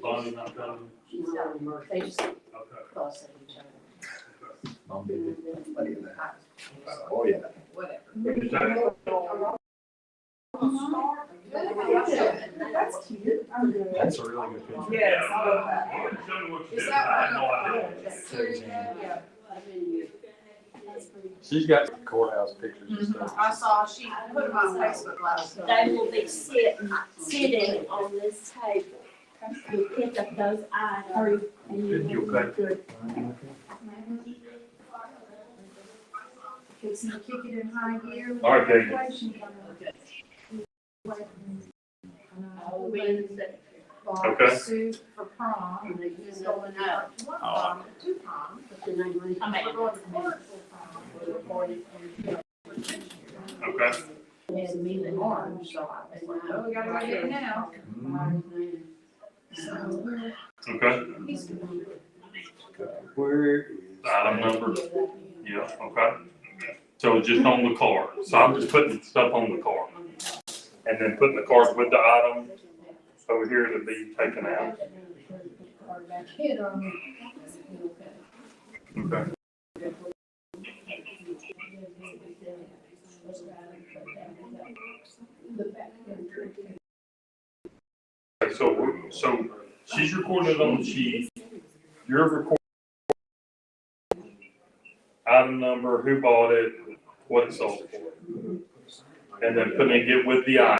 Bonnie not coming? They just Okay. fuss at each other. Oh, yeah. Whatever. That's cute. That's a really good picture. Yes. Show me what you Is did. that I had no right? idea. Yeah. She's got courthouse pictures and stuff. I saw, she put them on Facebook last night. They will be sitting on this table. You pick up those items. You okay? Fixing to kick it in high gear. All right, Katie. Okay. Suit for prom. He's going up to one prom, to two proms. We're going to court for prom. Okay. And me and Orange, so I said, oh, we gotta go get it now. So, Okay. he's good. Where is? Item number, yeah, okay. So it's just on the card. So I'm just putting stuff on the card. And then putting the card with the item over here to be taken out. Okay. So she's recording it on the sheet. You're recording item number, who bought it, what it sold for. And then putting it with the item.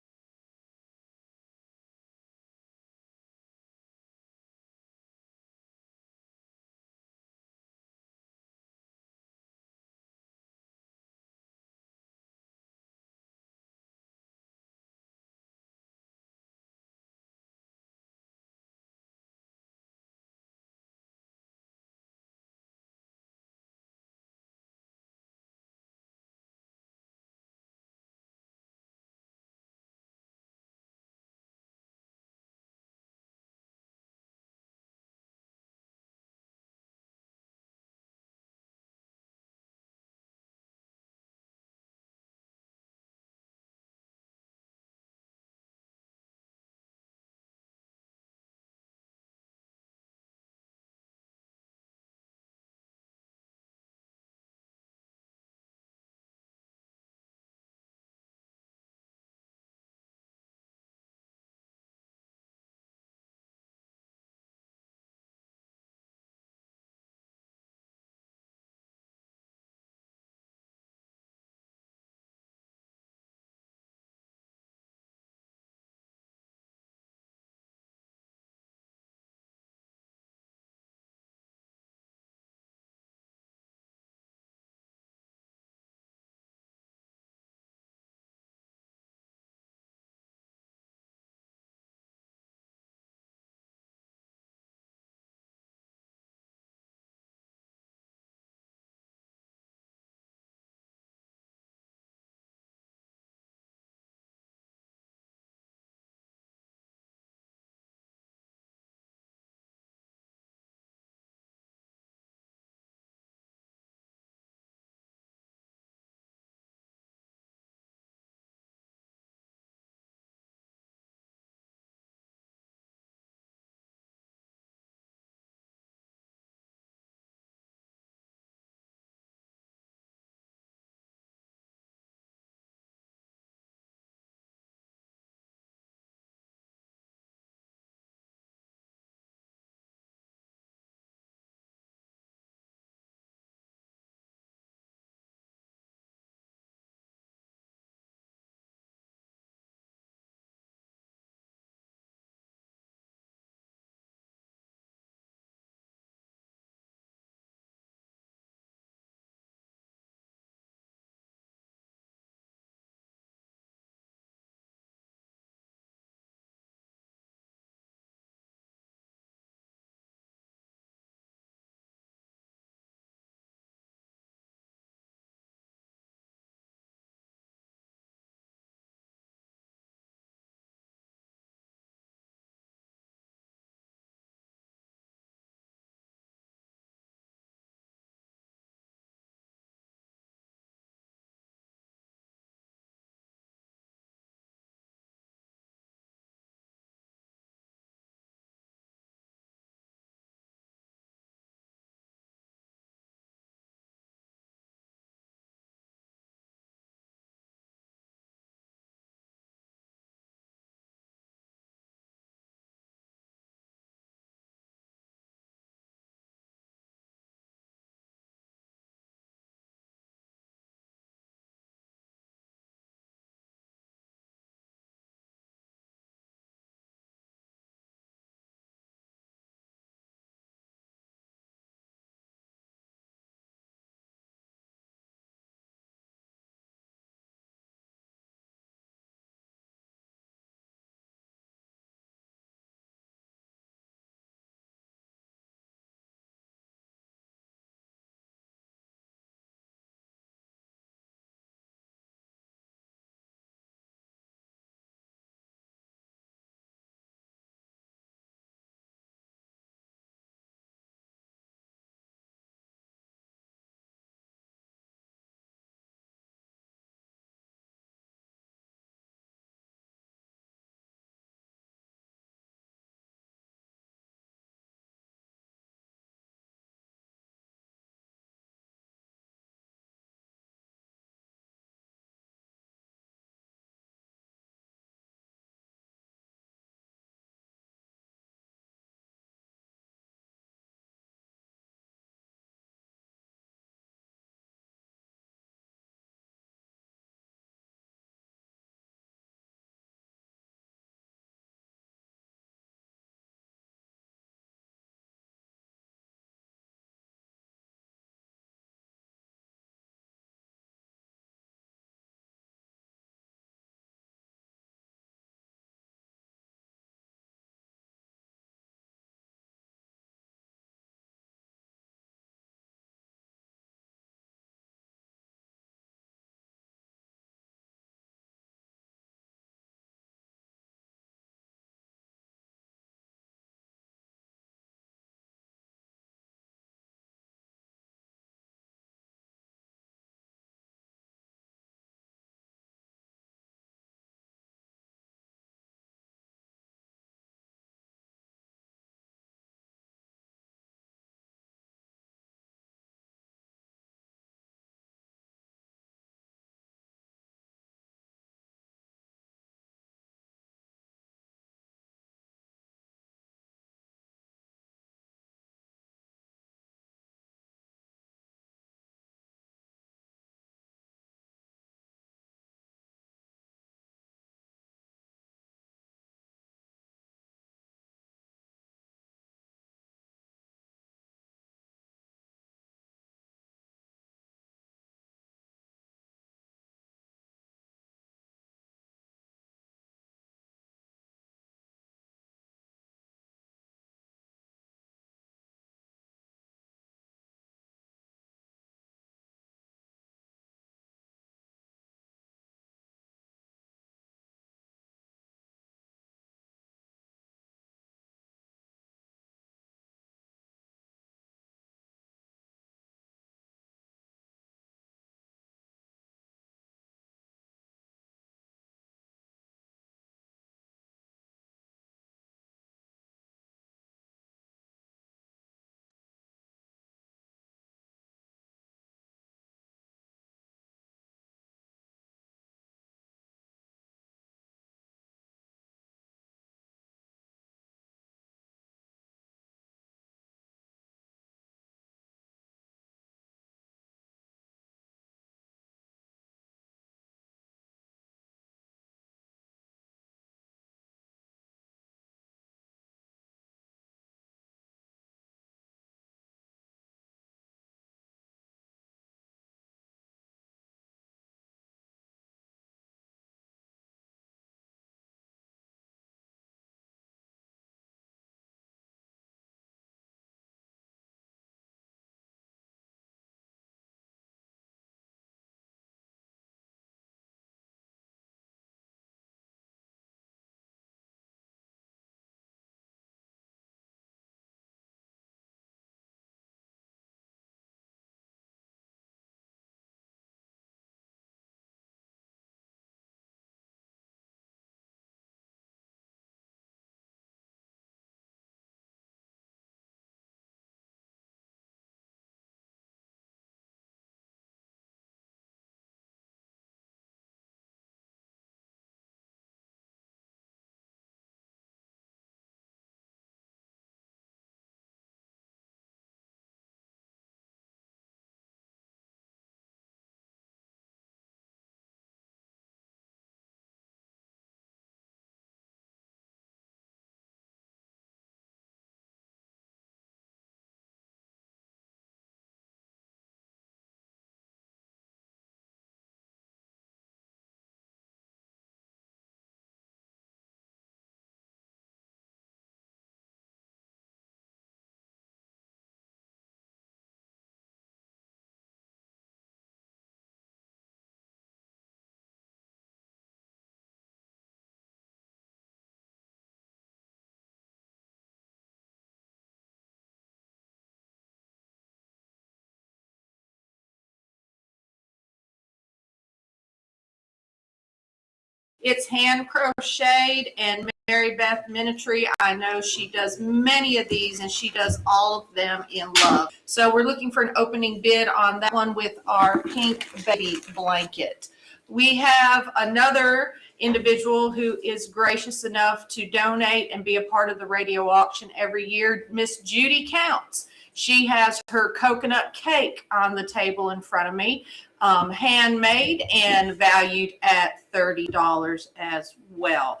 It's hand crocheted, and Mary Beth Minitry, I know she does many of these, and she does all of them in love. So we're looking for an opening bid on that one with our pink baby blanket. We have another individual who is gracious enough to donate and be a part of the radio auction every year, Miss Judy Counts. She has her coconut cake on the table in front of me, handmade and valued at $30 as well.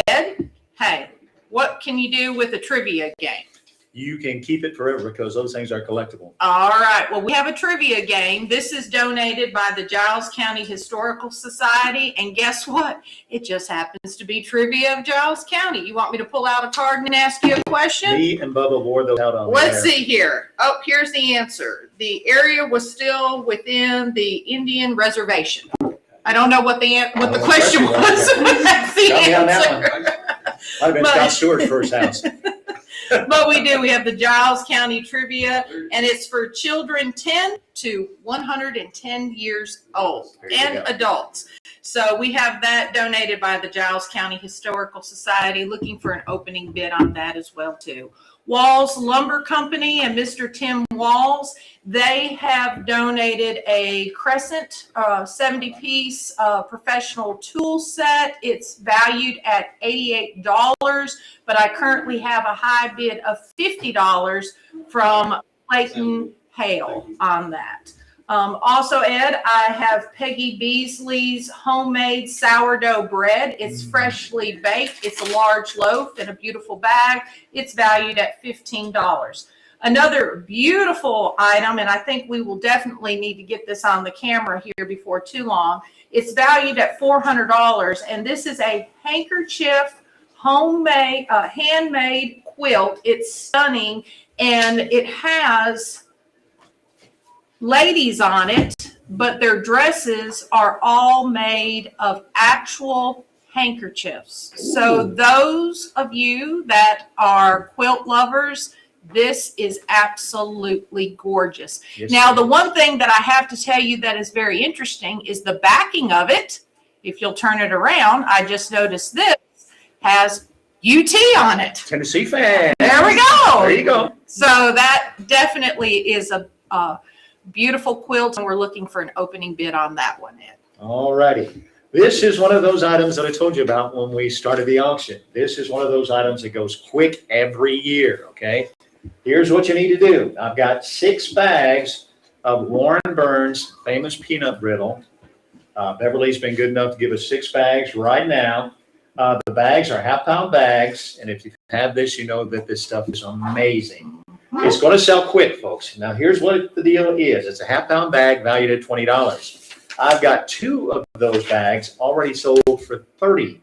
Ed, hey, what can you do with a trivia game? You can keep it forever because those things are collectible. All right. Well, we have a trivia game. This is donated by the Giles County Historical Society. And guess what? It just happens to be trivia of Giles County. You want me to pull out a card and ask you a question? Me and Bubba wore those out on Let's there. see here. Oh, here's the answer. The area was still within the Indian reservation. I don't know what the question was. But that's the Got me on that answer. one. Might have been But- Scott Stewart's first house. But we do. We have the Giles County Trivia, and it's for children 10 to 110 years old There you and go. adults. So we have that donated by the Giles County Historical Society. Looking for an opening bid on that as well too. Walls Lumber Company and Mr. Tim Walls, they have donated a Crescent 70-piece professional tool set. It's valued at $88, but I currently have a high bid of $50 from Clayton Hale on that. Also, Ed, I have Peggy Beasley's homemade sourdough bread. It's freshly baked. It's a large loaf in a beautiful bag. It's valued at $15. Another beautiful item, and I think we will definitely need to get this on the camera here before too long. It's valued at $400, and this is a handkerchief, homemade, handmade quilt. It's stunning, and it has ladies on it, but their dresses are all made of actual handkerchiefs. So those of you that are quilt lovers, this is absolutely gorgeous. Yes, Now, it the is. one thing that I have to tell you that is very interesting is the backing of it. If you'll turn it around, I just noticed this has UT on it. Tennessee fan. There we go. There you go. So that definitely is a beautiful quilt, and we're looking for an opening bid on that one, Ed. All righty. This is one of those items that I told you about when we started the auction. This is one of those items that goes quick every year, okay? Here's what you need to do. I've got 6 bags of Warren Burns famous peanut brittle. Beverly's been good enough to give us 6 bags right now. The bags are half-pound bags, and if you have this, you know that this stuff is amazing. It's going to sell quick, folks. Now, here's what the deal is. It's a half-pound bag valued at $20. I've got 2 of those bags already sold for $30.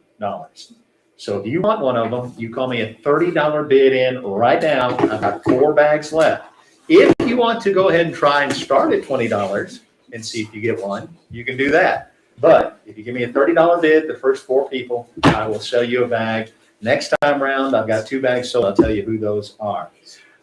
So if you want one of them, you call me a $30 bid in right now. I've got 4 bags left. If you want to go ahead and try and start at $20 and see if you get one, you can do that. But if you give me a $30 bid, the first 4 people, I will sell you a bag. Next time around, I've got 2 bags sold. I'll tell you who those are.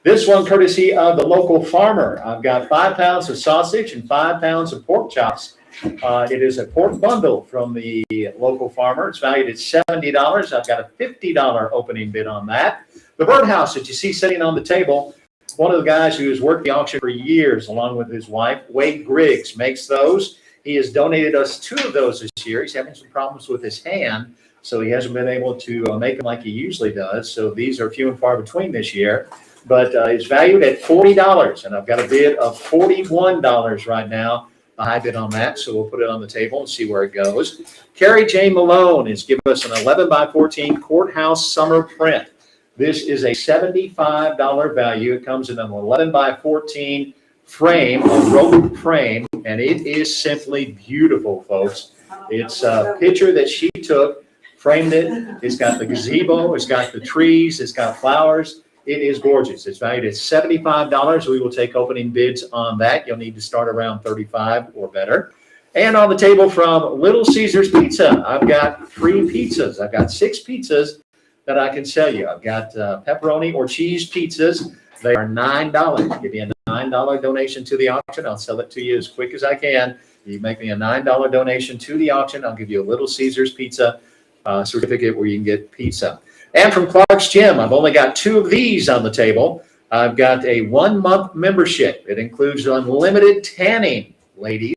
This one courtesy of the local farmer. I've got 5 pounds of sausage and 5 pounds of pork chops. It is a pork bundle from the local farmer. It's valued at $70. I've got a $50 opening bid on that. The birdhouse that you see sitting on the table, one of the guys who has worked the auction for years along with his wife, Wade Griggs, makes those. He has donated us 2 of those this year. He's having some problems with his hand, so he hasn't been able to make them like he usually does. So these are few and far between this year. But it's valued at $40, and I've got a bid of $41 right now. A high bid on that, so we'll put it on the table and see where it goes. Carrie J. Malone has given us an 11 by 14 courthouse summer print. This is a $75 value. It comes in an 11 by 14 frame, a rope frame, and it is simply beautiful, folks. It's a picture that she took, framed it. It's got the gazebo, it's got the trees, it's got flowers. It is gorgeous. It's valued at $75. We will take opening bids on that. You'll need to start around $35 or better. And on the table from Little Caesars Pizza, I've got free pizzas. I've got 6 pizzas that I can sell you. I've got pepperoni or cheese pizzas. They are $9. Give me a $9 donation to the auction. I'll sell it to you as quick as I can. You make me a $9 donation to the auction, I'll give you a Little Caesars Pizza certificate where you can get pizza. And from Clark's Gym, I've only got 2 of these on the table. I've got a 1-month membership. It includes unlimited tanning, ladies.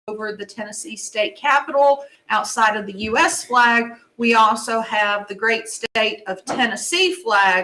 Over the Tennessee state capitol, outside of the U.S. flag, we also have the great state of Tennessee flag.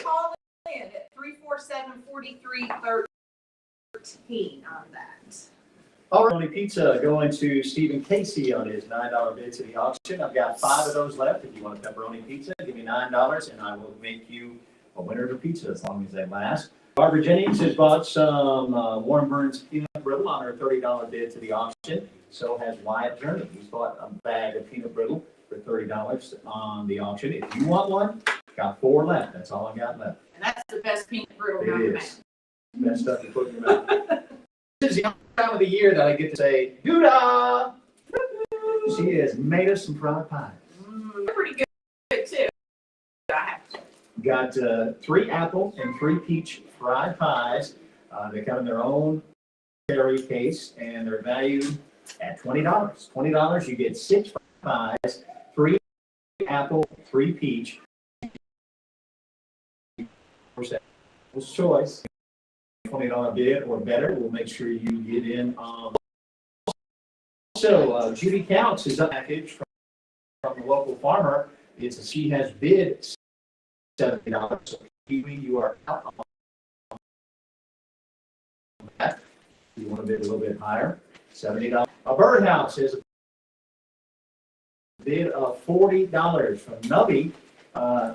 Call in at 347-4313 on that. All right, pizza going to Stephen Casey on his $9 bid to the auction. I've got 5 of those left. If you want a pepperoni pizza, give me $9 and I will make you a winner of a pizza as long as they last. Barbara Jennings has bought some Warren Burns peanut brittle on her $30 bid to the auction. So has Wyatt Journey. He's bought a bag of peanut brittle for $30 on the auction. If you want one, Got 4 left, that's all I got left. And that's the best peanut brittle It known to man. is. Best stuff to put in your mouth. This is the only time of the year that I get to say, Doo-dah! She has made us some fried pies. They're pretty good too. I have to. Got 3 apple and 3 peach fried pies. They come in their own carry case, and they're valued at $20. $20, you get 6 pies, 3 apple, 3 peach. What's choice? $20 bid or better. We'll make sure you get in. So Judy Counts is a package from the local farmer. She has bid $70. So you are out on that. You want to bid a little bit higher, $70. A birdhouse is a bid of $40 from Nubby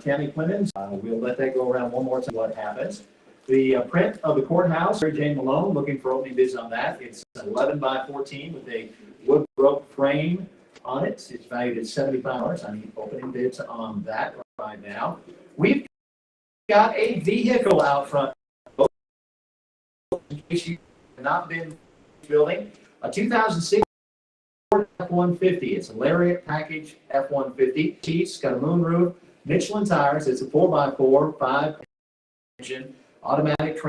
County Clemens. We'll let that go around one more time. What happens? The print of the courthouse, Mary Jane Malone, looking for opening bids on that. It's 11 by 14 with a wood broke frame on it. It's valued at $75. I need opening bids on that right now. We've got a vehicle out front. In case you have not been building, a 2006 Ford F-150. It's a Lariat package F-150. Seats, got a moonroof, Michelin tires. It's a 4x4, 5 engine, automatic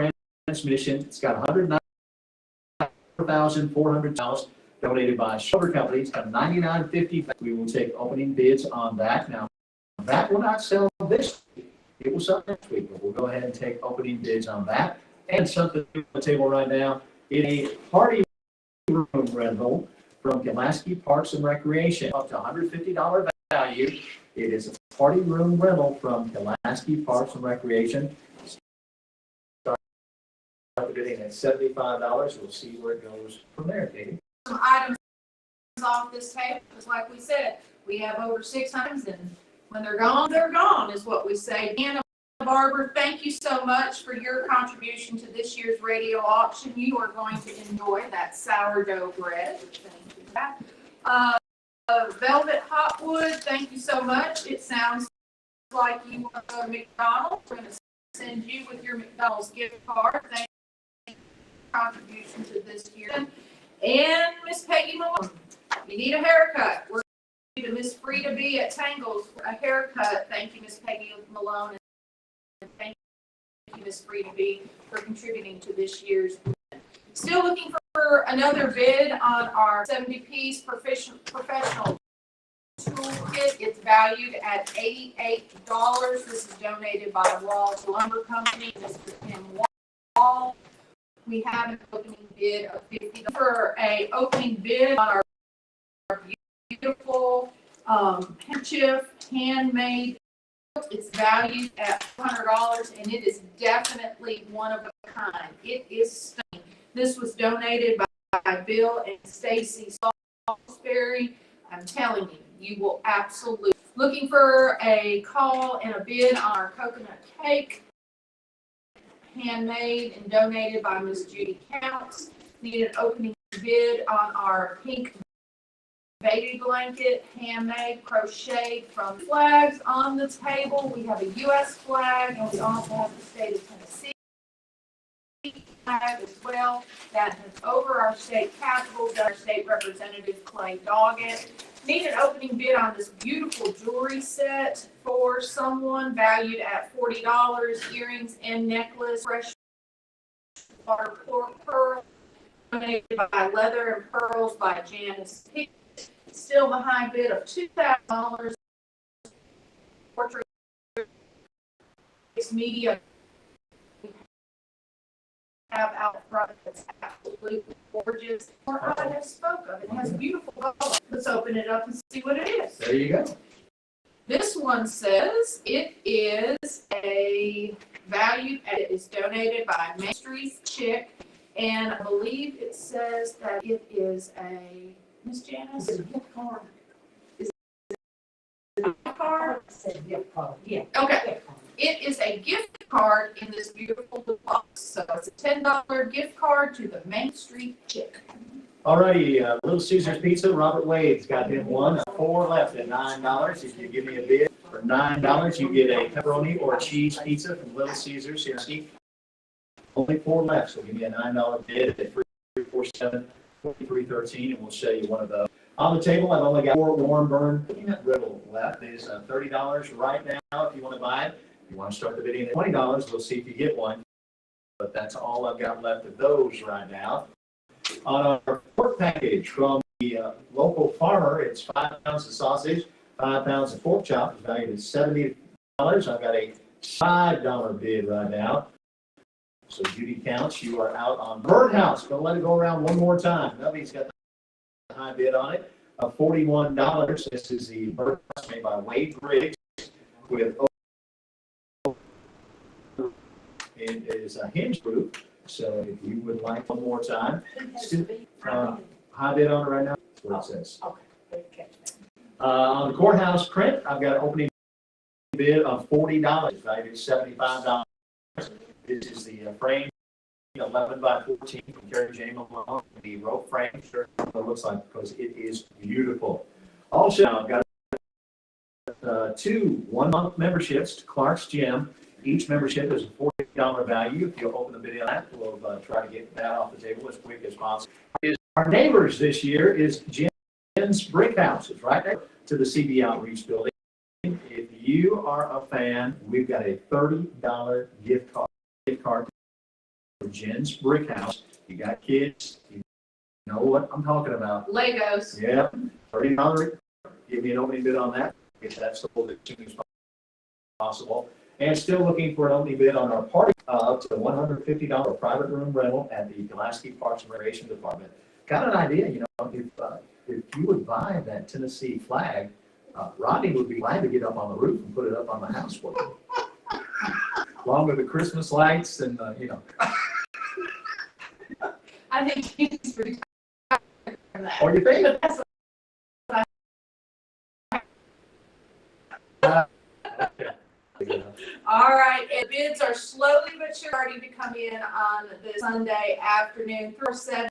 transmission. It's got 109,400 miles donated by Shoulder Company. It's got 9950. We will take opening bids on that. Now, that will not sell this week. It will sell next week, but we'll go ahead and take opening bids on that. And something on the table right now is a party room rental from Pulaski Parks and Recreation, up to $150 value. It is a party room rental from Pulaski Parks and Recreation. Start bidding at $75. We'll see where it goes from there, Katie. Some items off this table, just like we said, we have over 6 items, and when they're gone, is what we say. Anna Barber, thank you so much for your contribution to this year's radio auction. You are going to enjoy that sourdough bread. Thank you for that. Velvet Hotwood, thank you so much. It sounds like you want to go to McDonald's. We're going to send you with your McDonald's gift card. Thank you for your contribution to this year. And Miss Peggy Malone, you need a haircut. We're going to Miss Frida B. at Tangles for a haircut. Thank you, Miss Peggy Malone. And thank you, Miss Frida B. for contributing to this year's event. Still looking for another bid on our 70-piece professional toolkit. It's valued at $88. This is donated by Walls Lumber Company. Mr. Tim Wall. We have an opening bid of $50 for a opening bid on our beautiful handkerchief, handmade. It's valued at $400, and it is definitely one of a kind. It is stunning. This was donated by Bill and Stacy Salisbury. I'm telling you, you will absolutely. Looking for a call and a bid on our coconut cake, handmade and donated by Miss Judy Counts. Need an opening bid on our pink baby blanket, handmade, crocheted from flags on the table. We have a U.S. flag, and we also have the state of Tennessee flag as well. That is over our state capitol. Our state representative Clay Doggett. Need an opening bid on this beautiful jewelry set for someone, valued at $40. Earrings and necklace, fresh water pearl, donated by Leather and Pearls by Janice Pick. Still the high bid of $2,000. Portrait media have out front that's absolutely gorgeous. Or I just spoke of. It has beautiful color. Let's open it up and see what it is. There you go. This one says it is a value, and it is donated by Main Street Chick, and I believe it says that it is a, Miss Janice? It's a gift card. Is it a gift card? It's a gift card, yeah. Okay. It is a gift card in this beautiful box. So it's a $10 gift card to the Main Street Chick. Alrighty, Little Caesar's Pizza, Robert Wade's got him one, 4 left at $9. If you give me a bid For $9, you get a pepperoni or cheese pizza from Little Caesars here. Only 4 left, so give me a $9 bid at 347-4313, and we'll show you one of those. On the table, I've only got 4 warm burn peanut brittle left. It is $30 right now if you want to buy it. If you want to start the bidding at $20, we'll see if you get one. But that's all I've got left of those right now. On our pork package from the local farmer, it's 5 pounds of sausage, 5 pounds of pork chop, valued at $70. I've got a $5 bid right now. So Judy counts, you are out on Birdhouse. Gonna let it go around one more time. Nobody's got the high bid on it of $41. This is the Birdhouse made by Wade Briggs with it is a hinge proof. So if you would like one more time, high bid on it right now. That's what it says. On the courthouse print, I've got an opening bid of $40, valued at $75. This is the frame 11 by 14 from Carrie J. Malone. The rope frame, sure what it looks like because it is beautiful. Also, I've got 2 one-month memberships to Clark's Gym. Each membership is a $40 value. If you'll open the bid on that, we'll try to get that off the table as quick as possible. Our neighbors this year is Jen's Brick House. It's right there to the CB Outreach Building. If you are a fan, we've got a $30 gift card for Jen's Brick House. You got kids, you know what I'm talking about. Legos. Yeah, $30. Give me an opening bid on that. Get that sold as soon as possible. And still looking for an opening bid on our party up to $150 private room rental at the Pulaski Parks and Recreation Department. Got an idea, you know, if you would buy that Tennessee flag, Rodney would be glad to get up on the roof and put it up on the house for you. Along with the Christmas lights and, you know. I think he's retired from that. Or you think? All right, and bids are slowly but surely starting to come in on this Sunday afternoon. 7.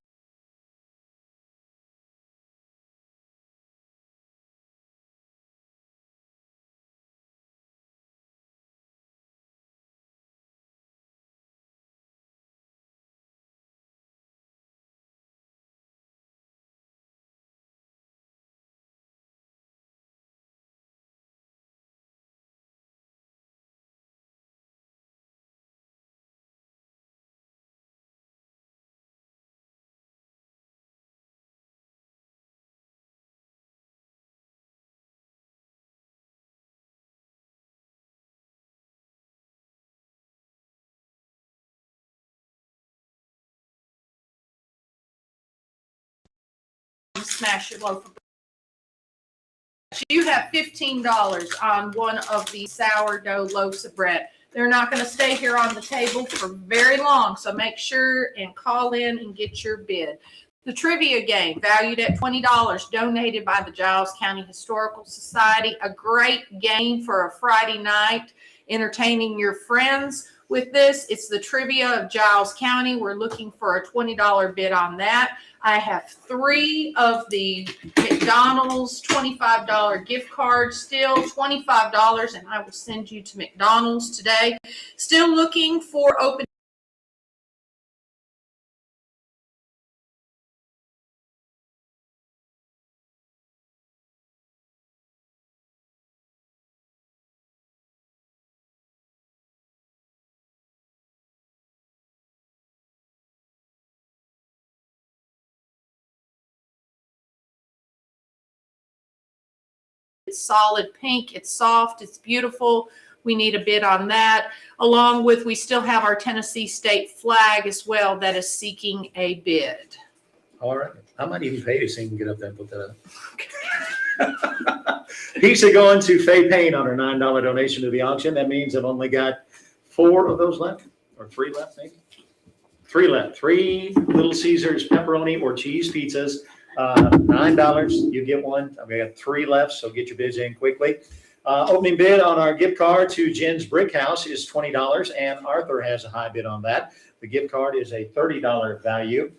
Smash your loaf of bread. You have $15 on one of the sourdough loaves of bread. They're not going to stay here on the table for very long, so make sure and call in and get your bid. The trivia game, valued at $20, donated by the Giles County Historical Society. A great game for a Friday night, entertaining your friends with this. It's the trivia of Giles County. We're looking for a $20 bid on that. I have 3 of the McDonald's $25 gift cards, still $25, and I will send you to McDonald's today. Still looking for open. It's solid pink, it's soft, it's beautiful. We need a bid on that. Along with, we still have our Tennessee state flag as well that is seeking a bid. All right. I might even pay to see him get up there and put that up. Pizza going to Fay Payne on her $9 donation to the auction. That means I've only got 4 of those left, or 3 left, maybe. 3 left. 3 Little Caesars pepperoni or cheese pizzas. $9, you get one. I've got 3 left, so get your bids in quickly. Opening bid on our gift card to Jen's Brick House is $20, and Arthur has a high bid on that. The gift card is a $30 value.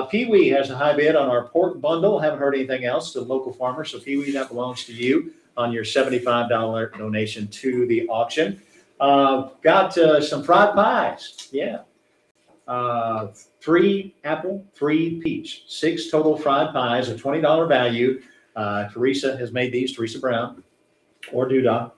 Pee Wee has a high bid on our pork bundle. Haven't heard anything else. The local farmer, so Pee Wee, that belongs to you. on your $75 donation to the auction. Got some fried pies. Yeah. 3 apple, 3 peach, 6 total fried pies, a $20 value. Teresa has made these, Teresa Brown, or Doodah,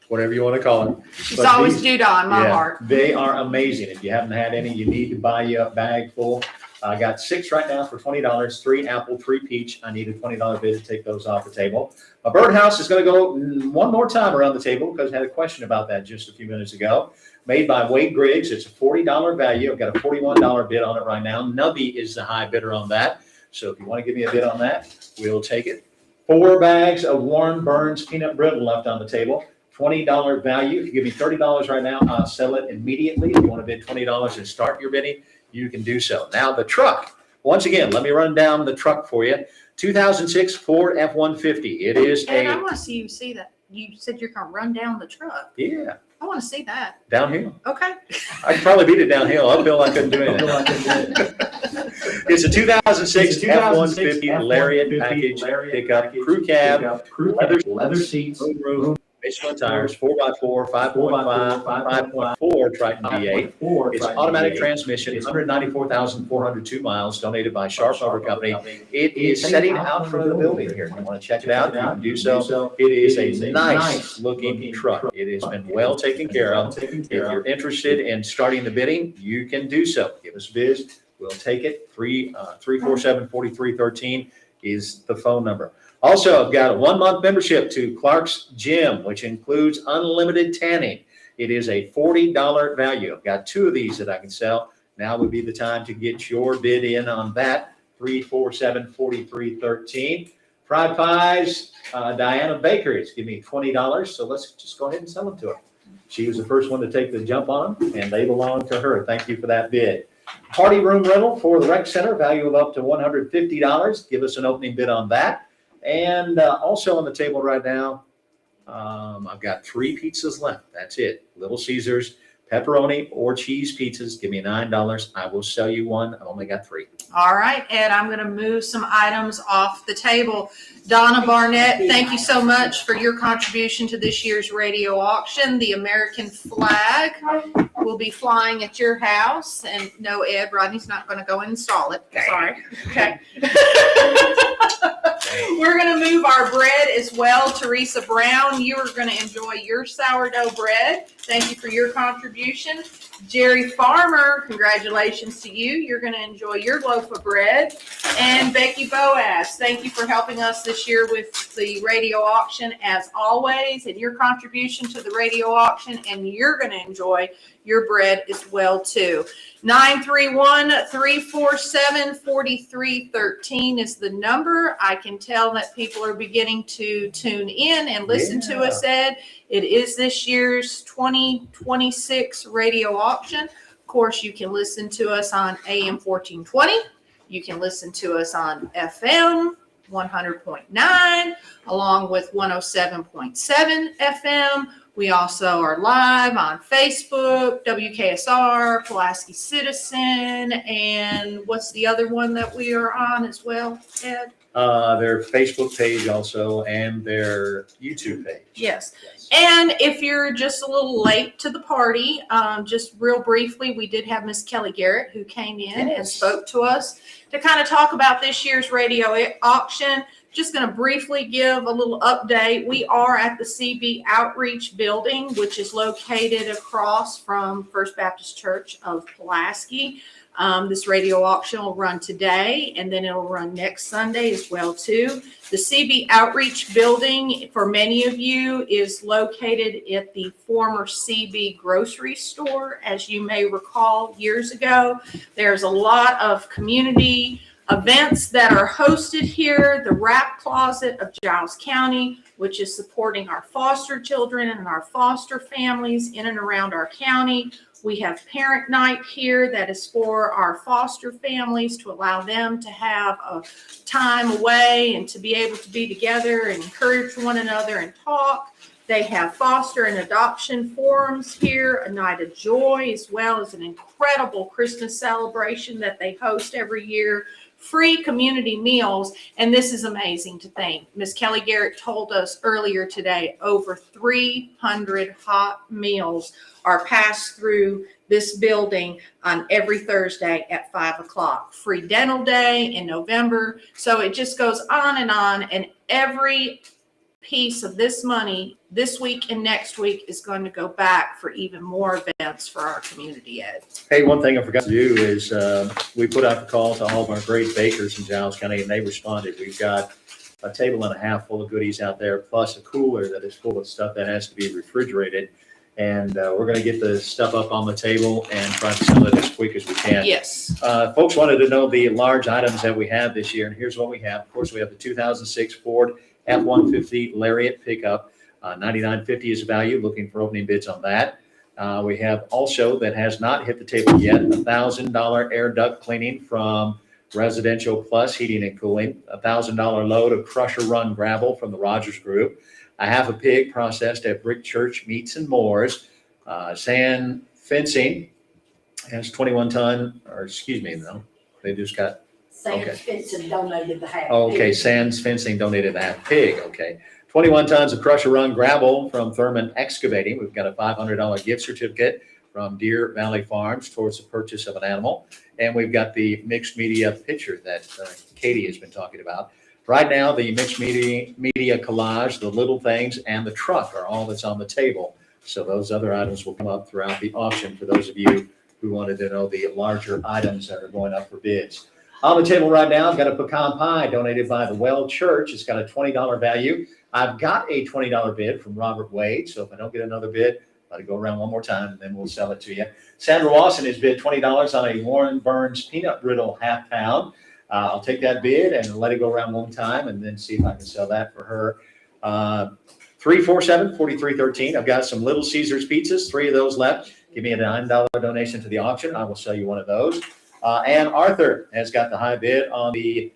whatever you want to call it. She's But always these- doodah in my Yeah, heart. They are amazing. If you haven't had any, you need to buy you a bag full. I got 6 right now for $20, 3 apple, 3 peach. I need a $20 bid to take those off the table. A birdhouse is going to go one more time around the table because I had a question about that just a few minutes ago. Made by Wade Griggs. It's a $40 value. I've got a $41 bid on it right now. Nubby is the high bidder on that. So if you want to give me a bid on that, we'll take it. 4 bags of Warren Burns peanut brittle left on the table. $20 value. If you give me $30 right now, I'll sell it immediately. If you want to bid $20 and start your bidding, you can do so. Now the truck. Once again, let me run down the truck for you. 2006 Ford F-150. It is And I a, want to see you see that. You said you're going to run down the truck. yeah, I want to see that. downhill. Okay. I could probably beat it downhill. Uphill, I couldn't do anything. It's a 2006 F-150 Lariat package pickup, crew cab, leather seats, moonroof, Michelin tires, 4x4, 5.5, 5.4 Triton V8. It's automatic transmission, 194,402 miles, donated by Sharp Motor Company. It is setting out front of the building here. If you want to check it out, you can do so. It is a nice looking truck. It has been well taken care of. If you're interested in starting the bidding, you can do so. Give us a biz. We'll take it. 347-4313 is the phone number. Also, I've got a 1-month membership to Clark's Gym, which includes unlimited tanning. It is a $40 value. I've got 2 of these that I can sell. Now would be the time to get your bid in on that. 347-4313. Fried pies, Diana Bakeries, give me $20. So let's just go ahead and sell them to her. She was the first one to take the jump on them, and they belong to her. Thank you for that bid. Party room rental for the rec center, value of up to $150. Give us an opening bid on that. And also on the table right now, I've got 3 pizzas left. That's it. Little Caesars, pepperoni or cheese pizzas. Give me $9. I will sell you one. I've only got 3. All right, Ed, I'm going to move some items off the table. Donna Barnett, thank you so much for your contribution to this year's radio auction. The American flag will be flying at your house. And no, Ed, Rodney's not going to go install it. Sorry. Okay. We're going to move our bread as well. Teresa Brown, you are going to enjoy your sourdough bread. Thank you for your contribution. Jerry Farmer, congratulations to you. You're going to enjoy your loaf of bread. And Becky Boas, thank you for helping us this year with the radio auction as always, and your contribution to the radio auction, and you're going to enjoy your bread as well too. 931-347-4313 is the number. I can tell that people are beginning to tune in and listen to us, Ed. It is this year's 2026 radio auction. Of course, you can listen to us on AM 1420. You can listen to us on FM 100.9 along with 107.7 FM. We also are live on Facebook, WKSR, Pulaski Citizen, and what's the other one that we are on as well, Ed? Their Facebook page also and their YouTube page. Yes. And if you're just a little late to the party, just real briefly, we did have Miss Kelly Garrett who came in and spoke to us to kind of talk about this year's radio auction. Just going to briefly give a little update. We are at the CB Outreach Building, which is located across from First Baptist Church of Pulaski. This radio auction will run today, and then it'll run next Sunday as well too. The CB Outreach Building, for many of you, is located at the former CB grocery store. As you may recall, years ago, there's a lot of community events that are hosted here. The Wrap Closet of Giles County, which is supporting our foster children and our foster families in and around our county. We have Parent Night here that is for our foster families to allow them to have a time away and to be able to be together and encourage one another and talk. They have foster and adoption forums here, a night of joy, as well as an incredible Christmas celebration that they host every year free community meals. And this is amazing to think. Miss Kelly Garrett told us earlier today, over 300 hot meals are passed through this building on every Thursday at 5 o'clock. Free dental day in November. So it just goes on, and every piece of this money this week and next week is going to go back for even more events for our community ed. Hey, one thing I forgot to do is we put out the call to all of our great bakers in Giles County, and they responded. We've got a table and a half full of goodies out there, plus a cooler that is full of stuff that has to be refrigerated. And we're going to get the stuff up on the table and try to sell it as quick as we can. Yes. Folks wanted to know the large items that we have this year, and here's what we have. Of course, we have the 2006 Ford F-150 Lariat pickup. $99.50 is value. Looking for opening bids on that. We have also, that has not hit the table yet, $1,000 air duct cleaning from Residential Plus Heating and Cooling. $1,000 load of Crusher Run gravel from the Rogers Group. A half a pig processed at Brick Church Meats and Moors. Sand fencing has 21 ton, or excuse me, no, they just got, Sam Spencer donated the half. okay, Sands Fencing donated a half pig, okay. 21 tons of Crusher Run gravel from Thurman Excavating. We've got a $500 gift certificate from Deer Valley Farms towards the purchase of an animal. And we've got the mixed media picture that Katie has been talking about. Right now, the mixed media collage, the little things, and the truck are all that's on the table. So those other items will come up throughout the auction for those of you who wanted to know the larger items that are going up for bids. On the table right now, I've got a pecan pie donated by the Well Church. It's got a $20 value. I've got a $20 bid from Robert Wade, so if I don't get another bid, let it go around one more time, and then we'll sell it to you. Sandra Lawson has bid $20 on a Warren Burns peanut brittle half pound. I'll take that bid and let it go around one time, and then see if I can sell that for her. 347-4313. I've got some Little Caesars pizzas, 3 of those left. Give me a $9 donation to the auction. I will sell you one of those. And Arthur has got the high bid on the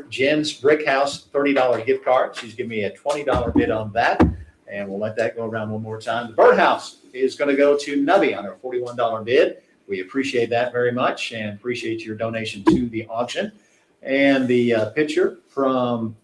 Jen's Brick House $30 gift card. She's giving me a $20 bid on that, and we'll let that go around one more time. The Birdhouse is going to go to Nubby on her $41 bid. We appreciate that very much and appreciate your donation to the auction. And the picture from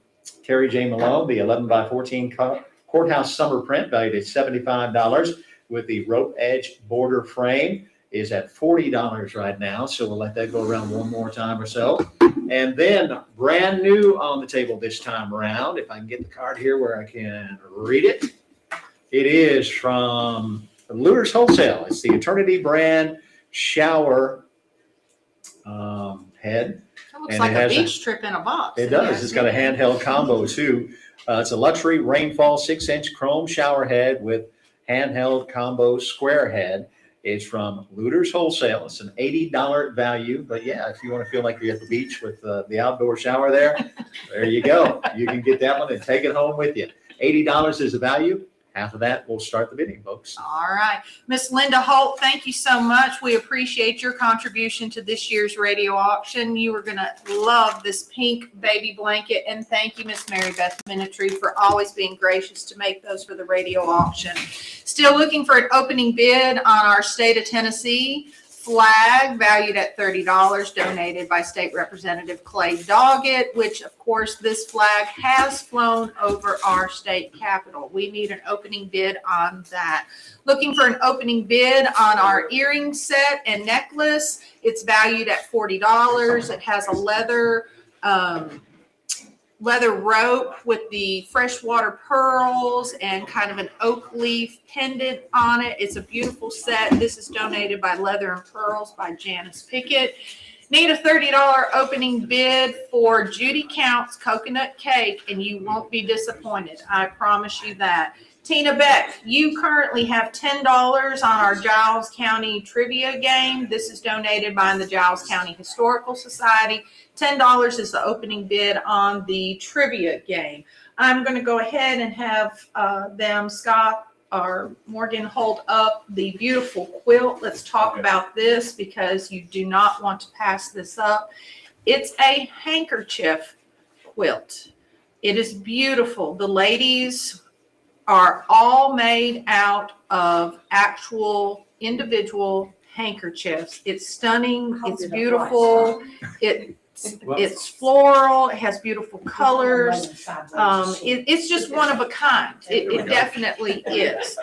Terry J. Malone, the 11x14 courthouse summer print valued at $75 with the rope edge border frame is at $40 right now. So we'll let that go around one more time or so. And then brand new on the table this time around, if I can get the card here where I can read it. It is from Looters Wholesale. It's the Eternity brand shower head. That looks And like it a has beach trip in a box. It does. It's got a handheld combo too. It's a luxury rainfall 6-inch chrome shower head with handheld combo square head. It's from Looters Wholesale. It's an $80 value. But yeah, if you want to feel like you're at the beach with the outdoor shower there you go. You can get that one and take it home with you. $80 is the value. Half of that will start the bidding, folks. All right. Miss Linda Holt, thank you so much. We appreciate your contribution to this year's radio auction. You are going to love this pink baby blanket. And thank you, Miss Mary Beth Minitry, for always being gracious to make those for the radio auction. Still looking for an opening bid on our state of Tennessee flag valued at $30, donated by State Representative Clay Doggett, which of course this flag has flown over our state capitol. We need an opening bid on that. Looking for an opening bid on our earring set and necklace. It's valued at $40. It has a leather rope with the freshwater pearls and kind of an oak leaf pendant on it. It's a beautiful set. This is donated by Leather and Pearls by Janice Pickett. Need a $30 opening bid for Judy Count's coconut cake, and you won't be disappointed. I promise you that. Tina Beck, you currently have $10 on our Giles County trivia game. This is donated by the Giles County Historical Society. $10 is the opening bid on the trivia game. I'm going to go ahead and have them, Scott or Morgan, hold up the beautiful quilt. Let's talk about this because you do not want to pass this up. It's a handkerchief quilt. It is beautiful. The ladies are all made out of actual individual handkerchiefs. It's stunning. It's beautiful. It It's floral, it has beautiful colors. It's just one of a kind. It definitely is.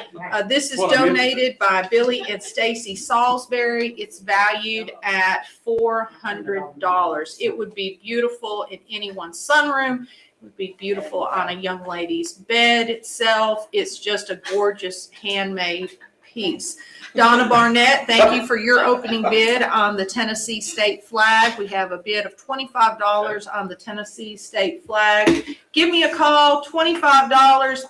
This is donated by Billy and Stacy Salisbury. It's valued at $400. It would be beautiful in anyone's sunroom. It would be beautiful on a young lady's bed itself. It's just a gorgeous handmade piece. Donna Barnett, thank you for your opening bid on the Tennessee state flag. We have a bid of $25 on the Tennessee state flag. Give me a call, $25.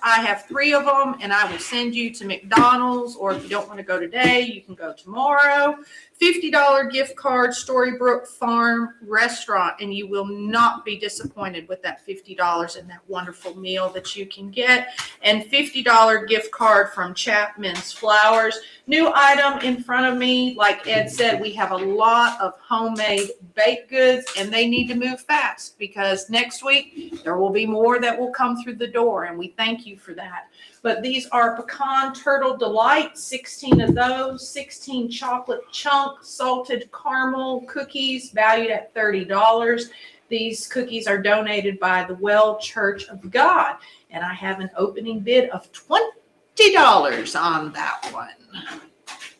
I have 3 of them, and I will send you to McDonald's, or if you don't want to go today, you can go tomorrow. $50 gift card, Storybrooke Farm Restaurant, and you will not be disappointed with that $50 and that wonderful meal that you can get. And $50 gift card from Chapman's Flowers. New item in front of me. Like Ed said, we have a lot of homemade baked goods, and they need to move fast because next week there will be more that will come through the door, and we thank you for that. But these are pecan turtle delight, 16 of those, 16 chocolate chunk salted caramel cookies valued at $30. These cookies are donated by the Well Church of God, and I have an opening bid of $20 on that one.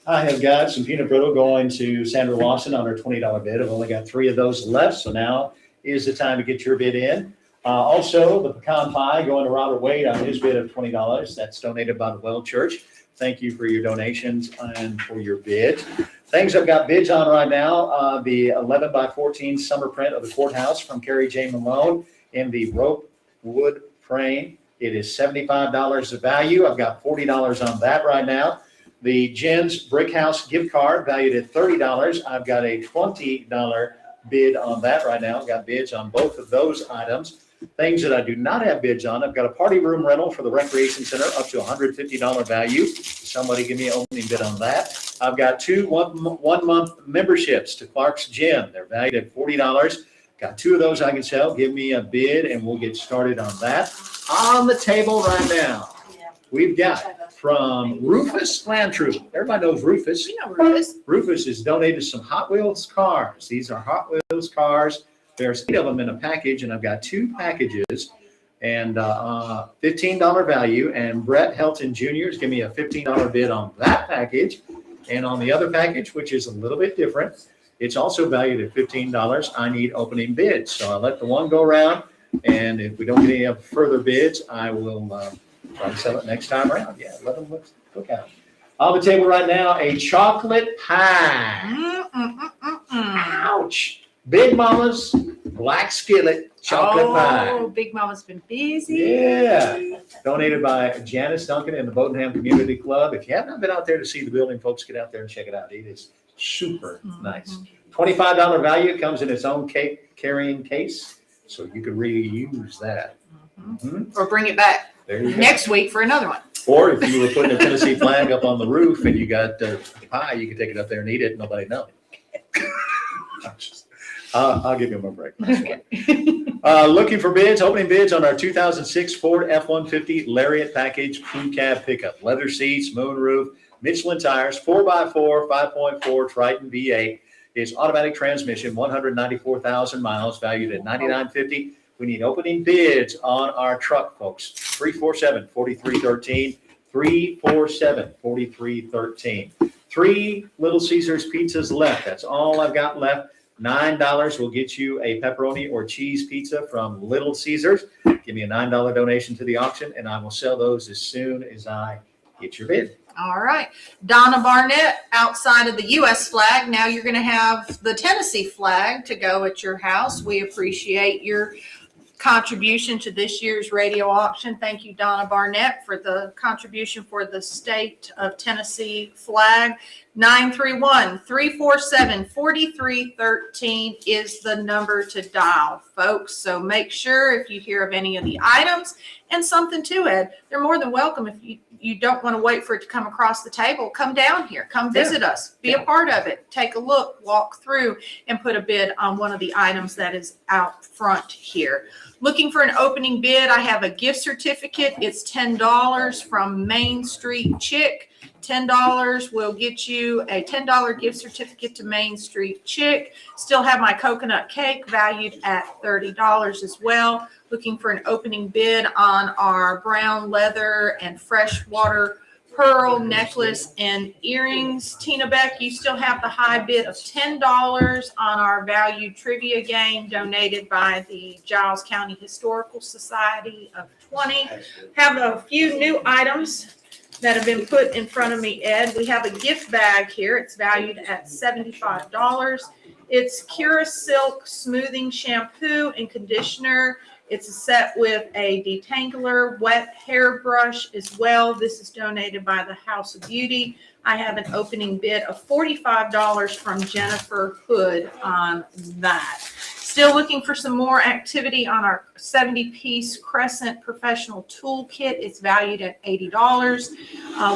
I have got some peanut brittle going to Sandra Lawson on her $20 bid. I've only got 3 of those left, so now is the time to get your bid in. Also, the pecan pie going to Robert Wade on his bid of $20. That's donated by the Well Church. Thank you for your donations and for your bids. Things I've got bids on right now, the 11 by 14 summer print of the courthouse from Carrie J. Malone in the rope wood frame. It is $75 of value. I've got $40 on that right now. The Jen's Brick House gift card valued at $30. I've got a $20 bid on that right now. I've got bids on both of those items. Things that I do not have bids on, I've got a party room rental for the Recreation Center up to $150 value. Somebody give me an opening bid on that. I've got 2 one-month memberships to Clark's Gym. They're valued at $40. Got 2 of those I can sell. Give me a bid and we'll get started on that. On the table right now, we've got from Rufus Landtroop. Everybody knows Rufus. You know Rufus. Rufus has donated some Hot Wheels cars. These are Hot Wheels cars. There's 8 of them in a package, and I've got 2 packages and $15 value. And Brett Helton Jr. is giving me a $15 bid on that package. And on the other package, which is a little bit different, it's also valued at $15. I need opening bids. So I'll let the one go around. And if we don't get any further bids, I will try to sell it next time around. Yeah, let them look at it. On the table right now, a chocolate pie. Ouch. Big Mama's Black Skillet chocolate pie. Oh, Big Mama's been busy. Yeah. Donated by Janice Duncan and the Bodenham Community Club. If you have not been out there to see the building, folks, get out there and check it out. It is super nice. $25 value. It comes in its own cake carrying case, so you can reuse that. Or bring it back There you go. next week for another one. Or if you were putting a Tennessee flag up on the roof and you got pie, you could take it up there and eat it and nobody know. I'll give you a break. Okay. Looking for bids, opening bids on our 2006 Ford F-150 Lariat Package Crew Cab Pickup. Leather seats, moonroof, Michelin tires, 4x4, 5.4 Triton V8. It's automatic transmission, 194,000 miles, valued at $99.50. We need opening bids on our truck, folks. 347-4313, 347-4313. 3 Little Caesars pizzas left. That's all I've got left. $9 will get you a pepperoni or cheese pizza from Little Caesars. Give me a $9 donation to the auction, and I will sell those as soon as I get your bid. All right. Donna Barnett, outside of the U.S. flag, now you're going to have the Tennessee flag to go at your house. We appreciate your contribution to this year's radio auction. Thank you, Donna Barnett, for the contribution for the state of Tennessee flag. 931-347-4313 is the number to dial, folks. So make sure if you hear of any of the items and something to Ed, they're more than welcome. If you don't want to wait for it to come across the table, come down here, come visit us, be a part of it, take a look, walk through, and put a bid on one of the items that is out front here. Looking for an opening bid, I have a gift certificate. It's $10 from Main Street Chick. $10 will get you a $10 gift certificate to Main Street Chick. Still have my coconut cake valued at $30 as well. Looking for an opening bid on our brown leather and freshwater pearl necklace and earrings. Tina Beck, you still have the high bid of $10 on our value trivia game donated by the Giles County Historical Society of 20. Have a few new items that have been put in front of me, Ed. We have a gift bag here. It's valued at $75. It's Cura Silk Smoothing Shampoo and Conditioner. It's a set with a detangler, wet hairbrush as well. This is donated by the House of Beauty. I have an opening bid of $45 from Jennifer Hood on that. Still looking for some more activity on our 70-piece Crescent Professional Toolkit. It's valued at $80.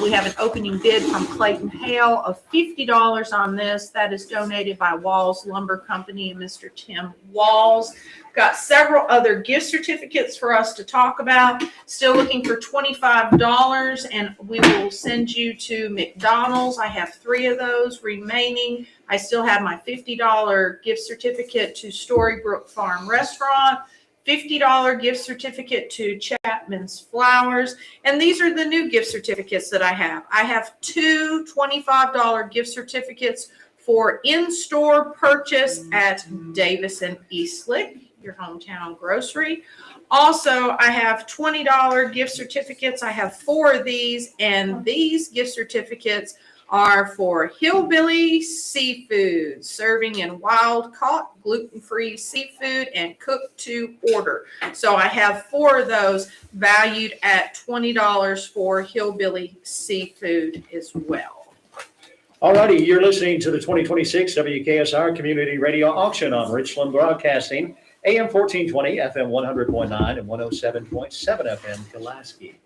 We have an opening bid from Clayton Hale of $50 on this. That is donated by Walls Lumber Company and Mr. Tim Walls. Got several other gift certificates for us to talk about. Still looking for $25, and we will send you to McDonald's. I have 3 of those remaining. I still have my $50 gift certificate to Storybrook Farm Restaurant, $50 gift certificate to Chapman's Flowers, and these are the new gift certificates that I have. I have 2 $25 gift certificates for in-store purchase at Davis and Eastlick, your hometown grocery. Also, I have $20 gift certificates. I have 4 of these, and these gift certificates are for Hillbilly Seafood, serving in wild-caught, gluten-free seafood and cooked to order. So I have 4 of those valued at $20 for Hillbilly Seafood as well. All righty, you're listening to the 2026 WKSR Community Radio Auction on Richland Broadcasting, AM 1420, FM 100.9, and 107.7 FM Pulaski.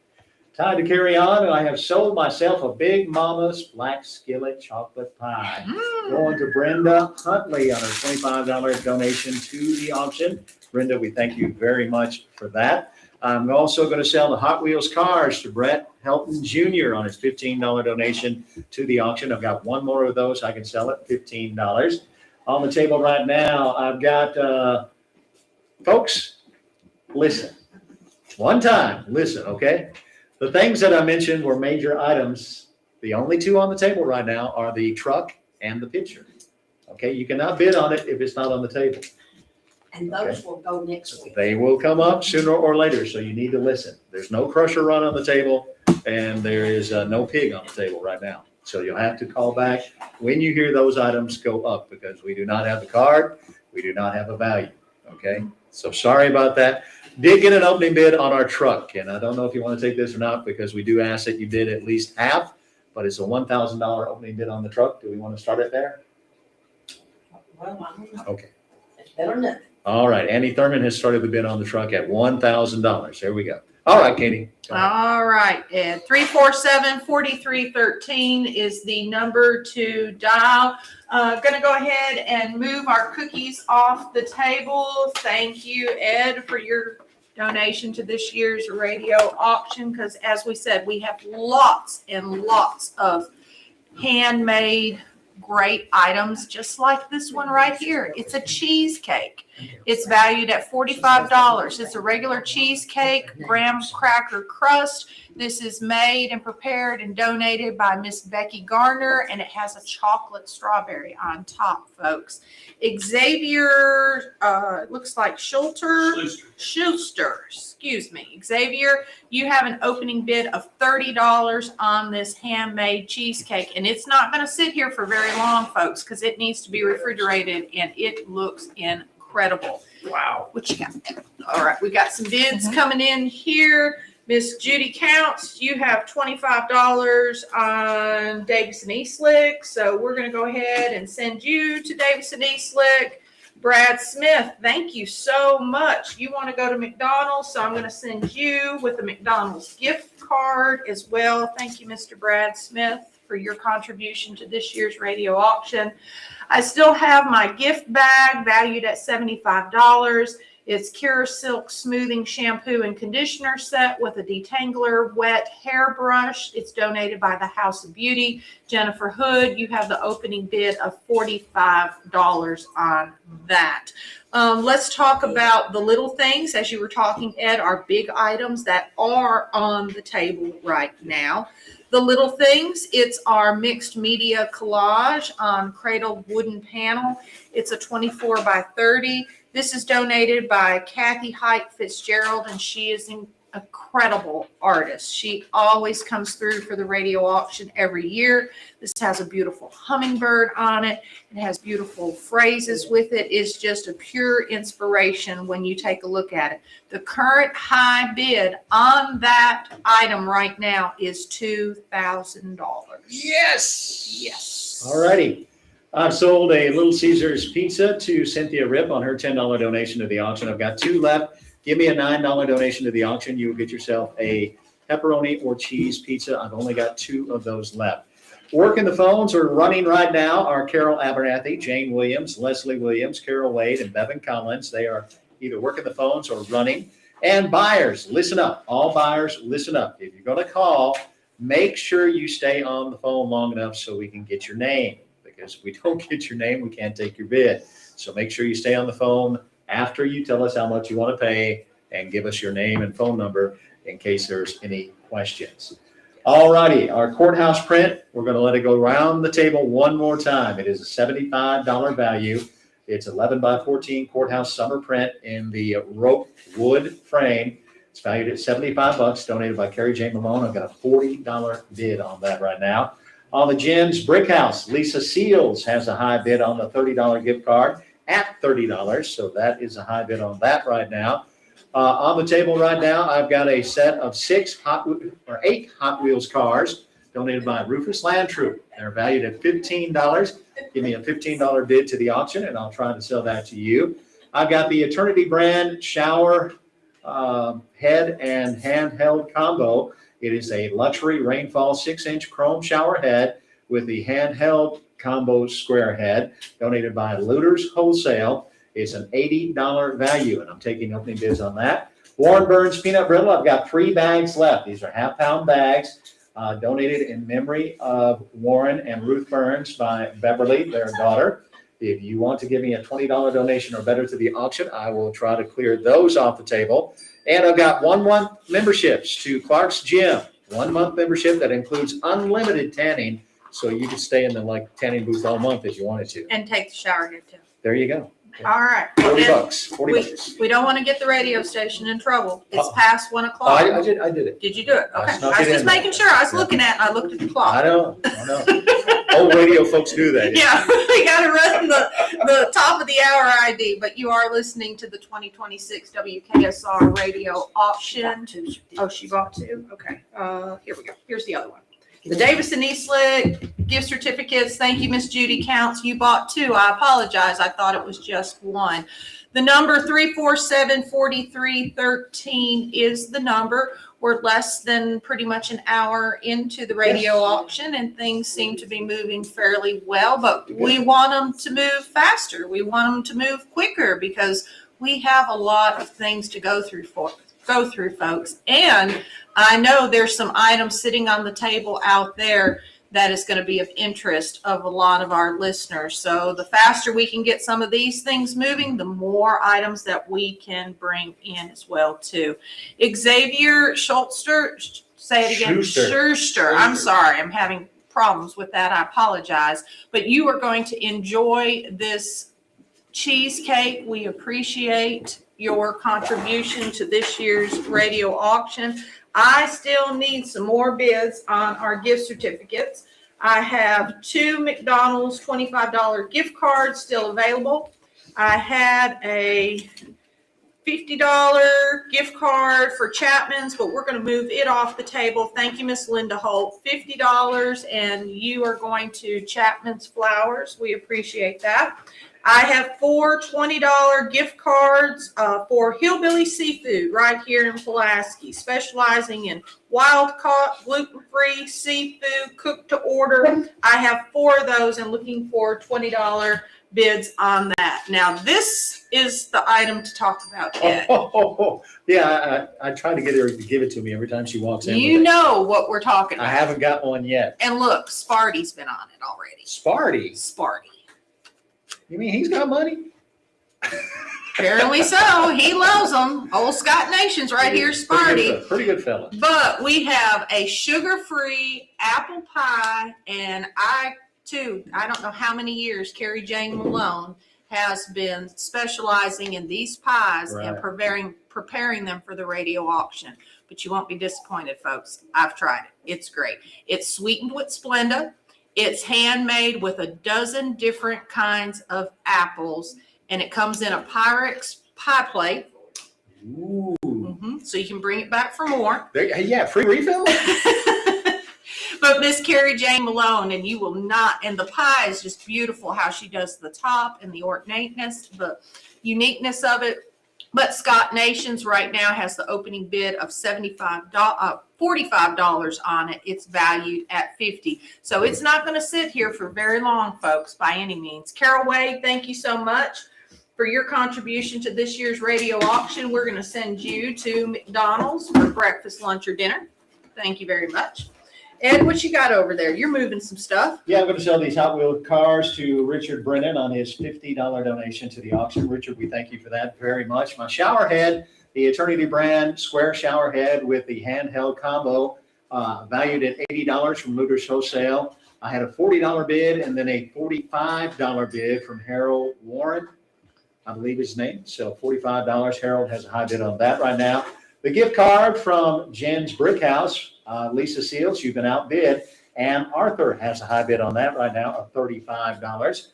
Time to carry on, and I have sold myself a Big Mama's Black Skillet Chocolate Pie. Going to Brenda Huntley on her $25 donation to the auction. Brenda, we thank you very much for that. I'm also going to sell the Hot Wheels cars to Brett Helton Jr. on his $15 donation to the auction. I've got 1 more of those I can sell at $15. On the table right now, I've got, folks, listen. One time, listen, okay? The things that I mentioned were major items. The only 2 on the table right now are the truck and the pitcher. Okay, you cannot bid on it if it's not on the table. And those will go next week. They will come up sooner or later, so you need to listen. There's no crusher run on the table, and there is no pig on the table right now. So you'll have to call back when you hear those items go up, because we do not have the card. We do not have a value, okay? So sorry about that. Did get an opening bid on our truck, and I don't know if you want to take this or not, because we do ask that you bid at least half, but it's a $1,000 opening bid on the truck. Do we want to start it there? Well, I don't know. Okay. It's better than nothing. All right. Andy Thurman has started the bid on the truck at $1,000. There we go. All right, Katie. All right, Ed. 347-4313 is the number to dial. Going to go ahead and move our cookies off the table. Thank you, Ed, for your donation to this year's radio auction, because as we said, we have lots and lots of handmade great items, just like this one right here. It's a cheesecake. It's valued at $45. It's a regular cheesecake, graham cracker crust. This is made and prepared and donated by Miss Becky Garner, and it has a chocolate strawberry on top, folks. Xavier, looks like Schuster, excuse me. Xavier, you have an opening bid of $30 on this handmade cheesecake, and it's not going to sit here for very long, folks, because it needs to be refrigerated, and it looks incredible. Wow. What you got? All right, we got some bids coming in here. Miss Judy Counts, you have $25 on Davis and Eastlick, so we're going to go ahead and send you to Davis and Eastlick. Brad Smith, thank you so much. You want to go to McDonald's, so I'm going to send you with a McDonald's gift card as well. Thank you, Mr. Brad Smith, for your contribution to this year's radio auction. I still have my gift bag valued at $75. It's Cure Silk Smoothing Shampoo and Conditioner Set with a detangler wet hairbrush. It's donated by the House of Beauty. Jennifer Hood, you have the opening bid of $45 on that. Let's talk about the little things. As you were talking, Ed, are big items that are on the table right now. The little things, it's our mixed media collage on cradled wooden panel. It's a 24 by 30. This is donated by Kathy Height Fitzgerald, and she is an incredible artist. She always comes through for the radio auction every year. This has a beautiful hummingbird on it. It has beautiful phrases with it. It's just a pure inspiration when you take a look at it. The current high bid on that item right now is $2,000. Yes. Yes. All righty. I've sold a Little Caesars pizza to Cynthia Rip on her $10 donation to the auction. I've got 2 left. Give me a $9 donation to the auction. You will get yourself a pepperoni or cheese pizza. I've only got 2 of those left. Working the phones are running right now are Carol Abernathy, Jane Williams, Leslie Williams, Carol Wade, and Bevan Collins. They are either working the phones or running. And buyers, listen up. All buyers, listen up. If you're going to call, make sure you stay on the phone long enough so we can get your name. Because if we don't get your name, we can't take your bid. So make sure you stay on the phone after you tell us how much you want to pay and give us your name and phone number in case there's any questions. All righty, our courthouse print, we're going to let it go around the table one more time. It is a $75 value. It's 11 by 14 courthouse summer print in the rope wood frame. It's valued at $75, donated by Carrie J. Malone. I've got a $40 bid on that right now. On the Jim's Brick House, Lisa Seals has a high bid on the $30 gift card at $30. So that is a high bid on that right now. On the table right now, I've got a set of 8 Hot Wheels cars donated by Rufus Landtroop. They're valued at $15. Give me a $15 bid to the auction, and I'll try to sell that to you. I've got the Eternity brand shower head and handheld combo. It is a luxury rainfall 6-inch chrome shower head with the handheld combo square head, donated by Looters Wholesale. It's an $80 value, and I'm taking opening bids on that. Warren Burns Peanut Brittle, I've got 3 bags left. These are half-pound bags, donated in memory of Warren and Ruth Burns by Beverly, their daughter. If you want to give me a $20 donation or better to the auction, I will try to clear those off the table. And I've got 1-month memberships to Clark's Gym. 1-month membership that includes unlimited tanning, so you could stay in the tanning booth all month if you wanted to. And take the shower here too. There you go. All right. $40. $40. We don't want to get the radio station in trouble. It's past 1 o'clock. I did it. Did you do it? I Okay. snuck I was it just in there. making sure. I was looking at it and I looked at the clock. I know. Old radio folks do that. Yeah, we got to run the top of the hour ID, but you are listening to the 2026 WKSR radio auction. Oh, she bought 2? Okay. Here we go. Here's the other one. The Davis and Eastlick gift certificates. Thank you, Miss Judy Counts. You bought 2. I apologize. I thought it was just 1. The number 347-4313 is the number. We're less than pretty much an hour into the radio auction, and things seem to be moving fairly well, but we want them to move faster. We want them to move quicker because we have a lot of things to go through, folks. And I know there's some items sitting on the table out there that is going to be of interest of a lot of our listeners. So the faster we can get some of these things moving, the more items that we can bring in as well too. Xavier Schulster, say it again. Schuster. I'm sorry, I'm having problems with that. I apologize. But you are going to enjoy this cheesecake. We appreciate your contribution to this year's radio auction. I still need some more bids on our gift certificates. I have 2 McDonald's $25 gift cards still available. I had a $50 gift card for Chapman's, but we're going to move it off the table. Thank you, Miss Linda Holt. $50, and you are going to Chapman's Flowers. We appreciate that. I have 4 $20 gift cards for Hillbilly Seafood right here in Pulaski, specializing in wild-caught, gluten-free seafood cooked to order. I have 4 of those and looking for $20 bids on that. Now, this is the item to talk about, Ed. Yeah, I try to get her to give it to me every time she walks in. You with it. know what we're talking I about. haven't got one yet. And look, Sparty's been on it already. Sparty? Sparty. You mean he's got money? Apparently so. He loves them. Old Scott Nation's right here, Sparty. Pretty good fella. But we have a sugar-free apple pie, and I don't know how many years Carrie Jane Malone has been specializing in these pies and preparing them for the radio auction. But you won't be disappointed, folks. I've tried it. It's great. It's sweetened with Splenda. It's handmade with a dozen different kinds of apples, and it comes in a Pyrex pie plate. Ooh. So you can bring it back for more. Yeah, free refill? But Miss Carrie Jane Malone, and you will not, and the pie is just beautiful how she does the top and the ornateness, the uniqueness of it. But Scott Nations right now has the opening bid of $45 on it. It's valued at $50. So it's not going to sit here for very long, folks, by any means. Carol Wade, thank you so much for your contribution to this year's radio auction. We're going to send you to McDonald's for breakfast, lunch, or dinner. Thank you very much. Ed, what you got over there? You're moving some stuff. Yeah, I'm going to sell these Hot Wheel cars to Richard Brennan on his $50 donation to the auction. Richard, we thank you for that very much. My shower head, the Eternity brand square shower head with the handheld combo, valued at $80 from Looters Wholesale. I had a $40 bid and then a $45 bid from Harold Warren, I believe his name. So $45. Harold has a high bid on that right now. The gift card from Jen's Brick House, Lisa Seals, you've been outbid, and Arthur has a high bid on that right now of $35.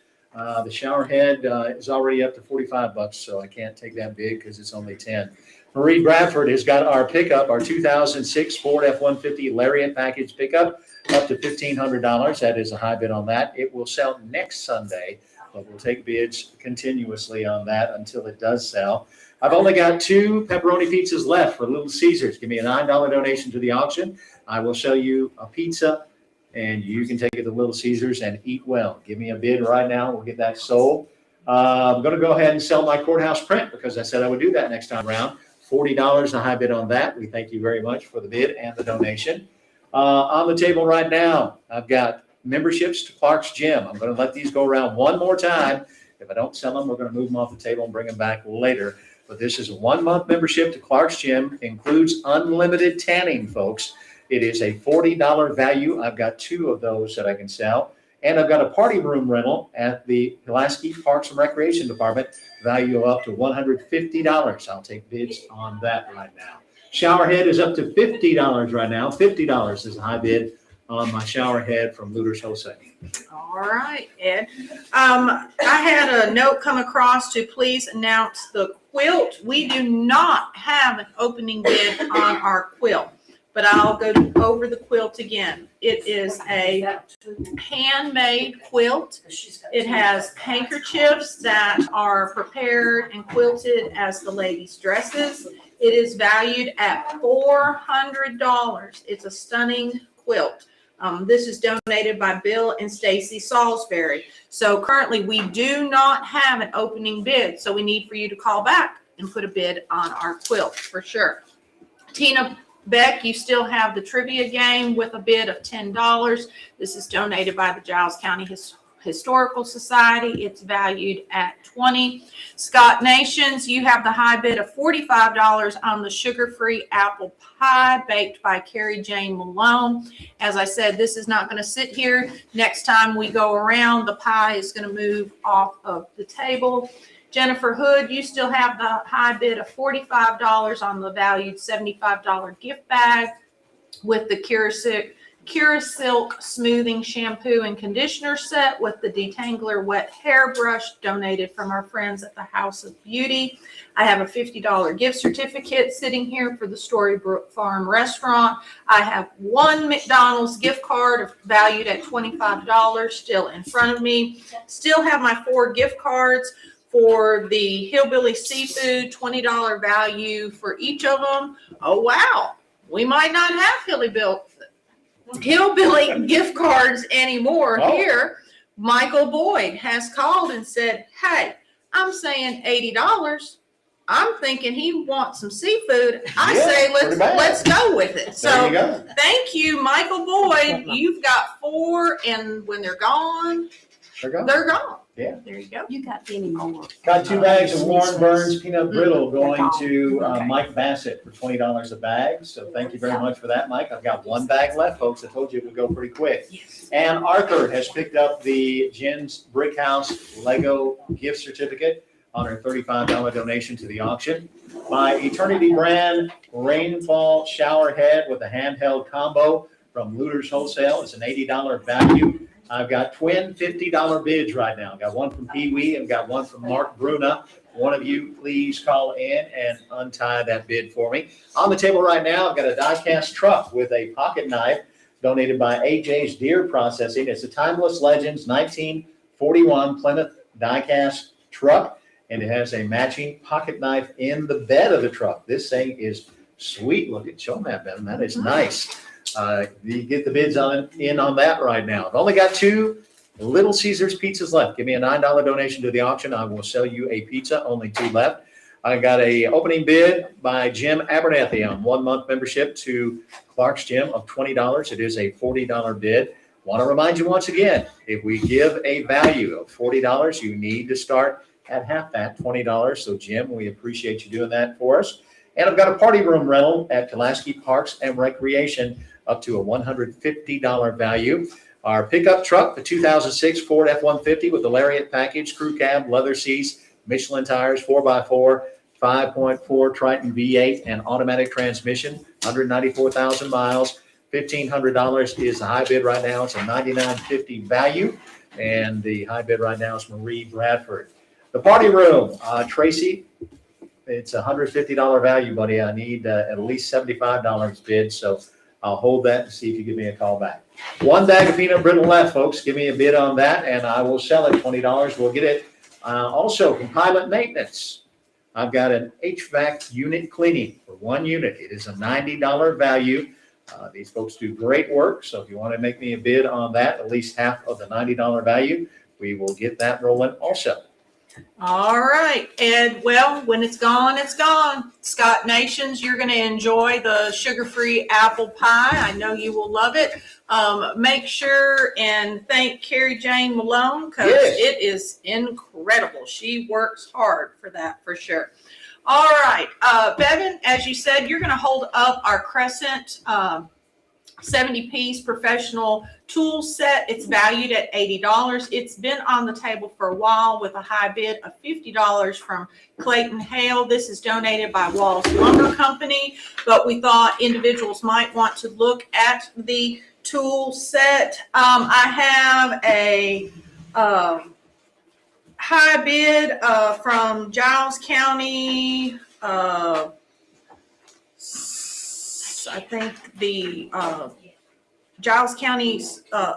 The shower head is already up to $45, so I can't take that bid because it's only 10. Marie Bradford has got our pickup, our 2006 Ford F-150 Lariat package pickup, up to $1,500. That is a high bid on that. It will sell next Sunday, but we'll take bids continuously on that until it does sell. I've only got 2 pepperoni pizzas left for Little Caesars. Give me a $9 donation to the auction. I will sell you a pizza, and you can take it to Little Caesars and eat well. Give me a bid right now. We'll get that sold. I'm going to go ahead and sell my courthouse print because I said I would do that next time around. $40, a high bid on that. We thank you very much for the bid and the donation. On the table right now, I've got memberships to Clark's Gym. I'm going to let these go around one more time. If I don't sell them, we're going to move them off the table and bring them back later. But this is a 1-month membership to Clark's Gym, includes unlimited tanning, folks. It is a $40 value. I've got 2 of those that I can sell. And I've got a party room rental at the Pulaski Parks and Recreation Department, value up to $150. I'll take bids on that right now. Shower head is up to $50 right now. $50 is a high bid on my shower head from Looters Wholesale. All right, Ed. I had a note come across to please announce the quilt. We do not have an opening bid on our quilt, but I'll go over the quilt again. It is a handmade quilt. It has handkerchiefs that are prepared and quilted as the ladies' dresses. It is valued at $400. It's a stunning quilt. This is donated by Bill and Stacy Salisbury. So currently we do not have an opening bid. So we need for you to call back and put a bid on our quilt for sure. Tina Beck, you still have the trivia game with a bid of $10. This is donated by the Giles County Historical Society. It's valued at $20. Scott Nations, you have the high bid of $45 on the sugar-free apple pie baked by Carrie Jane Malone. As I said, this is not going to sit here. Next time we go around, the pie is going to move off of the table. Jennifer Hood, you still have the high bid of $45 on the valued $75 gift bag with the Cura Silk Smoothing Shampoo and Conditioner Set with the Detangler Wet Hairbrush donated from our friends at the House of Beauty. I have a $50 gift certificate sitting here for the Storybrooke Farm Restaurant. I have one McDonald's gift card valued at $25 still in front of me. Still have my 4 gift cards for the Hillbilly Seafood, $20 value for each of them. Oh, wow. We might not have Hillbilly gift cards anymore Oh. here. Michael Boyd has called and said, hey, I'm saying $80. I'm thinking he wants some seafood. I Yeah, say pretty bad. let's go with it. There So you go. thank you, Michael Boyd. You've got 4, and when they're gone, There you go. they're gone. Yeah. There you go. You got any more? Got 2 bags of Warren Burns peanut brittle going to Okay. Mike Bassett for $20 a bag. So thank you very much for that, Mike. I've got 1 bag left, folks. I told you it would go pretty quick. Yes. And Arthur has picked up the Jen's Brick House Lego gift certificate on her $35 donation to the auction. My Eternity brand rainfall shower head with a handheld combo from Looters Wholesale. It's an $80 value. I've got twin $50 bids right now. I've got one from Pee Wee and got one from Mark Bruna. One of you, please call in and untie that bid for me. On the table right now, I've got a die-cast truck with a pocket knife donated by AJ's Deer Processing. It's a Timeless Legends 1941 Plymouth die-cast truck, and it has a matching pocket knife in the bed of the truck. This thing is sweet looking. Show them that, Ben. That is nice. You get the bids in on that right now. I've only got 2 Little Caesars pizzas left. Give me a $9 donation to the auction. I will sell you a pizza. Only 2 left. I got a opening bid by Jim Abernathy on 1-month membership to Clark's Gym of $20. It is a $40 bid. Want to remind you once again, if we give a value of $40, you need to start at half that, $20. So Jim, we appreciate you doing that for us. And I've got a party room rental at Pulaski Parks and Recreation up to a $150 value. Our pickup truck, the 2006 Ford F-150 with the Lariat package, crew cab, leather seats, Michelin tires, 4x4, 5.4 Triton V8 and automatic transmission, 194,000 miles. $1,500 is the high bid right now. It's a $99.50 value. And the high bid right now is Marie Bradford. The party room, Tracy, it's a $150 value, buddy. I need at least $75 bid, so I'll hold that and see if you give me a call back. 1 bag of peanut brittle left, folks. Give me a bid on that, and I will sell it $20. We'll get it. Also, from Pilot Maintenance, I've got an HVAC unit cleaning for 1 unit. It is a $90 value. These folks do great work, so if you want to make me a bid on that, at least half of the $90 value, we will get that rolling also. All right, Ed. Well, when it's gone, it's gone. Scott Nations, you're going to enjoy the sugar-free apple pie. I know you will love it. Make sure and thank Carrie Jane Malone because Yes. it is incredible. She works hard for that for sure. All right, Bevan, as you said, you're going to hold up our Crescent 70-piece professional tool set. It's valued at $80. It's been on the table for a while with a high bid of $50 from Clayton Hale. This is donated by Walls Lumber Company, but we thought individuals might want to look at the tool set. I have a high bid from Giles County. I think the Giles County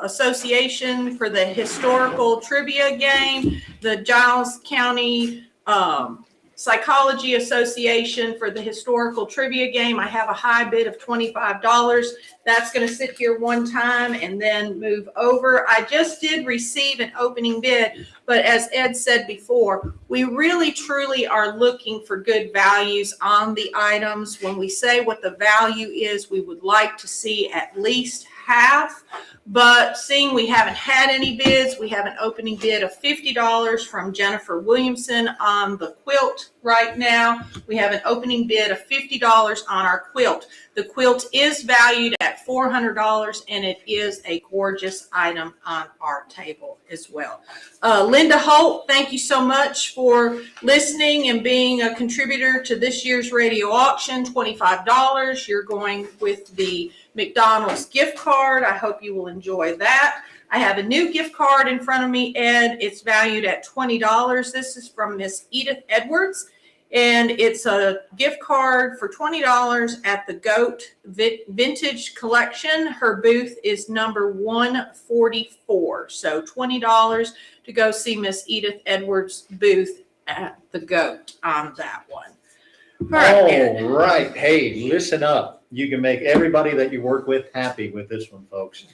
Association for the Historical Trivia Game, the Giles County Psychology Association for the Historical Trivia Game. I have a high bid of $25. That's going to sit here one time and then move over. I just did receive an opening bid, but as Ed said before, we really truly are looking for good values on the items. When we say what the value is, we would like to see at least half, but seeing we haven't had any bids, we have an opening bid of $50 from Jennifer Williamson on the quilt right now. We have an opening bid of $50 on our quilt. The quilt is valued at $400, and it is a gorgeous item on our table as well. Linda Holt, thank you so much for listening and being a contributor to this year's radio auction. $25. You're going with the McDonald's gift card. I hope you will enjoy that. I have a new gift card in front of me, Ed. It's valued at $20. This is from Miss Edith Edwards, and it's a gift card for $20 at the GOAT Vintage Collection. Her booth is number 144. So $20 to go see Miss Edith Edwards' booth at the GOAT on that one. All right, Ed. All right. Hey, listen up. You can make everybody that you work with happy with this one, folks.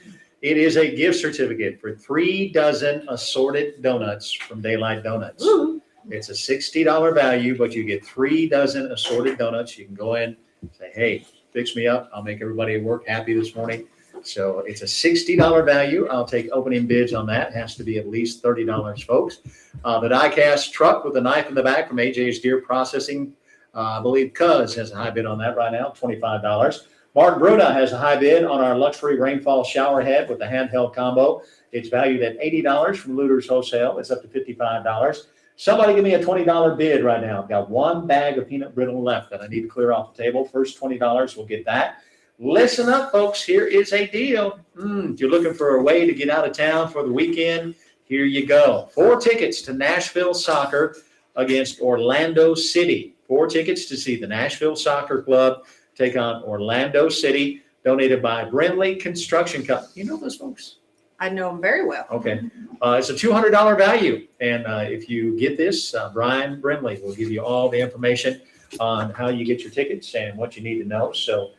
It is a gift certificate for 3 dozen assorted donuts from Daylight Donuts. Ooh. It's a $60 value, but you get 3 dozen assorted donuts. You can go in and say, hey, fix me up. I'll make everybody at work happy this morning. So it's a $60 value. I'll take opening bids on that. It has to be at least $30, folks. The die-cast truck with a knife in the back from AJ's Deer Processing. I believe Cuz has a high bid on that right now, $25. Mark Bruna has a high bid on our luxury rainfall shower head with the handheld combo. It's valued at $80 from Looters Wholesale. It's up to $55. Somebody give me a $20 bid right now. I've got 1 bag of peanut brittle left that I need to clear off the table. First $20 will get that. Listen up, folks. Here is a deal. If you're looking for a way to get out of town for the weekend, here you go. 4 tickets to Nashville Soccer against Orlando City. 4 tickets to see the Nashville Soccer Club take on Orlando City, donated by Brindley Construction Company. You know those folks? I know them very well. Okay. It's a $200 value. And if you get this, Brian Brindley will give you all the information on how you get your tickets and what you need to know. So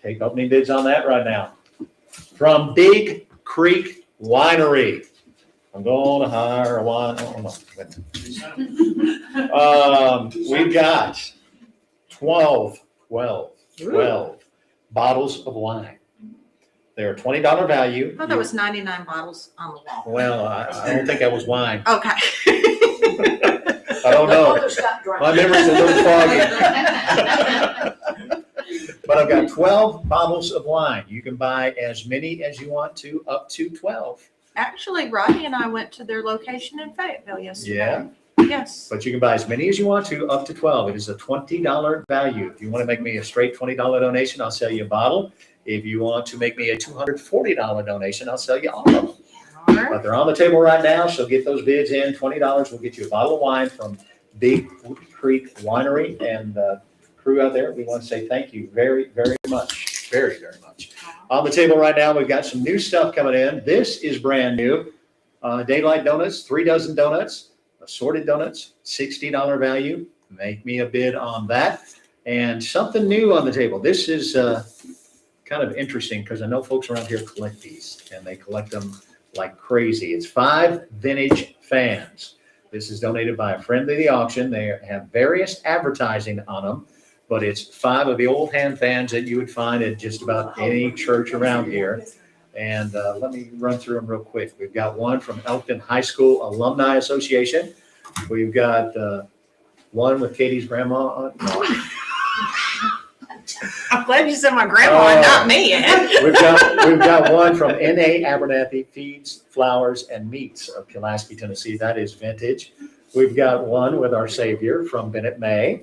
take opening bids on that right now. From Big Creek Winery. I'm going to hire a wine. Oh, no. We've got 12 bottles of wine. They're $20 value. I thought there was 99 bottles on the wall. Well, I don't think that was wine. Okay. I don't know. Others got drunk. My memory's a little foggy. But I've got 12 bottles of wine. You can buy as many as you want to, up to 12. Actually, Rodney and I went to their location in Fayetteville yesterday. Yeah. Yes. But you can buy as many as you want to, up to 12. It is a $20 value. If you want to make me a straight $20 donation, I'll sell you a bottle. If you want to make me a $240 donation, I'll sell you all of them. All right. But they're on the table right now, so get those bids in. $20 will get you a bottle of wine from Big Creek Winery. And crew out there, we want to say thank you very, very much. Very, very much. On the table right now, we've got some new stuff coming in. This is brand new. Daylight Donuts, 3 dozen donuts, assorted donuts, $60 value. Make me a bid on that. And something new on the table. This is kind of interesting because I know folks around here collect these, and they collect them like crazy. It's 5 vintage fans. This is donated by a friend of the auction. They have various advertising on them, but it's 5 of the old hand fans that you would find at just about any church around here. And let me run through them real quick. We've got one from Elkton High School Alumni Association. We've got one with Katie's grandma on it. No. I'm glad you said my grandma and not me, Ed. We've got one from N.A. Abernathy Feeds, Flowers, and Meats of Pulaski, Tennessee. That is vintage. We've got one with Our Savior from Bennett May.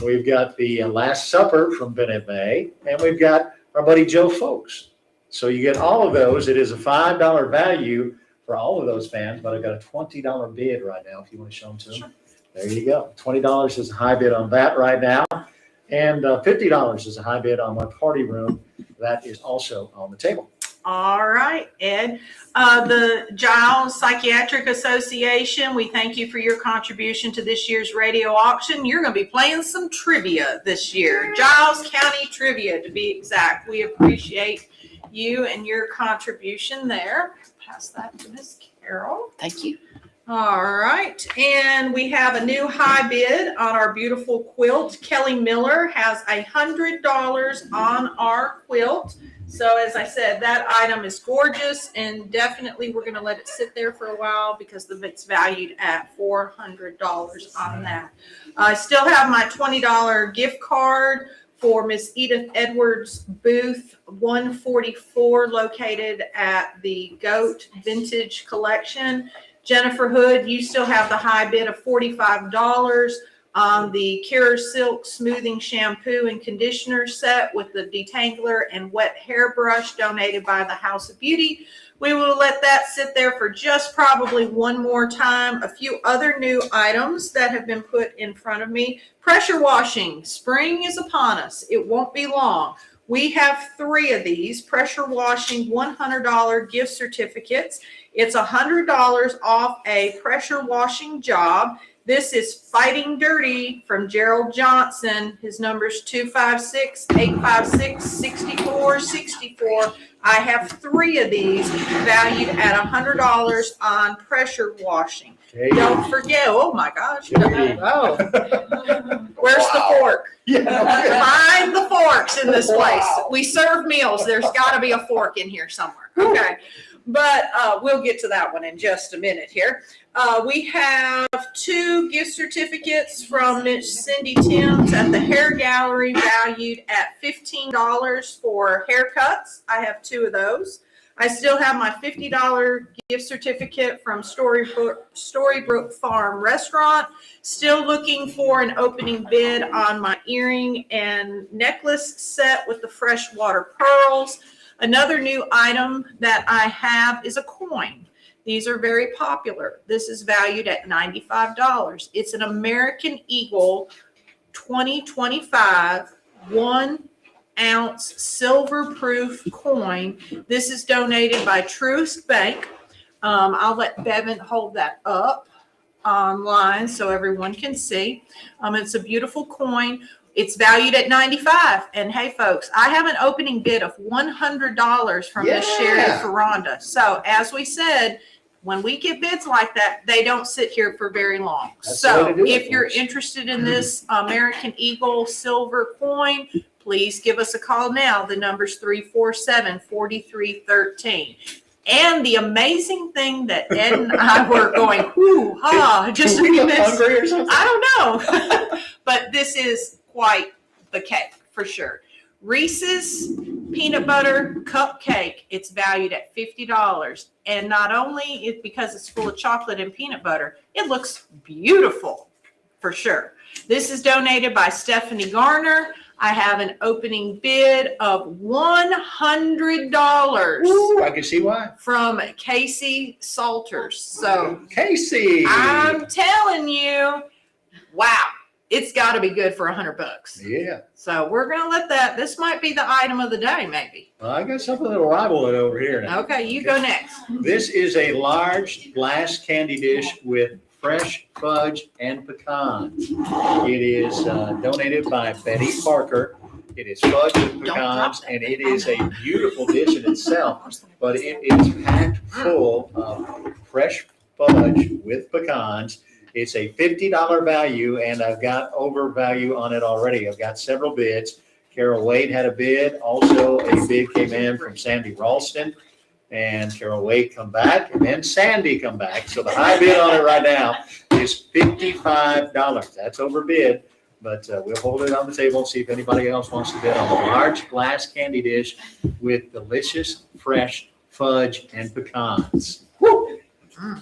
We've got the Last Supper from Bennett May. And we've got our buddy Joe Folks. So you get all of those. It is a $5 value for all of those fans, but I've got a $20 bid right now if you want to show them to them. Sure. There you go. $20 is a high bid on that right now. And $50 is a high bid on my party room. That is also on the table. All right, Ed. The Giles Psychiatric Association, we thank you for your contribution to this year's radio auction. You're going to be playing some trivia this year. Giles County trivia, to be exact. We appreciate you and your contribution there. Pass that to Miss Carol. Thank you. All right, and we have a new high bid on our beautiful quilt. Kelly Miller has $100 on our quilt. So as I said, that item is gorgeous, and definitely we're gonna let it sit there for a while because it's valued at $400 on that. I still have my $20 gift card for Miss Edith Edwards booth 144, located at the Goat Vintage Collection. Jennifer Hood, you still have the high bid of $45 on the Cure Silk Smoothing Shampoo and Conditioner set with the detangler and wet hairbrush donated by the House of Beauty. We will let that sit there for just probably one more time. A few other new items that have been put in front of me. Pressure washing. Spring is upon us. It won't be long. We have 3 of these pressure washing $100 gift certificates. It's $100 off a pressure washing job. This is Fighting Dirty from Gerald Johnson. His number's 256-856-6464. I have 3 of these valued at $100 on pressure washing. Okay. Don't forget, oh my gosh. Okay. Oh, where's the fork? Yeah. Find the forks in this place. We serve meals. There's got to be a fork in here somewhere. Okay. But we'll get to that one in just a minute here. We have 2 gift certificates from Miss Cindy Timms at the Hair Gallery, valued at $15 for haircuts. I have 2 of those. I still have my $50 gift certificate from Storybrooke Farm Restaurant. Still looking for an opening bid on my earring and necklace set with the freshwater pearls. Another new item that I have is a coin. These are very popular. This is valued at $95. It's an American Eagle 2025 1-ounce silver-proof coin. This is donated by Truist Bank. I'll let Bevan hold that up online so everyone can see. It's a beautiful coin. It's valued at $95. And hey, folks, I have an opening bid of $100 from Miss Sherry Ferranda. So as we said, when we get bids like that, they don't sit here for very long. That's So the way to do it, if you're folks. interested in this American Eagle silver coin, please give us a call now. The number's 347-4313. And the amazing thing that Ed and I were going, whoo, ha, just a few minutes. Hungry or something? I don't know. But this is quite the cake for sure. Reese's peanut butter cupcake. It's valued at $50. And not only is because it's full of chocolate and peanut butter, it looks beautiful for sure. This is donated by Stephanie Garner. I have an opening bid of $100. Ooh, I can see why. From Casey Salters. So Casey. I'm telling you, wow, it's got to be good for $100. Yeah. So we're going to let that, this might be the item of the day, maybe. Well, I got something that'll rival it over here now. Okay, you go next. This is a large glass candy dish with fresh fudge and pecans. It is donated by Betty Parker. It is fudge with pecans, and it is a beautiful dish in itself, but it is packed full of fresh fudge with pecans. It's a $50 value, and I've got over value on it already. I've got several bids. Carol Wade had a bid. Also, a bid came in from Sandy Ralston, and Carol Wade come back, and then Sandy come back. So the high bid on it right now is $55. That's over bid, but we'll hold it on the table and see if anybody else wants to bid on the large glass candy dish with delicious fresh fudge and pecans. Woo!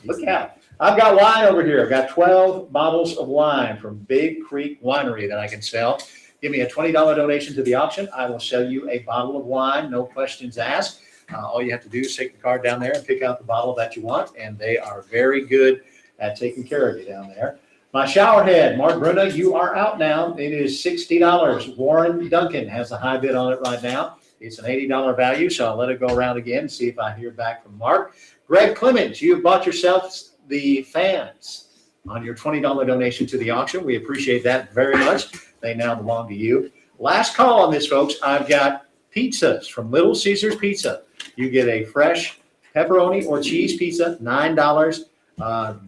Look out. I've got wine over here. I've got 12 bottles of wine from Big Creek Winery that I can sell. Give me a $20 donation to the auction. I will sell you a bottle of wine, no questions asked. All you have to do is take the card down there and pick out the bottle that you want, and they are very good at taking care of you down there. My shower head, Mark Bruna, you are out now. It is $60. Warren Duncan has a high bid on it right now. It's an $80 value, so I'll let it go around again and see if I hear back from Mark. Greg Clemens, you've bought yourself the fans on your $20 donation to the auction. We appreciate that very much. They now belong to you. Last call on this, folks. I've got pizzas from Little Caesars Pizza. You get a fresh pepperoni or cheese pizza, $9.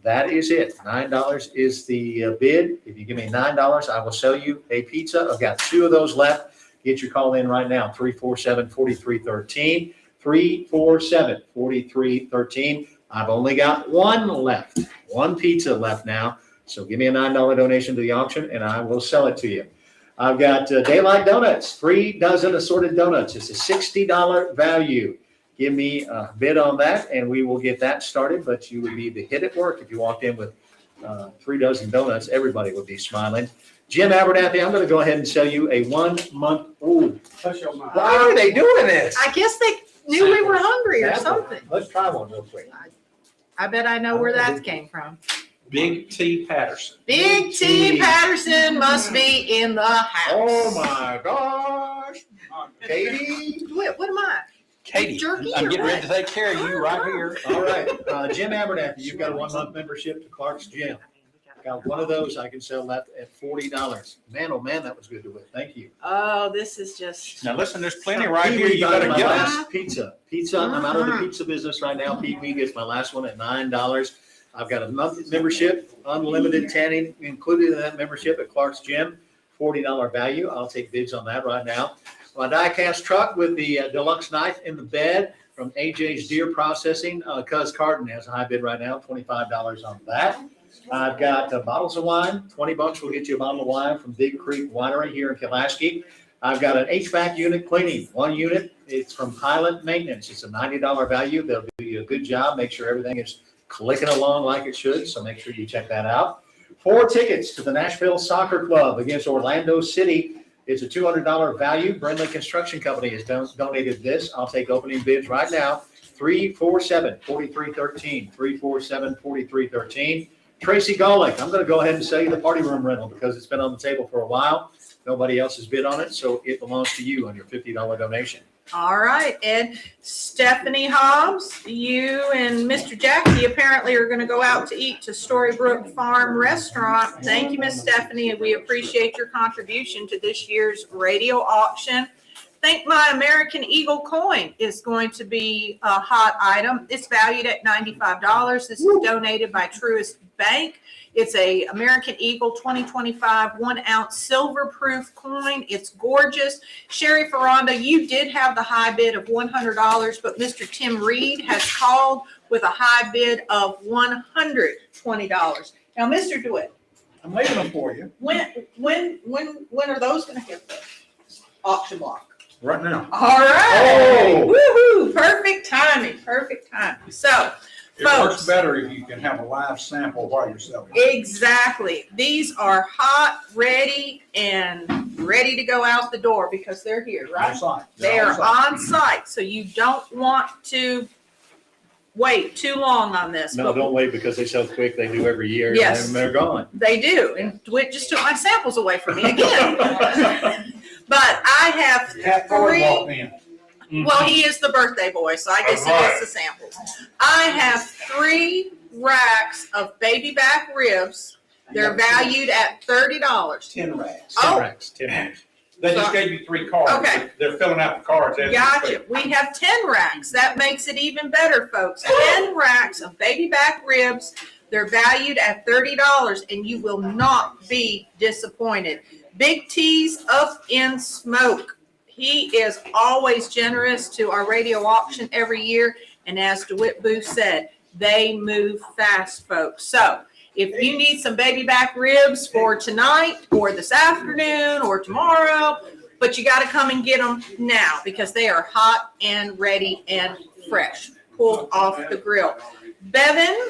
That is it. $9 is the bid. If you give me $9, I will sell you a pizza. I've got 2 of those left. Get your call in right now, 347-4313, 347-4313. I've only got one left, one pizza left now. So give me a $9 donation to the auction and I will sell it to you. I've got Daylight Donuts, 3 dozen assorted donuts. It's a $60 value. Give me a bid on that and we will get that started, but you would be the hit at work if you walked in with 3 dozen donuts. Everybody would be smiling. Jim Abernathy, I'm going to go ahead and sell you a 1 month. Ooh, Why are they doing this? I guess they knew we were hungry or something. Let's try one real quick. I bet I know where that came from. Big T Patterson. Big T Patterson must be in the house. Oh my gosh. Katie. What am I? Katie, Jerky I'm or getting ready what? to take care of you right here. All right, Jim Abernathy, you've got a 1 month membership to Clark's Gym. Got one of those. I can sell that at $40. Man, oh man, that was good to win. Thank you. Oh, this is just. Now listen, there's plenty right Pee here. Wee You got better my get them. last pizza. I'm out of the pizza business right now. Pete Wee gets my last one at $9. I've got a month membership, unlimited tanning included in that membership at Clark's Gym, $40 value. I'll take bids on that right now. My die-cast truck with the deluxe knife in the bed from AJ's Deer Processing. Cuz Carden has a high bid right now, $25 on that. I've got bottles of wine, $20 will get you a bottle of wine from Big Creek Winery here in Pulaski. I've got an HVAC unit cleaning, 1 unit. It's from Pilot Maintenance. It's a $90 value. They'll do you a good job, make sure everything is clicking along like it should, so make sure you check that out. 4 tickets to the Nashville Soccer Club against Orlando City. It's a $200 value. Brindley Construction Company has donated this. I'll take opening bids right now. 347-4313, 347-4313. Tracy Golick, I'm going to go ahead and sell you the party room rental because it's been on the table for a while. Nobody else has bid on it, so it belongs to you on your $50 donation. All right, Ed. Stephanie Hobbs, you and Mr. Jackie apparently are going to go out to eat to Storybrook Farm Restaurant. Thank you, Miss Stephanie, and we appreciate your contribution to this year's radio auction. Think My American Eagle coin is going to be a hot item. It's valued at $95. This is donated by Truist Bank. It's a American Eagle 2025 1-ounce silver-proof coin. It's gorgeous. Sherry Ferranda, you did have the high bid of $100, but Mr. Tim Reed has called with a high bid of $120. Now, Mr. DeWitt, I'm leaving them for you when are those going to hit the auction block? right now. All right. Woo-hoo. Perfect timing. So, It works folks, better if you can have a live sample while you're selling. exactly. These are hot, ready to go out the door because they're here, right? On site. They They're are on site, so you don't want to wait too long on this. No, But don't wait because they sell quick. They do every year. Yes. And they're gone. They do, and DeWitt just took my samples away from me again. But I have Cat Ford 3. walked in. Well, he is the birthday boy, so I guess he gets the samples. I have 3 racks of baby back ribs. They're valued at $30. 10 racks. Oh. 10 racks. They just gave you 3 cards. Okay. They're filling out the cards. as we Gotcha. speak. We have 10 racks. That makes it even better, folks. 10 racks of baby back ribs. They're valued at $30, and you will not be disappointed. Big T's up in smoke. He is always generous to our radio auction every year. And as DeWitt Booth said, they move fast, folks. So if you need some baby back ribs for tonight or this afternoon or tomorrow, but you got to come and get them now because they are hot and ready and fresh, pulled off the grill. Bevan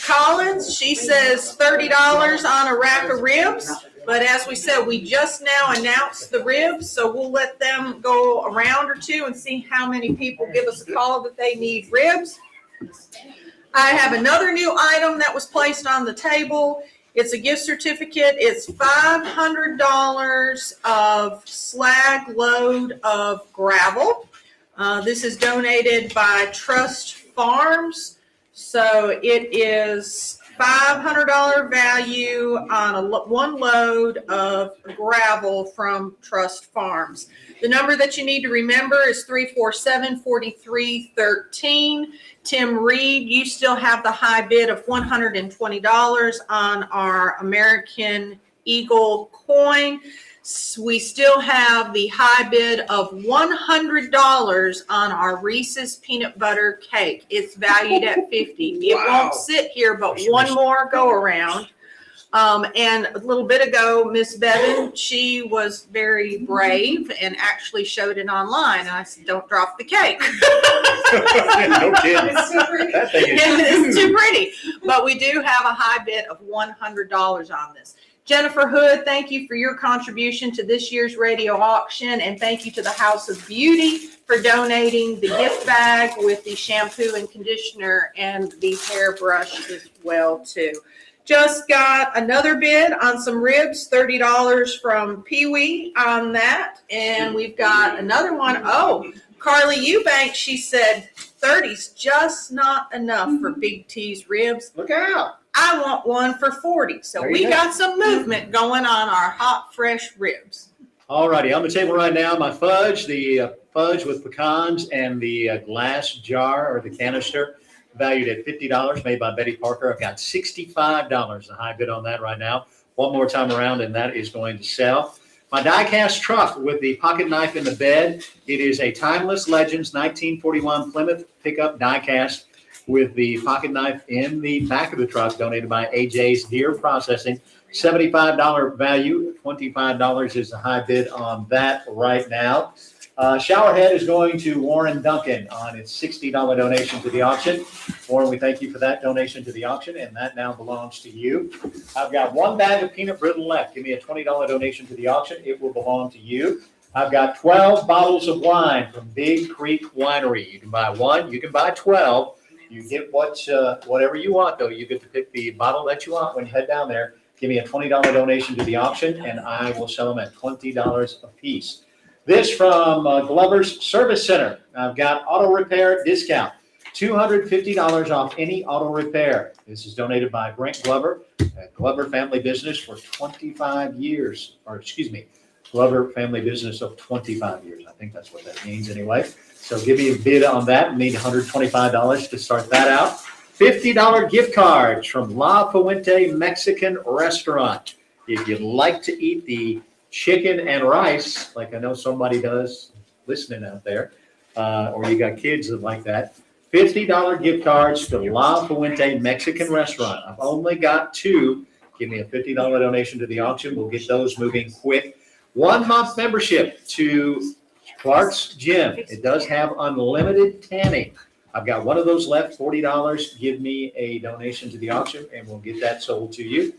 Collins, she says $30 on a rack of ribs. But as we said, we just now announced the ribs, so we'll let them go a round or two and see how many people give us a call that they need ribs. I have another new item that was placed on the table. It's a gift certificate. It's $500 of slag load of gravel. This is donated by Trust Farms. So it is $500 value on one load of gravel from Trust Farms. The number that you need to remember is 347-4313. Tim Reed, you still have the high bid of $120 on our American Eagle coin. We still have the high bid of $100 on our Reese's peanut butter cake. It's valued at $50. It won't sit here but one more go around. And a little bit ago, Miss Bevan, she was very brave and actually showed it online. And I said, don't drop the cake. No kidding. That thing is It's too pretty. But we do have a high bid of $100 on this. Jennifer Hood, thank you for your contribution to this year's radio auction. And thank you to the House of Beauty for donating the gift bag with the shampoo and conditioner and the hairbrush as well, too. Just got another bid on some ribs, $30 from Pee Wee on that. And we've got another one. Oh, Carly Eubank, she said 30's just not enough for Big T's ribs. Look out. I want one for 40. So There you we go. got some movement going on our hot, fresh ribs. All righty, on the table right now, my fudge, the fudge with pecans and the glass jar or the canister, valued at $50, made by Betty Parker. I've got $65, a high bid on that right now. One more time around, and that is going to sell. My die-cast truck with the pocket knife in the bed. It is a Timeless Legends 1941 Plymouth pickup die-cast with the pocket knife in the back of the truck, donated by AJ's Deer Processing. $75 value, $25 is the high bid on that right now. Showerhead is going to Warren Duncan on its $60 donation to the auction. Warren, we thank you for that donation to the auction, and that now belongs to you. I've got one bag of peanut brittle left. Give me a $20 donation to the auction. It will belong to you. I've got 12 bottles of wine from Big Creek Winery. You can buy one, you can buy 12. You get whatever you want, though. You get to pick the bottle that you want when you head down there. Give me a $20 donation to the auction, and I will sell them at $20 a piece. This from Glover's Service Center. I've got auto repair discount, $250 off any auto repair. This is donated by Brent Glover, at Glover Family Business for 25 years, or excuse me, Glover Family Business of 25 years. I think that's what that means anyway. So give me a bid on that. Need $125 to start that out. $50 gift cards from La Fuente Mexican Restaurant. If you'd like to eat the chicken and rice, like I know somebody does listening out there, or you got kids that like that, $50 gift cards to La Fuente Mexican Restaurant. I've only got two. Give me a $50 donation to the auction. We'll get those moving quick. 1 month membership to Clark's Gym. It does have unlimited tanning. I've got one of those left, $40. Give me a donation to the auction, and we'll get that sold to you.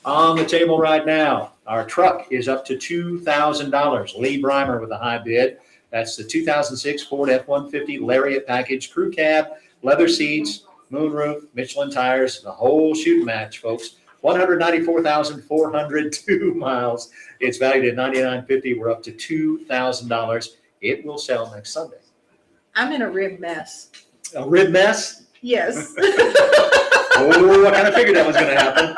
On the table right now, our truck is up to $2,000. Lee Breimer with a high bid. That's the 2006 Ford F-150 Lariat package, crew cab, leather seats, moonroof, Michelin tires, the whole shooting match, folks. 194,402 miles. It's valued at $99.50. We're up to $2,000. It will sell next Sunday. I'm in a rib mess. A rib mess? Yes. Oh, I kind of figured that was going to happen.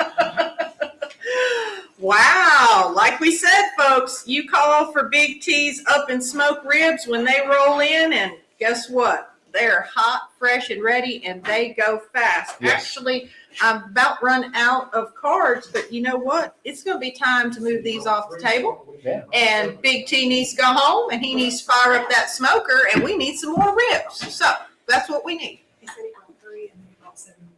Wow. Like we said, folks, you call for Big T's Up and Smoke ribs when they roll in, and guess what? They're hot, fresh, and ready, and they go fast. Yes. Actually, I'm about run out of cards, but you know what? It's going to be time to move these off the table. Yeah. And Big T needs to go home, and he needs to fire up that smoker, and we need some more ribs. So that's what we need. He said he bought 3 and he bought 7 more.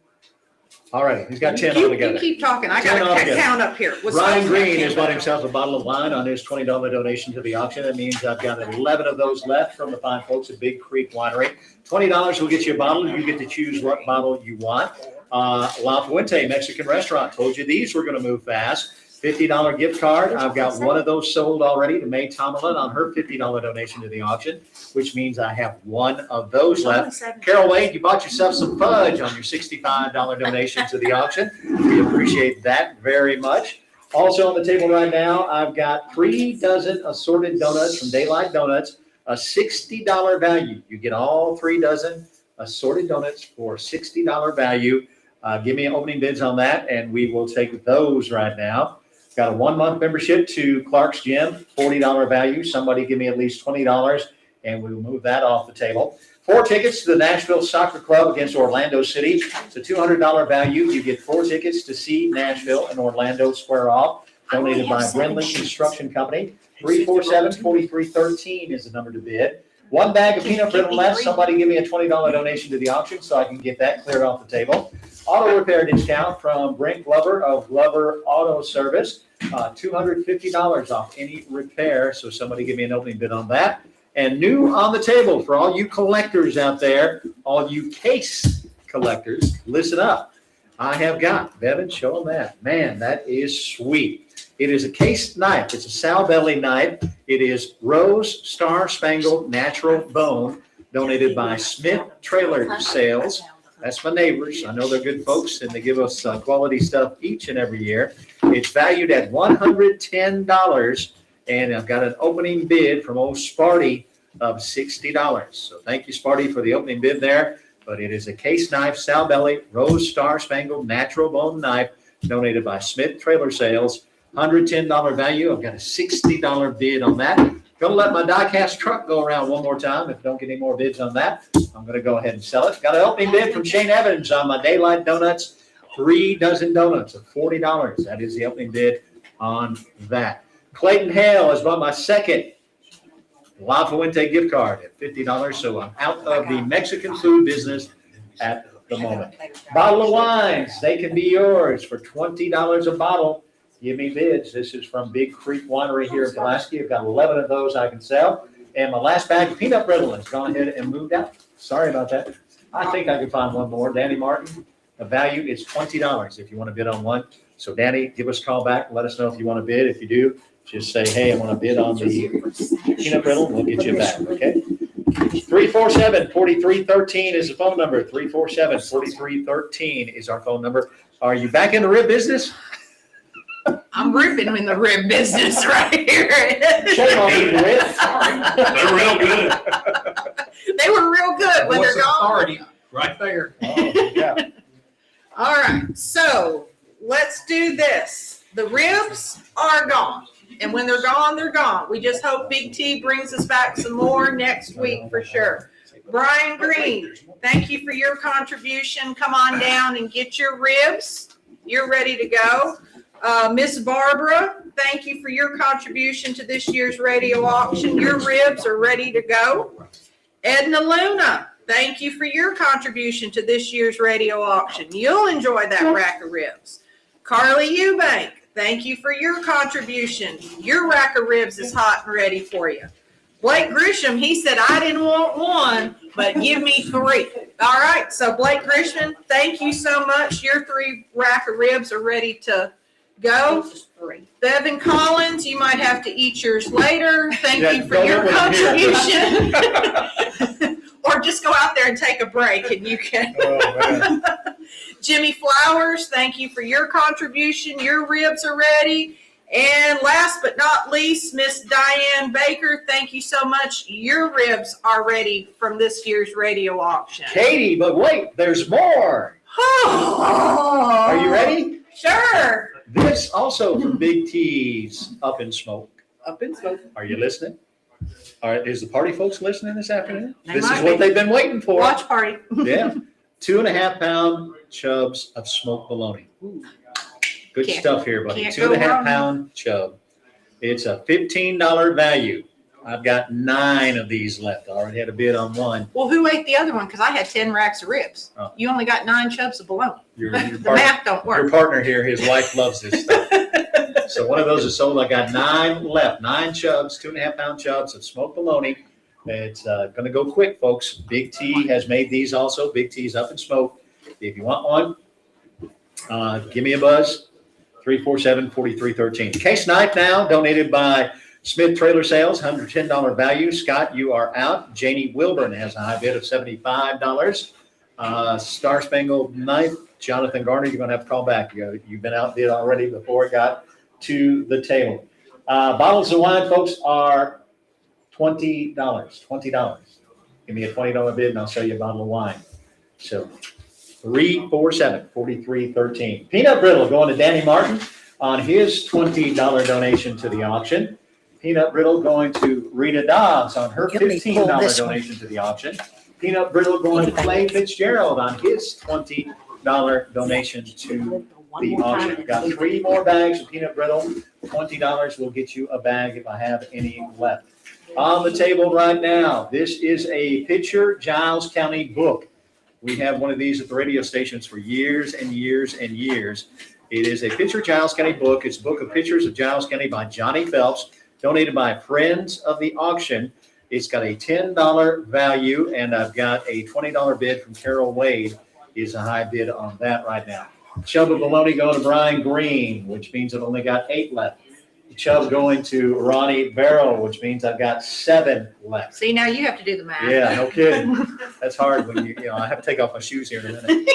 All right, he's got 10 You altogether. keep talking. I 10 got to altogether. count up here. What's Ryan up? Green has bought himself a bottle of wine on his $20 donation to the auction. That means I've got 11 of those left from the fine folks at Big Creek Winery. $20 will get you a bottle. You get to choose what bottle you want. La Fuente Mexican Restaurant. Told you these were going to move fast. $50 gift card. I've got one of those sold already to May Tomlin on her $50 donation to the auction, which means I have one of those left. Carol Wade, you bought yourself some fudge on your $65 donation to the auction. We appreciate that very much. Also on the table right now, I've got 3 dozen assorted donuts from Daylight Donuts, a $60 value. You get all 3 dozen assorted donuts for $60 value. Give me opening bids on that, and we will take those right now. Got a 1 month membership to Clark's Gym, $40 value. Somebody give me at least $20, and we will move that off the table. 4 tickets to the Nashville Soccer Club against Orlando City. It's a $200 value. You get 4 tickets to see Nashville and Orlando square off. donated by Brindley Construction Company. 347-4313 is the number to bid. One bag of peanut brittle left. Somebody give me a $20 donation to the auction so I can get that cleared off the table. Auto repair discount from Brink Glover of Glover Auto Service. $250 off any repair. So somebody give me an opening bid on that. And new on the table for all you collectors out there, all you case collectors, listen up. I have got, Bevan, show them that. Man, that is sweet. It is a case knife. It's a sow belly knife. It is Rose Star Spangled Natural Bone, donated by Smith Trailer Sales. That's my neighbors. I know they're good folks, and they give us quality stuff each and every year. It's valued at $110, and I've got an opening bid from old Sparty of $60. So thank you, Sparty, for the opening bid there. But it is a case knife, sow belly, Rose Star Spangled Natural Bone knife, donated by Smith Trailer Sales. $110 value. I've got a $60 bid on that. Gonna let my die-cast truck go around one more time. If I don't get any more bids on that, I'm gonna go ahead and sell it. Got an opening bid from Shane Evans on my Daylight Donuts. 3 dozen donuts of $40. That is the opening bid on that. Clayton Hale has bought my second La Fuente gift card at $50. So I'm out of the Mexican food business at the moment. Bottle of wines, they can be yours for $20 a bottle. Give me bids. This is from Big Creek Winery here in Pulaski. I've got 11 of those I can sell. And my last bag of peanut brittle has gone ahead and moved out. Sorry about that. I think I can find one more. Danny Martin, the value is $20 if you want to bid on one. So Danny, give us a call back. Let us know if you want to bid. If you do, just say, hey, I want to bid on the peanut brittle, and we'll get you back, okay? 347-4313 is the phone number. 347-4313 is our phone number. Are you back in the rib business? I'm ripping in the rib business right here. Shame on you, Rick. They're real good. They were real good when Voice they're of gone. authority, right there. Oh, yeah. All right, so let's do this. The ribs are gone, and when they're gone, they're gone. We just hope Big T brings us back some more next week for sure. Brian Green, thank you for your contribution. Come on down and get your ribs. You're ready to go. Miss Barbara, thank you for your contribution to this year's radio auction. Your ribs are ready to go. Edna Luna, thank you for your contribution to this year's radio auction. You'll enjoy that rack of ribs. Carly Eubank, thank you for your contribution. Your rack of ribs is hot and ready for you. Blake Grisham, he said, I didn't want one, but give me 3. All right, so Blake Grisham, thank you so much. Your 3 rack of ribs are ready to go. Bevan Collins, you might have to eat yours later. Thank you for your contribution. Or just go out there and take a break and you can. Oh, Jimmy Flowers, thank you for your contribution. Your ribs are ready. And last but not least, Miss Diane Baker, thank you so much. Your ribs are ready from this year's radio auction. Katie, but wait, there's more. Are you ready? Sure. This also from Big T's Up in Smoke. Up in smoke. Are you listening? All right, is the party folks listening this afternoon? They This is might what be. they've been waiting for. Watch party. Yeah. 2.5 pound chubs of smoked bologna. Good Can't- stuff here, buddy. can't 2.5 go wrong. pound chub. It's a $15 value. I've got 9 of these left. I already had a bid on one. Well, who ate the other one? Because I had 10 racks of ribs. Oh. You only got 9 chubs of bologna. Your The partner, math don't your work. partner here, his wife loves this stuff. So one of those is sold. I got 9 left. 9 chubs, 2.5 pound chubs of smoked bologna. It's going to go quick, folks. Big T has made these also. Big T's Up in Smoke. If you want one, give me a buzz. 347-4313. Case knife now, donated by Smith Trailer Sales, $110 value. Scott, you are out. Janie Wilburn has a high bid of $75. Star Spangled Knife, Jonathan Garner, you're going to have to call back. You've been outbid already before it got to the table. Bottles of wine, folks, are $20. $20. Give me a $20 bid and I'll sell you a bottle of wine. So 347-4313. Peanut brittle going to Danny Martin on his $20 donation to the auction. Peanut brittle going to Rita Dobbs on her Let me pull $15 this one. donation to the auction. Peanut brittle going to Clay Fitzgerald on his $20 donation to one the more time. auction. Got 3 more bags of peanut brittle. $20 will get you a bag if I have any left. On the table right now, this is a picture Giles County book. We have one of these at the radio stations for years and years and years. It is a picture Giles County book. It's a book of pictures of Giles County by Johnny Phelps, donated by Friends of the Auction. It's got a $10 value, and I've got a $20 bid from Carol Wade is a high bid on that right now. Chub of bologna going to Brian Green, which means I've only got 8 left. Chub going to Ronnie Barrow, which means I've got 7 left. See, now you have to do the math. Yeah, no kidding. That's hard when you know, I have to take off my shoes here in a minute.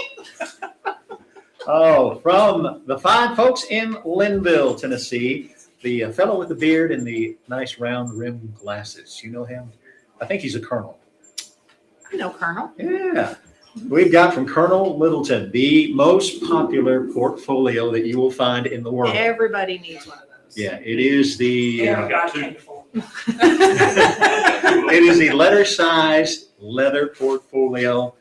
Oh, from the fine folks in Linville, Tennessee, the fellow with the beard and the nice round rimmed glasses. You know him? I think he's a colonel. I know, Colonel. Yeah. We've got from Colonel Littleton, the most popular portfolio that you will find in the world. Everybody needs one of those. Yeah, it is the Yeah, got I two. paid for it. it is the letter size leather portfolio,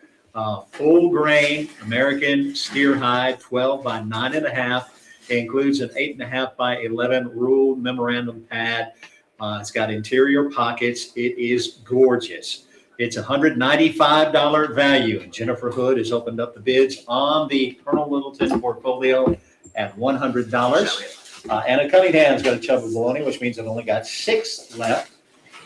full grain American steer hide, 12 by 9.5. It includes an 8.5 by 11 ruled memorandum pad. It's got interior pockets. It is gorgeous. It's $195 value. And Jennifer Hood has opened up the bids on the Colonel Littleton portfolio at $100. Anna Cunningham's got a chub of bologna, which means I've only got 6 left.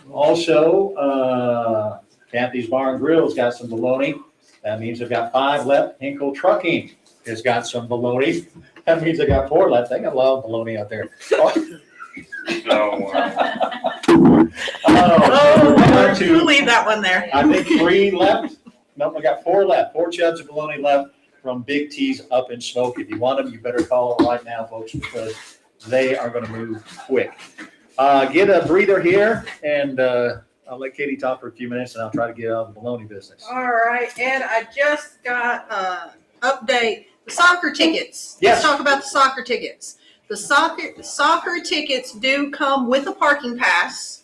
Also, Kathy's Bar and Grill's got some bologna. That means I've got 5 left. Hinkle Trucking has got some bologna. That means I got 4 left. They got a lot of bologna out there. We'll leave that one there. I think 3 left. Nope, I got 4 left. 4 chubs of bologna left from Big T's Up in Smoke. If you want them, you better call them right now, folks, because they are going to move quick. Get a breather here, and I'll let Katie talk for a few minutes, and I'll try to get out of the bologna business. All right, Ed, I just got an update. The soccer tickets. Yes. Let's talk about the soccer tickets. The soccer tickets do come with a parking pass,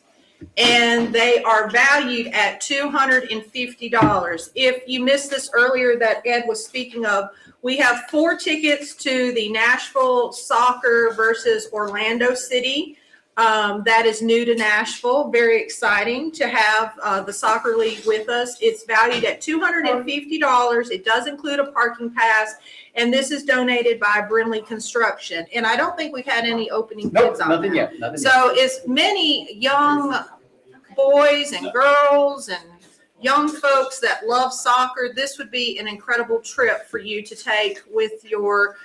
and they are valued at $250. If you missed this earlier that Ed was speaking of, we have 4 tickets to the Nashville Soccer versus Orlando City. That is new to Nashville. Very exciting to have the soccer league with us. It's valued at $250. It does include a parking pass, and this is donated by Brinley Construction. And I don't think we've had any opening bids on Nothing that. yet. Nothing yet. So as many young boys and girls and young folks that love soccer, this would be an incredible trip for you to take with your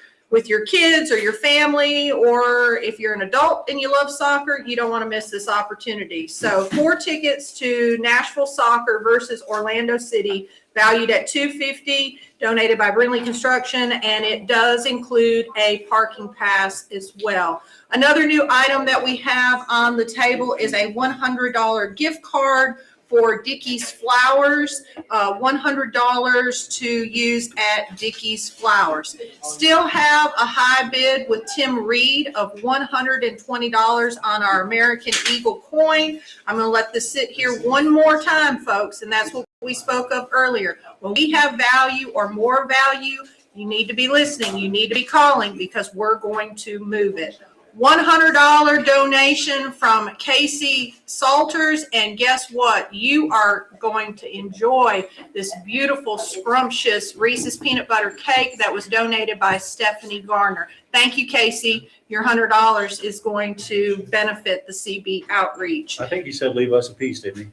kids or your family, or if you're an adult and you love soccer, you don't want to miss this opportunity. So 4 tickets to Nashville Soccer versus Orlando City, valued at $250, donated by Brinley Construction, and it does include a parking pass as well. Another new item that we have on the table is a $100 gift card for Dickey's Flowers, $100 to use at Dickey's Flowers. Still have a high bid with Tim Reed of $120 on our American Eagle coin. I'm going to let this sit here one more time, folks, and that's what we spoke of earlier. When we have value or more value, you need to be listening. You need to be calling, because we're going to move it. $100 donation from Casey Salters, and guess what? You are going to enjoy this beautiful, scrumptious Reese's peanut butter cake that was donated by Stephanie Garner. Thank you, Casey. Your $100 is going to benefit the CB outreach. I think he said leave us a piece, didn't he?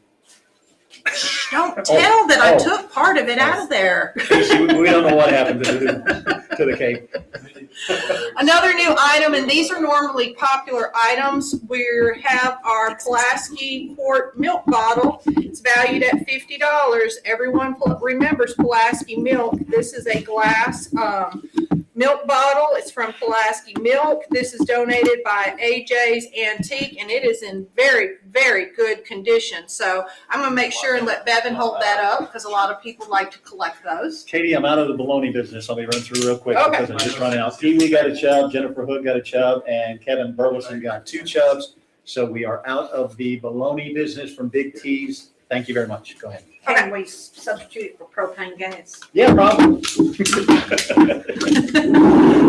Don't tell that I took part of it out of there. Casey, we don't know what happened to the cake. Another new item, and these are normally popular items, we have our Pulaski quart milk bottle. It's valued at $50. Everyone remembers Pulaski milk. This is a glass milk bottle. It's from Pulaski Milk. This is donated by AJ's Antique, and it is in very, very good condition. So I'm going to make sure and let Bevan hold that up, because a lot of people like to collect those. Katie, I'm out of the bologna business. Let me run through real quick, Okay. because I'm just running out. Kiwi got a chub, Jennifer Hood got a chub, and Kevin Burleson got 2 chubs. So we are out of the bologna business from Big T's. Thank you very much. Go ahead. Can we substitute it for propane gas? Yeah, problem.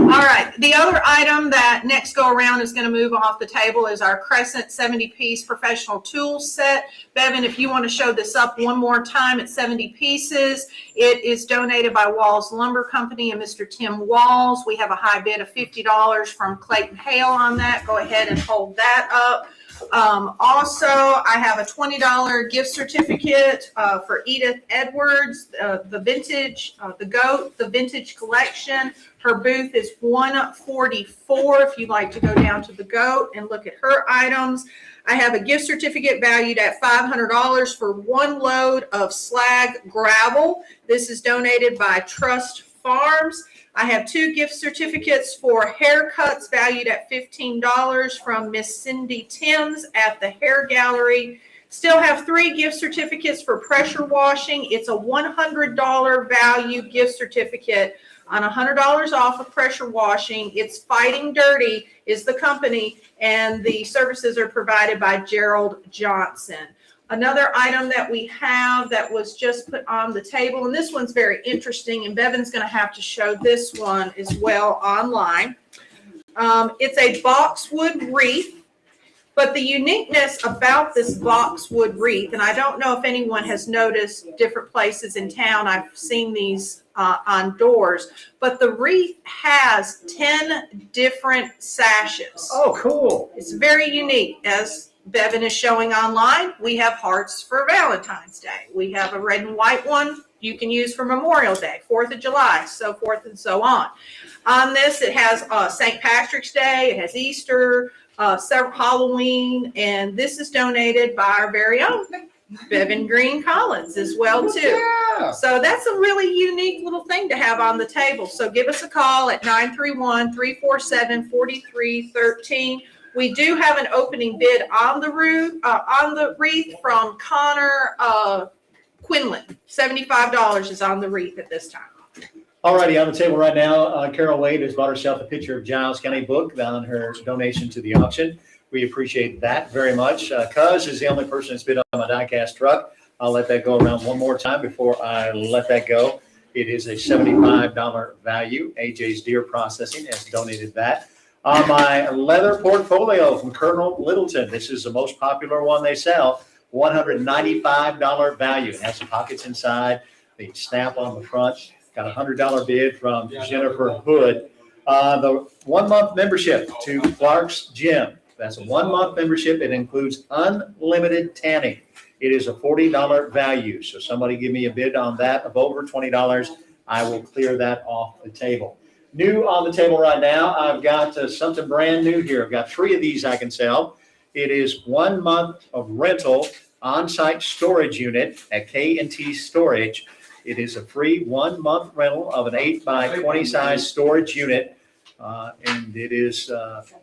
All right, the other item that next go around is gonna move off the table is our Crescent 70-piece professional tools set. Bevan, if you wanna show this up one more time at 70 pieces, it is donated by Walls Lumber Company and Mr. Tim Walls. We have a high bid of $50 from Clayton Hale on that. Go ahead and hold that up. Also, I have a $20 gift certificate for Edith Edwards, the vintage, the GOAT, the vintage collection. Her booth is 144 if you'd like to go down to the GOAT and look at her items. I have a gift certificate valued at $500 for one load of slag gravel. This is donated by Trust Farms. I have 2 gift certificates for haircuts valued at $15 from Miss Cindy Timms at the Hair Gallery. Still have 3 gift certificates for pressure washing. It's a $100 value gift certificate on $100 off of pressure washing. It's Fighting Dirty is the company, and the services are provided by Gerald Johnson. Another item that we have that was just put on the table, and this one's very interesting, and Bevan's going to have to show this one as well online. It's a boxwood wreath, but the uniqueness about this boxwood wreath, and I don't know if anyone has noticed different places in town, I've seen these on doors, but the wreath has 10 different sashes. Oh, cool. It's very unique. As Bevan is showing online, we have hearts for Valentine's Day. We have a red and white one you can use for Memorial Day, 4th of July, so forth and so on. On this, it has St. Patrick's Day, it has Easter, several Halloween, and this is donated by our very own Bevan Green Collins as well, too. Yeah. So that's a really unique little thing to have on the table. So give us a call at 931-347-4313. We do have an opening bid on the wreath from Connor Quinlan. $75 is on the wreath at this time. All righty, on the table right now, Carol Wade has bought herself a picture of Giles County book on her donation to the auction. We appreciate that very much. Cuz is the only person that's bid on my die-cast truck. I'll let that go around one more time before I let that go. It is a $75 value. AJ's Deer Processing has donated that. On my leather portfolio from Colonel Littleton, this is the most popular one they sell, $195 value. It has some pockets inside, the snap on the front. Got a $100 bid from Jennifer Hood. The 1-month membership to Clark's Gym. That's a 1-month membership. It includes unlimited tanning. It is a $40 value. So somebody give me a bid on that of over $20. I will clear that off the table. New on the table right now, I've got something brand new here. I've got 3 of these I can sell. It is 1 month of rental on-site storage unit at K&T Storage. It is a free 1-month rental of an 8x20 size storage unit. And it is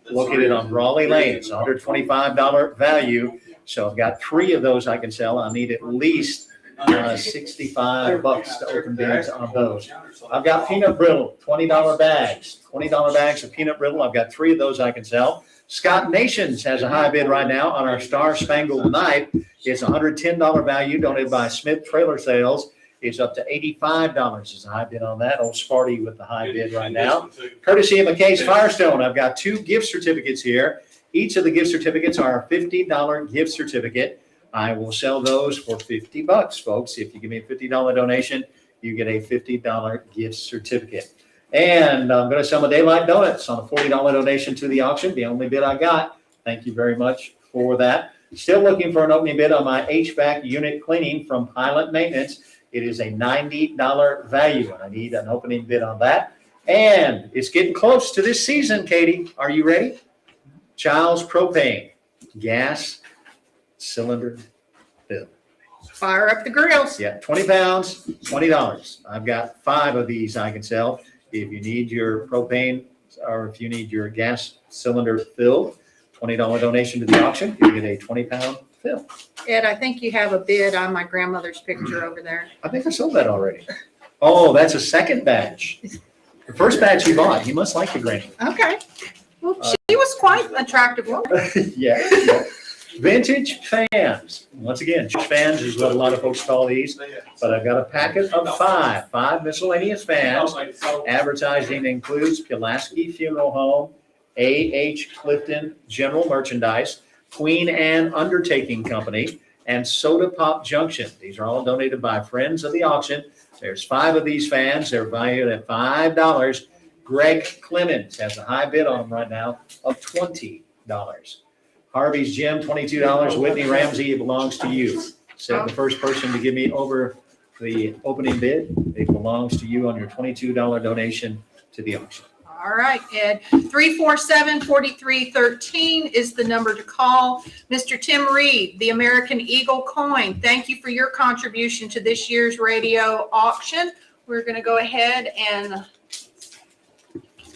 located on Brawley Lane. It's a $125 value. So I've got 3 of those I can sell. I need at least $65 to open bids on those. I've got peanut brittle, $20 bags, $20 bags of peanut brittle. I've got 3 of those I can sell. Scott Nations has a high bid right now on our Star Spangled Knife. It's a $110 value donated by Smith Trailer Sales. It's up to $85 is a high bid on that. Old Sparty with the high bid right now. Courtesy of McKay's Firestone, I've got 2 gift certificates here. Each of the gift certificates are a $50 gift certificate. I will sell those for $50, folks. If you give me a $50 donation, you get a $50 gift certificate. And I'm going to sell my Daylight Donuts on a $40 donation to the auction. The only bid I got. Thank you very much for that. Still looking for an opening bid on my HVAC unit cleaning from Pilot Maintenance. It is a $90 value, and I need an opening bid on that. And it's getting close to this season, Katie. Are you ready? Child's Propane gas cylinder fill. Fire up the grills. Yeah, 20 pounds, $20. I've got 5 of these I can sell. If you need your propane or if you need your gas cylinder filled, $20 donation to the auction, you get a 20-pound fill. Ed, I think you have a bid on my grandmother's picture over there. I think I sold that already. Oh, that's a second batch. The first batch you bought, you must like the granny. Okay. Well, she was quite an attractive woman. Yeah. Vintage fans. Once again, church fans is what a lot of folks call these, but I've got a packet of five miscellaneous fans. Advertising includes Pulaski Funeral Home, A.H. Clifton General Merchandise, Queen Anne Undertaking Company, and Soda Pop Junction. These are all donated by friends of the auction. There's 5 of these fans. They're valued at $5. Greg Clemens has a high bid on them right now of $20. Harvey's Gym, $22. Whitney Ramsey, it belongs to you. Said the first person to give me over the opening bid. It belongs to you on your $22 donation to the auction. All right, Ed. 347-4313 is the number to call. Mr. Tim Reed, the American Eagle coin. Thank you for your contribution to this year's radio auction. We're going to go ahead and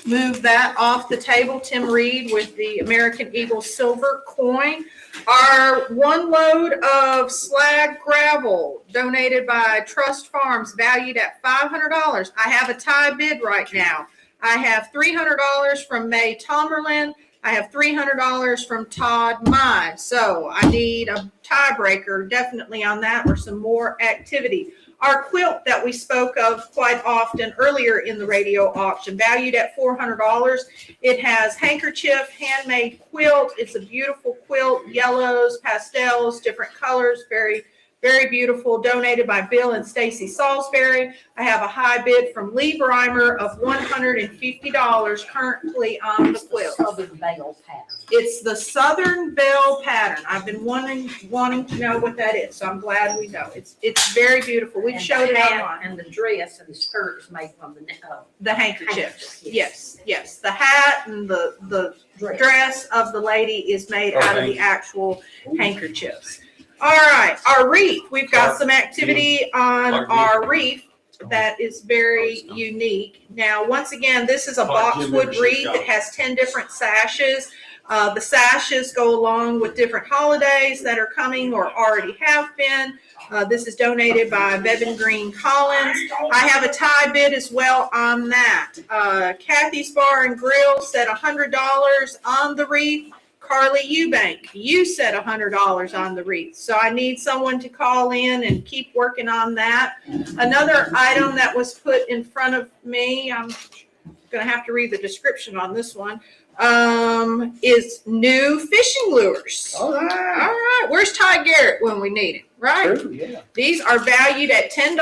move that off the table. Tim Reed with the American Eagle silver coin. Our 1 load of slag gravel donated by Trust Farms valued at $500. I have a tie bid right now. I have $300 from May Tomerlin. I have $300 from Todd Mine. So I need a tiebreaker definitely on that or some more activity. Our quilt that we spoke of quite often earlier in the radio auction, valued at $400. It has handkerchief, handmade quilt. It's a beautiful quilt, yellows, pastels, different colors, very, very beautiful, donated by Bill and Stacy Salisbury. I have a high bid from Lee Breimer of $150 currently on the quilt. Southern Belle pattern. It's the Southern Belle pattern. I've been wanting to know what that is, so I'm glad we know. It's very beautiful. We've showed it online. And the dress and the skirt is made from The handkerchiefs. Handkerchiefs, Yes. The hat and the dress of the lady is made out of the actual handkerchiefs. All right, our wreath. We've got some activity on our wreath that is very unique. Now, once again, this is a boxwood wreath. It has 10 different sashes. The sashes go along with different holidays that are coming or already have been. This is donated by Bevan Green Collins. I have a tie bid as well on that. Kathy's Bar and Grill said $100 on the wreath. Carly Eubank, you said $100 on the wreath. So I need someone to call in and keep working on that. Another item that was put in front of me, I'm going to have to read the description on this one, is new fishing lures. All right. All right. Where's Ty Garrett when we need him, right? True, yeah. These are valued at $10.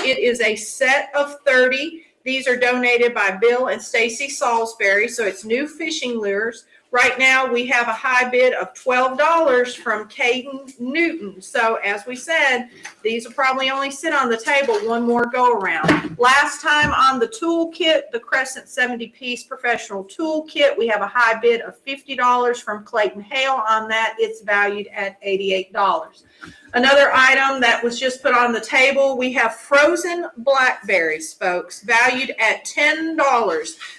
It is a set of 30. These are donated by Bill and Stacy Salisbury. So it's new fishing lures. Right now, we have a high bid of $12 from Caden Newton. So as we said, these will probably only sit on the table one more go around. Last time on the toolkit, the Crescent 70-piece professional toolkit, we have a high bid of $50 from Clayton Hale on that. It's valued at $88. Another item that was just put on the table, we have frozen blackberries, folks, valued at $10.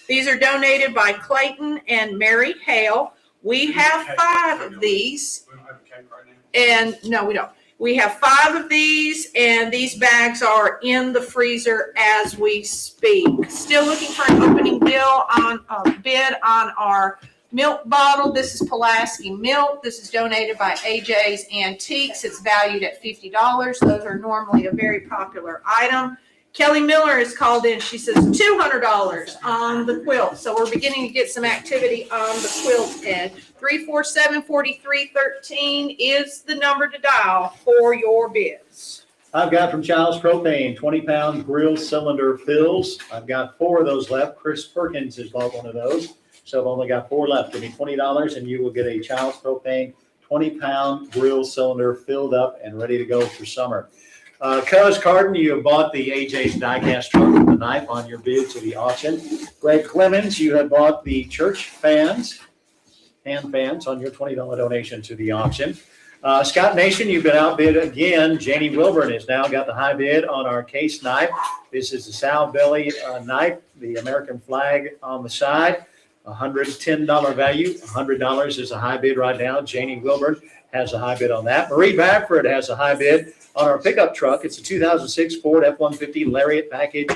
These are donated by Clayton and Mary Hale. We have 5 of these. We don't have a cake right now. And no, we don't. We have 5 of these, and these bags are in the freezer as we speak. Still looking for an opening bid on our milk bottle. This is Pulaski milk. This is donated by AJ's Antiques. It's valued at $50. Those are normally a very popular item. Kelly Miller is called in. She says $200 on the quilt. So we're beginning to get some activity on the quilt, Ed. 347-4313 is the number to dial for your bids. I've got from Child's Propane, 20-pound grill cylinder fills. I've got 4 of those left. Chris Perkins has bought one of those. So I've only got 4 left. Give me $20 and you will get a Child's Propane 20-pound grill cylinder filled up and ready to go for summer. Cuz Carden, you have bought the AJ's diecast truck with the knife on your bid to the auction. Greg Clemens, you have bought the church fans, hand fans on your $20 donation to the auction. Scott Nation, you've been outbid again. Janie Wilburn has now got the high bid on our case knife. This is the sow belly knife, the American flag on the side. $110 value. $100 is a high bid right now. Janie Wilburn has a high bid on that. Marie Backford has a high bid on our pickup truck. It's a 2006 Ford F-150 Lariat package,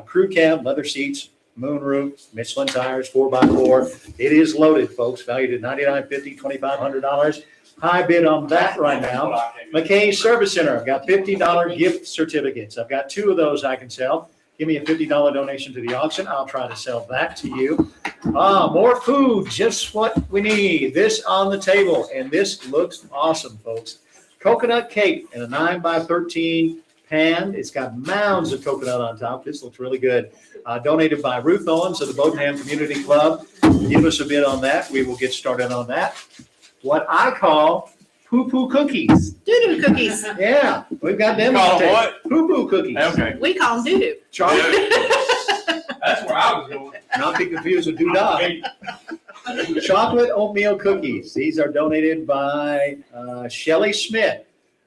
crew cab, leather seats, moonroof, Michelin tires, 4x4. It is loaded, folks, valued at $99.50, $2,500. high bid on that right now. McKay Service Center, I've got $50 gift certificates. I've got 2 of those I can sell. Give me a $50 donation to the auction. I'll try to sell that to you. More food, just what we need. This on the table, and this looks awesome, folks. Coconut cake in a 9x13 pan. It's got mounds of coconut on top. This looks really good. Donated by Ruth Owens of the Bodenham Community Club. Give us a bid on that. We will get started on that. What I call poo-poo cookies. Doo-doo cookies. Yeah, we've got them. Call on the them table. Poo-poo cookies. Okay. We call them doo-doo. Chocolate, That's where I was going. not be confused with doodah. Chocolate oatmeal cookies. These are donated by Shelley Smith.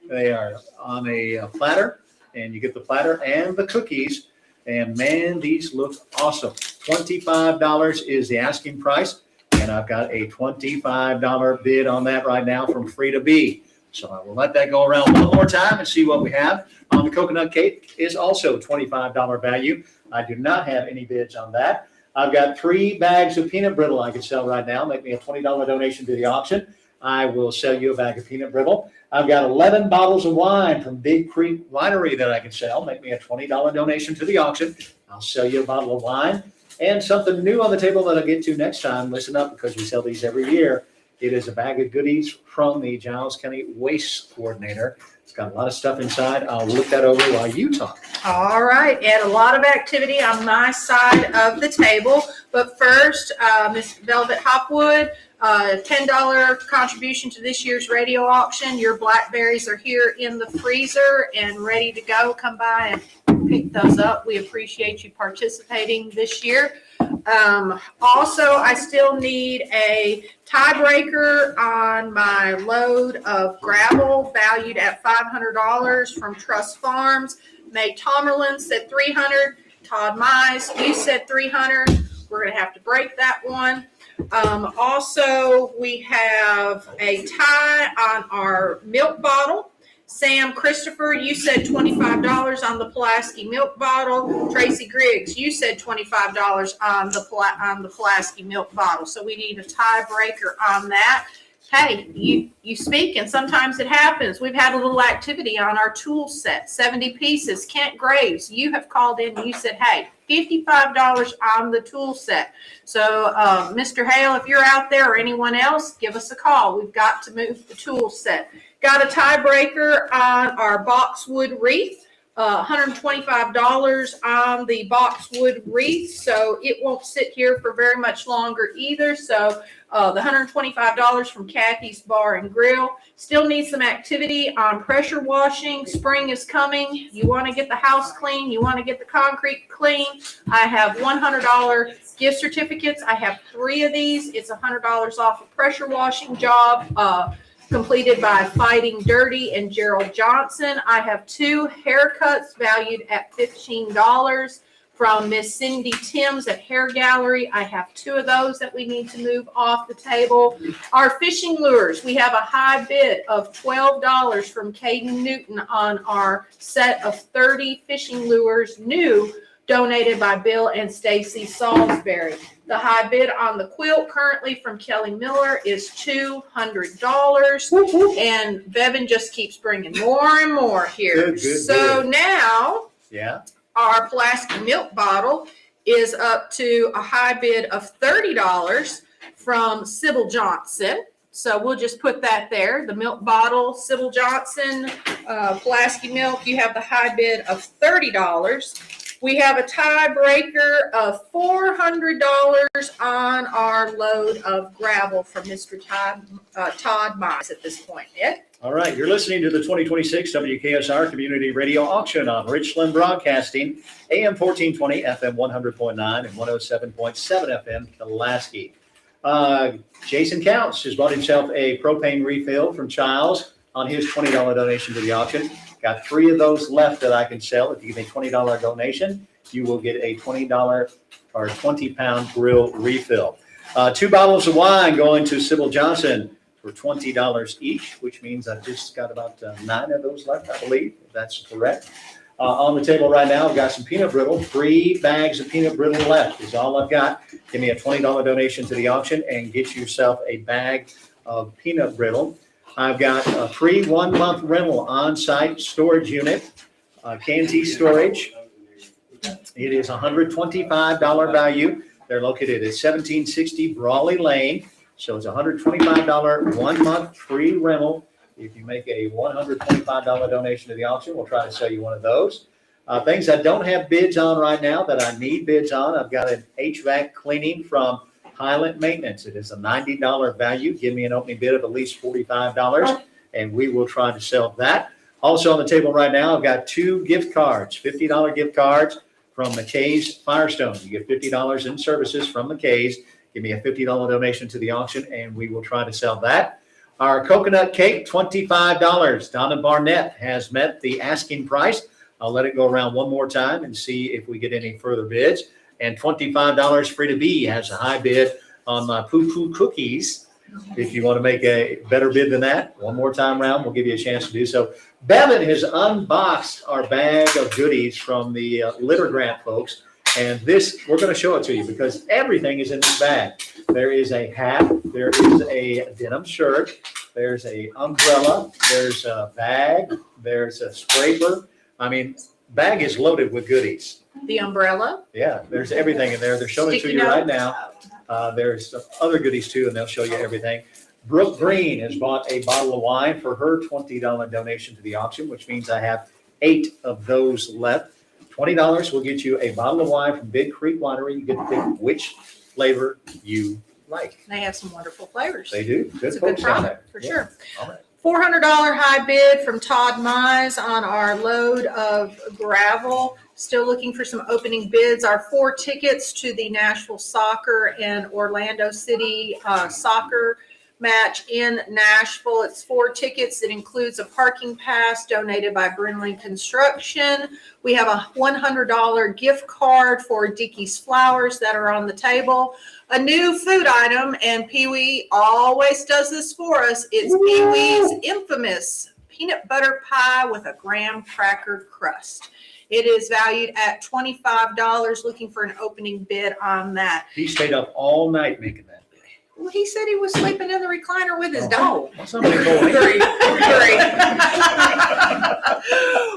They are on a platter, and you get the platter and the cookies. And man, these look awesome. $25 is the asking price, and I've got a $25 bid on that right now from Frida B. So I will let that go around one more time and see what we have. On the coconut cake is also $25 value. I do not have any bids on that. I've got 3 bags of peanut brittle I can sell right now. Make me a $20 donation to the auction. I will sell you a bag of peanut brittle. I've got 11 bottles of wine from Big Creek Winery that I can sell. Make me a $20 donation to the auction. I'll sell you a bottle of wine. And something new on the table that I'll get to next time. Listen up, because we sell these every year. It is a bag of goodies from the Giles County Waste Coordinator. It's got a lot of stuff inside. I'll look that over while you talk. All right, and a lot of activity on my side of the table. But first, Miss Velvet Hopwood, $10 contribution to this year's radio auction. Your blackberries are here in the freezer and ready to go. Come by and pick those up. We appreciate you participating this year. Also, I still need a tiebreaker on my load of gravel valued at $500 from Trust Farms. May Tomerlin said 300. Todd Mize, you said 300. We're going to have to break that one. Also, we have a tie on our milk bottle. Sam Christopher, you said $25 on the Pulaski milk bottle. Tracy Griggs, you said $25 on the Pulaski milk bottle. So we need a tiebreaker on that. Hey, you speak, and sometimes it happens. We've had a little activity on our tool set, 70 pieces. Kent Graves, you have called in and you said, hey, $55 on the tool set. So, Mr. Hale, if you're out there or anyone else, give us a call. We've got to move the tool set. Got a tiebreaker on our boxwood wreath, $125 on the boxwood wreath. So it won't sit here for very much longer either. So the $125 from Kathy's Bar and Grill. Still need some activity on pressure washing. Spring is coming. You want to get the house clean. You want to get the concrete clean. I have $100 gift certificates. I have 3 of these. It's $100 off a pressure washing job. Completed by Fighting Dirty and Gerald Johnson. I have 2 haircuts valued at $15 from Miss Cindy Timms at Hair Gallery. I have 2 of those that we need to move off the table. Our fishing lures, we have a high bid of $12 from Caden Newton on our set of 30 fishing lures, new, donated by Bill and Stacy Salisbury. The high bid on the quilt currently from Kelly Miller is $200. And Bevan just keeps bringing more and more here. Good. Now, yeah, our Pulaski milk bottle is up to a high bid of $30 from Sybil Johnson. So we'll just put that there. The milk bottle, Sybil Johnson, Pulaski milk, you have the high bid of $30. We have a tiebreaker of $400 on our load of gravel from Mr. Todd Mize at this point. Ed? All right, you're listening to the 2026 WKSR Community Radio Auction on Richland Broadcasting, AM 1420, FM 100.9, and 107.7 FM Pulaski. Jason Counts has bought himself a propane refill from Childs on his $20 donation to the auction. Got 3 of those left that I can sell. If you give me a $20 donation, you will get a $20 or 20-pound grill refill. 2 bottles of wine going to Sybil Johnson for $20 each, which means I've just got about 9 of those left, I believe, if that's correct. On the table right now, I've got some peanut brittle. 3 bags of peanut brittle left is all I've got. Give me a $20 donation to the auction and get yourself a bag of peanut brittle. I've got a free 1-month rental on-site storage unit, Kansas Storage. It is $125 value. They're located at 1760 Brawley Lane. So it's $125 1-month free rental. If you make a $125 donation to the auction, we'll try to sell you one of those. Things I don't have bids on right now that I need bids on. I've got an HVAC cleaning from Highland Maintenance. It is a $90 value. Give me an opening bid of at least $45, and we will try to sell that. Also on the table right now, I've got 2 gift cards, $50 gift cards from McKay's Firestone. You get $50 in services from McKay's. Give me a $50 donation to the auction, and we will try to sell that. Our coconut cake, $25. Donna Barnett has met the asking price. I'll let it go around one more time and see if we get any further bids. And $25 Frida B has a high bid on my poo-poo cookies. If you want to make a better bid than that, one more time around, we'll give you a chance to do so. Bevan has unboxed our bag of goodies from the litter grant folks. And this, we're going to show it to you because everything is in this bag. There is a hat, there is a denim shirt, there's a umbrella, there's a bag, there's a scraper. I mean, bag is loaded with goodies. The umbrella. Yeah, there's everything in there. They're showing it to Sticky you right notes. now. There's other goodies too, and they'll show you everything. Brooke Green has bought a bottle of wine for her $20 donation to the auction, which means I have 8 of those left. $20 will get you a bottle of wine from Big Creek Winery. You get to pick which flavor you like. They have some wonderful flavors. They do. Good It's a good folks down there. product, for Yeah. sure. All right. $400 high bid from Todd Mize on our load of gravel. Still looking for some opening bids. Our 4 tickets to the Nashville Soccer and Orlando City soccer match in Nashville. It's 4 tickets. It includes a parking pass donated by Brinley Construction. We have a $100 gift card for Dickie's Flowers that are on the table. A new food item, and Pee Wee always does this for us. It's Pee Wee's infamous peanut butter pie with a graham cracker crust. It is valued at $25. Looking for an opening bid on that. He stayed up all night making that. Well, he said he was sleeping in the recliner with his dog. Somebody told me. Three.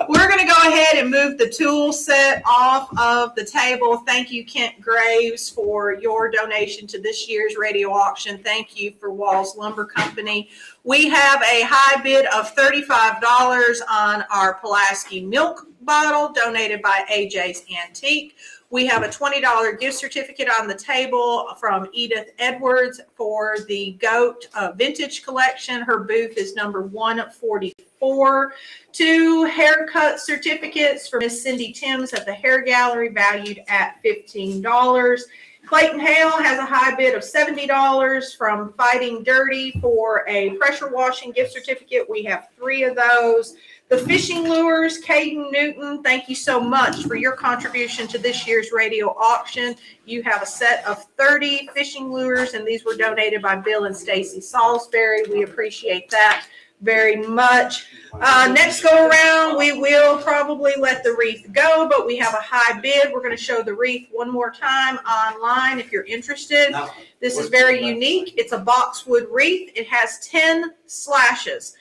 We're going to go ahead and move the tool set off of the table. Thank you, Kent Graves, for your donation to this year's radio auction. Thank you for Walls Lumber Company. We have a high bid of $35 on our Pulaski milk bottle donated by AJ's Antique. We have a $20 gift certificate on the table from Edith Edwards for the GOAT Vintage Collection. Her booth is number 144. 2 haircut certificates for Miss Cindy Timms at the Hair Gallery valued at $15. Clayton Hale has a high bid of $70 from Fighting Dirty for a pressure washing gift certificate. We have 3 of those. The fishing lures, Caden Newton, thank you so much for your contribution to this year's radio auction. You have a set of 30 fishing lures, and these were donated by Bill and Stacy Salisbury. We appreciate that very much. Next go around, we will probably let the wreath go, but we have a high bid. We're going to show the wreath one more time online if you're interested. This is very unique. It's a boxwood wreath. It has 10 sashes,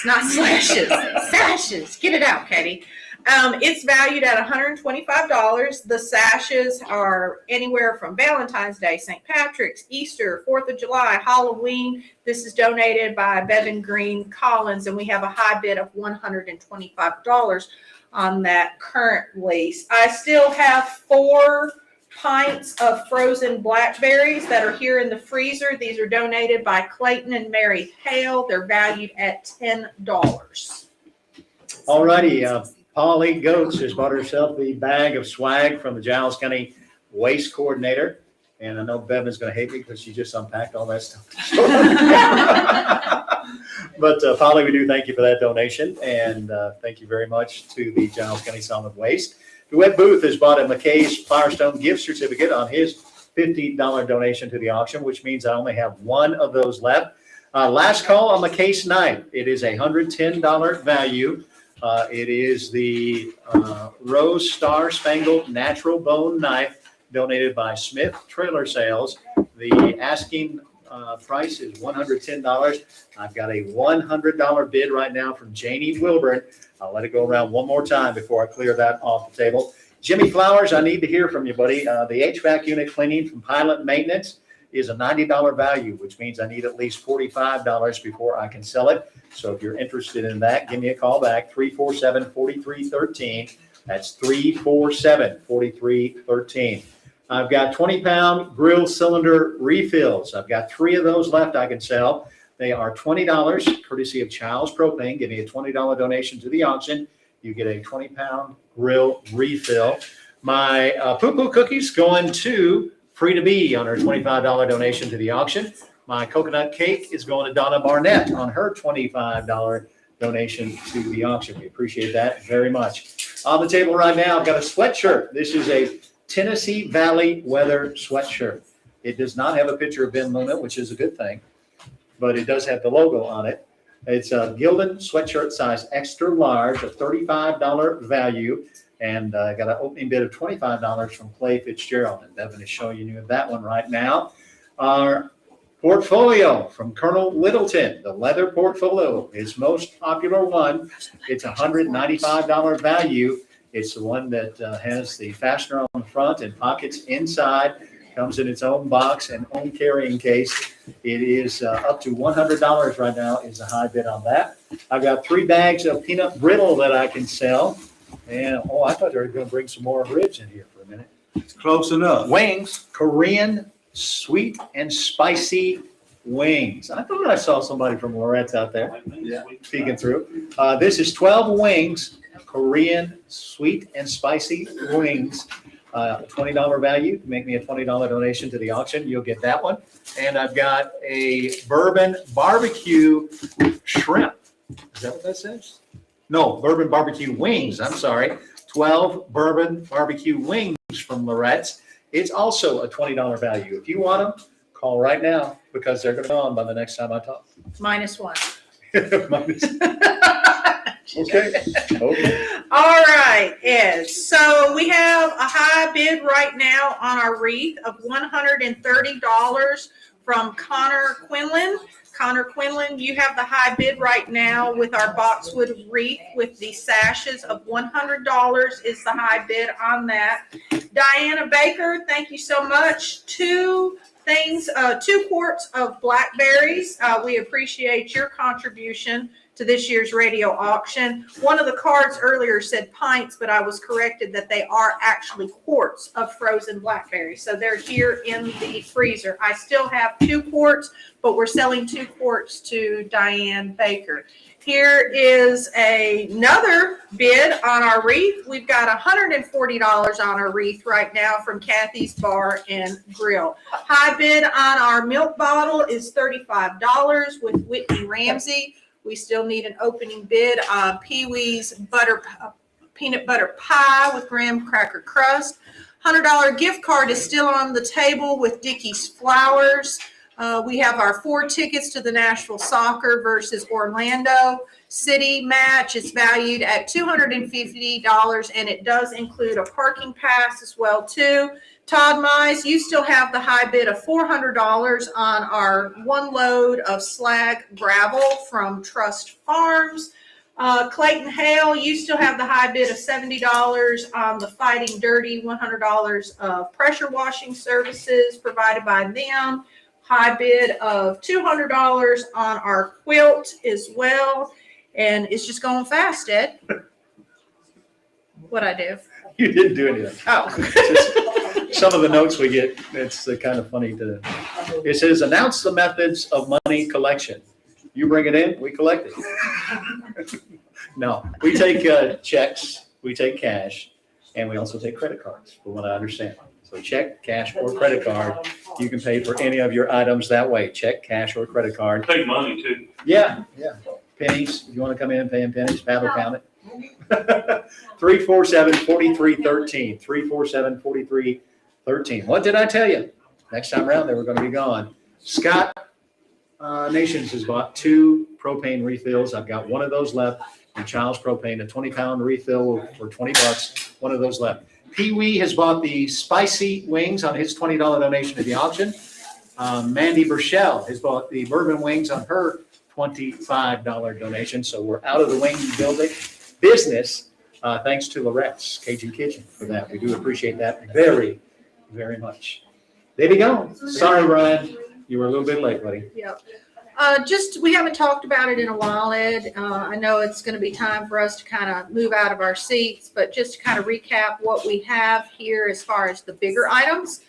not slashes, sashes. Get it out, Katie. It's valued at $125. The sashes are anywhere from Valentine's Day, St. Patrick's, Easter, 4th of July, Halloween. This is donated by Bevan Green Collins, and we have a high bid of $125 on that currently. I still have 4 pints of frozen blackberries that are here in the freezer. These are donated by Clayton and Mary Hale. They're valued at $10. All righty. Polly Goats has bought herself the bag of swag from the Giles County Waste Coordinator. And I know Bevan's going to hate me because she just unpacked all that stuff. But Polly, we do thank you for that donation. And thank you very much to the Giles County Solid Waste. Duet Booth has bought a McKay's Firestone gift certificate on his $50 donation to the auction, which means I only have 1 of those left. Last call on McKay's knife. It is a $110 value. It is the Rose Star Spangled Natural Bone Knife donated by Smith Trailer Sales. The asking price is $110. I've got a $100 bid right now from Janie Wilburn. I'll let it go around one more time before I clear that off the table. Jimmy Flowers, I need to hear from you, buddy. The HVAC unit cleaning from Pilot Maintenance is a $90 value, which means I need at least $45 before I can sell it. So if you're interested in that, give me a call back, 347-4313. That's 347-4313. I've got 20-pound grill cylinder refills. I've got 3 of those left I can sell. They are $20, courtesy of Child's Propane. Give me a $20 donation to the auction. You get a 20-pound grill refill. My poo-poo cookies going to Free to Be on her $25 donation to the auction. My coconut cake is going to Donna Barnett on her $25 donation to the auction. We appreciate that very much. On the table right now, I've got a sweatshirt. This is a Tennessee Valley weather sweatshirt. It does not have a picture of Ben Luna, which is a good thing, but it does have the logo on it. It's a Gildan sweatshirt size extra large, a $35 value, and I got an opening bid of $25 from Clay Fitzgerald, and Devin is showing you that one right now. Our portfolio from Colonel Littleton, the leather portfolio, his most popular one. It's a $195 value. It's the one that has the fastener on the front and pockets inside. Comes in its own box and own carrying case. It is up to $100 right now is a high bid on that. I've got 3 bags of peanut brittle that I can sell. And, I thought they were going to bring some more ribs in here for a minute. It's close enough. Wings, Korean sweet and spicy wings. I thought I saw somebody from Loretz out there peeking through. This is 12 wings, Korean sweet and spicy wings. $20 value. Make me a $20 donation to the auction. You'll get that one. And I've got a bourbon barbecue shrimp. Is that what that says? No, bourbon barbecue wings. I'm sorry. 12 bourbon barbecue wings from Loretz. It's also a $20 value. If you want them, call right now because they're going to be on by the next time I talk. -1. Okay. All right, Ed. So we have a high bid right now on our wreath of $130 from Connor Quinlan. Connor Quinlan, you have the high bid right now with our boxwood wreath with the sashes of $100 is the high bid on that. Diana Baker, thank you so much. 2 quarts of blackberries. We appreciate your contribution to this year's radio auction. One of the cards earlier said pints, but I was corrected that they are actually quarts of frozen blackberries. So they're here in the freezer. I still have 2 quarts, but we're selling 2 quarts to Diane Baker. Here is another bid on our wreath. We've got $140 on our wreath right now from Kathy's Bar and Grill. High bid on our milk bottle is $35 with Whitney Ramsey. We still need an opening bid on Pee-wee's peanut butter pie with graham cracker crust. $100 gift card is still on the table with Dickie's Flowers. We have our 4 tickets to the Nashville Soccer versus Orlando City match. It's valued at $250, and it does include a parking pass as well, too. Todd Mize, you still have the high bid of $400 on our 1 load of slag gravel from Trust Farms. Clayton Hale, you still have the high bid of $70 on the Fighting Dirty, $100 of pressure washing services provided by them. High bid of $200 on our quilt as well. And it's just going fast, Ed. What'd I do? You didn't do anything. Oh. Some of the notes we get, it's kind of funny it says, announce the methods of money collection. You bring it in, we collect it. No, we take checks, we take cash, and we also take credit cards, from what I understand. So check, cash, or credit card. You can pay for any of your items that way. Check, cash, or credit card. Take money too. Yeah. Pennies. If you want to come in and pay in pennies, Pat will count it. 347-4313. 347-4313. What did I tell you? Next time around, they were going to be gone. Scott Nations has bought 2 propane refills. I've got 1 of those left. And Child's Propane, a 20-pound refill for $20. 1 of those left. Pee Wee has bought the spicy wings on his $20 donation to the auction. Mandy Burchell has bought the bourbon wings on her $25 donation. So we're out of the wing building business, thanks to Lorette's Cajun Kitchen for that. We do appreciate that very, very much. There you go. Sorry, Ryan, you were a little bit late, buddy. Yep. We haven't talked about it in a while, Ed. I know it's going to be time for us to kind of move out of our seats, but just to kind of recap what we have here as far as the bigger items.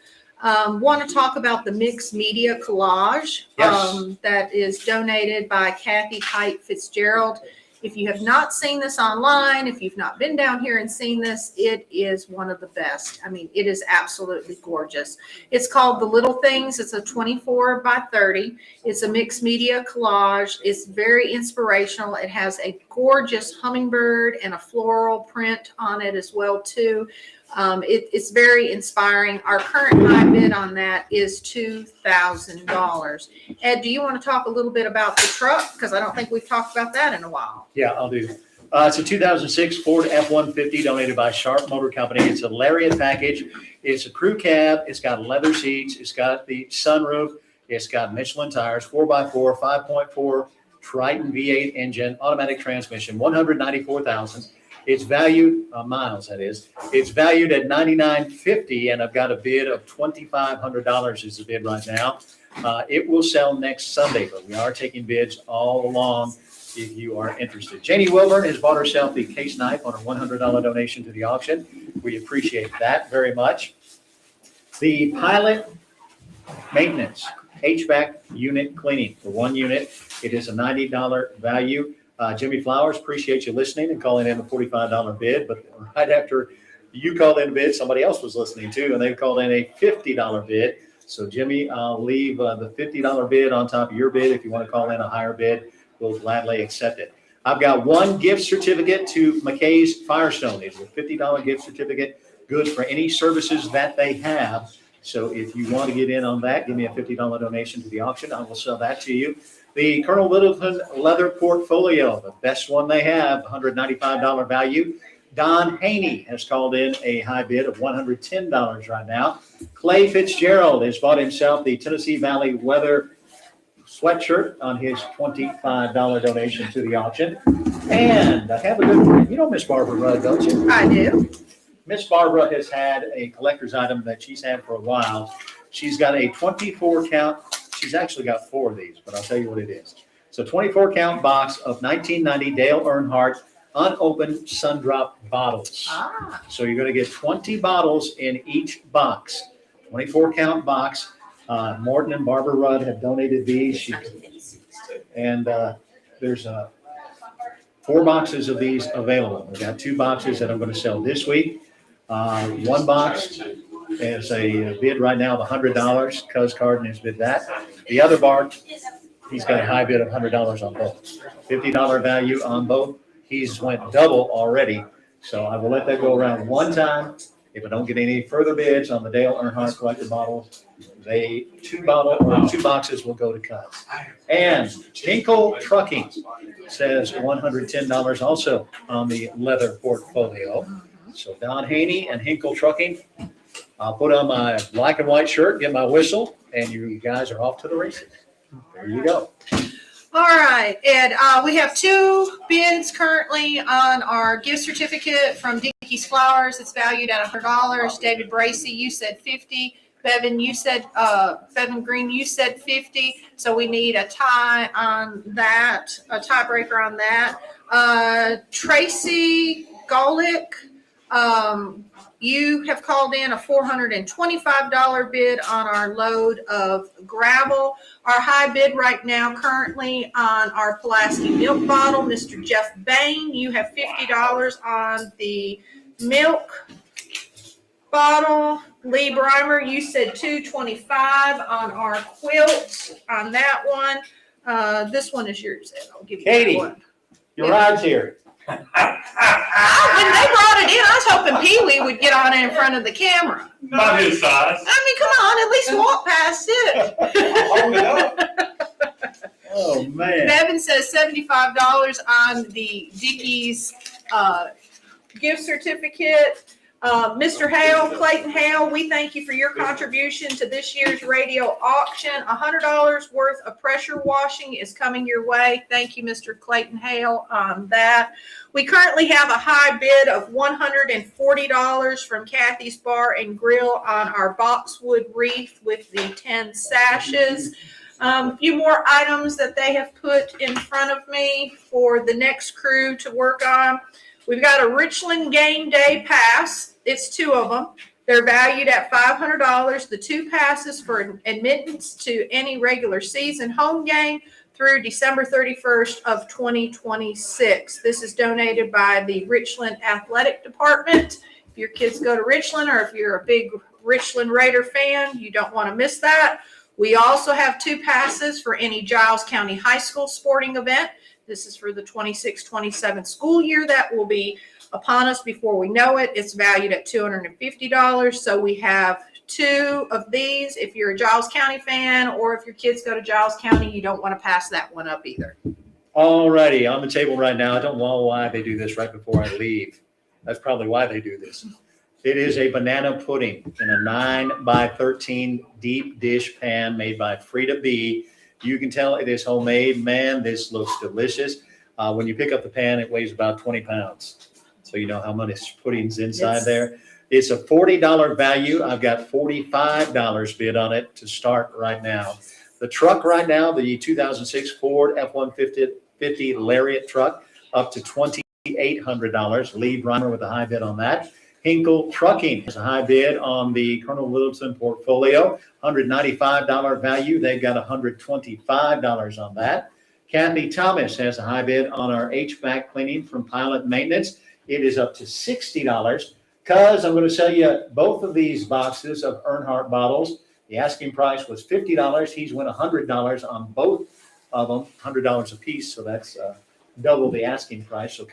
Want to talk about the mixed media collage Yes. that is donated by Kathy Kite Fitzgerald. If you have not seen this online, if you've not been down here and seen this, it is one of the best. I mean, it is absolutely gorgeous. It's called The Little Things. It's a 24 by 30. It's a mixed media collage. It's very inspirational. It has a gorgeous hummingbird and a floral print on it as well, too. It's very inspiring. Our current high bid on that is $2,000. Ed, do you want to talk a little bit about the truck? Because I don't think we've talked about that in a while. Yeah, I'll do. It's a 2006 Ford F-150 donated by Sharp Motor Company. It's a Lariat package. It's a crew cab. It's got leather seats. It's got the sunroof. It's got Michelin tires, 4x4, 5.4 Triton V8 engine, automatic transmission, 194,000. It's valued, miles that is, it's valued at $99.50, and I've got a bid of $2,500 is the bid right now. It will sell next Sunday, but we are taking bids all along if you are interested. Janie Wilburn has bought herself the case knife on a $100 donation to the auction. We appreciate that very much. The pilot maintenance HVAC unit cleaning for one unit. It is a $90 value. Jimmy Flowers, appreciate you listening and calling in the $45 bid, but right after you called in a bid, somebody else was listening too, and they called in a $50 bid. So Jimmy, I'll leave the $50 bid on top of your bid. If you want to call in a higher bid, we'll gladly accept it. I've got one gift certificate to McKay's Firestone. It's a $50 gift certificate, good for any services that they have. So if you want to get in on that, give me a $50 donation to the auction. I will sell that to you. The Colonel Littleton leather portfolio, the best one they have, $195 value. Don Haney has called in a high bid of $110 right now. Clay Fitzgerald has bought himself the Tennessee Valley leather sweatshirt on his $25 donation to the auction. And I have a good friend. You know Miss Barbara Rudd, don't you? I do. Miss Barbara has had a collector's item that she's had for a while. She's got a 24 count. She's actually got 4 of these, but I'll tell you what it is. It's a 24 count box of 1990 Dale Earnhardt unopened Sundrop bottles. So you're going to get 20 bottles in each box. 24 count box. Morton and Barbara Rudd have donated these. And there's 4 boxes of these available. We've got 2 boxes that I'm going to sell this week. One box is a bid right now of $100. Cuz Carden has bid that. The other bar, he's got a high bid of $100 on both. $50 value on both. He's went double already. So I will let that go around one time. If I don't get any further bids on the Dale Earnhardt collector bottles, 2 boxes will go to Cuz. And Hinkle Trucking says $110 also on the leather portfolio. So Don Haney and Hinkle Trucking. I'll put on my black and white shirt, get my whistle, and you guys are off to the races. There you go. All right, Ed, we have 2 bids currently on our gift certificate from Dickie's Flowers. It's valued at $100. David Bracy, you said 50. Bevan, Bevan Green, you said 50. So we need a tie on that, a tiebreaker on that. Tracy Golick, you have called in a $425 bid on our load of gravel. Our high bid right now currently on our Pulaski milk bottle, Mr. Jeff Bain, you have $50 on the milk bottle. Lee Breimer, you said $225 on our quilt on that one. This one is yours, Ed. I'll give you Katie. that one. Your ride's here. When they brought it in, I was hoping Pee Wee would get on in front of the camera. Not his size. I mean, come on, at least walk past it. Hold it up. Oh, man. Bevan says $75 on the Dickies gift certificate. Mr. Hale, Clayton Hale, we thank you for your contribution to this year's radio auction. $100 worth of pressure washing is coming your way. Thank you, Mr. Clayton Hale, on that. We currently have a high bid of $140 from Kathy's Bar and Grill on our boxwood wreath with the 10 sashes. A few more items that they have put in front of me for the next crew to work on. We've got a Richland Game Day pass. It's 2 of them. They're valued at $500. The 2 passes for admittance to any regular season home game through December 31st of 2026. This is donated by the Richland Athletic Department. If your kids go to Richland, or if you're a big Richland Raider fan, you don't want to miss that. We also have 2 passes for any Giles County High School sporting event. This is for the 26-27 school year that will be upon us before we know it. It's valued at $250. So we have 2 of these. If you're a Giles County fan, or if your kids go to Giles County, you don't want to pass that one up either. All righty, on the table right now. I don't know why they do this right before I leave. That's probably why they do this. It is a banana pudding in a 9x13 deep dish pan made by Frida B. You can tell it is homemade. Man, this looks delicious. When you pick up the pan, it weighs about 20 pounds. So you know how much pudding's inside there. It's a $40 value. I've got $45 bid on it to start right now. The truck right now, the 2006 Ford F-150 Lariat truck, up to $2,800. Lee Reimer with a high bid on that. Hinkle Trucking has a high bid on the Colonel Littleton portfolio, $195 value. They've got $125 on that. Kathy Thomas has a high bid on our HVAC cleaning from Pilot Maintenance. It is up to $60. Because I'm going to sell you both of these boxes of Earnhardt bottles. The asking price was $50. He's won $100 on both of them, $100 a piece. So that's double the asking price. So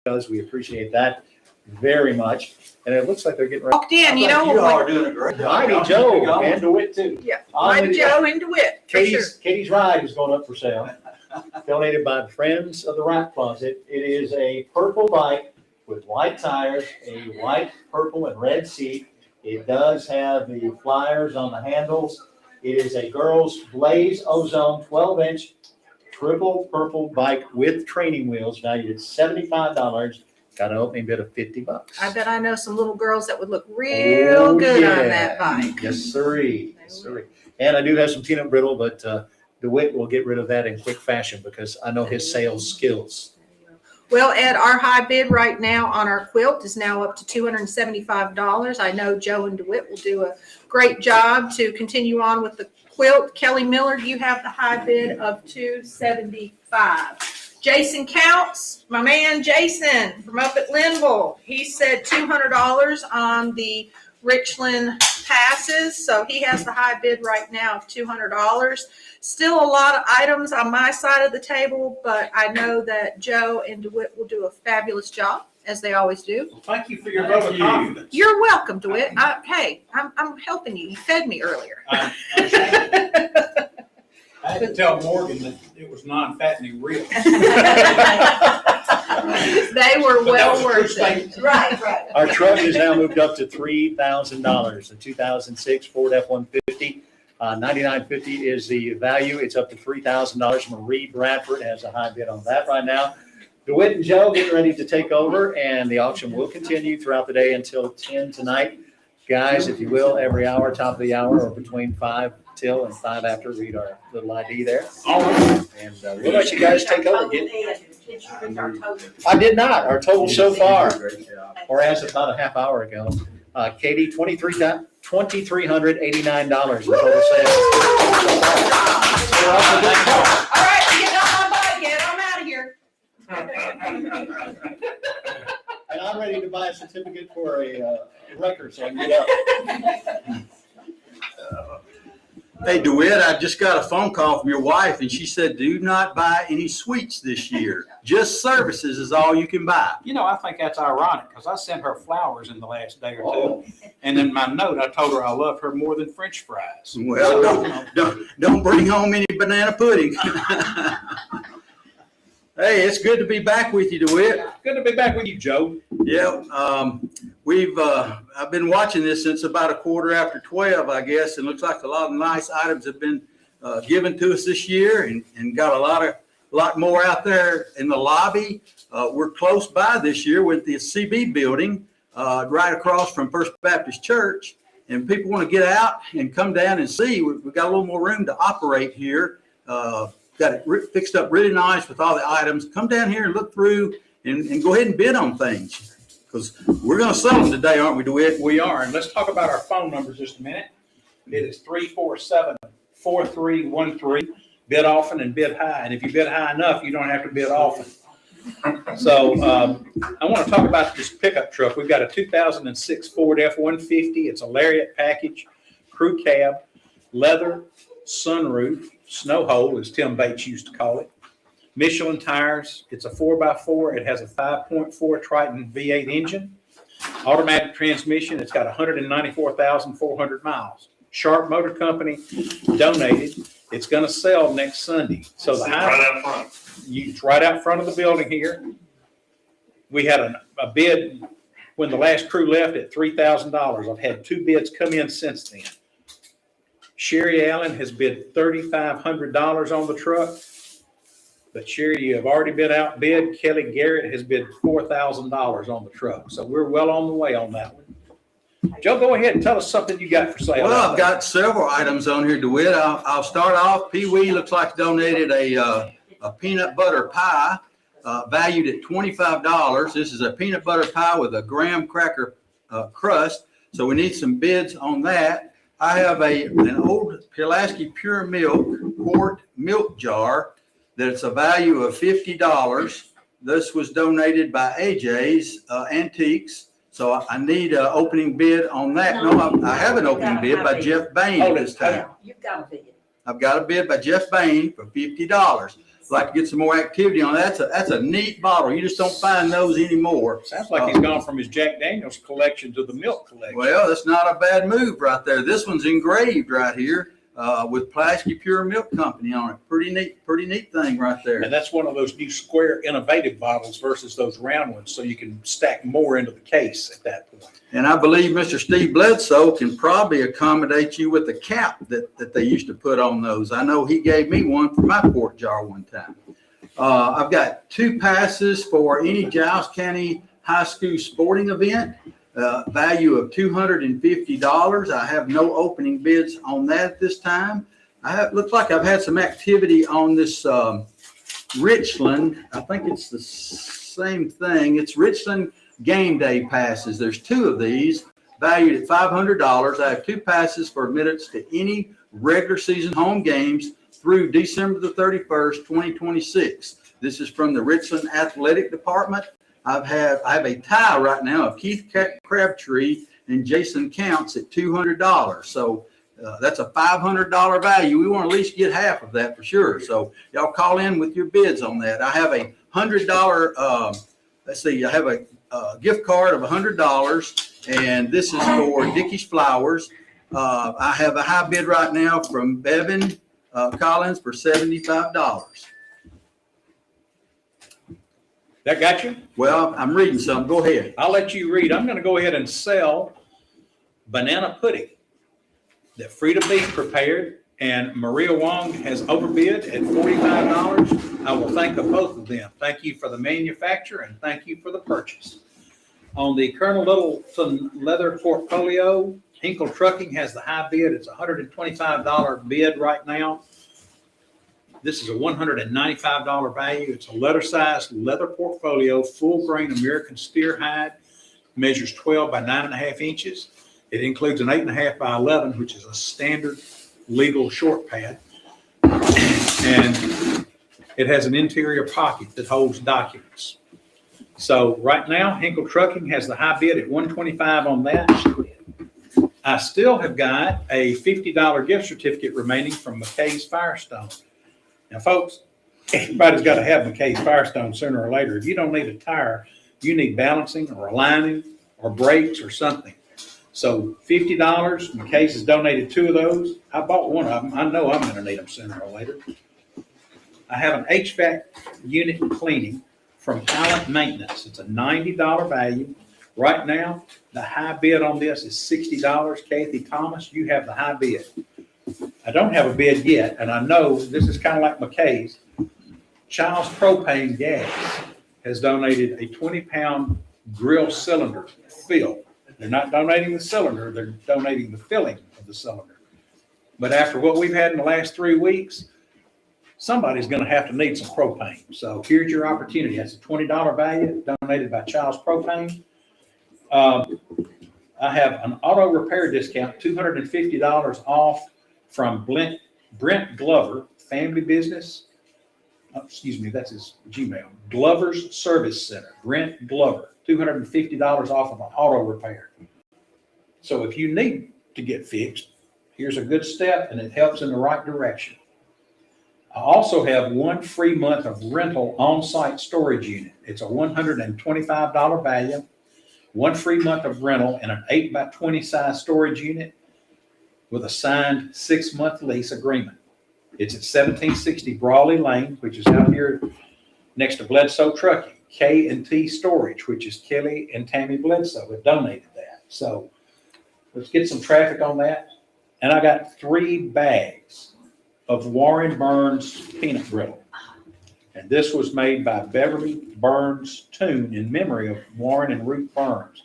because we appreciate that very much. And it looks like they're getting ready. Walked in, you know. You all are doing a great job. Mighty Joe and DeWitt too. Yeah, Mighty Joe and DeWitt, for sure. Katie's ride is going up for sale. Donated by the Friends of the Rack Closet. It is a purple bike with white tires, a white, purple, and red seat. It does have the flyers on the handles. It is a girls' Blaze Ozone 12-inch triple purple bike with training wheels, valued at $75. Got an opening bid of $50. I bet I know some little girls that would look real good on that bike. Yes, sirree. Yes, sirree. And I do have some peanut brittle, but DeWitt will get rid of that in quick fashion because I know his sales skills. Well, Ed, our high bid right now on our quilt is now up to $275. I know Joe and DeWitt will do a great job to continue on with the quilt. Kelly Miller, you have the high bid of $275. Jason Counts, my man Jason from up at Linville, he said $200 on the Richland passes. So he has the high bid right now of $200. Still a lot of items on my side of the table, but I know that Joe and DeWitt will do a fabulous job, as they always do. Thank you for your vote of confidence. You're welcome, DeWitt. Hey, I'm helping you. You fed me earlier. I had to tell Morgan that it was non-fattening real. They were well worth it. Right. Our truck is now moved up to $3,000. The 2006 Ford F-150, $9,950 is the value. It's up to $3,000. Marie Bradford has a high bid on that right now. DeWitt and Joe getting ready to take over, and the auction will continue throughout the day until 10 tonight. Guys, if you will, every hour, top of the hour, or between 5 till and 5 after, read our little ID there. And we'll let you guys take over. I did not. Our total so far, or as of about a half hour ago, Katie, $2,389 in total sales. All right, get on my bike, Ed. I'm out of here. And I'm ready to buy a certificate for a record so I can get up. Hey, DeWitt, I just got a phone call from your wife, and she said, do not buy any sweets this year. Just services is all you can buy. You know, I think that's ironic because I sent her flowers in the last day or two. And in my note, I told her I love her more than French fries. Well, don't bring home any banana pudding. Hey, it's good to be back with you, DeWitt. Good to be back with you, Joe. Yeah, I've been watching this since about 12:15, I guess, and looks like a lot of nice items have been given to us this year, and got a lot more out there in the lobby. We're close by this year with the CB building, right across from First Baptist Church, and people want to get out and come down and see. We've got a little more room to operate here. Got it fixed up really nice with all the items. Come down here and look through and go ahead and bid on things, because we're going to sell them today, aren't we, DeWitt? We are, and let's talk about our phone numbers just a minute. It is 347-4313. Bid often and bid high, and if you bid high enough, you don't have to bid often. So I want to talk about this pickup truck. We've got a 2006 Ford F-150. It's a Lariat package, crew cab, leather, sunroof, snow hole, as Tim Bates used to call it. Michelin tires. It's a 4x4. It has a 5.4 Triton V8 engine, automatic transmission. It's got 194,400 miles. Sharp Motor Company donated. It's going to sell next Sunday. So the Right out front. it's right out front of the building here. We had a bid when the last crew left at $3,000. I've had 2 bids come in since then. Sherry Allen has bid $3,500 on the truck. But Sherry, you have already been outbid. Kelly Garrett has bid $4,000 on the truck. So we're well on the way on that one. Joe, go ahead and tell us something you got for sale. Well, I've got several items on here, DeWitt. I'll start off. Pee Wee looks like donated a peanut butter pie valued at $25. This is a peanut butter pie with a graham cracker crust. So we need some bids on that. I have an old Pulaski Pure Milk quart milk jar that's a value of $50. This was donated by AJ's Antiques. So I need an opening bid on that. No, I have an opening bid by Jeff Bain this time. You've got a bid. I've got a bid by Jeff Bain for $50. I'd like to get some more activity on that. That's a neat bottle. You just don't find those anymore. Sounds like he's gone from his Jack Daniels collection to the milk collection. Well, that's not a bad move right there. This one's engraved right here with Pulaski Pure Milk Company on it. Pretty neat thing right there. And that's one of those new square innovative bottles versus those round ones, so you can stack more into the case at that point. And I believe Mr. Steve Bledsoe can probably accommodate you with the cap that they used to put on those. I know he gave me one for my quart jar one time. I've got 2 passes for any Giles County High School sporting event, value of $250. I have no opening bids on that at this time. Looks like I've had some activity on this Richland. I think it's the same thing. It's Richland game day passes. There's 2 of these valued at $500. I have 2 passes for admittance to any regular season home games through December the 31st, 2026. This is from the Richland Athletic Department. I have a tie right now of Keith Crabtree and Jason Counts at $200. So that's a $500 value. We want to at least get half of that for sure. So y'all call in with your bids on that. I have a $100. I have a gift card of $100, and this is for Dickie's Flowers. I have a high bid right now from Bevan Collins for $75. That got you? Well, I'm reading some. Go ahead. I'll let you read. I'm going to go ahead and sell banana pudding that Frida B prepared and Maria Wong has overbid at $45. I will thank the both of them. Thank you for the manufacture and thank you for the purchase. On the Colonel Littleton leather portfolio, Hinkle Trucking has the high bid. It's a $125 bid right now. This is a $195 value. It's a letter-sized leather portfolio, full-grain American steer hide, measures 12 by 9.5 inches. It includes an 8.5 by 11, which is a standard legal short pad. And it has an interior pocket that holds documents. So right now, Hinkle Trucking has the high bid at $125 on that. I still have got a $50 gift certificate remaining from McKay's Firestone. Now, folks, everybody's got to have McKay's Firestone sooner or later. If you don't need a tire, you need balancing or aligning or brakes or something. So $50, McKay's has donated 2 of those. I bought one of them. I know I'm going to need them sooner or later. I have an HVAC unit cleaning from Talent Maintenance. It's a $90 value. Right now, the high bid on this is $60. Kathy Thomas, you have the high bid. I don't have a bid yet, and I know this is kind of like McKay's. Child's Propane Gas has donated a 20-pound grill cylinder fill. They're not donating the cylinder, they're donating the filling of the cylinder. But after what we've had in the last 3 weeks, somebody's gonna have to need some propane. So here's your opportunity. That's a $20 value donated by Child's Propane. I have an auto repair discount, $250 off from Brent Glover, family business. Oh, excuse me, that's his Gmail. Glover's Service Center, Brent Glover, $250 off of an auto repair. So if you need to get fixed, here's a good step and it helps in the right direction. I also have 1 free month of rental on-site storage unit. It's a $125 value, 1 free month of rental in an 8x20 size storage unit with a signed 6-month lease agreement. It's at 1760 Brawley Lane, which is out here next to Bledsoe Trucking. K&T Storage, which is Kelly and Tammy Bledsoe, have donated that. So let's get some traffic on that. And I got 3 bags of Warren Burns peanut brittle. And this was made by Beverly Burns Toon in memory of Warren and Ruth Burns,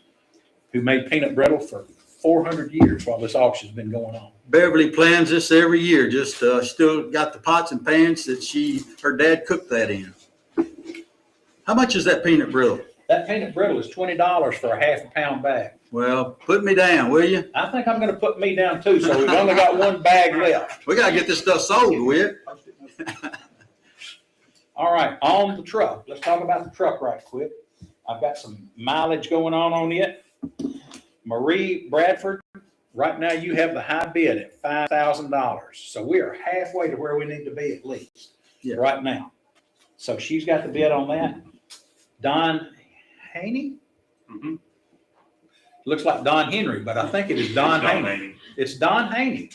who made peanut brittle for 400 years while this auction's been going on. Beverly plans this every year, just still got the pots and pans that her dad cooked that in. How much is that peanut brittle? That peanut brittle is $20 for a half a pound bag. Well, put me down, will you? I think I'm gonna put me down too, so we've only got 1 bag left. We gotta get this stuff sold, will you? All right, on the truck. Let's talk about the truck right quick. I've got some mileage going on it. Marie Bradford, right now you have the high bid at $5,000. So we are halfway to where we need to be at least right now. So she's got the bid on that. Don Haney? Mm-hmm. Looks like Don Henry, but I think it is Don Haney. It's Don Haney.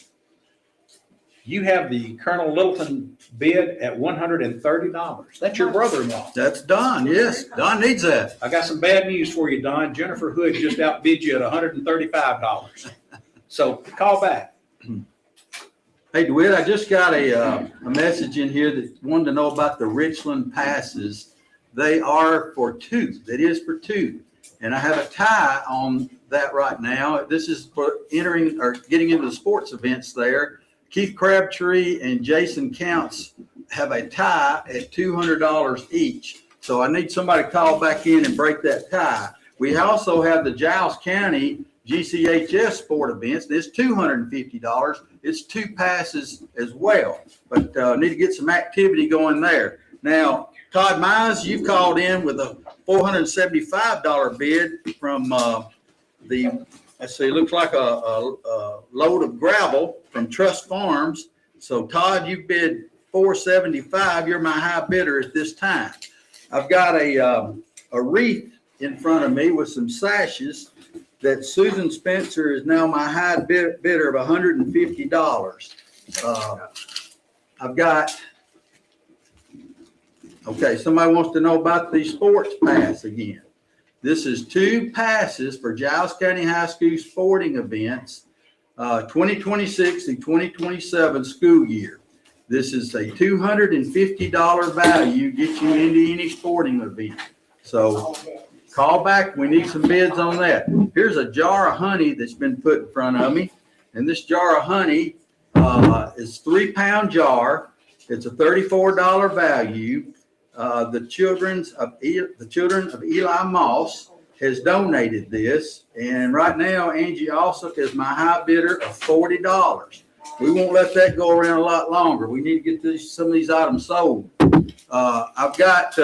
You have the Colonel Littleton bid at $130. That's your brother-in-law. That's Don, yes. Don needs that. I got some bad news for you, Don. Jennifer Hood just outbid you at $135. So call back. Hey, DeWitt, I just got a message in here that wanted to know about the Richland passes. They are for 2. That is for 2. And I have a tie on that right now. This is for entering or getting into the sports events there. Keith Crabtree and Jason Counts have a tie at $200 each. So I need somebody to call back in and break that tie. We also have the Giles County GCHS sport events. It's $250. It's 2 passes as well, but need to get some activity going there. Now, Todd Mize, you've called in with a $475 bid from let's see, it looks like a load of gravel from Trust Farms. So Todd, you bid $475. You're my high bidder at this time. I've got a wreath in front of me with some sashes that Susan Spencer is now my high bidder of $150. I've got, okay, somebody wants to know about the sports pass again. This is 2 passes for Giles County High School sporting events, 2026 and 2027 school year. This is a $250 value, get you into any sporting event. So call back. We need some bids on that. Here's a jar of honey that's been put in front of me. And this jar of honey is 3-pound jar. It's a $34 value. The children of Eli Moss has donated this. And right now, Angie Alsup is my high bidder of $40. We won't let that go around a lot longer. We need to get some of these items sold. I've got,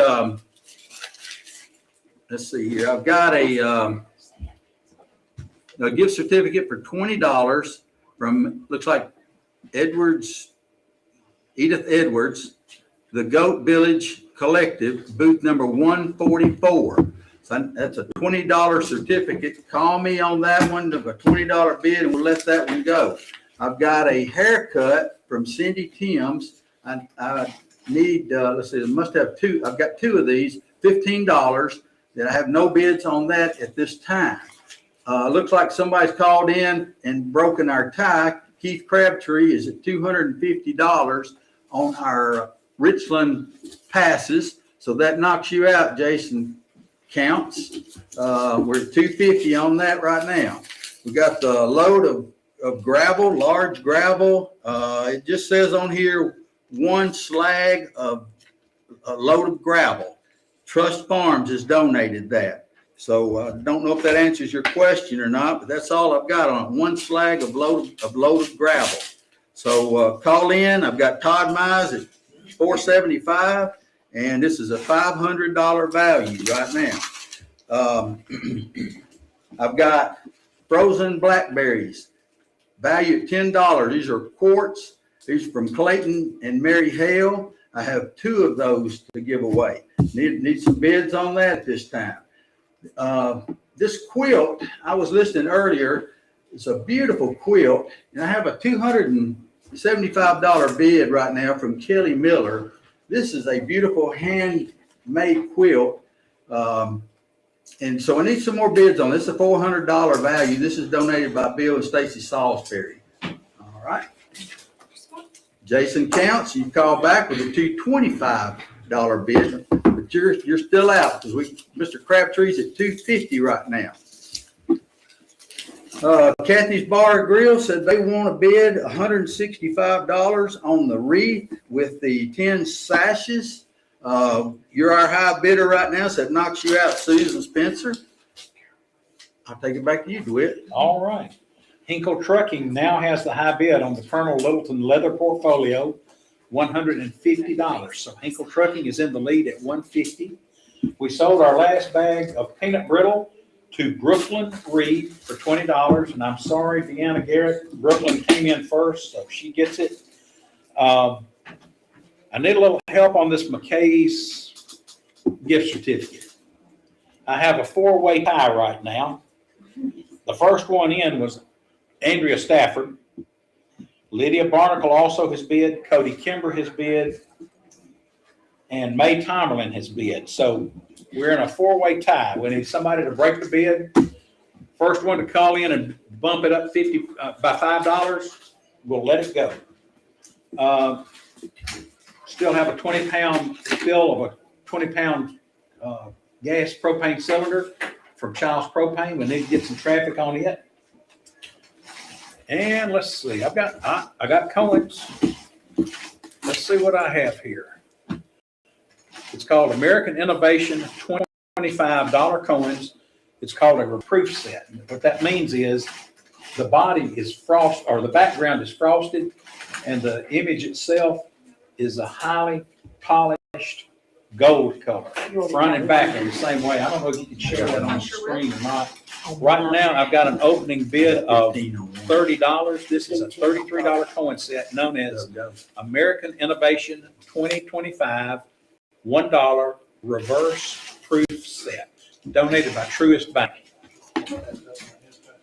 let's see here. I've got a gift certificate for $20 from, looks like Edith Edwards, the Goat Village Collective, booth number 144. So that's a $20 certificate. Call me on that one, a $20 bid, and we'll let that one go. I've got a haircut from Cindy Timms. I need, let's see, I must have two. I've got two of these, $15 that I have no bids on that at this time. Looks like somebody's called in and broken our tie. Keith Crabtree is at $250 on our Richland passes. So that knocks you out, Jason Counts. We're at $250 on that right now. We got the load of gravel, large gravel. It just says on here, one slag of a load of gravel. Trust Farms has donated that. So don't know if that answers your question or not, but that's all I've got on it. One slag of load of gravel. So call in. I've got Todd Mize at $475, and this is a $500 value right now. I've got frozen blackberries, value at $10. These are quarts. These are from Clayton and Mary Hale. I have two of those to give away. Need some bids on that this time. This quilt, I was listening earlier, it's a beautiful quilt, and I have a $275 bid right now from Kelly Miller. This is a beautiful handmade quilt, and so I need some more bids on this. It's a $400 value. This is donated by Bill and Stacy Salisbury. All right. Jason Counts, you call back with a $225 bid. But you're still out because Mr. Crabtree's at $250 right now. Kathy's Bar and Grill said they want to bid $165 on the wreath with the 10 sashes. You're our high bidder right now, so it knocks you out, Susan Spencer. I'll take it back to you, DeWitt. All right. Hinkle Trucking now has the high bid on the Colonel Littleton leather portfolio, $150. So Hinkle Trucking is in the lead at $150. We sold our last bag of peanut brittle to Brooklyn Reed for $20. And I'm sorry, Deanna Garrett, Brooklyn came in first, so she gets it. I need a little help on this McKay's gift certificate. I have a 4-way tie right now. The first one in was Andrea Stafford. Lydia Barnacle also has bid. Cody Kimber has bid. And Mae Tomerlin has bid. So we're in a 4-way tie. We need somebody to break the bid. First one to call in and bump it up by $5, we'll let it go. Still have a 20-pound fill of a 20-pound gas propane cylinder from Child's Propane. We need to get some traffic on it. And let's see, I got Cohen's. Let's see what I have here. It's called American Innovation $25 coins. It's called a reproof set. What that means is the body is frosted, or the background is frosted, and the image itself is a highly polished gold color, front and back in the same way. I don't know if you can share that on the screen or not. Right now, I've got an opening bid of $30. This is a $33 coin set known as American Innovation 2025 $1 reverse proof set, donated by Truist Bank.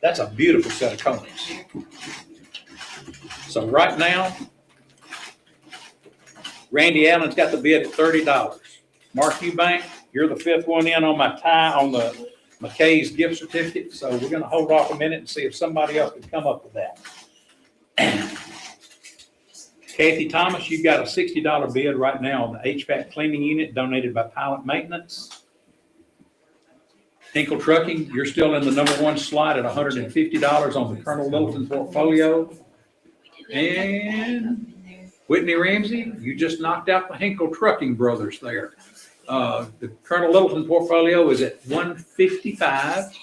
That's a beautiful set of coins. So right now, Randy Allen's got the bid at $30. Mark Eubank, you're the 5th one in on my tie on the McKay's gift certificate. So we're going to hold off a minute and see if somebody else can come up with that. Kathy Thomas, you've got a $60 bid right now on the HVAC cleaning unit donated by Pilot Maintenance. Hinkle Trucking, you're still in the #1 slot at $150 on the Colonel Littleton portfolio. And Whitney Ramsey, you just knocked out the Hinkle Trucking brothers there. The Colonel Littleton portfolio is at $155.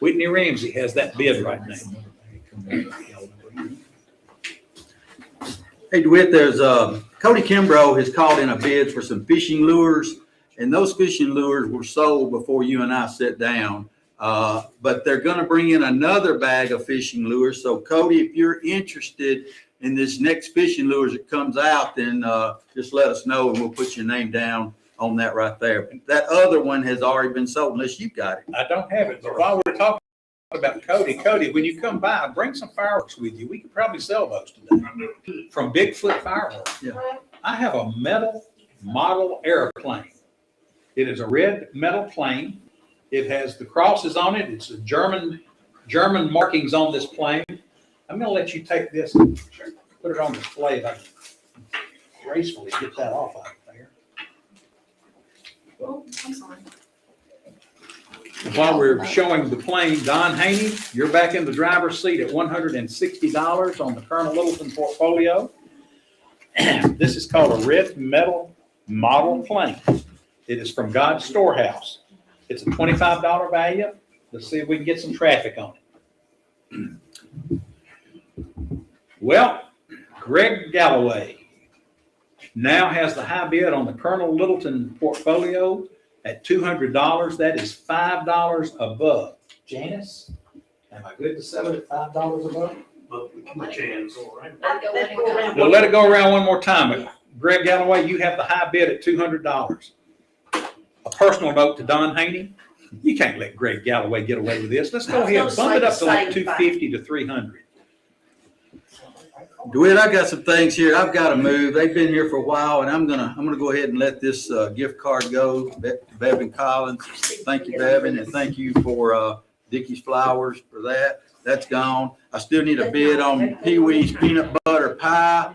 Whitney Ramsey has that bid right now. Hey, DeWitt, there's Cody Kimbrough has called in a bid for some fishing lures, and those fishing lures were sold before you and I sat down. But they're going to bring in another bag of fishing lures. So, Cody, if you're interested in this next fishing lures that comes out, then just let us know and we'll put your name down on that right there. That other one has already been sold unless you got it. I don't have it, but while we're talking about Cody, when you come by, bring some fireworks with you. We could probably sell those today from Bigfoot Fireworks. Yeah. I have a metal model airplane. It is a red metal plane. It has the crosses on it. It's a German markings on this plane. I'm gonna let you take this and put it on display if I can gracefully get that off out there. Oh, I'm sorry. And while we're showing the plane, Don Haney, you're back in the driver's seat at $160 on the Colonel Littleton portfolio. This is called a red metal model plane. It is from God's Storehouse. It's a $25 value. Let's see if we can get some traffic on it. Well, Greg Galloway now has the high bid on the Colonel Littleton portfolio at $200. That is $5 above. Janice, am I good to sell it at $5 above? My chance. Well, let it go around one more time. Greg Galloway, you have the high bid at $200. A personal note to Don Haney, you can't let Greg Galloway get away with this. Let's go ahead and bump it up to like $250 to $300. DeWitt, I got some things here. I've got to move. They've been here for a while, and I'm gonna go ahead and let this gift card go. Bevan Collins, thank you, Bevan, and thank you for Dickie's Flowers for that. That's gone. I still need a bid on Pee Wee's peanut butter pie.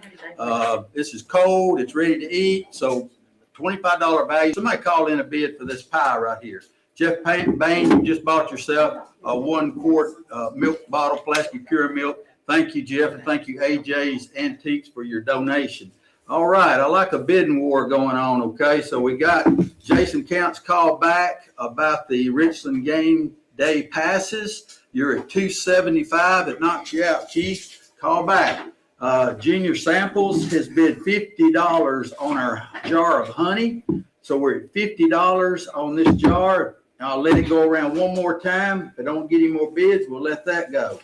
This is cold. It's ready to eat. So $25 value. Somebody call in a bid for this pie right here. Jeff Bain, you just bought yourself a 1 quart milk bottle, plastic pure milk. Thank you, Jeff, and thank you, AJ's Antiques, for your donation. All right, I like a bidding war going on, okay? So we got Jason Counts called back about the Richland game day passes. You're at $275. It knocks you out, Chief. Call back. Junior Samples has bid $50 on our jar of honey. So we're at $50 on this jar. I'll let it go around one more time. If I don't get any more bids, we'll let that go.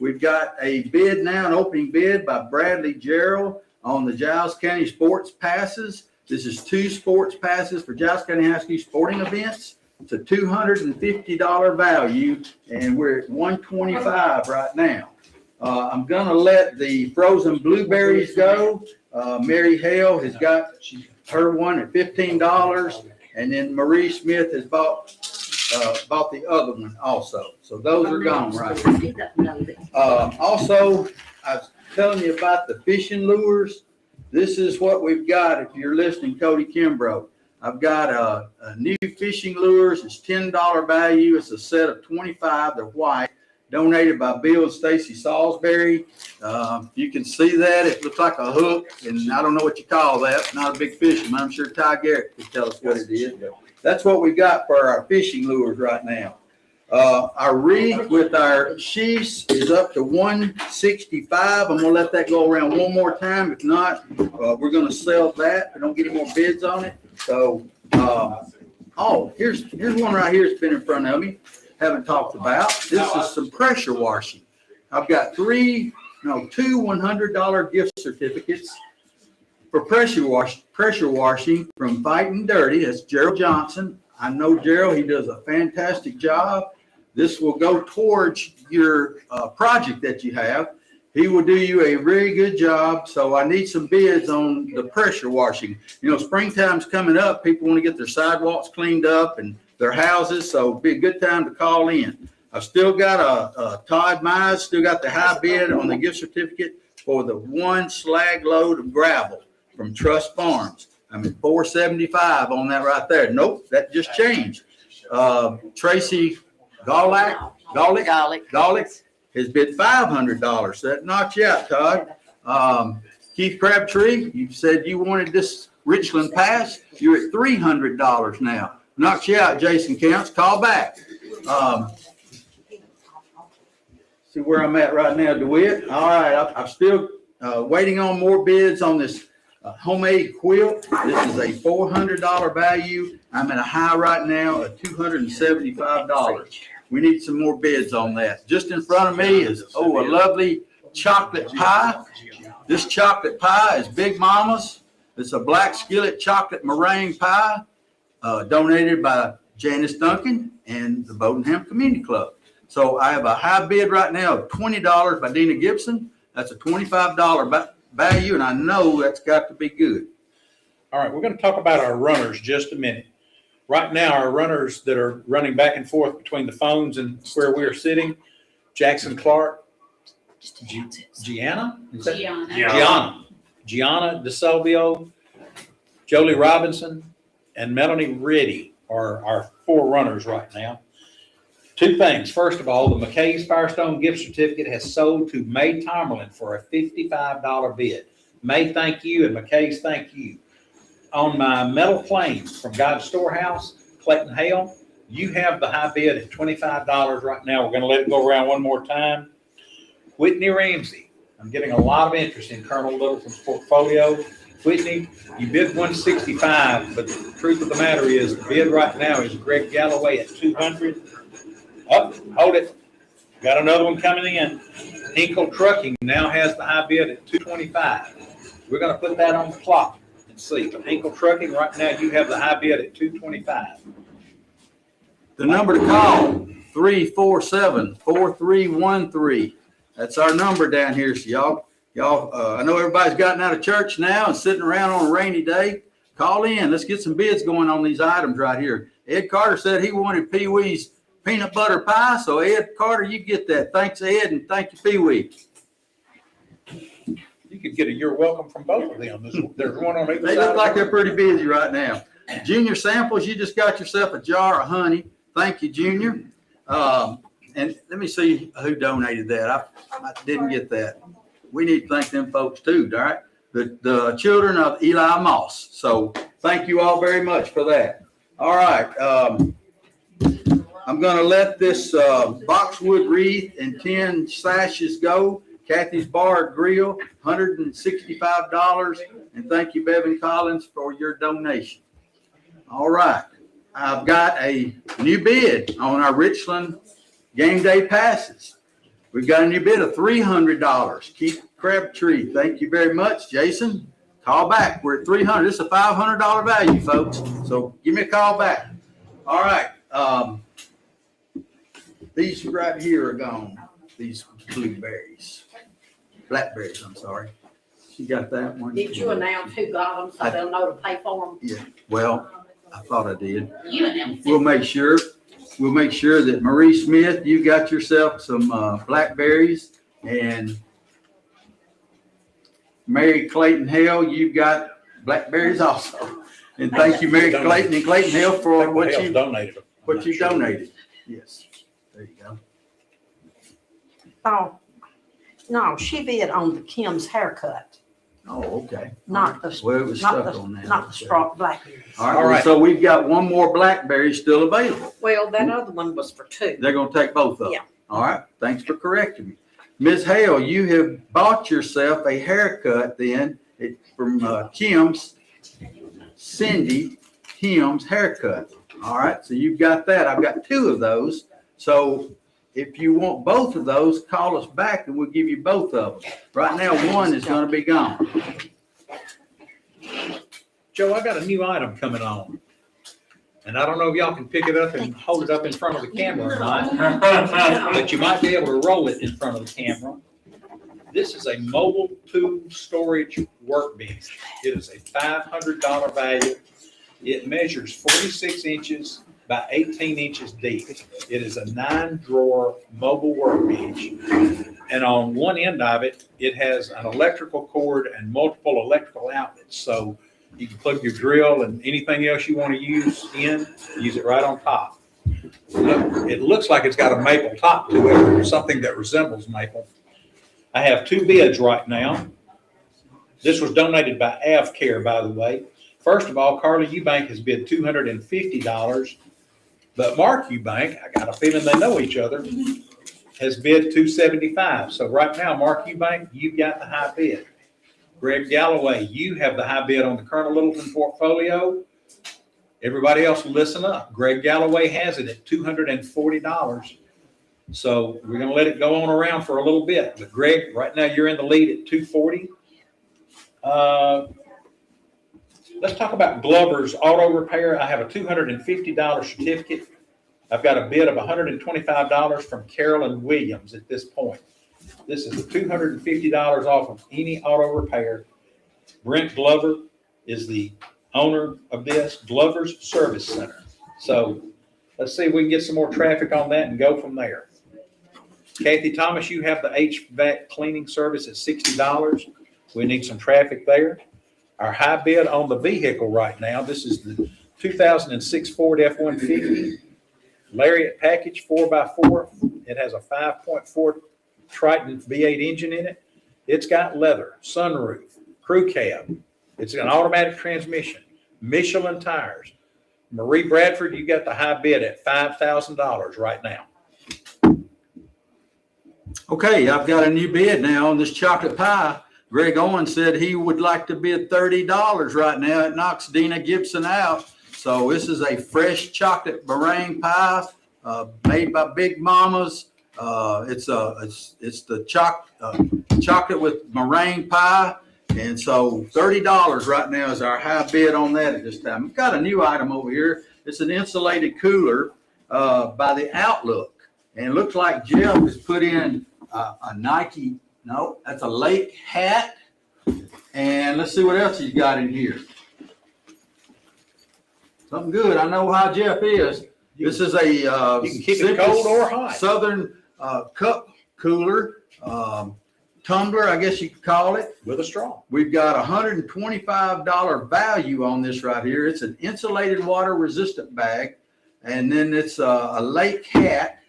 We've got a bid now, an opening bid by Bradley Gerald on the Giles County Sports Passes. This is 2 sports passes for Giles County High School sporting events. It's a $250 value, and we're at $125 right now. I'm going to let the frozen blueberries go. Mary Hale has got her one at $15, and then Marie Smith has bought the other one also. So those are gone right now. Also, I was telling you about the fishing lures. This is what we've got if you're listening, Cody Kimbrough. I've got a new fishing lures. It's $10 value. It's a set of 25. They're white. Donated by Bill and Stacy Salisbury. You can see that. It looks like a hook, and I don't know what you call that. Not a big fisherman. I'm sure Ty Garrett could tell us what it is. That's what we got for our fishing lures right now. Our rig with our sheaths is up to $165. I'm going to let that go around one more time. If not, we're going to sell that. We don't get any more bids on it. So, here's one right here that's been in front of me. Haven't talked about. This is some pressure washing. I've got two $100 gift certificates for pressure washing from Fighting Dirty. That's Gerald Johnson. I know Gerald. He does a fantastic job. This will go towards your project that you have. He will do you a very good job. So I need some bids on the pressure washing. You know, springtime's coming up. People want to get their sidewalks cleaned up and their houses. So it'll be a good time to call in. I've still got a Todd Mize, still got the high bid on the gift certificate for the 1 slag load of gravel from Trust Farms. I'm at $475 on that right there. Nope, that just changed. Tracy Golick has bid $500. So that knocks you out, Todd. Keith Crabtree, you said you wanted this Richland Pass. You're at $300 now. Knocks you out, Jason Counts. Call back. See where I'm at right now, DeWitt. All right, I'm still waiting on more bids on this homemade quilt. This is a $400 value. I'm at a high right now of $275. We need some more bids on that. Just in front of me is, a lovely chocolate pie. This chocolate pie is Big Mama's. It's a black skillet chocolate meringue pie, donated by Janice Duncan and the Bodenham Community Club. So I have a high bid right now of $20 by Dina Gibson. That's a $25 value, and I know that's got to be good. All right, we're gonna talk about our runners just a minute. Right now, our runners that are running back and forth between the phones and where we are sitting, Jackson Clark, Gianna? Is that- Gianna DeSalvio, Jolie Robinson, and Melanie Reddy are our 4 runners right now. 2 things. First of all, the McKay's Firestone gift certificate has sold to May Tomerlin for a $55 bid. May, thank you, and McKay's, thank you. On my metal plane from God's Storehouse, Clayton Hale, you have the high bid at $25 right now. We're gonna let it go around one more time. Whitney Ramsey, I'm getting a lot of interest in Colonel Littleton's portfolio. Whitney, you bid 165, but the truth of the matter is the bid right now is Greg Galloway at 200. Oh, hold it. Got another one coming in. Hinkle Trucking now has the high bid at 225. We're gonna put that on the clock and see. But Hinkle Trucking right now, you have the high bid at 225. The number to call, 347-4313. That's our number down here. So y'all, I know everybody's gotten out of church now and sitting around on a rainy day. Call in. Let's get some bids going on these items right here. Ed Carter said he wanted Pee Wee's peanut butter pie. So Ed Carter, you get that. Thanks, Ed, and thank you, Pee Wee. You could get a you're welcome from both of them. There's one on either side. They look like they're pretty busy right now. Junior Samples, you just got yourself a jar of honey. Thank you, Junior. And let me see who donated that. I didn't get that. We need to thank them folks too, all right? The children of Eli Moss. So thank you all very much for that. All right. I'm going to let this boxwood wreath and 10 sashes go. Kathy's Bar Grill, $165. And thank you, Bevan Collins, for your donation. All right. I've got a new bid on our Richland game day passes. We've got a new bid of $300. Keith Crabtree, thank you very much. Jason, call back. We're at $300. This is a $500 value, folks. So give me a call back. All right. These right here are gone. These blueberries. Blackberries, I'm sorry. She got that one. Did you announce who got them so they'll know to pay for them? Yeah, well, I thought I did. You announced We'll make sure that Marie Smith, you got yourself some blackberries, and Mary Clayton Hale, you've got blackberries also. And thank you, Mary Clayton and Clayton Hale, for what you donated. donated. Yes, there you go. Oh, no, she bid on the Kim's haircut, Oh, okay. not the, Well, it was not stuck the, on that. not the straw blackberries. All right, so we've got one more blackberry still available. Well, that other one was for 2. They're gonna take both of them. Yeah. All right, thanks for correcting me. Ms. Hale, you have bought yourself a haircut then from Cindy Kim's haircut. All right, so you've got that. I've got 2 of those. So if you want both of those, call us back and we'll give you both of them. Right now, one is gonna be gone. Joe, I got a new item coming on. And I don't know if y'all can pick it up and hold it up in front of the camera or not, but you might be able to roll it in front of the camera. This is a mobile tool storage workbench. It is a $500 value. It measures 46 inches by 18 inches deep. It is a 9-drawer mobile workbench. And on one end of it, it has an electrical cord and multiple electrical outlets. So you can plug your drill and anything else you want to use it right on top. It looks like it's got a maple top to it, or something that resembles maple. I have 2 bids right now. This was donated by AvCare, by the way. First of all, Carly Eubank has bid $250, but Mark Eubank, I got a feeling they know each other, has bid $275. So right now, Mark Eubank, you've got the high bid. Greg Galloway, you have the high bid on the Colonel Littleton portfolio. Everybody else, listen up. Greg Galloway has it at $240. So we're going to let it go on around for a little bit. But Greg, right now you're in the lead at $240. Let's talk about Glover's Auto Repair. I have a $250 certificate. I've got a bid of $125 from Carolyn Williams at this point. This is $250 off of any auto repair. Brent Glover is the owner of this, Glover's Service Center. So let's see if we can get some more traffic on that and go from there. Kathy Thomas, you have the HVAC cleaning service at $60. We need some traffic there. Our high bid on the vehicle right now, this is the 2006 Ford F-150 Lariat package 4x4. It has a 5.4 Triton V8 engine in it. It's got leather, sunroof, crew cab. It's an automatic transmission, Michelin tires. Marie Bradford, you got the high bid at $5,000 right now. Okay, I've got a new bid now on this chocolate pie. Greg Owens said he would like to bid $30 right now. It knocks Dina Gibson out. So this is a fresh chocolate meringue pie made by Big Mama's. It's the chocolate with meringue pie. And so $30 right now is our high bid on that at this time. We've got a new item over here. It's an insulated cooler by the Outlook. And it looks like Jeff has put in a Nike, no, that's a Lake hat. And let's see what else he's got in here. Something good. I know how Jeff is. This is a You can keep it cold or hot. Southern cup cooler, tumbler, I guess you could call it. With a straw. We've got $125 value on this right here. It's an insulated water resistant bag. And then it's a Lake hat.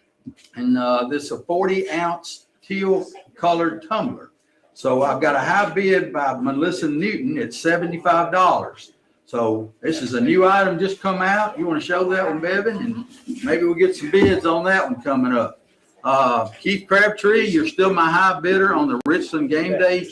And this is a 40-ounce teal colored tumbler. So I've got a high bid by Melissa Newton at $75. So this is a new item just come out. You want to show that one, Bevan? And maybe we'll get some bids on that one coming up. Keith Crabtree, you're still my high bidder on the Richland Game Day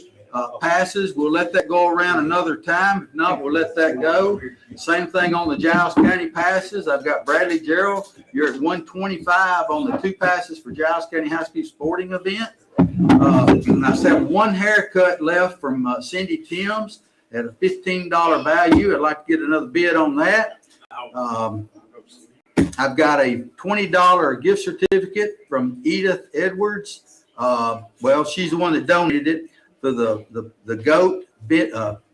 passes. We'll let that go around another time. If not, we'll let that go. Same thing on the Giles County passes. I've got Bradley Gerald. You're at $125 on the 2 passes for Giles County High School Sporting Event. I still have one haircut left from Cindy Timms at a $15 value. I'd like to get another bid on that. I've got a $20 gift certificate from Edith Edwards. Well, she's the one that donated it to the GOAT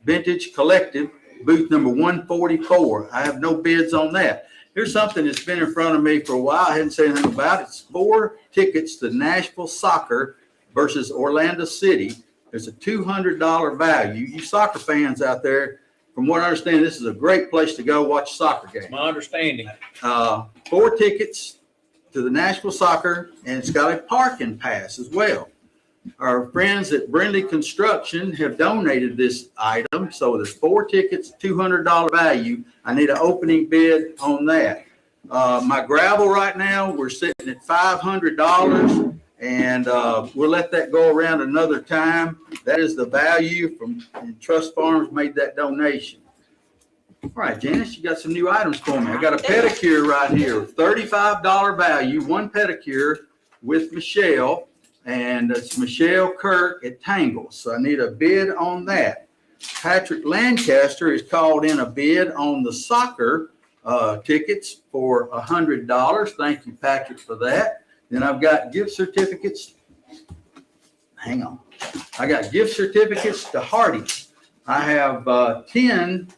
Vintage Collective, booth number 144. I have no bids on that. Here's something that's been in front of me for a while. I hadn't said anything about it. It's 4 tickets to Nashville Soccer versus Orlando City. There's a $200 value. You soccer fans out there, from what I understand, this is a great place to go watch a soccer game. My understanding. 4 tickets to the Nashville Soccer, and it's got a parking pass as well. Our friends at Brindley Construction have donated this item, so there's 4 tickets, $200 value. I need an opening bid on that. My gravel right now, we're sitting at $500, and we'll let that go around another time. That is the value from Trust Farms made that donation. All right, Janice, you got some new items for me. I got a pedicure right here, $35 value, 1 pedicure with Michelle. And it's Michelle Kirk at Tangles. So I need a bid on that. Patrick Lancaster has called in a bid on the soccer tickets for $100. Thank you, Patrick, for that. Then I've got gift certificates. Hang on. I got gift certificates to Hardee's. I have $10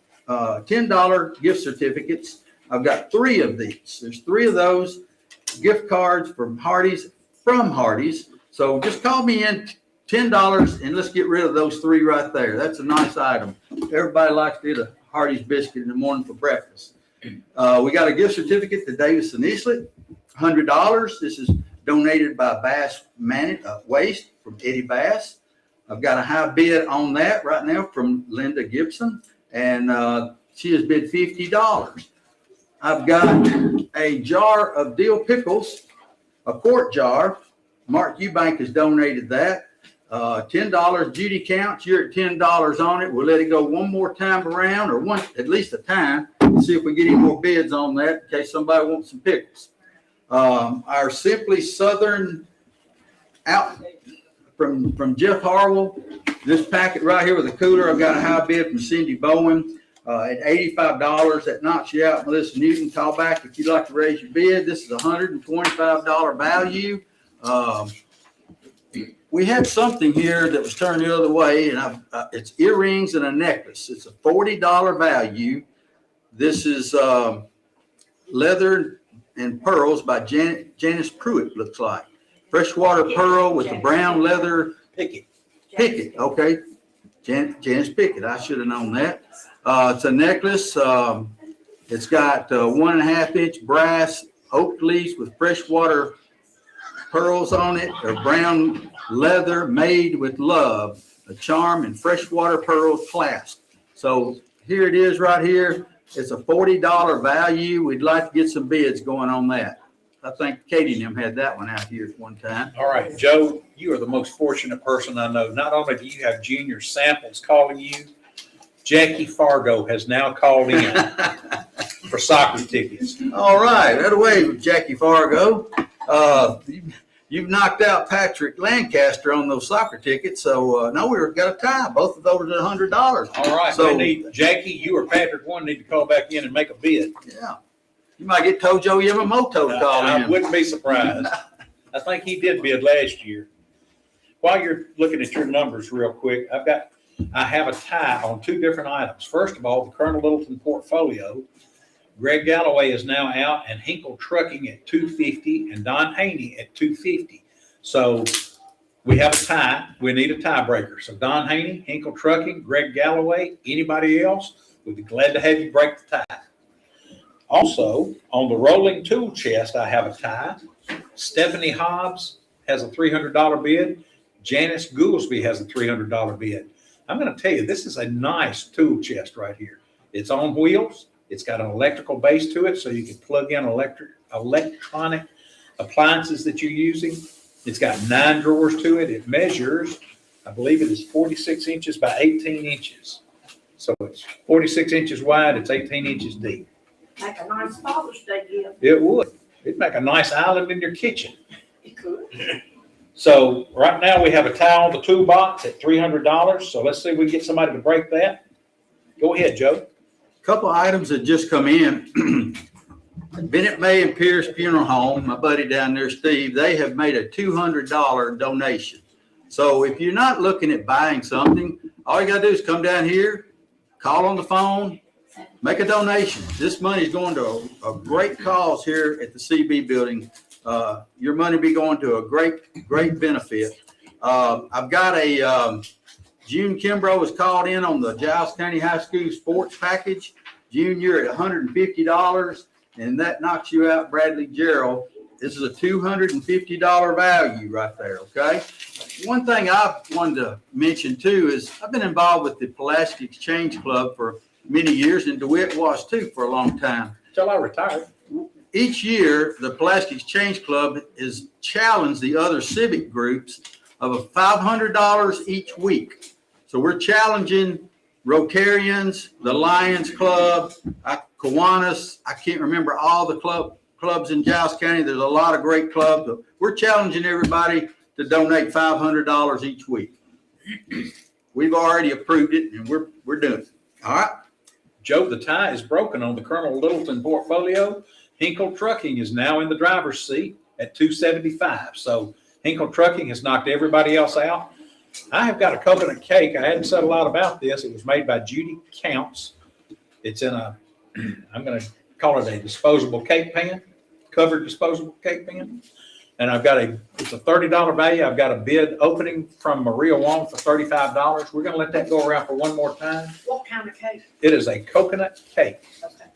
gift certificates. I've got 3 of these. There's 3 of those gift cards from Hardee's. So just call me in $10 and let's get rid of those 3 right there. That's a nice item. Everybody likes to eat a Hardee's biscuit in the morning for breakfast. We got a gift certificate to Davis and Eastlet, $100. This is donated by Bass Waste from Eddie Bass. I've got a high bid on that right now from Linda Gibson, and she has bid $50. I've got a jar of dill pickles, a quart jar. Mark Eubank has donated that. $10. Judy counts. You're at $10 on it. We'll let it go one more time around, or at least a time. See if we get any more bids on that in case somebody wants some pickles. Our Simply Southern out from Jeff Harwell. This packet right here with a cooler, I've got a high bid from Cindy Bowen at $85. That knocks you out. Melissa Newton, call back if you'd like to raise your bid. This is a $125 value. We had something here that was turned the other way, and it's earrings and a necklace. It's a $40 value. This is Leather and Pearls by Janice Pruitt, looks like. Freshwater pearl with the brown leather Picket. picket, okay. Janice Pickett, I should have known that. It's a necklace. It's got 1.5 inch brass oak leaves with freshwater pearls on it, or brown leather made with love, a charm and freshwater pearl clasp. So here it is right here. It's a $40 value. We'd like to get some bids going on that. I think Katie and them had that one out here at one time. All right, Joe, you are the most fortunate person I know. Not only do you have junior samples calling you, Jackie Fargo has now called in for soccer tickets. All right, that away, Jackie Fargo. You've knocked out Patrick Lancaster on those soccer tickets, so no, we've got a tie. Both of those are $100. All right, So- we need, Jackie, you or Patrick one need to call back in and make a bid. Yeah, you might get Tojo Yamamoto to call I in. wouldn't be surprised. I think he did bid last year. While you're looking at your numbers real quick, I have a tie on 2 different items. First of all, the Colonel Littleton portfolio. Greg Galloway is now out, and Hinkle Trucking at $250 and Don Haney at $250. So we have a tie. We need a tiebreaker. So Don Haney, Hinkle Trucking, Greg Galloway, anybody else, we'd be glad to have you break the tie. Also, on the rolling tool chest, I have a tie. Stephanie Hobbs has a $300 bid. Janice Goolsby has a $300 bid. I'm going to tell you, this is a nice tool chest right here. It's on wheels. It's got an electrical base to it, so you can plug in electronic appliances that you're using. It's got 9 drawers to it. It measures, I believe it is 46 inches by 18 inches. So it's 46 inches wide. It's 18 inches deep. Make a nice Father's Day gift. It would. It'd make a nice island in your kitchen. It could. So right now we have a tie on the toolbox at $300. So let's see if we can get somebody to break that. Go ahead, Joe. Couple items that just come in. Bennett May and Pierce Funeral Home, my buddy down there, Steve, they have made a $200 donation. So if you're not looking at buying something, all you gotta do is come down here, call on the phone, make a donation. This money is going to a great cause here at the CB building. Your money be going to a great benefit. I've got a, June Kimbrough was called in on the Giles County High School sports package. June, you're at $150, and that knocks you out Bradley Gerald. This is a $250 value right there, okay? One thing I wanted to mention too is I've been involved with the Pulaski Exchange Club for many years, and DeWitt was too for a long time. Till I retire. Each year, the Pulaski Exchange Club has challenged the other civic groups of a $500 each week. So we're challenging Rotarians, the Lions Club, Kiwanis. I can't remember all the clubs in Giles County. There's a lot of great clubs. But we're challenging everybody to donate $500 each week. We've already approved it, and we're doing it. All right. Joe, the tie is broken on the Colonel Littleton portfolio. Hinkle Trucking is now in the driver's seat at $275. So Hinkle Trucking has knocked everybody else out. I have got a coconut cake. I hadn't said a lot about this. It was made by Judy Counts. It's in a, I'm going to call it a disposable cake pan, covered disposable cake pan. And it's a $30 value. I've got a bid opening from Maria Wong for $35. We're going to let that go around for one more time. What kind of cake? It is a coconut cake. Okay.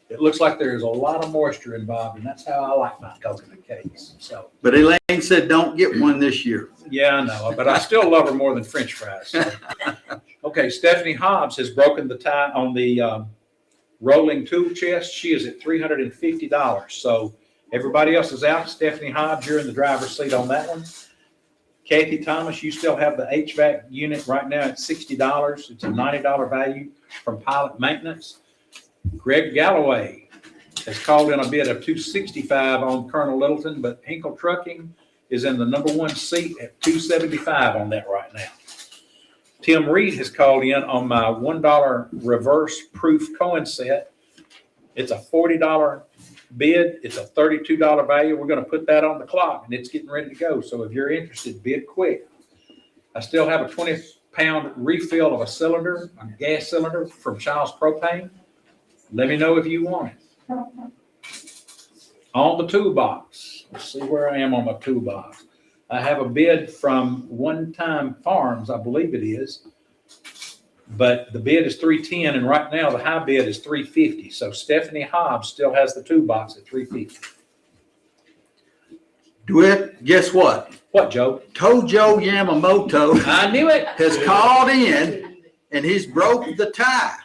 It looks like there's a lot of moisture involved, and that's how I like my coconut cakes. So, But Elaine said don't get one this year. yeah, I know, but I still love her more than French fries. So. Okay, Stephanie Hobbs has broken the tie on the rolling tool chest. She is at $350. So everybody else is out. Stephanie Hobbs, you're in the driver's seat on that one. Kathy Thomas, you still have the HVAC unit right now at $60. It's a $90 value from Pilot Maintenance. Greg Galloway has called in a bid of $265 on Colonel Littleton, but Hinkle Trucking is in the #1 seat at $275 on that right now. Tim Reed has called in on my $1 reverse proof coin set. It's a $40 bid. It's a $32 value. We're going to put that on the clock, and it's getting ready to go. So if you're interested, bid quick. I still have a 20-pound refill of a cylinder, a gas cylinder from Child's Propane. Let me know if you want it. On the toolbox, let's see where I am on my toolbox. I have a bid from One Time Farms, I believe it is. But the bid is 310, and right now the high bid is 350. So Stephanie Hobbs still has the toolbox at 350. DeWitt, guess what? What, Joe? Tojo Yamamoto I knew it. has called in and he's broke the tie.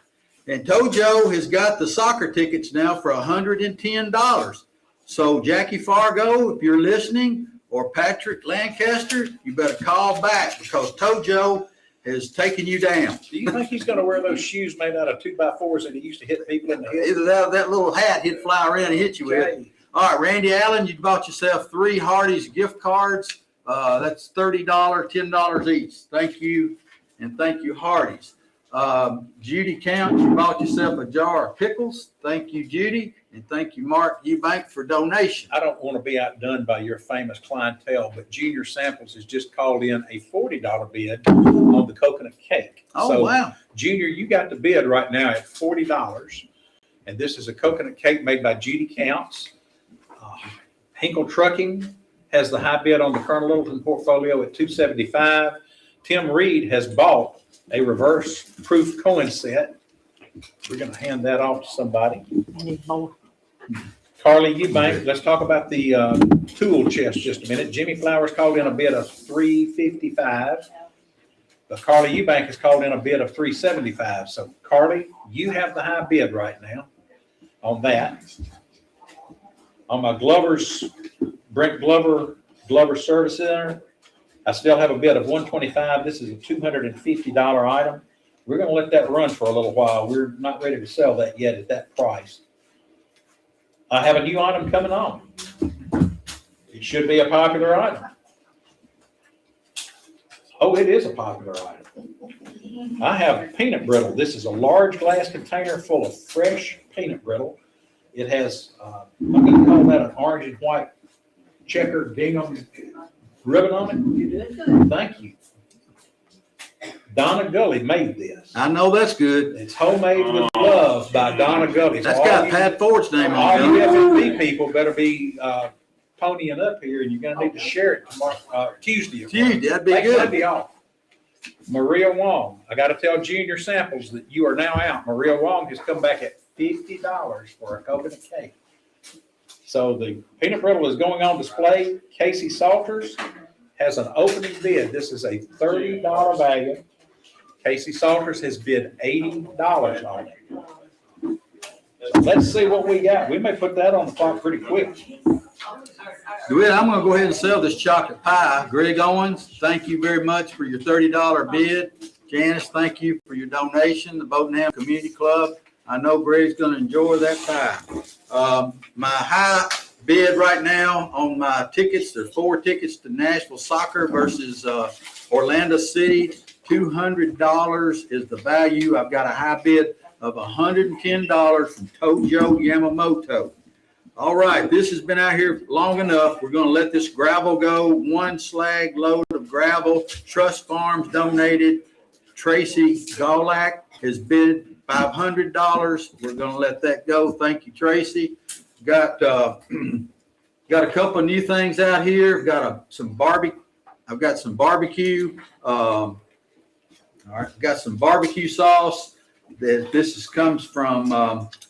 And Tojo has got the soccer tickets now for $110. So Jackie Fargo, if you're listening, or Patrick Lancaster, you better call back because Tojo has taken you down. Do you think he's going to wear those shoes made out of 2x4s that he used to hit people in the head? Either that little hat he'd fly around and hit you with. Okay. All right, Randy Allen, you bought yourself 3 Hardee's gift cards. That's $30, $10 each. Thank you, and thank you, Hardee's. Judy Count, you bought yourself a jar of pickles. Thank you, Judy, and thank you, Mark Eubank, for donation. I don't want to be outdone by your famous clientele, but Junior Samples has just called in a $40 bid on the coconut cake. Oh, So, wow. Junior, you got the bid right now at $40. And this is a coconut cake made by Judy Counts. Hinkle Trucking has the high bid on the Colonel Littleton portfolio at $275. Tim Reed has bought a reverse proof coin set. We're going to hand that off to somebody. Any more? Carly Eubank, let's talk about the tool chest just a minute. Jimmy Flowers called in a bid of $355. But Carly Eubank has called in a bid of $375. So Carly, you have the high bid right now on that. On my Brent Glover Service Center, I still have a bid of $125. This is a $250 item. We're going to let that run for a little while. We're not ready to sell that yet at that price. I have a new item coming on. It should be a popular item. Oh, it is a popular item. I have peanut brittle. This is a large glass container full of fresh peanut brittle. It has, I'm going to call that an orange and white checker gingham ribbon on it. You did good. Thank you. Donna Gully made this. I know that's good. It's homemade with love by Donna Gully. So That's all got you- Pat Ford's name All on you it. FFB people better be ponying up here, and you're going to need to share it tomorrow, Tuesday. Tuesday, that'd be Take good. Monday off. Maria Wong, I got to tell Junior Samples that you are now out. Maria Wong has come back at $50 for a coconut cake. So the peanut brittle is going on display. Casey Salters has an opening bid. This is a $30 value. Casey Salters has bid $80 on it. So let's see what we got. We may put that on the clock pretty quick. DeWitt, I'm going to go ahead and sell this chocolate pie. Greg Owens, thank you very much for your $30 bid. Janice, thank you for your donation. The Bodenham Community Club, I know Greg's going to enjoy that pie. My high bid right now on my tickets, there's 4 tickets to Nashville Soccer versus Orlando City. $200 is the value. I've got a high bid of $110 from Tojo Yamamoto. All right, this has been out here long enough. We're going to let this gravel go. 1 slag load of gravel. Trust Farms donated. Tracy Golack has bid $500. We're going to let that go. Thank you, Tracy. Got a couple of new things out here. I've got some barbecue. All right, got some barbecue sauce. This comes from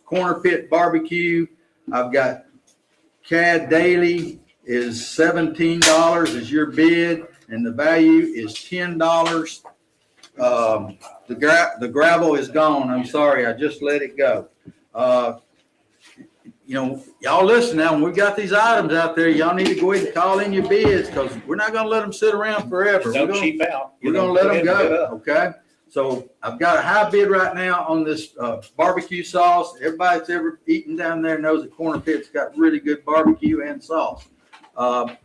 Corner Pit Barbecue. I've got Cad Daily is $17 is your bid, and the value is $10. The gravel is gone. I'm sorry, I just let it go. Y'all listen now. When we got these items out there, y'all need to go ahead and call in your bids because we're not going to let them sit around forever. Don't cheap out. We're going to let them go. Okay. So I've got a high bid right now on this barbecue sauce. Everybody that's ever eaten down there knows that Corner Pit's got really good barbecue and sauce. I've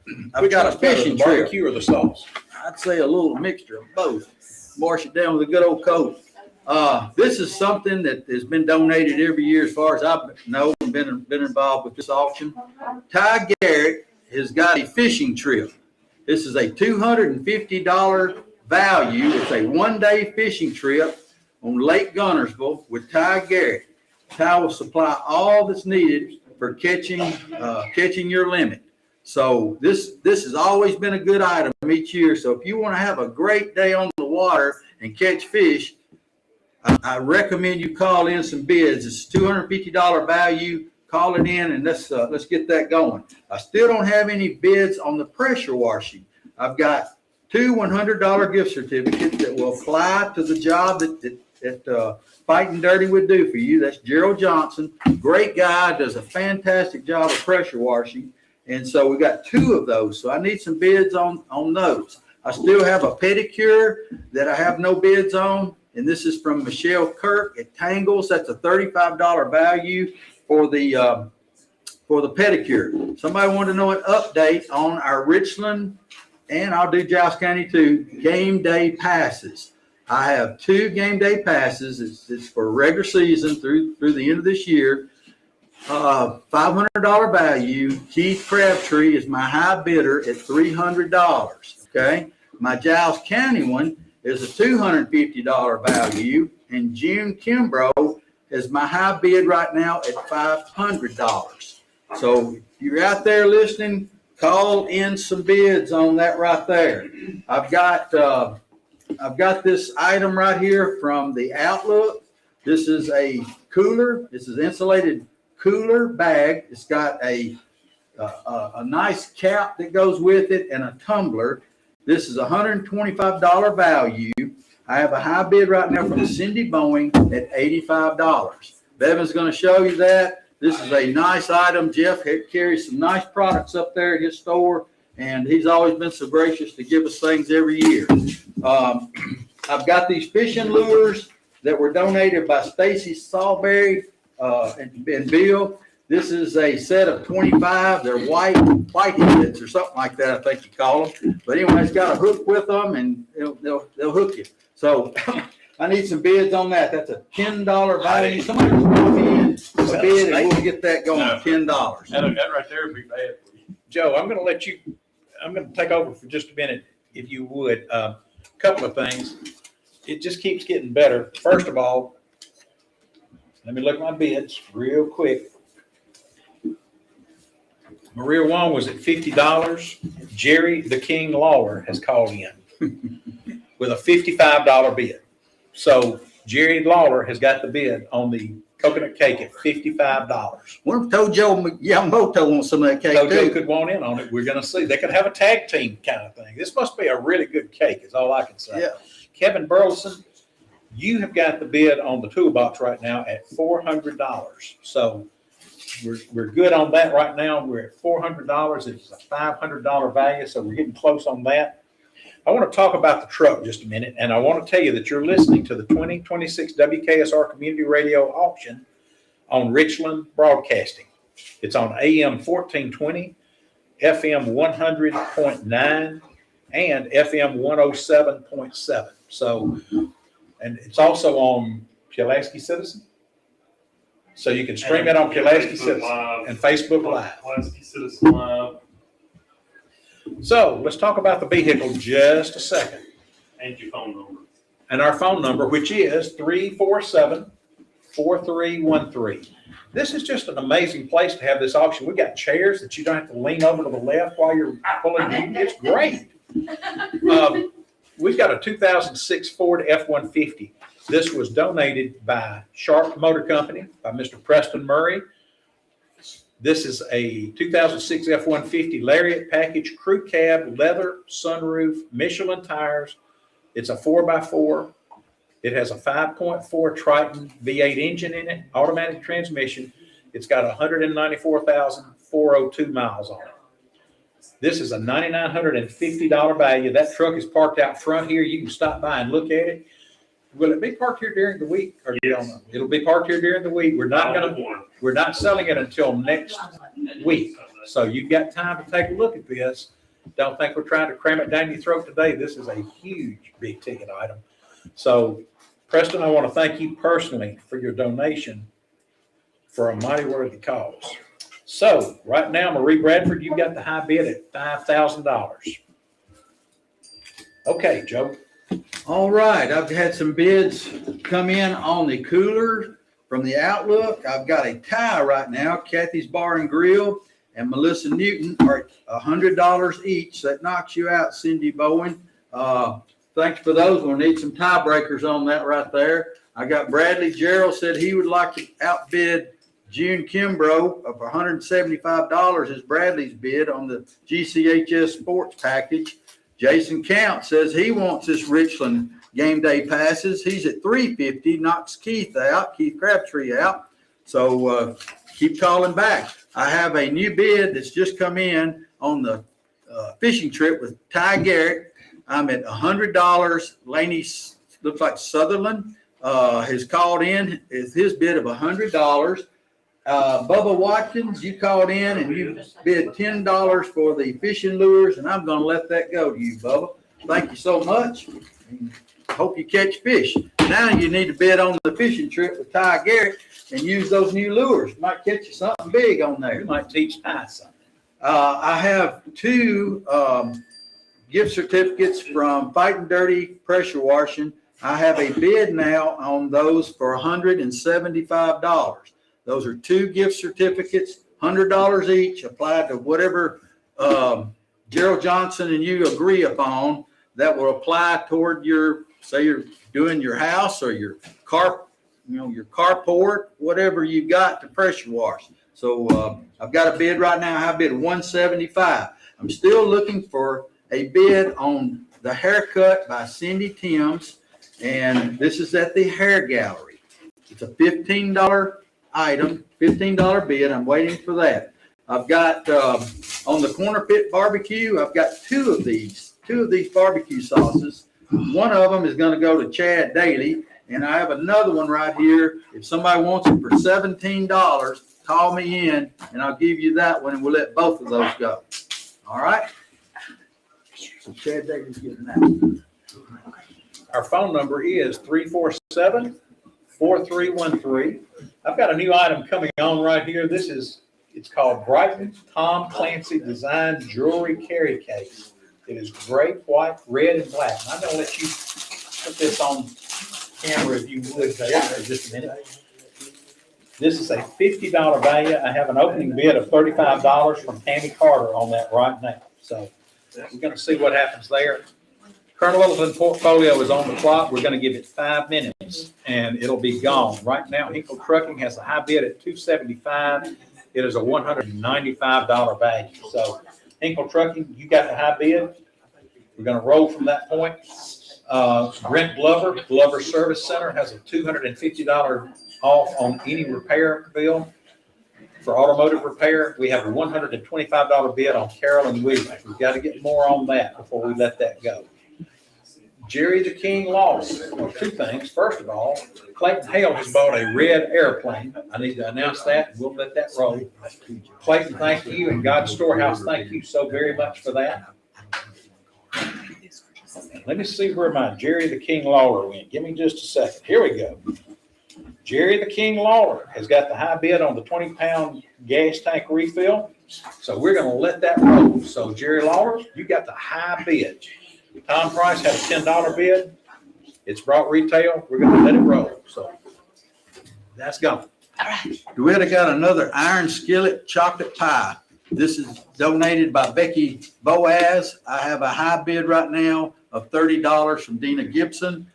got a fishing the trip. barbecue or the sauce. I'd say a little mixture of both. Wash it down with a good old coat. This is something that has been donated every year as far as I know and been involved with this auction. Ty Garrett has got a fishing trip. This is a $250 value. It's a 1-day fishing trip on Lake Gunnersville with Ty Garrett. Tile will supply all that's needed for catching your limit. So this has always been a good item each year. So if you want to have a great day on the water and catch fish, I recommend you call in some bids. It's $250 value. Call it in and let's get that going. I still don't have any bids on the pressure washing. I've got 2 $100 gift certificates that will apply to the job that Fighting Dirty would do for you. That's Gerald Johnson. Great guy, does a fantastic job of pressure washing. And so we got 2 of those. So I need some bids on those. I still have a pedicure that I have no bids on. And this is from Michelle Kirk at Tangles. That's a $35 value for the pedicure. Somebody wanted to know an update on our Richland, and I'll do Giles County too, game day passes. I have 2 game day passes. It's for regular season through the end of this year. $500 value. Keith Crabtree is my high bidder at $300. Okay. My Giles County one is a $250 value, and June Kimbrough is my high bid right now at $500. So if you're out there listening, call in some bids on that right there. I've got this item right here from the Outlook. This is a cooler. This is insulated cooler bag. It's got a nice cap that goes with it and a tumbler. This is $125 value. I have a high bid right now from Cindy Boeing at $85. Bevan's going to show you that. This is a nice item. Jeff carries some nice products up there at his store, and he's always been so gracious to give us things every year. I've got these fishing lures that were donated by Stacy Salisbury and Bill. This is a set of 25. They're white heads or something like that, I think you call them. But anyway, it's got a hook with them, and they'll hook you. So I need some bids on that. That's a $10 value. Somebody will me in a bid, and we'll get that going. No. $10. That right there would be bad for you. Joe, I'm going to take over for just a minute, if you would. Couple of things. It just keeps getting better. First of all, let me look at my bids real quick. Maria Wong was at $50. Jerry the King Lawler has called in with a $55 bid. So Jerry Lawler has got the bid on the coconut cake at $55. What if Tojo Yamamoto wants some of that cake Tojo too? could want in on it. We're going to see. They could have a tag team kind of thing. This must be a really good cake is all I can say. Yeah. Kevin Burleson, you have got the bid on the toolbox right now at $400. So we're good on that right now. We're at $400. It's a $500 value, so we're getting close on that. I want to talk about the truck just a minute, and I want to tell you that you're listening to the 2026 WKSR Community Radio auction on Richland Broadcasting. It's on AM 1420, FM 100.9, and FM 107.7. So, and it's also on Pulaski Citizen. So you can stream it on Pulaski Citizen and Facebook Live. Pulaski Citizen Live. So let's talk about the vehicle just a second. And your phone number. And our phone number, which is 347-4313. This is just an amazing place to have this auction. We got chairs that you don't have to lean over to the left while you're pulling. It's great. We've got a 2006 Ford F-150. This was donated by Sharp Motor Company by Mr. Preston Murray. This is a 2006 F-150 Lariat package, crew cab, leather, sunroof, Michelin tires. It's a 4x4. It has a 5.4 Triton V8 engine in it, automatic transmission. It's got 194,402 miles on it. This is a $9,950 value. That truck is parked out front here. You can stop by and look at it. Will it be parked here during the week? Or Yes. you don't know? It'll be parked here during the week. We're not selling it until next week. So you've got time to take a look at this. Don't think we're trying to cram it down your throat today. This is a huge big ticket item. So Preston, I want to thank you personally for your donation for a mighty worthy cause. So right now, Marie Bradford, you've got the high bid at $5,000. Okay, Joe. All right, I've had some bids come in on the cooler from the Outlook, I've got a tie right now. Kathy's Bar and Grill and Melissa Newton are $100 each. That knocks you out, Cindy Bowen. Thanks for those. We'll need some tiebreakers on that right there. I got Bradley Gerald said he would like to outbid June Kimbrough of $175 is Bradley's bid on the GCHS sports package. Jason Count says he wants this Richland game day passes. He's at $350, knocks Keith Crabtree out. So keep calling back. I have a new bid that's just come in on the fishing trip with Ty Garrett. I'm at $100. Laney, looks like Sutherland, has called in. Is his bid of $100. Bubba Watkins, you called in and you bid $10 for the fishing lures, and I'm going to let that go to you, Bubba. Thank you so much. Hope you catch fish. Now you need to bid on the fishing trip with Ty Garrett and use those new lures. Might catch you something big on there. You might teach Ty something. I have two gift certificates from Fighting Dirty Pressure Washing. I have a bid now on those for $175. Those are two gift certificates, $100 each, applied to whatever Gerald Johnson and you agree upon. That will apply toward your, say you're doing your house or your car, your carport, whatever you got to pressure wash. So I've got a bid right now. I bid $175. I'm still looking for a bid on the haircut by Cindy Timms, and this is at the Hair Gallery. It's a $15 item, $15 bid. I'm waiting for that. I've got on the Corner Pit Barbecue, I've got two of these barbecue sauces. One of them is going to go to Chad Daly, and I have another one right here. If somebody wants it for $17, call me in and I'll give you that one, and we'll let both of those go. All right. So Chad Daly's getting that. Our phone number is 347-4313. I've got a new item coming on right here. It's called Brighton Tom Clancy Designed Jewelry Carry Case. It is gray, white, red, and black. And I'm going to let you put this on camera if you would there for just a minute. This is a $50 value. I have an opening bid of $35 from Tammy Carter on that right now. So we're going to see what happens there. Colonel Littleton portfolio is on the clock. We're going to give it 5 minutes and it'll be gone. Right now, Hinkle Trucking has a high bid at $275. It is a $195 value. So Hinkle Trucking, you got the high bid. We're going to roll from that point. Brent Glover Service Center has a $250 off on any repair bill. For automotive repair, we have a $125 bid on Carolyn Williams. We've got to get more on that before we let that go. Jerry the King Law. Well, two things. First of all, Clayton Hale has bought a red airplane. I need to announce that. We'll let that roll. Clayton, thank you. And God Storehouse, thank you so very much for that. Let me see where my Jerry the King Lawler went. Give me just a second. Here we go. Jerry the King Lawler has got the high bid on the 20-pound gas tank refill. So we're going to let that roll. So Jerry Lawler, you got the high bid. Tom Price had a $10 bid. It's brought retail. We're going to let it roll. So that's gone. All right. DeWitt, I got another iron skillet chocolate pie. This is donated by Becky Boaz. I have a high bid right now of $30 from Dina Gibson.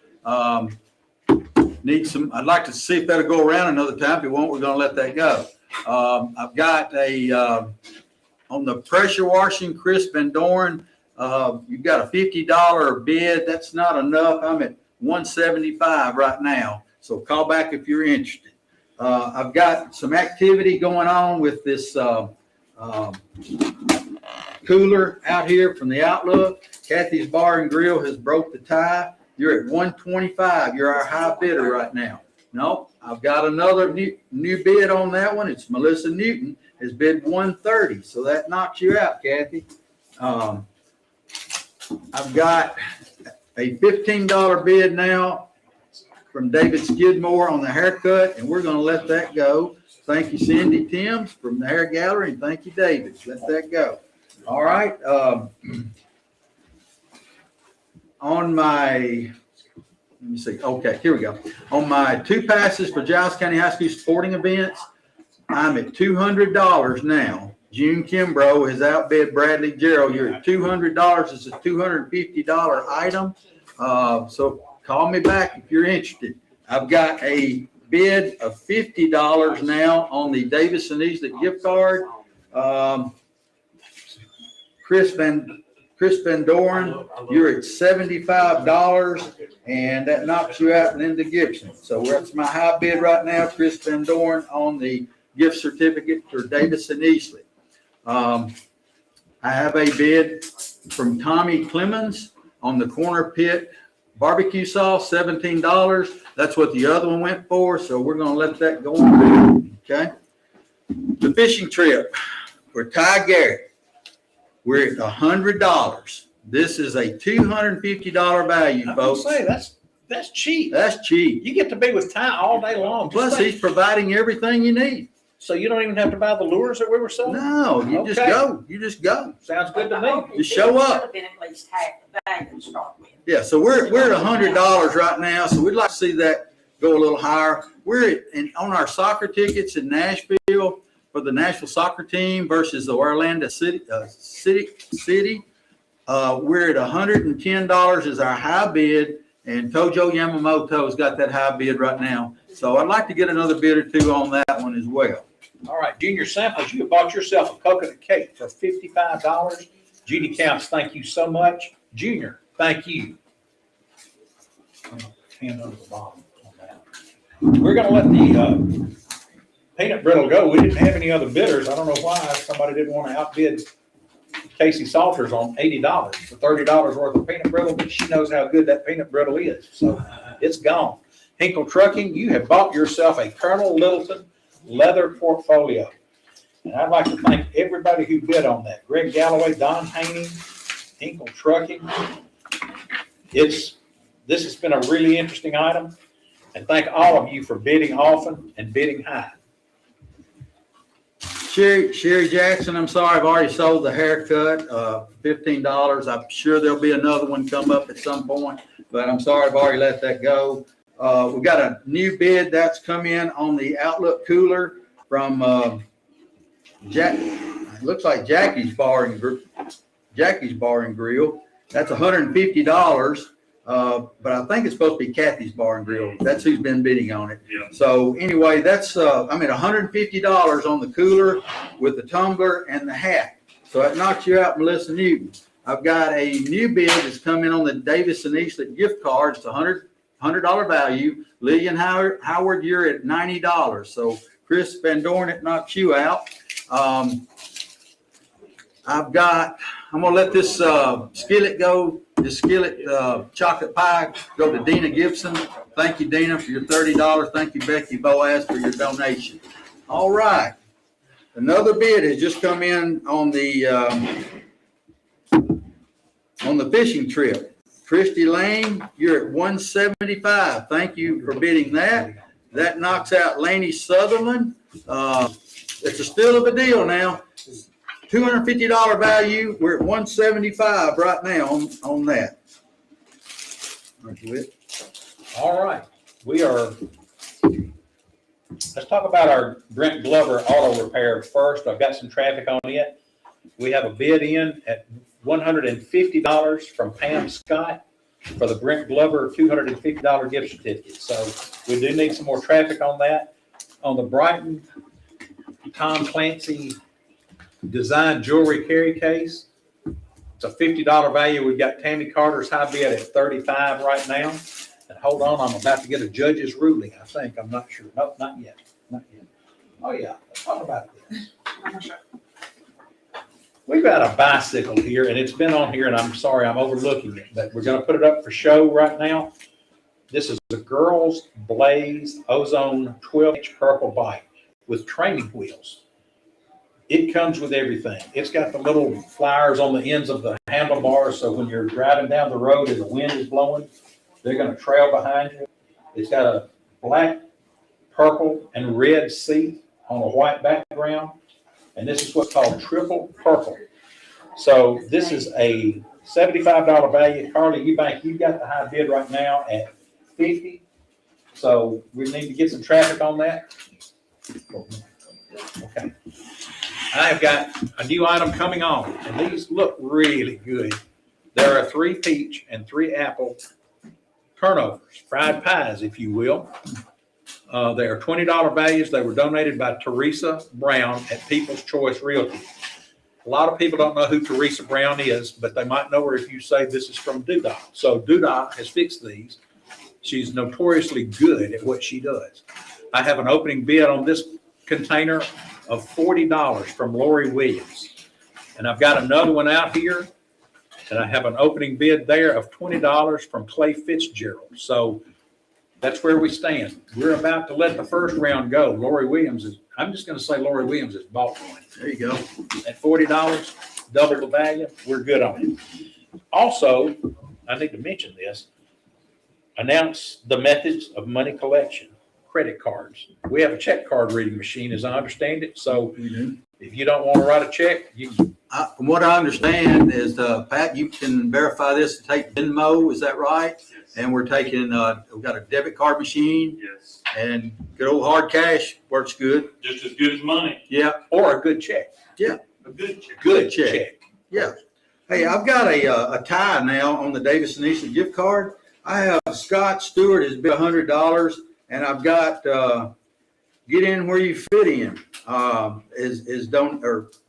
Need some, I'd like to see if that'll go around another time. If it won't, we're going to let that go. I've got on the pressure washing, Chris Van Dorn, you've got a $50 bid. That's not enough. I'm at $175 right now. So call back if you're interested. I've got some activity going on with this cooler out here from the Outlook. Kathy's Bar and Grill has broke the tie. You're at $125. You're our high bidder right now. No, I've got another new bid on that one. It's Melissa Newton has bid $130. So that knocks you out, Kathy. I've got a $15 bid now from David Skidmore on the haircut, and we're going to let that go. Thank you, Cindy Timms from the Hair Gallery, and thank you, David. Let that go. All right. On my let me see. Okay, here we go. On my 2 passes for Giles County High School sporting events, I'm at $200 now. June Kimbrough has outbid Bradley Gerald. You're at $200. It's a $250 item. So call me back if you're interested. I've got a bid of $50 now on the Davis and Easlett gift card. Chris Van Doren, you're at $75, and that knocks you out, Linda Gibson. So that's my high bid right now, Chris Van Doren on the gift certificate for Davis and Easley. I have a bid from Tommy Clemens on the corner pit barbecue sauce, $17. That's what the other one went for, so we're gonna let that go on, okay? The fishing trip for Ty Garrett, we're at $100. This is a $250 value, I was folks. gonna say, that's cheap. That's cheap. You get to be with Ty all day long. Plus, Just think- he's providing everything you need. So you don't even have to buy the lures that we were selling? No, you just Okay. go. You just go. Sounds good to me. Just show up. Should have been at least half the value to start with. Yeah, so we're at $100 right now, so we'd like to see that go a little higher. We're at, and on our soccer tickets in Nashville for the Nashville soccer team versus the Orlando City, we're at $110 is our high bid, and Tojo Yamamoto's got that high bid right now. So I'd like to get another bid or two on that one as well. All right, Junior Samples, you have bought yourself a coconut cake for $55. Judy Counts, thank you so much. Junior, thank you. Hand under the bottom on that. We're gonna let the peanut brittle go. We didn't have any other bidders. I don't know why somebody didn't want to outbid Casey Salters on $80 for $30 worth of peanut brittle, but she knows how good that peanut brittle is, so it's gone. Hinkle Trucking, you have bought yourself a Colonel Littleton leather portfolio. And I'd like to thank everybody who bid on that. Greg Galloway, Don Haney, Hinkle Trucking. This has been a really interesting item. And thank all of you for bidding often and bidding high. Sherry Jackson, I'm sorry, I've already sold the haircut, $15. I'm sure there'll be another one come up at some point, but I'm sorry, I've already let that go. We've got a new bid that's come in on the Outlook cooler from Jack. It looks like Jackie's Bar and Grill. That's $150. But I think it's supposed to be Kathy's Bar and Grill. That's who's been bidding on it. Yeah. So anyway, that's I'm at $150 on the cooler with the tumbler and the hat. So that knocks you out, Melissa Newton. I've got a new bid that's come in on the Davis and Eastlet gift cards. It's $100 value. Lillian Howard, you're at $90. So Chris Van Dorn, it knocks you out. I'm gonna let this skillet go. This skillet chocolate pie go to Dina Gibson. Thank you, Dina, for your $30. Thank you, Becky Boaz, for your donation. All right. Another bid has just come in on the fishing trip. Christy Lane, you're at $175. Thank you for bidding that. That knocks out Laney Sutherland. It's a still of a deal now. $250 value. We're at $175 right now on that. All right, let's talk about our Brent Glover auto repair first. I've got some traffic on it. We have a bid in at $150 from Pam Scott for the Brent Glover $250 gift certificate. So we do need some more traffic on that. On the Brighton Tom Clancy design jewelry carry case, it's a $50 value. We've got Tammy Carter's high bid at $35 right now. And hold on, I'm about to get a judge's ruling, I think. I'm not sure. Nope, not yet. Not yet. Oh, yeah. Let's talk about this. We've got a bicycle here, and it's been on here, and I'm sorry, I'm overlooking it, but we're going to put it up for show right now. This is a Girls Blaze Ozone 12-inch purple bike with training wheels. It comes with everything. It's got the little flyers on the ends of the handlebars, so when you're driving down the road and the wind is blowing, they're going to trail behind you. It's got a black, purple, and red seat on a white background, and this is what's called triple purple. So this is a $75 value. Carly, you got the high bid right now at $150. So we need to get some traffic on that. Okay. I have got a new item coming on, and these look really good. There are 3 peach and 3 apple turnovers, fried pies, if you will. They are $20 values. They were donated by Teresa Brown at People's Choice Realty. A lot of people don't know who Teresa Brown is, but they might know her if you say this is from Doodah. So Doodah has fixed these. She's notoriously good at what she does. I have an opening bid on this container of $40 from Lori Williams. And I've got another one out here, and I have an opening bid there of $20 from Clay Fitzgerald. So that's where we stand. We're about to let the first round go. Lori Williams is, I'm just going to say Lori Williams has bought one. There you go. At $40, double the value, we're good on it. Also, I need to mention this, announce the methods of money collection, credit cards. We have a check card reading machine, as I understand it. So if you don't want to write a check, you can. From what I understand is, Pat, you can verify this to take Venmo, is that right? Yes. And we're taking, we've got a debit card machine, Yes. and good old hard cash works good. Just as good as money. Yeah, Or a good check. A good check. Good check. check. yeah. Hey, I've got a tie now on the Davis and Eastern gift card. I have Scott Stewart has bid $100, and I've got Get In Where You Fit In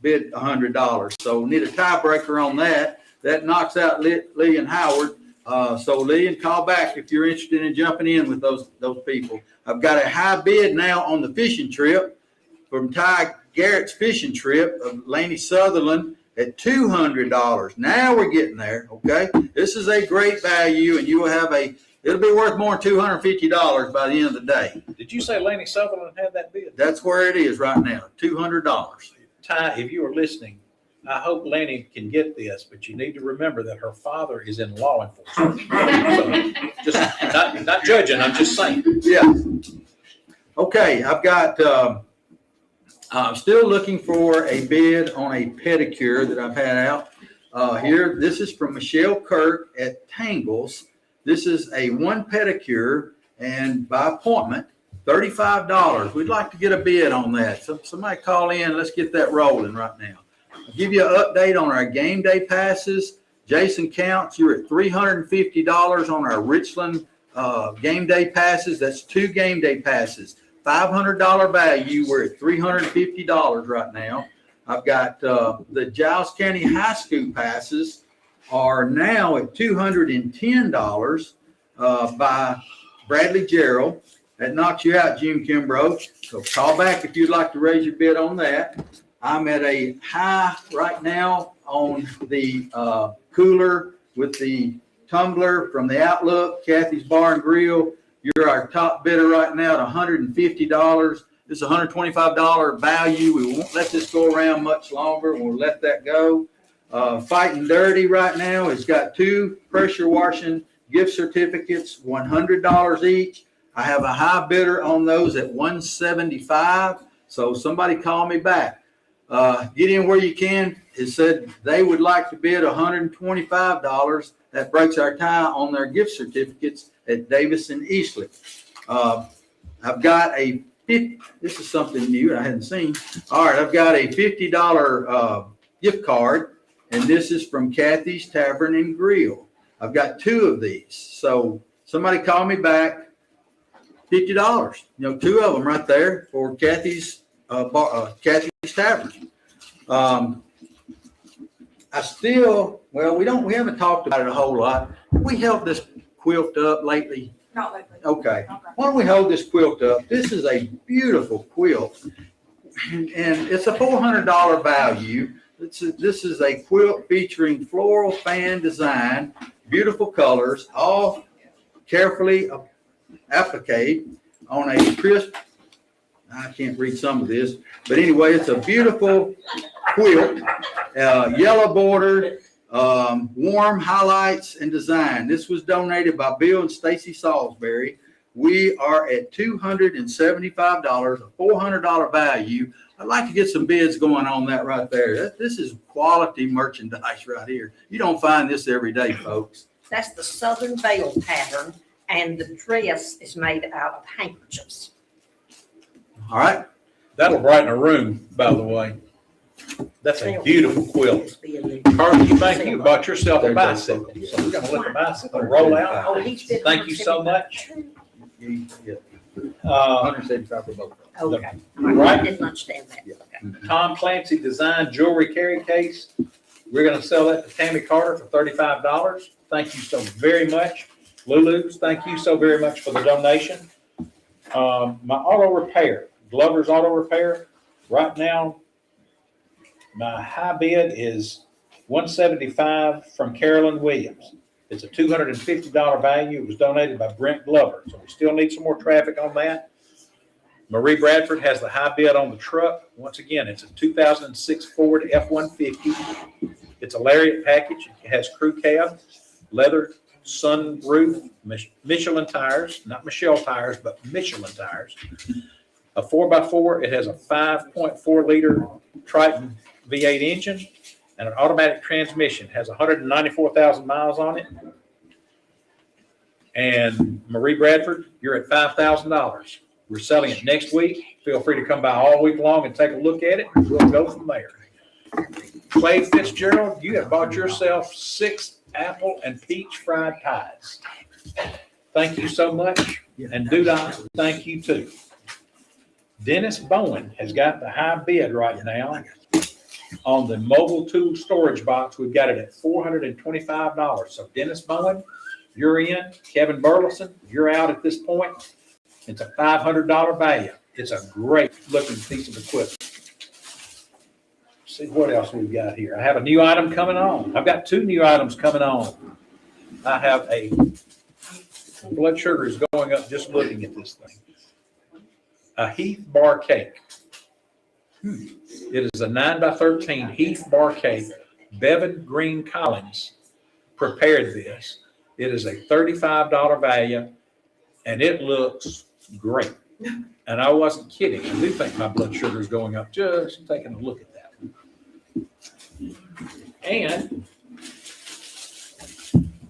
bid $100. So we need a tiebreaker on that. That knocks out Lee and Howard. So Lee, and call back if you're interested in jumping in with those people. I've got a high bid now on the fishing trip from Ty Garrett's fishing trip of Laney Sutherland at $200. Now we're getting there, okay? This is a great value, and you will have it'll be worth more than $250 by the end of the day. Did you say Laney Sutherland had that bid? That's where it is right now, $200. Ty, if you are listening, I hope Laney can get this, but you need to remember that her father is in law enforcement. So just not judging, I'm just saying. Yeah. Okay, I've got, I'm still looking for a bid on a pedicure that I've had out here. This is from Michelle Kirk at Tangles. This is a 1 pedicure and by appointment, $35. We'd like to get a bid on that. So somebody call in. Let's get that rolling right now. I'll give you an update on our game day passes. Jason Counts, you're at $350 on our Richland game day passes. That's 2 game day passes. $500 value. We're at $350 right now. I've got the Giles County High School passes are now at $210 by Bradley Gerald. That knocks you out, Jim Kimbrough. So call back if you'd like to raise your bid on that. I'm at a high right now on the cooler with the tumbler from the Outlook, Kathy's Bar and Grill. You're our top bidder right now at $150. This is a $125 value. We won't let this go around much longer. We'll let that go. Fighting Dirty right now has got 2 pressure washing gift certificates, $100 each. I have a high bidder on those at $175. So somebody call me back. Get In Where You Can has said they would like to bid $125. That breaks our tie on their gift certificates at Davis and Eastleigh. I've got this is something new I hadn't seen. All right, I've got a $50 gift card, and this is from Kathy's Tavern and Grill. I've got 2 of these. So somebody call me back. $50. 2 of them right there for Kathy's Kathy's Tavern. We haven't talked about it a whole lot. We held this quilt up lately. Not lately. Okay. Why don't we hold this quilt up? This is a beautiful quilt, and it's a $400 value. This is a quilt featuring floral fan design, beautiful colors, all carefully appliqued on a crisp. I can't read some of this, but anyway, it's a beautiful quilt, yellow bordered, warm highlights and design. This was donated by Bill and Stacy Salisbury. We are at $275, a $400 value. I'd like to get some bids going on that right there. This is quality merchandise right here. You don't find this every day, folks. That's the Southern Veil pattern, And the dress is made out of handkerchiefs. All right. That'll brighten a room, by the way. That's a beautiful quilt. Carla, you think you bought yourself a bicycle, so we're gonna let the bicycle roll out. Oh, he's been. Thank you so much. $175 for both. Okay. Right. I didn't understand that. Okay. Tom Clancy Design Jewelry Carry Case. We're gonna sell that to Tammy Carter for $35. Thank you so very much. Lulu's, thank you so very much for the donation. My auto repair, Glover's Auto Repair, right now, my high bid is $175 from Carolyn Williams. It's a $250 value. It was donated by Brent Glover, so we still need some more traffic on that. Marie Bradford has the high bid on the truck. Once again, it's a 2006 Ford F-150. It's a Lariat package. It has crew cab, leather sunroof, Michelin tires, not Michelle tires, but Michelin tires. A 4x4. It has a 5.4 liter Triton V8 engine and an automatic transmission. It has 194,000 miles on it. And Marie Bradford, you're at $5,000. We're selling it next week. Feel free to come by all week long and take a look at it. We'll go from there. Clay Fitzgerald, you have bought yourself 6 apple and peach fried pies. Thank you so much. And Dudon, thank you too. Dennis Bowen has got the high bid right now on the mobile tool storage box. We've got it at $425. So Dennis Bowen, you're in. Kevin Burleson, you're out at this point. It's a $500 value. It's a great looking piece of equipment. See what else we've got here. I have a new item coming on. I've got 2 new items coming on. I have a blood sugar is going up just looking at this thing. A Heath bar cake. It is a 9x13 Heath bar cake. Bevan Green Collins prepared this. It is a $35 value, and it looks great. And I wasn't kidding. I do think my blood sugar is going up just taking a look at that. And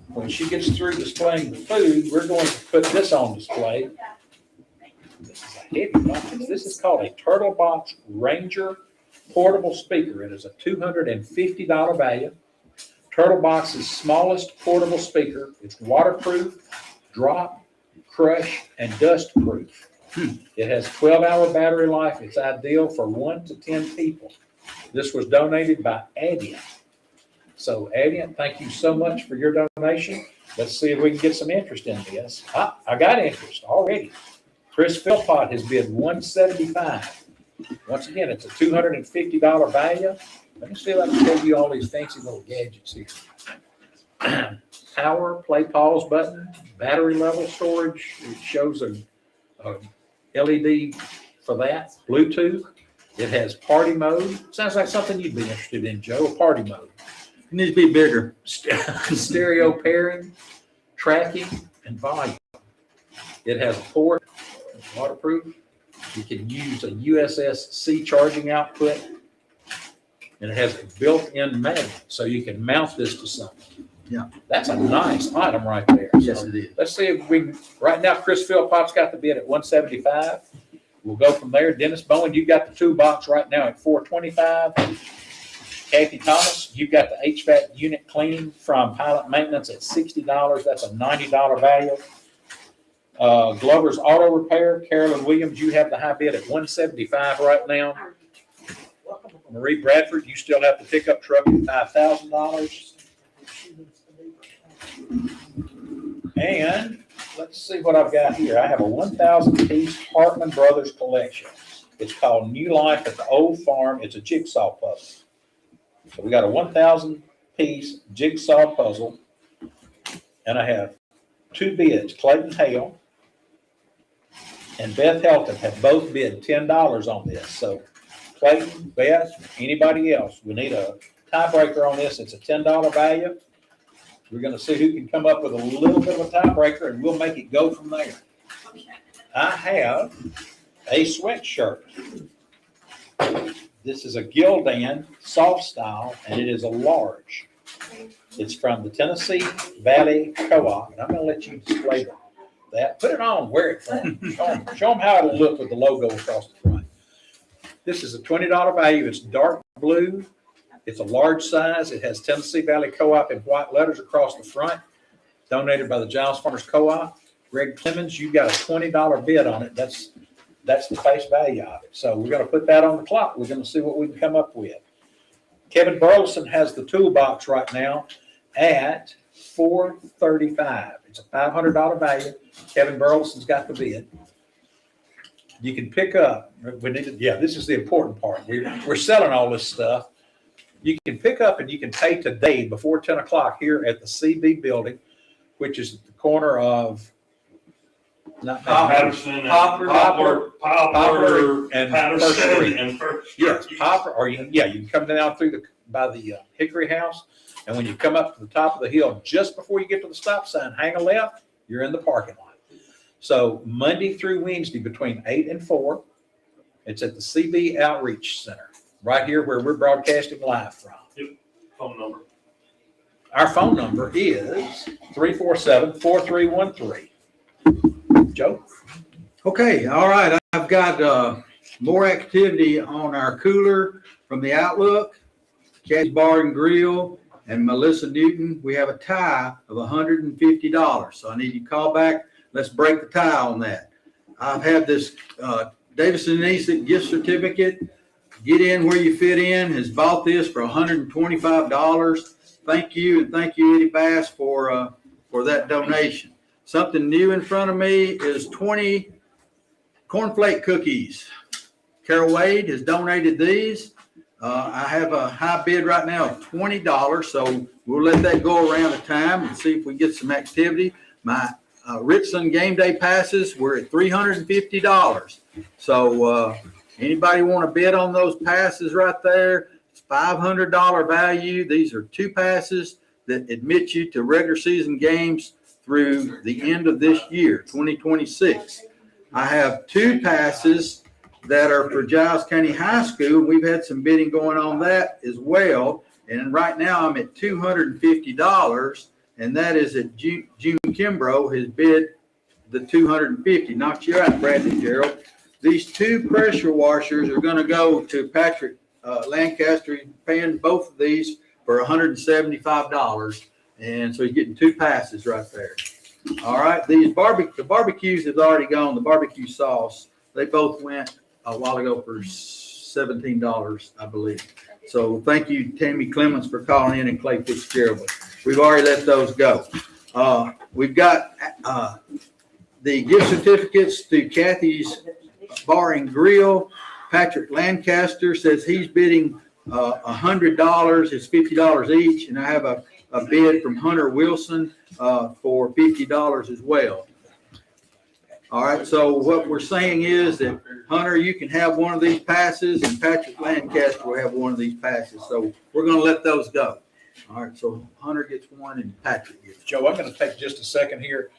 when she gets through displaying the food, we're going to put this on display. This is a heavy box. This is called a Turtle Box Ranger portable speaker. It is a $250 value. Turtle Box's smallest portable speaker. It's waterproof, drop, crush, and dust proof. It has 12-hour battery life. It's ideal for 1 to 10 people. This was donated by Adient. So Adient, thank you so much for your donation. Let's see if we can get some interest in this. I got interest already. Chris Philpott has bid $175. Once again, it's a $250 value. Let me see if I can show you all these fancy little gadgets here. Power, play pause button, battery level storage. It shows a LED for that. Bluetooth. It has party mode. Sounds like something you'd be interested in, Joe, a party mode. It needs to be bigger. Stereo pairing, tracking, and volume. It has a port, it's waterproof. You can use a USS-C charging output. And it has a built-in magnet, so you can mount this to something. Yeah. That's a nice item right there. Yes, it is. Let's see if we can, right now, Chris Philpott's got the bid at $175. We'll go from there. Dennis Bowen, you got the toolbox right now at $425. Kathy Thomas, you've got the HVAC unit cleaning from Pilot Maintenance at $60. That's a $90 value. Glover's Auto Repair, Carolyn Williams, you have the high bid at $175 right now. Marie Bradford, you still have the pickup truck at $5,000. And let's see what I've got here. I have a 1,000-piece Hartman Brothers collection. It's called New Life at the Old Farm. It's a jigsaw puzzle. So we got a 1,000-piece jigsaw puzzle. And I have 2 bids. Clayton Hale and Beth Helton have both bid $10 on this. So Clayton, Beth, anybody else, we need a tiebreaker on this. It's a $10 value. We're going to see who can come up with a little bit of a tiebreaker, and we'll make it go from there. I have a sweatshirt. This is a Gildan soft style, and it is a large. It's from the Tennessee Valley Co-op, and I'm going to let you display that. Put it on, wear it for them. Show them how it'll look with the logo across the front. This is a $20 value. It's dark blue. It's a large size. It has Tennessee Valley Co-op in white letters across the front. Donated by the Giles Farmers Co-op. Greg Clemens, you got a $20 bid on it. That's the face value of it. So we're going to put that on the clock. We're going to see what we can come up with. Kevin Burleson has the toolbox right now at $435. It's a $500 value. Kevin Burleson's got the bid. You can pick up. This is the important part. We're selling all this stuff. You can pick up and you can pay today before 10 o'clock here at the CB building, which is at the corner of Patterson and Poplar and Patterson First Street. and First Street. Yes, Poplar, or you can come down through by the Hickory House, and when you come up to the top of the hill, just before you get to the stop sign, hang a left, you're in the parking lot. So Monday through Wednesday between 8 and 4, it's at the CB Outreach Center, right here where we're broadcasting live from. Phone number. Our phone number is 347-4313. Joe? Okay, all right. I've got more activity on our cooler from the Outlook, Kathy Bar and Grill, and Melissa Newton. We have a tie of $150. So I need you to call back. Let's break the tie on that. I've had this Davison Neeson gift certificate. Get in where you fit in. Has bought this for $125. Thank you, and thank you, Eddie Bass, for that donation. Something new in front of me is 20 cornflake cookies. Carol Wade has donated these. I have a high bid right now of $20, so we'll let that go around the time and see if we get some activity. My Richland game day passes were at $350. So anybody want to bid on those passes right there? It's $500 value. These are 2 passes that admit you to regular season games through the end of this year, 2026. I have 2 passes that are for Giles County High School. We've had some bidding going on that as well. And right now I'm at $250, and that is at June Kimbrough has bid the $250. Knocked you out, Bradley Gerald. These 2 pressure washers are going to go to Patrick Lancaster. He's paying both of these for $175. And so you're getting 2 passes right there. All right, the barbecues have already gone. The barbecue sauce, they both went a while ago for $17, I believe. So thank you, Tammy Clemens, for calling in, and Clay Fitzgerald. We've already let those go. We've got the gift certificates to Kathy's Bar and Grill. Patrick Lancaster says he's bidding $100. It's $50 each, and I have a bid from Hunter Wilson for $50 as well. All right, so what we're saying is that, Hunter, you can have one of these passes, and Patrick Lancaster will have one of these passes. So we're going to let those go. All right, so Hunter gets one and Patrick gets one. Joe, I'm going to take just a second here.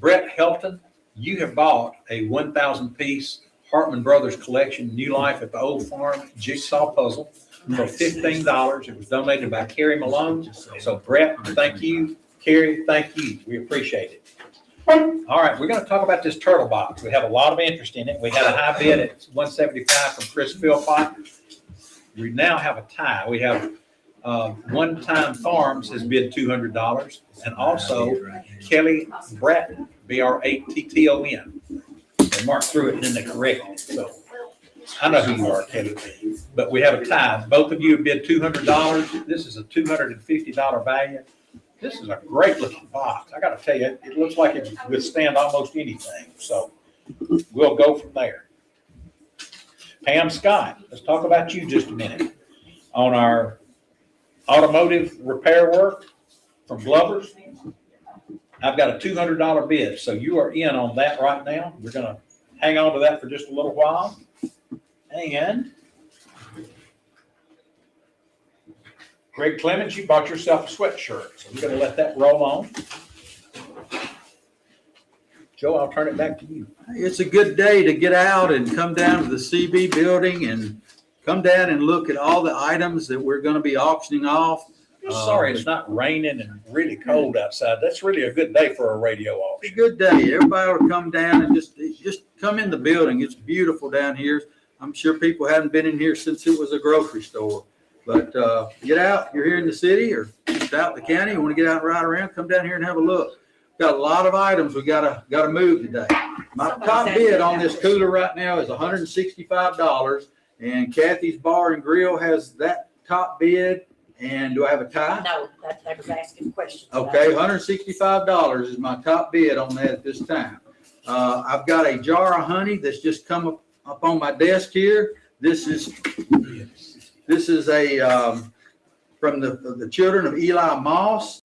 Brett Helton, you have bought a 1,000-piece Hartman Brothers collection, New Life at the Old Farm jigsaw puzzle for $15. It was donated by Carrie Malone. So Brett, thank you. Carrie, thank you. We appreciate it. All right, we're going to talk about this turtle box. We have a lot of interest in it. We had a high bid at $175 from Chris Philpott. We now have a tie. We have One Time Farms has bid $200, and also Kelly Bratton, Bratton. They marked through it and then they corrected it. So I know who you are, Kelly. But we have a tie. Both of you have bid $200. This is a $250 value. This is a great looking box. I got to tell you, it looks like it would withstand almost anything. So we'll go from there. Pam Scott, let's talk about you just a minute. On our automotive repair work from Glover's, I've got a $200 bid. So you are in on that right now. We're going to hang on to that for just a little while. And Greg Clemens, you bought yourself a sweatshirt, so we're going to let that roll on. Joe, I'll turn it back to you. It's a good day to get out and come down to the CB building and come down and look at all the items that we're going to be auctioning off. Just sorry it's not raining and really cold outside. That's really a good day for a radio It's a auction. good day. Everybody will come down and just come in the building. It's beautiful down here. I'm sure people haven't been in here since it was a grocery store. But get out, you're here in the city or just out in the county, you want to get out and ride around, come down here and have a look. Got a lot of items we gotta move today. My top bid on this cooler right now is $165. And Kathy's Bar and Grill has that top bid. And do I have a tie? No, I was asking questions. Okay, $165 is my top bid on that at this time. I've got a jar of honey that's just come up on my desk here. This is a from the children of Eli Moss.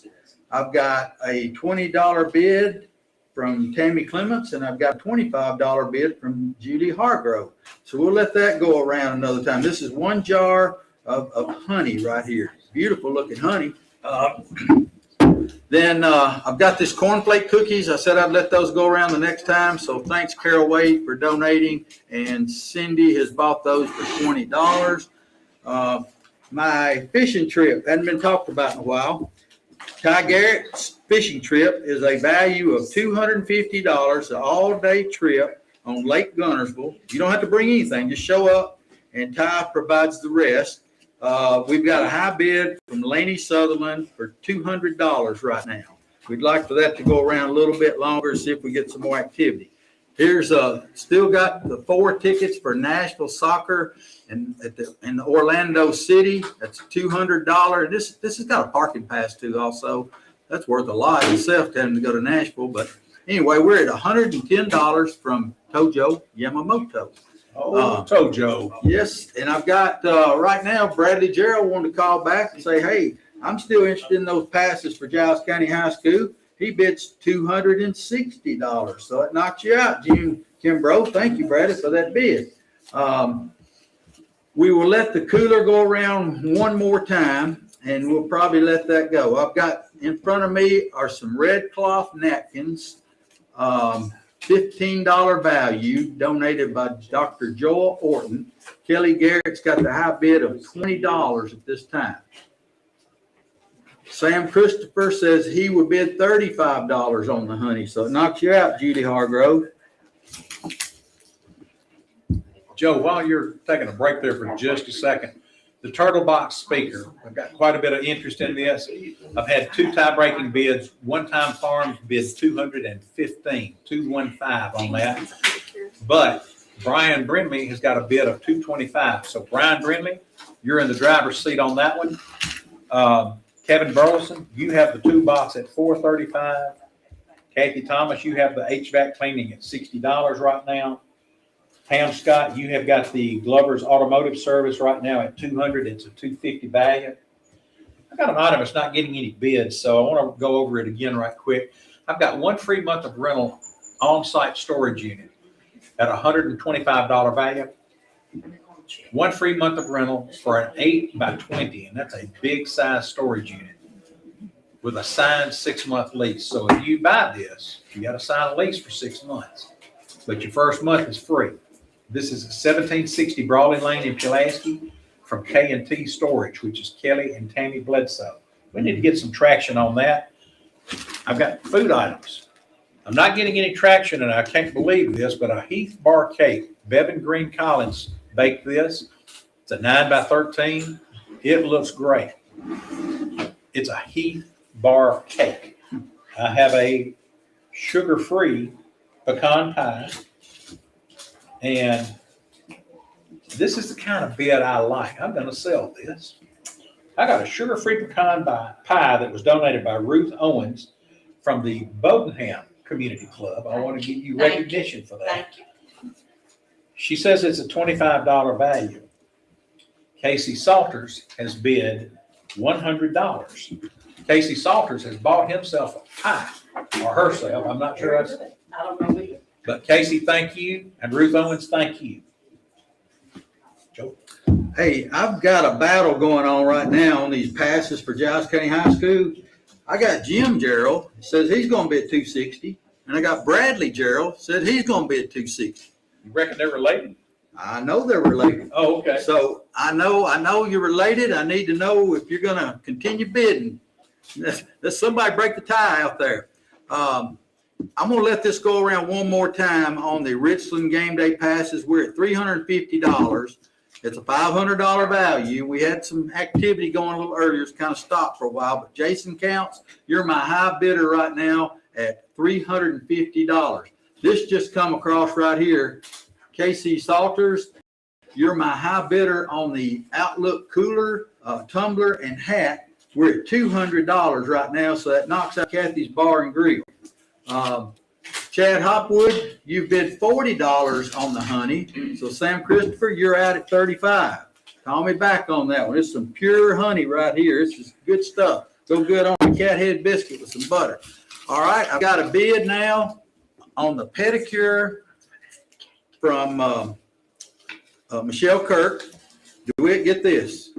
I've got a $20 bid from Tammy Clements, and I've got a $25 bid from Judy Hargrove. So we'll let that go around another time. This is one jar of honey right here. Beautiful looking honey. Then I've got this cornflake cookies. I said I'd let those go around the next time. So thanks, Carol Wade, for donating. And Cindy has bought those for $20. My fishing trip hadn't been talked about in a while. Ty Garrett's fishing trip is a value of $250, an all-day trip on Lake Gunnersville. You don't have to bring anything, just show up, and Ty provides the rest. We've got a high bid from Laney Sutherland for $200 right now. We'd like for that to go around a little bit longer, see if we get some more activity. Here's still got the 4 tickets for Nashville soccer in Orlando City. That's $200. This has got a parking pass too also. That's worth a lot itself having to go to Nashville. But anyway, we're at $110 from Tojo Yamamoto. Oh, Tojo. Yes, and I've got right now Bradley Gerald wanted to call back and say, hey, I'm still interested in those passes for Giles County High School. He bids $260. So it knocks you out, Jim Kimbrough. Thank you, Bradley, for that bid. We will let the cooler go around one more time, and we'll probably let that go. I've got in front of me are some red cloth napkins, $15 value, donated by Dr. Joel Orton. Kelly Garrett's got the high bid of $20 at this time. Sam Christopher says he would bid $35 on the honey, so it knocks you out, Judy Hargrove. Joe, while you're taking a break there for just a second, the Turtle Box speaker, I've got quite a bit of interest in this. I've had 2 tie-breaking bids. One Time Farms bids $215 on that. But Brian Brindley has got a bid of $225. So Brian Brindley, you're in the driver's seat on that one. Kevin Burleson, you have the 2 box at $435. Kathy Thomas, you have the HVAC cleaning at $60 right now. Pam Scott, you have got the Glover's Automotive Service right now at $200. It's a $250 value. I've got an item that's not getting any bids, so I want to go over it again right quick. I've got 1 free month of rental on-site storage unit at $125 value. 1 free month of rental for an 8x20, and that's a big size storage unit with a signed 6-month lease. So if you buy this, you got to sign a lease for 6 months, but your first month is free. This is 1760 Brawley Lane in Pulaski from K&T Storage, which is Kelly and Tammy Bledsoe. We need to get some traction on that. I've got food items. I'm not getting any traction, and I can't believe this, but a Heath Bar Cake. Bevan Green Collins baked this. It's a 9x13. It looks great. It's a Heath Bar Cake. I have a sugar-free pecan pie. And this is the kind of bid I like. I'm going to sell this. I got a sugar-free pecan pie that was donated by Ruth Owens from the Bodenham Community Club. I want to give you recognition for that. Thank you. She says it's a $25 value. Casey Salters has bid $100. Casey Salters has bought himself a pie, or herself. I'm not sure that's, I don't know either. but Casey, thank you. And Ruth Owens, thank you. Joe. Hey, I've got a battle going on right now on these passes for Giles County High School. I got Jim Gerald, says he's going to be at $260. And I got Bradley Gerald, said he's going to be at $260. You reckon they're related? I know they're related. Oh, okay. So I know you're related. I need to know if you're gonna continue bidding. Let's somebody break the tie out there. I'm gonna let this go around one more time on the Richland game day passes. We're at $350. It's a $500 value. We had some activity going a little earlier. It's kind of stopped for a while, but Jason Counts, you're my high bidder right now at $350. This just come across right here. Casey Salters, you're my high bidder on the Outlook cooler, tumbler, and hat. We're at $200 right now, so that knocks out Kathy's Bar and Grill. Chad Hopwood, you bid $40 on the honey. So Sam Christopher, you're out at $35. Call me back on that one. It's some pure honey right here. It's just good stuff. Go good on a cat head biscuit with some butter. All right, I've got a bid now on the pedicure from Michelle Kirk. Do we get this?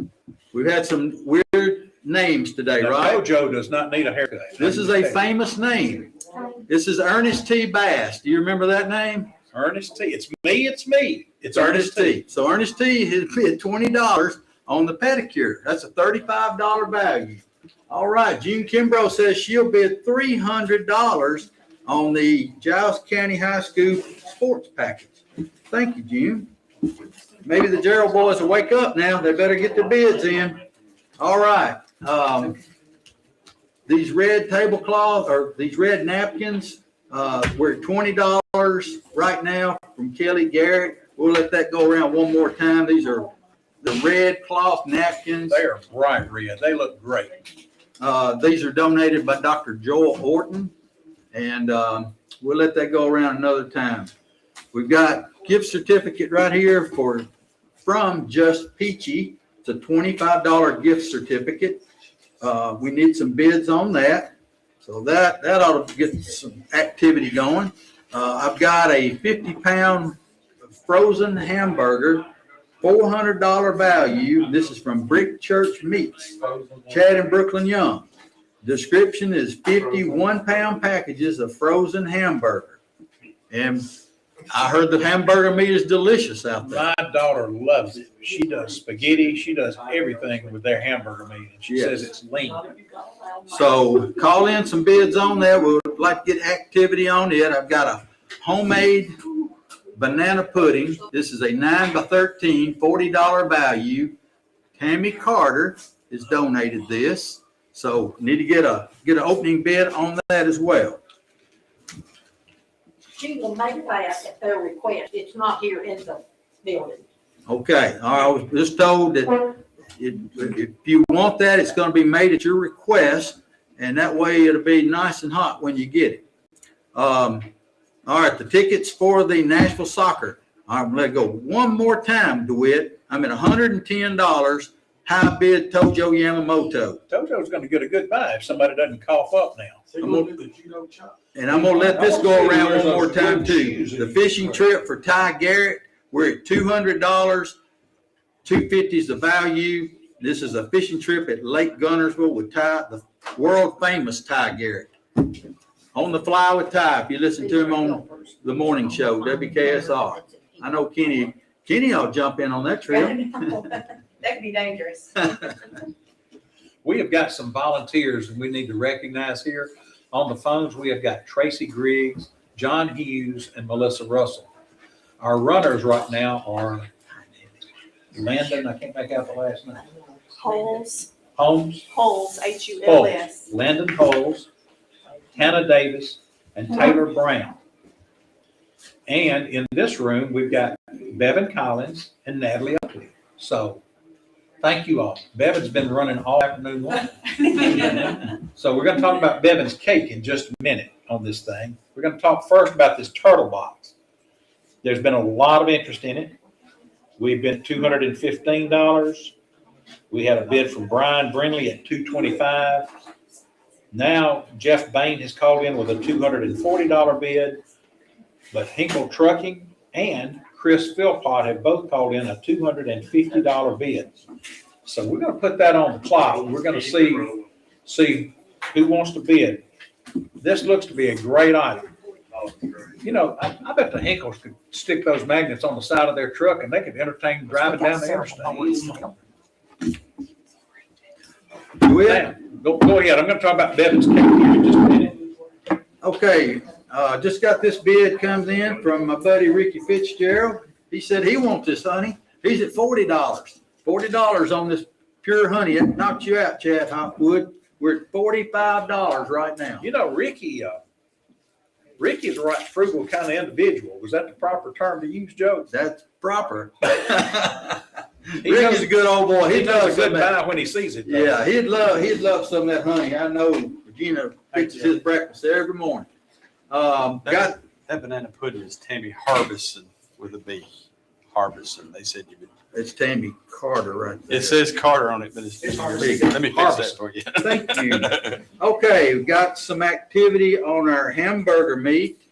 We've had some weird names today, Now, right? JoJo does not need a haircut. This is a famous name. This is Ernest T. Bass. Do you remember that name? Ernest T. It's me. It's Ernest T. So Ernest T. has bid $20 on the pedicure. That's a $35 value. All right. June Kimbrough says she'll bid $300 on the Giles County High School sports package. Thank you, June. Maybe the Gerald boys will wake up now. They better get their bids in. All right. These red tablecloth or these red napkins, we're at $20 right now from Kelly Garrett. We'll let that go around one more time. These are the red cloth napkins. They are bright red. They look great. These are donated by Dr. Joel Horton, and we'll let that go around another time. We've got gift certificate right here from Just Peachy. It's a $25 gift certificate. We need some bids on that. So that ought to get some activity going. I've got a 50-pound frozen hamburger, $400 value. This is from Brick Church Meats, Chad and Brooklyn Young. Description is 51-pound packages of frozen hamburger. And I heard the hamburger meat is delicious out there. My daughter loves it. She does spaghetti. She does everything with their hamburger meat. And she says it's lean. So call in some bids on that. We would like to get activity on it. I've got a homemade banana pudding. This is a 9x13, $40 value. Tammy Carter has donated this. So need to get an opening bid on that as well. She will make that at their request. It's not here in the building. Okay, I was just told that if you want that, it's going to be made at your request, and that way it'll be nice and hot when you get it. All right, the tickets for the Nashville soccer. I'm going to go one more time, DeWitt. I'm at $110. High bid Tojo Yamamoto. JoJo's going to get a good buy if somebody doesn't cough up now. And I'm going to let this go around one more time too. The fishing trip for Ty Garrett, we're at $200. $250 is the value. This is a fishing trip at Lake Gunnersville with Ty, the world famous Ty Garrett. On the Fly with Ty, if you listen to him on the morning show, WKSR. I know Kenny will jump in on that trip. That could be dangerous. We have got some volunteers we need to recognize here. On the phones, we have got Tracy Griggs, John Hughes, and Melissa Russell. Our runners right now are Landon, I can't make out the last name. Holes, Holmes, H-U-L-S. Landon Holes, Hannah Davis, and Taylor Brown. And in this room, we've got Bevan Collins and Natalie Oakley. So thank you all. Bevan's been running all afternoon long. So we're going to talk about Bevan's cake in just a minute on this thing. We're going to talk first about this turtle box. There's been a lot of interest in it. We've been $215. We had a bid from Brian Brindley at $225. Now Jeff Bain has called in with a $240 bid, but Hinkle Trucking and Chris Philpott have both called in a $250 bid. So we're going to put that on the clock. We're going to see who wants to bid. This looks to be a great item. You know, I bet the Hinkles could stick those magnets on the side of their truck and they could entertain driving down the interstate. DeWitt? Now, go ahead. I'm gonna talk about Bevan's cake here in just a minute. Okay, just got this bid comes in from my buddy Ricky Fitzgerald. He said he wants this honey. He's at $40. $40 on this pure honey. It knocked you out, Chad Hopwood. We're at $45 right now. You know, Ricky's a right frugal kind of individual. Was that the proper term to use, Joe? That's proper. He Ricky's a good old boy. He knows a good some of that. buy when he sees it. though. Yeah, he'd love some of that honey. I know Regina fixes his breakfast every morning. Got That banana pudding is Tammy Harbison with a B. Harbison. They said you would. it's Tammy Carter right there. It says Carter on it, but it's Harbison. Let me fix that for you. Thank you. Okay, we've got some activity on our hamburger meat.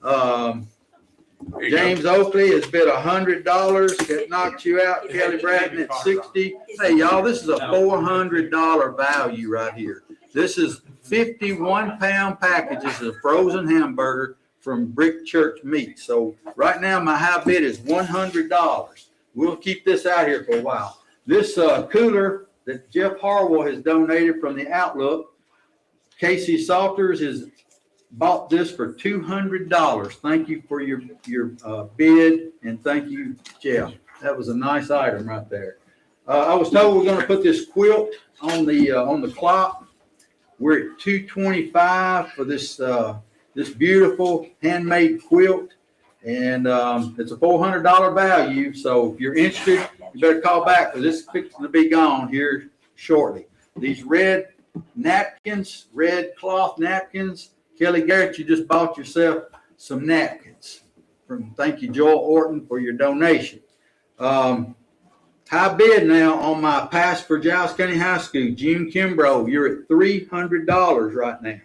There you go. James Oakley has bid $100. That knocks you out. Kelly Bratton at 60. Hey, y'all, this is a $400 value right here. This is 51-pound packages of frozen hamburger from Brick Church Meat. So right now, my high bid is $100. We'll keep this out here for a while. This cooler that Jeff Harwell has donated from the Outlook, Casey Salters has bought this for $200. Thank you for your bid, and thank you, Jeff. That was a nice item right there. I was told we're going to put this quilt on the clock. We're at $225 for this beautiful handmade quilt, and it's a $400 value. So if you're interested, you better call back because it's fixing to be gone here shortly. These red napkins, red cloth napkins. Kelly Garrett, you just bought yourself some napkins. Thank you, Joel Orton, for your donation. High bid now on my pass for Giles County High School. Jim Kimbrough, you're at $300 right now.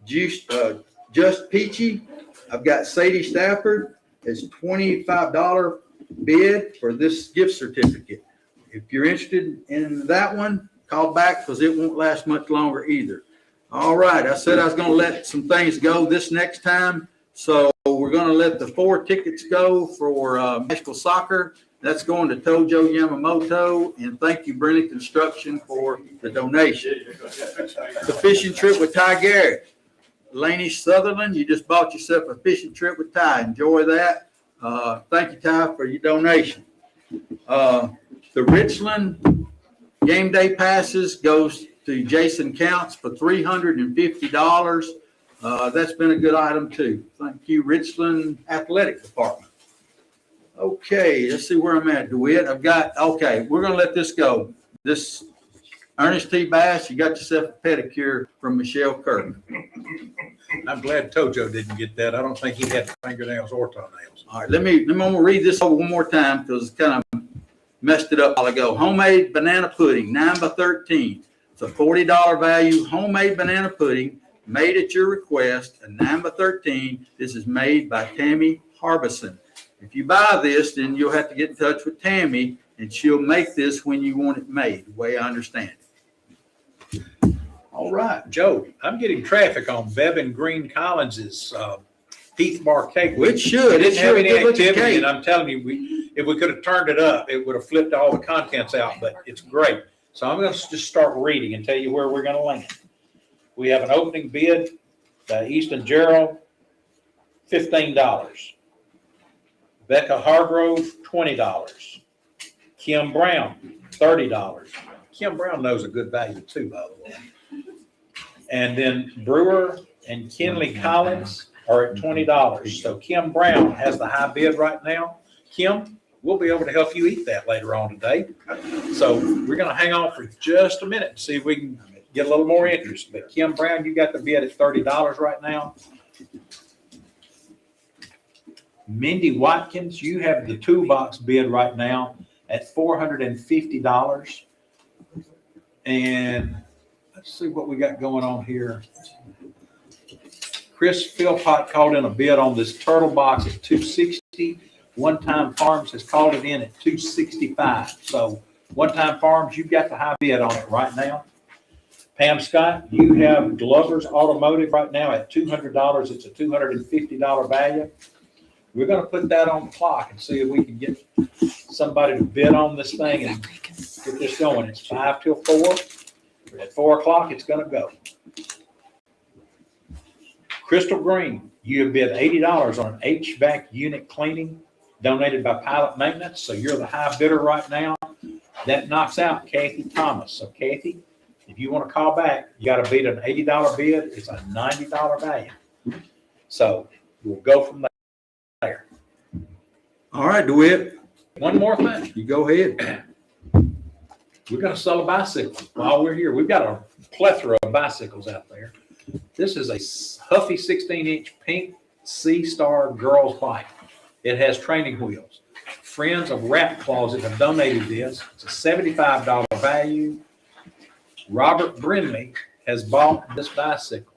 Just Peachy, I've got Sadie Stafford. It's $25 bid for this gift certificate. If you're interested in that one, call back because it won't last much longer either. All right, I said I was going to let some things go this next time. So we're going to let the 4 tickets go for Nashville Soccer. That's going to Tojo Yamamoto. And thank you, Brennan Construction, for the donation. The fishing trip with Ty Garrett. Laney Sutherland, you just bought yourself a fishing trip with Ty. Enjoy that. Thank you, Ty, for your donation. The Richland game day passes goes to Jason Counts for $350. That's been a good item too. Thank you, Richland Athletic Department. Okay, let's see where I'm at, DeWitt. We're gonna let this go. This Ernest T. Bass, you got yourself a pedicure from Michelle Kirk. I'm glad Tojo didn't get that. I don't think he had fingernails or toenails. All right, I'm gonna read this over one more time because it's kind of messed it up a while ago. Homemade banana pudding, 9 by 13. It's a $40 value homemade banana pudding made at your request, a 9 by 13. This is made by Tammy Harbison. If you buy this, then you'll have to get in touch with Tammy and she'll make this when you want it made, the way I understand it. All right, Joe, I'm getting traffic on Bevan Green Collins's Heath Bar Cake. Which should. We didn't have any Good looking activity, cake. and I'm telling you, if we could have turned it up, it would have flipped all the contents out, but it's great. So I'm going to just start reading and tell you where we're going to land. We have an opening bid by Easton Gerald, $15. Becca Hargrove, $20. Kim Brown, $30. Kim Brown knows a good value too, by the way. And then Brewer and Kenley Collins are at $20. So Kim Brown has the high bid right now. Kim, we'll be able to help you eat that later on today. So we're going to hang on for just a minute and see if we can get a little more interest. But Kim Brown, you got the bid at $30 right now. Mindy Watkins, you have the toolbox bid right now at $450. And let's see what we got going on here. Chris Philpott called in a bid on this turtle box at $260. One Time Farms has called it in at $265. So One Time Farms, you've got the high bid on it right now. Pam Scott, you have Glover's Automotive right now at $200. It's a $250 value. We're gonna put that on the clock and see if we can get somebody to bid on this thing and get this going. It's 5 till 4. At 4 o'clock, it's gonna go. Crystal Green, you have bid $80 on an HVAC unit cleaning donated by Pilot Maintenance, so you're the high bidder right now. That knocks out Kathy Thomas. So Kathy, if you want to call back, you got to beat an $80 bid. It's a $90 value. So we'll go from there. All right, DeWitt, One more thing. you go ahead. We're going to sell a bicycle while we're here. We've got a plethora of bicycles out there. This is a Huffy 16-inch pink Sea Star girls bike. It has training wheels. Friends of Rat Closet have donated this. It's a $75 value. Robert Brinley has bought this bicycle.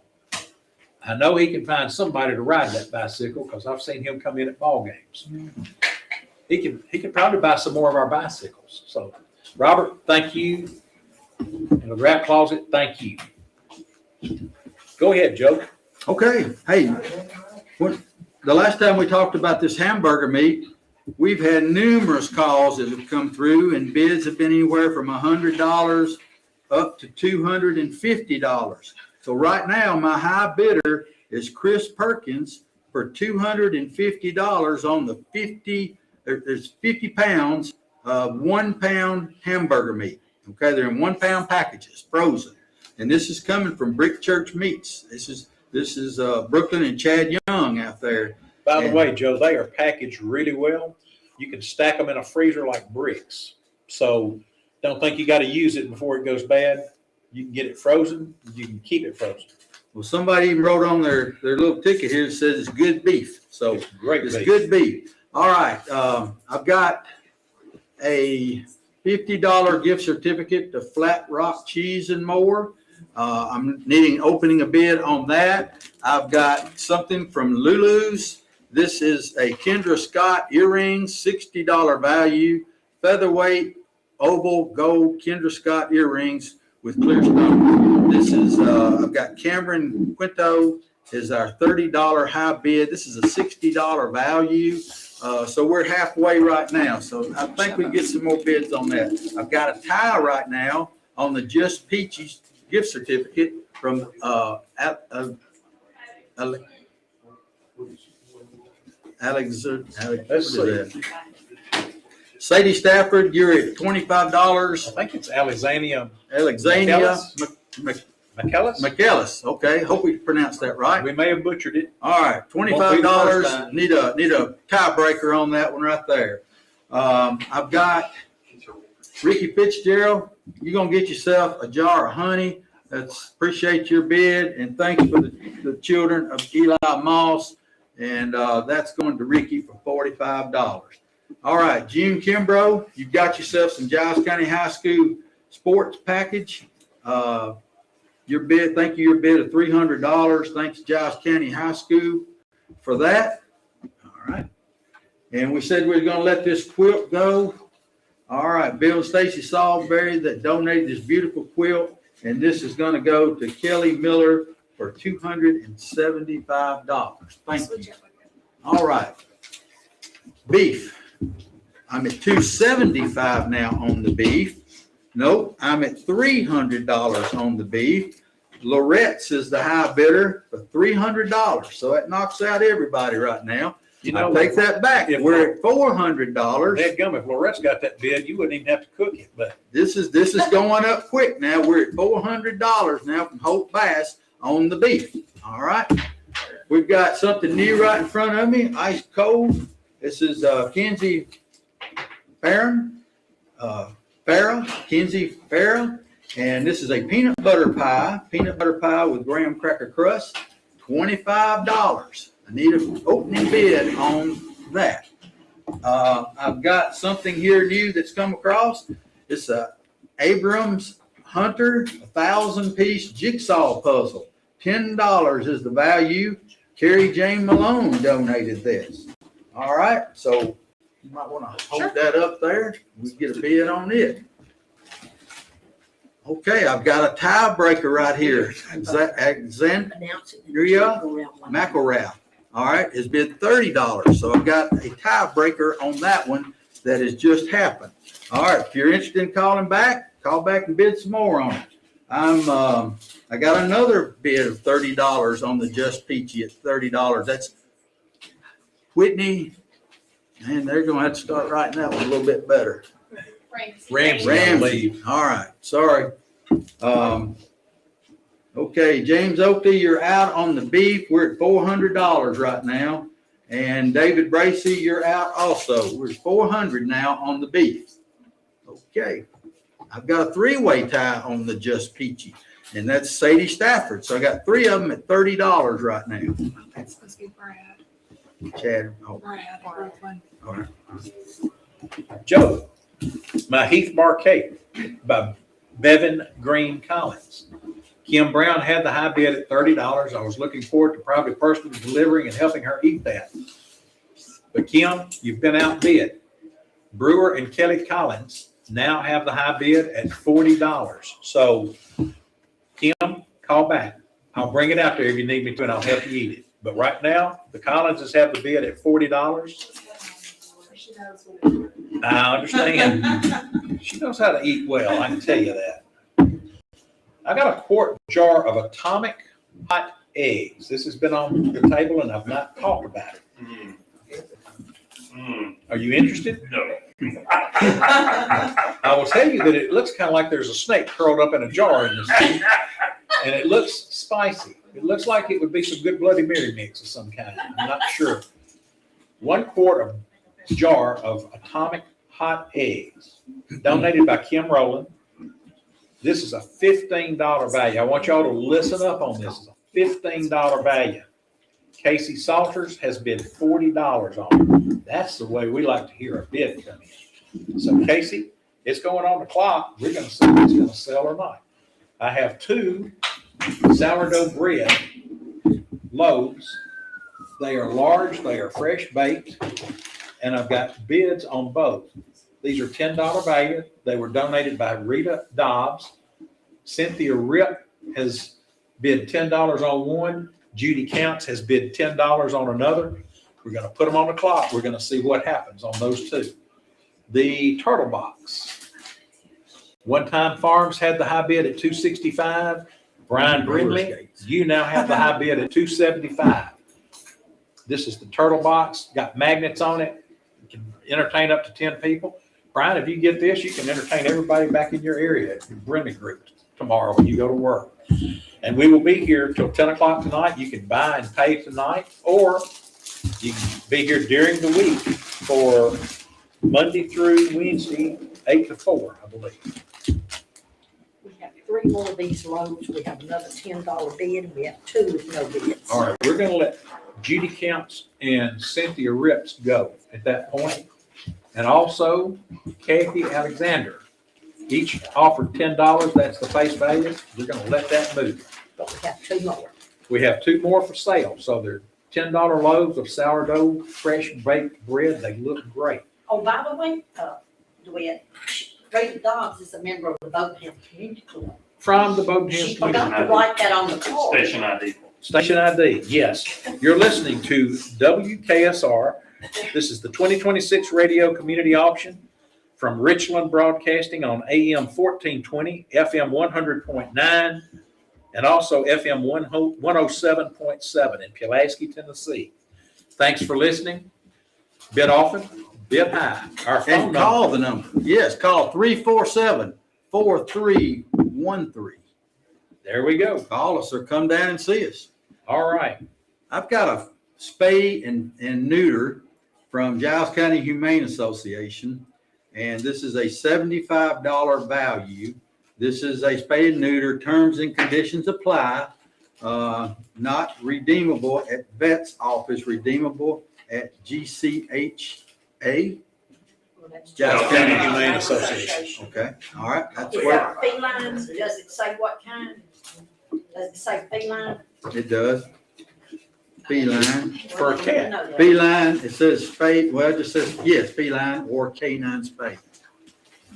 I know he can find somebody to ride that bicycle because I've seen him come in at ball games. He can probably buy some more of our bicycles. So, Robert, thank you. And the Rat Closet, thank you. Go ahead, Joe. Okay, hey, the last time we talked about this hamburger meat, we've had numerous calls that have come through and bids have been anywhere from $100 up to $250. So right now, my high bidder is Chris Perkins for $250 on the 50, there's 50 pounds of 1 pound hamburger meat. Okay, they're in 1 pound packages, frozen. And this is coming from Brick Church Meats. This is Brooklyn and Chad Young out there. By the way, Joe, they are packaged really well. You can stack them in a freezer like bricks. So don't think you got to use it before it goes bad. You can get it frozen. You can keep it frozen. Well, somebody even wrote on their little ticket here that says it's good beef. So It's great it's beef. good beef. All right. I've got a $50 gift certificate to Flat Rock Cheese and More. I'm opening a bid on that. I've got something from Lulu's. This is a Kendra Scott earrings, $60 value, featherweight, oval, gold Kendra Scott earrings with clear stone. This is, I've got Cameron Quinto is our $30 high bid. This is a $60 value. So we're halfway right now. So I think we can get some more bids on that. I've got a tie right now on the Just Peaches gift certificate from Sadie Stafford, you're at $25. I think it's Alexandria Alexandria McKellis. McKellis. Okay, hope we pronounced that right. We may have butchered it. All right, $25. Need a tiebreaker on that one right there. I've got Ricky Fitzgerald. You're gonna get yourself a jar of honey. Appreciate your bid and thanks for the children of Eli Moss. And that's going to Ricky for $45. All right, June Kimbrough, you've got yourself some Giles County High School sports package. Your bid, thank you, your bid of $300. Thanks Giles County High School for that. All right. And we said we were going to let this quilt go. All right, Bill and Stacy Salisbury that donated this beautiful quilt. And this is going to go to Kelly Miller for $275. Thank you. All right. Beef. I'm at $275 now on the beef. Nope, I'm at $300 on the beef. Loretz is the high bidder for $300. So that knocks out everybody right now. You know, I take that back. We're at $400. Dadgum, if Loretz got that bid, you wouldn't even have to cook it. But This is going up quick now. We're at $400 now from Hope Bass on the beef. All right. We've got something new right in front of me, ice cold. This is Kenzie Farrell, Kenzie Farrell, and this is a peanut butter pie with graham cracker crust, $25. I need an opening bid on that. I've got something here new that's come across. It's a Abrams Hunter 1,000-piece jigsaw puzzle. $10 is the value. Carrie Jane Malone donated this. All right, so you might want to hold that up there. We get a bid on it. Okay, I've got a tiebreaker right here. Alexandria McElrath. All right, has bid $30. So I've got a tiebreaker on that one that has just happened. All right, if you're interested in calling back, call back and bid some more on it. I got another bid of $30 on the Just Peachy at $30. That's Whitney, and they're gonna have to start writing that one a little bit better. Ramsey. All right, sorry. Okay, James Oakley, you're out on the beef. We're at $400 right now. And David Bracy, you're out also. We're at $400 now on the beef. Okay. I've got a three-way tie on the Just Peachy, and that's Sadie Stafford. So I got three of them at $30 right now. That's supposed to be Brad. Chad. Oh, Brad. all right. Joe, my Heath Marquette by Bevan Green Collins. Kim Brown had the high bid at $30. I was looking forward to probably personally delivering and helping her eat that. But Kim, you've been outbid. Brewer and Kelly Collins now have the high bid at $40. So Kim, call back. I'll bring it out there if you need me to, and I'll help you eat it. But right now, the Collinses have the bid at $40. I understand. She knows how to eat well, I can tell you that. I got a quart jar of Atomic hot eggs. This has been on the table and I've not talked about it. Are you interested? No. I will tell you that it looks kind of like there's a snake curled up in a jar in this thing, and it looks spicy. It looks like it would be some good Bloody Mary mix of some kind. I'm not sure. 1 quart of jar of Atomic hot eggs, donated by Kim Rowland. This is a $15 value. I want y'all to listen up on this. It's a $15 value. Casey Salters has bid $40 on it. That's the way we like to hear a bid come in. So Casey, it's going on the clock. We're going to see if it's going to sell or not. I have 2 sourdough bread loaves. They are large. They are fresh baked. And I've got bids on both. These are $10 value. They were donated by Rita Dobbs. Cynthia Rip has bid $10 on one. Judy Counts has bid $10 on another. We're going to put them on the clock. We're going to see what happens on those 2. The turtle box. One Time Farms had the high bid at $265. Brian Brindley, you now have the high bid at $275. This is the turtle box. Got magnets on it. You can entertain up to 10 people. Brian, if you get this, you can entertain everybody back in your area at your Brindley group tomorrow when you go to work. And we will be here till 10 o'clock tonight. You can buy and pay tonight, or you can be here during the week for Monday through Wednesday, 8 to 4, I believe. We have 3 more of these loads. We have another $10 bid, and we have 2 with no bids. All right, we're going to let Judy Counts and Cynthia Rips go at that point. And also Kathy Alexander. Each offered $10. That's the face value. We're going to let that move. But we have 2 more. We have 2 more for sale. So they're $10 loaves of sourdough, fresh baked bread. They look great. Oh, by the way, Rita Dobbs is a member of the Boatham Community Club. From the Boatham She Community. forgot to write that on the card. Station ID. Station ID, yes. You're listening to WKSR. This is the 2026 Radio Community Auction from Richland Broadcasting on AM 1420, FM 100.9, and also FM 107.7 in Pulaski, Tennessee. Thanks for listening. Bid often, bid high. Our phone And number. call the number. Yes, call 347-4313. There we go. Call us or come down and see us. All right. I've got a spay and neuter from Giles County Humane Association, and this is a $75 value. This is a spay and neuter. Terms and conditions apply. Not redeemable at vet's office, redeemable at GCHA. Giles County Humane Association. Okay, all right, that's Is where that feline? Does it say what kind? Does it say feline? it does. Feline. For a cat. Feline, it says spay, well, it just says, yes, feline or canine spay.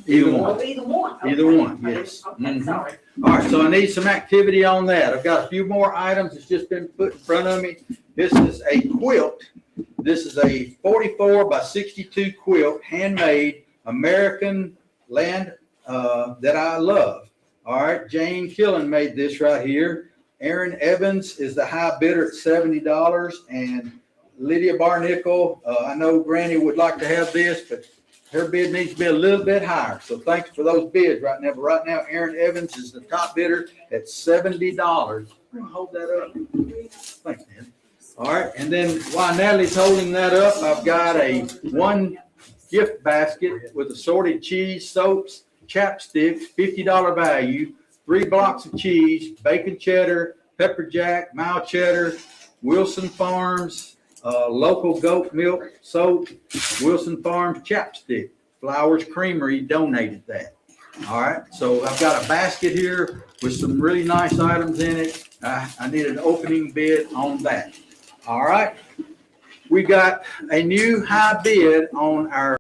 Either one. Oh, either one. Either Okay. one, yes. Okay, Mhm. sorry. All right, so I need some activity on that. I've got a few more items that's just been put in front of me. This is a quilt. This is a 44 by 62 quilt, handmade, American land that I love. All right, Jane Killen made this right here. Aaron Evans is the high bidder at $70, and Lydia Barnickel, I know Granny would like to have this, but her bid needs to be a little bit higher. So thanks for those bids right now. But right now, Aaron Evans is the top bidder at $70. I'm gonna hold that up. Thanks, man. All right, and then while Natalie's holding that up, I've got a one gift basket with assorted cheese, soaps, chapsticks, $50 value, 3 blocks of cheese, bacon cheddar, pepper jack, mild cheddar, Wilson Farms, local goat milk soap, Wilson Farms chapstick. Flowers Creamery donated that. All right, so I've got a basket here with some really nice items in it. I need an opening bid on that. All right, we got a new high bid on our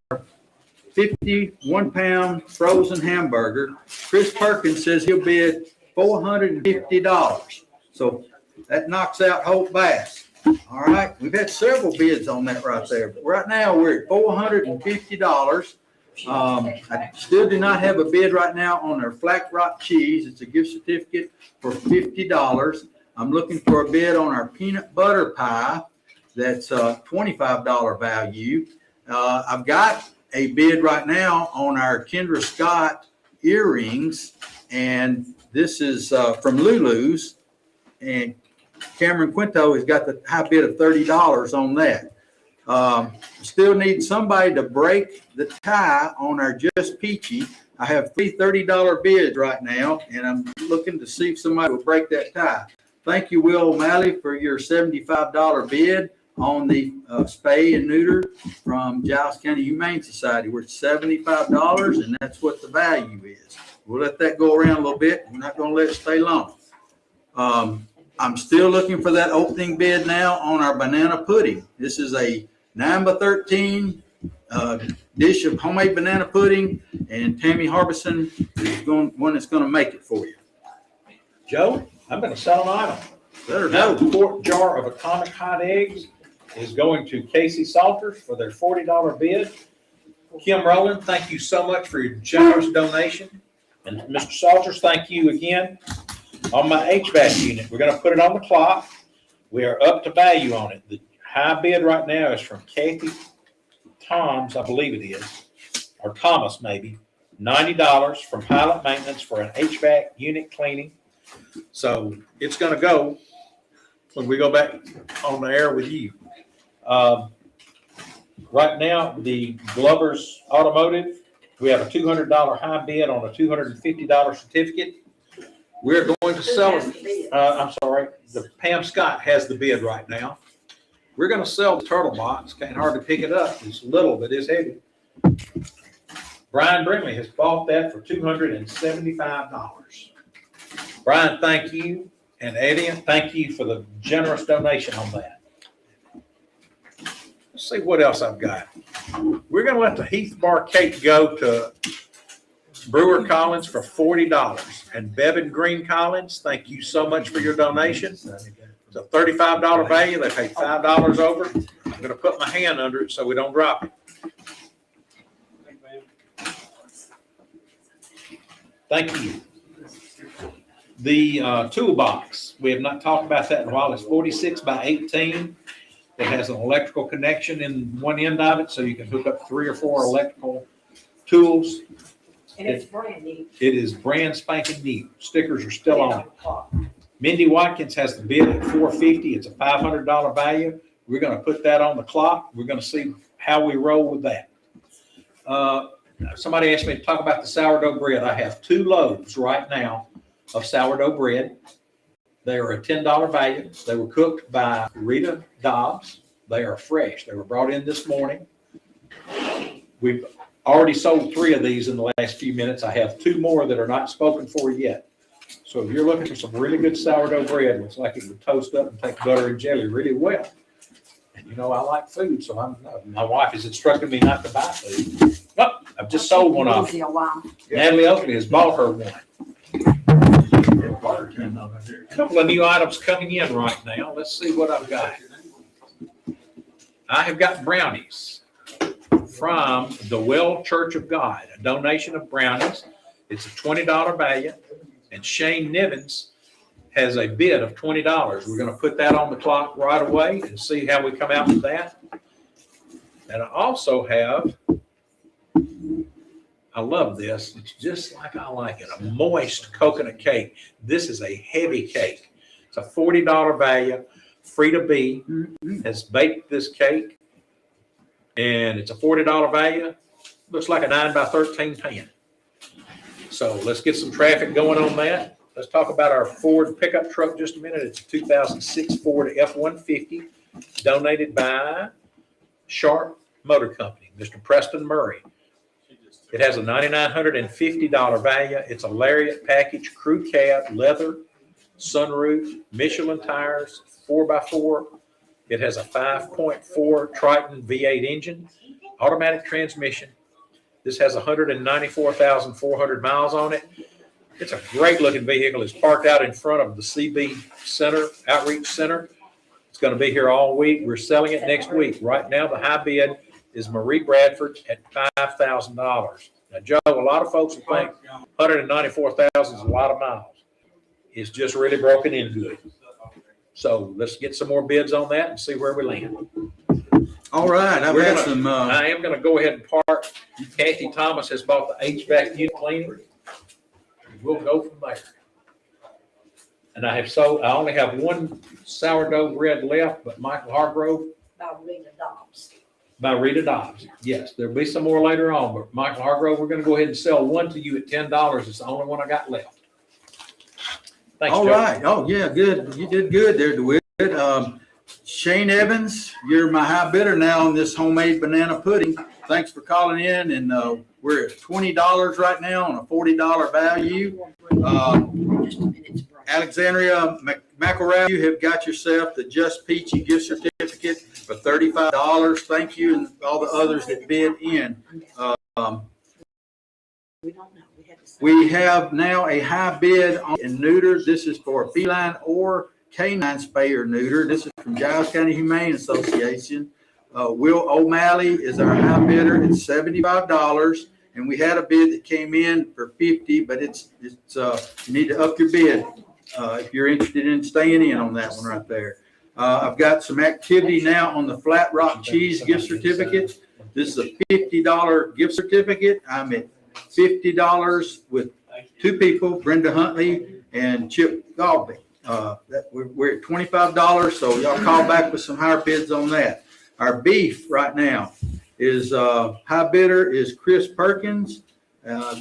51-pound frozen hamburger. Chris Perkins says he'll bid $450. So that knocks out Hope Bass. All right, we've had several bids on that right there. But right now we're at $450. I still do not have a bid right now on their Flat Rock cheese. It's a gift certificate for $50. I'm looking for a bid on our peanut butter pie. That's $25 value. I've got a bid right now on our Kendra Scott earrings, and this is from Lulu's, and Cameron Quinto has got the high bid of $30 on that. Still need somebody to break the tie on our Just Peachy. I have 3 $30 bids right now, and I'm looking to see if somebody will break that tie. Thank you, Will O'Malley, for your $75 bid on the spay and neuter from Giles County Humane Society. We're at $75, and that's what the value is. We'll let that go around a little bit. We're not going to let it stay long. I'm still looking for that opening bid now on our banana pudding. This is a 9 by 13 dish of homemade banana pudding, and Tammy Harbison is one that's going to make it for you. Joe, I'm gonna sell an item. Let her Now, know. the quart jar of Atomic Hot Eggs is going to Casey Salters for their $40 bid. Kim Rowland, thank you so much for your generous donation. And Mr. Salters, thank you again. On my HVAC unit, we're gonna put it on the clock. We are up to value on it. The high bid right now is from Kathy Toms, I believe it is, or Thomas maybe, $90 from Pilot Maintenance for an HVAC unit cleaning. So it's gonna go when we go back on the air with you. Right now, the Glover's Automotive, we have a $200 high bid on a $250 certificate. We're going to sell it. I'm sorry, the Pam Scott has the bid right now. We're gonna sell the turtle box. Can't hardly pick it up. It's little, but it's heavy. Brian Brimley has bought that for $275. Brian, thank you. And Eddie, thank you for the generous donation on that. Let's see what else I've got. We're gonna let the Heath Bar cake go to Brewer Collins for $40. And Bevan Green Collins, thank you so much for your donation. It's a $35 value. They paid $5 over. I'm gonna put my hand under it so we don't drop it. Thank you. The toolbox, we have not talked about that in a while. It's 46 by 18. It has an electrical connection in one end of it, so you can hook up 3 or 4 electrical tools. And it's brand new. It is brand spanking new. Stickers are still on it. Mindy Watkins has the bid at $450. It's a $500 value. We're going to put that on the clock. We're going to see how we roll with that. Somebody asked me to talk about the sourdough bread. I have 2 loaves right now of sourdough bread. They are a $10 value. They were cooked by Rita Dobbs. They are fresh. They were brought in this morning. We've already sold 3 of these in the last few minutes. I have 2 more that are not spoken for yet. So if you're looking for some really good sourdough bread, it looks like it would toast up and take butter and jelly really well. And you know, I like food, so my wife has instructed me not to buy food. Oh, I've just sold one off. Easy a while. Natalie Oakley has bought her one. A couple of new items coming in right now. Let's see what I've got. I have got brownies from the Well Church of God, a donation of brownies. It's a $20 value, and Shane Nivens has a bid of $20. We're going to put that on the clock right away and see how we come out with that. And I also have, I love this. It's just like I like it, a moist coconut cake. This is a heavy cake. It's a $40 value. Frida B has baked this cake, and it's a $40 value. Looks like a 9 by 13 pan. So let's get some traffic going on that. Let's talk about our Ford pickup truck just a minute. It's a 2006 Ford F-150 donated by Sharp Motor Company, Mr. Preston Murray. It has a $9,950 value. It's a Lariat package, crew cab, leather, sunroof, Michelin tires, 4x4. It has a 5.4 Triton V8 engine, automatic transmission. This has 194,400 miles on it. It's a great looking vehicle. It's parked out in front of the CB Center, Outreach Center. It's going to be here all week. We're selling it next week. Right now, the high bid is Marie Bradford at $5,000. Now, Joe, a lot of folks will think 194,000 is a lot of miles. It's just really broken in good. So let's get some more bids on that and see where we land. All right, I've had some, I am going to go ahead and park. Kathy Thomas has bought the HVAC unit cleaner. We'll go from there. And I only have one sourdough bread left, but Michael Hargrove. By Rita Dobbs. Yes, there'll be some more later on, but Michael Hargrove, we're going to go ahead and sell one to you at $10. It's the only one I got left. Thanks, all Joe. right. Oh, yeah, good. You did good there, DeWitt. Shane Evans, you're my high bidder now on this homemade banana pudding. Thanks for calling in, and we're at $20 right now on a $40 value. Alexandria McElrath, you have got yourself the Just Peachy gift certificate for $35. Thank you, and all the others that bid in. We have now a high bid on neuter. This is for feline or canine spay or neuter. This is from Giles County Humane Association. Will O'Malley is our high bidder at $75, and we had a bid that came in for $50, but you need to up your bid if you're interested in staying in on that one right there. I've got some activity now on the Flat Rock Cheese gift certificate. This is a $50 gift certificate. I'm at $50 with two people, Brenda Huntley and Chip Galby. We're at $25, so y'all call back with some higher bids on that. Our beef right now is high bidder is Chris Perkins.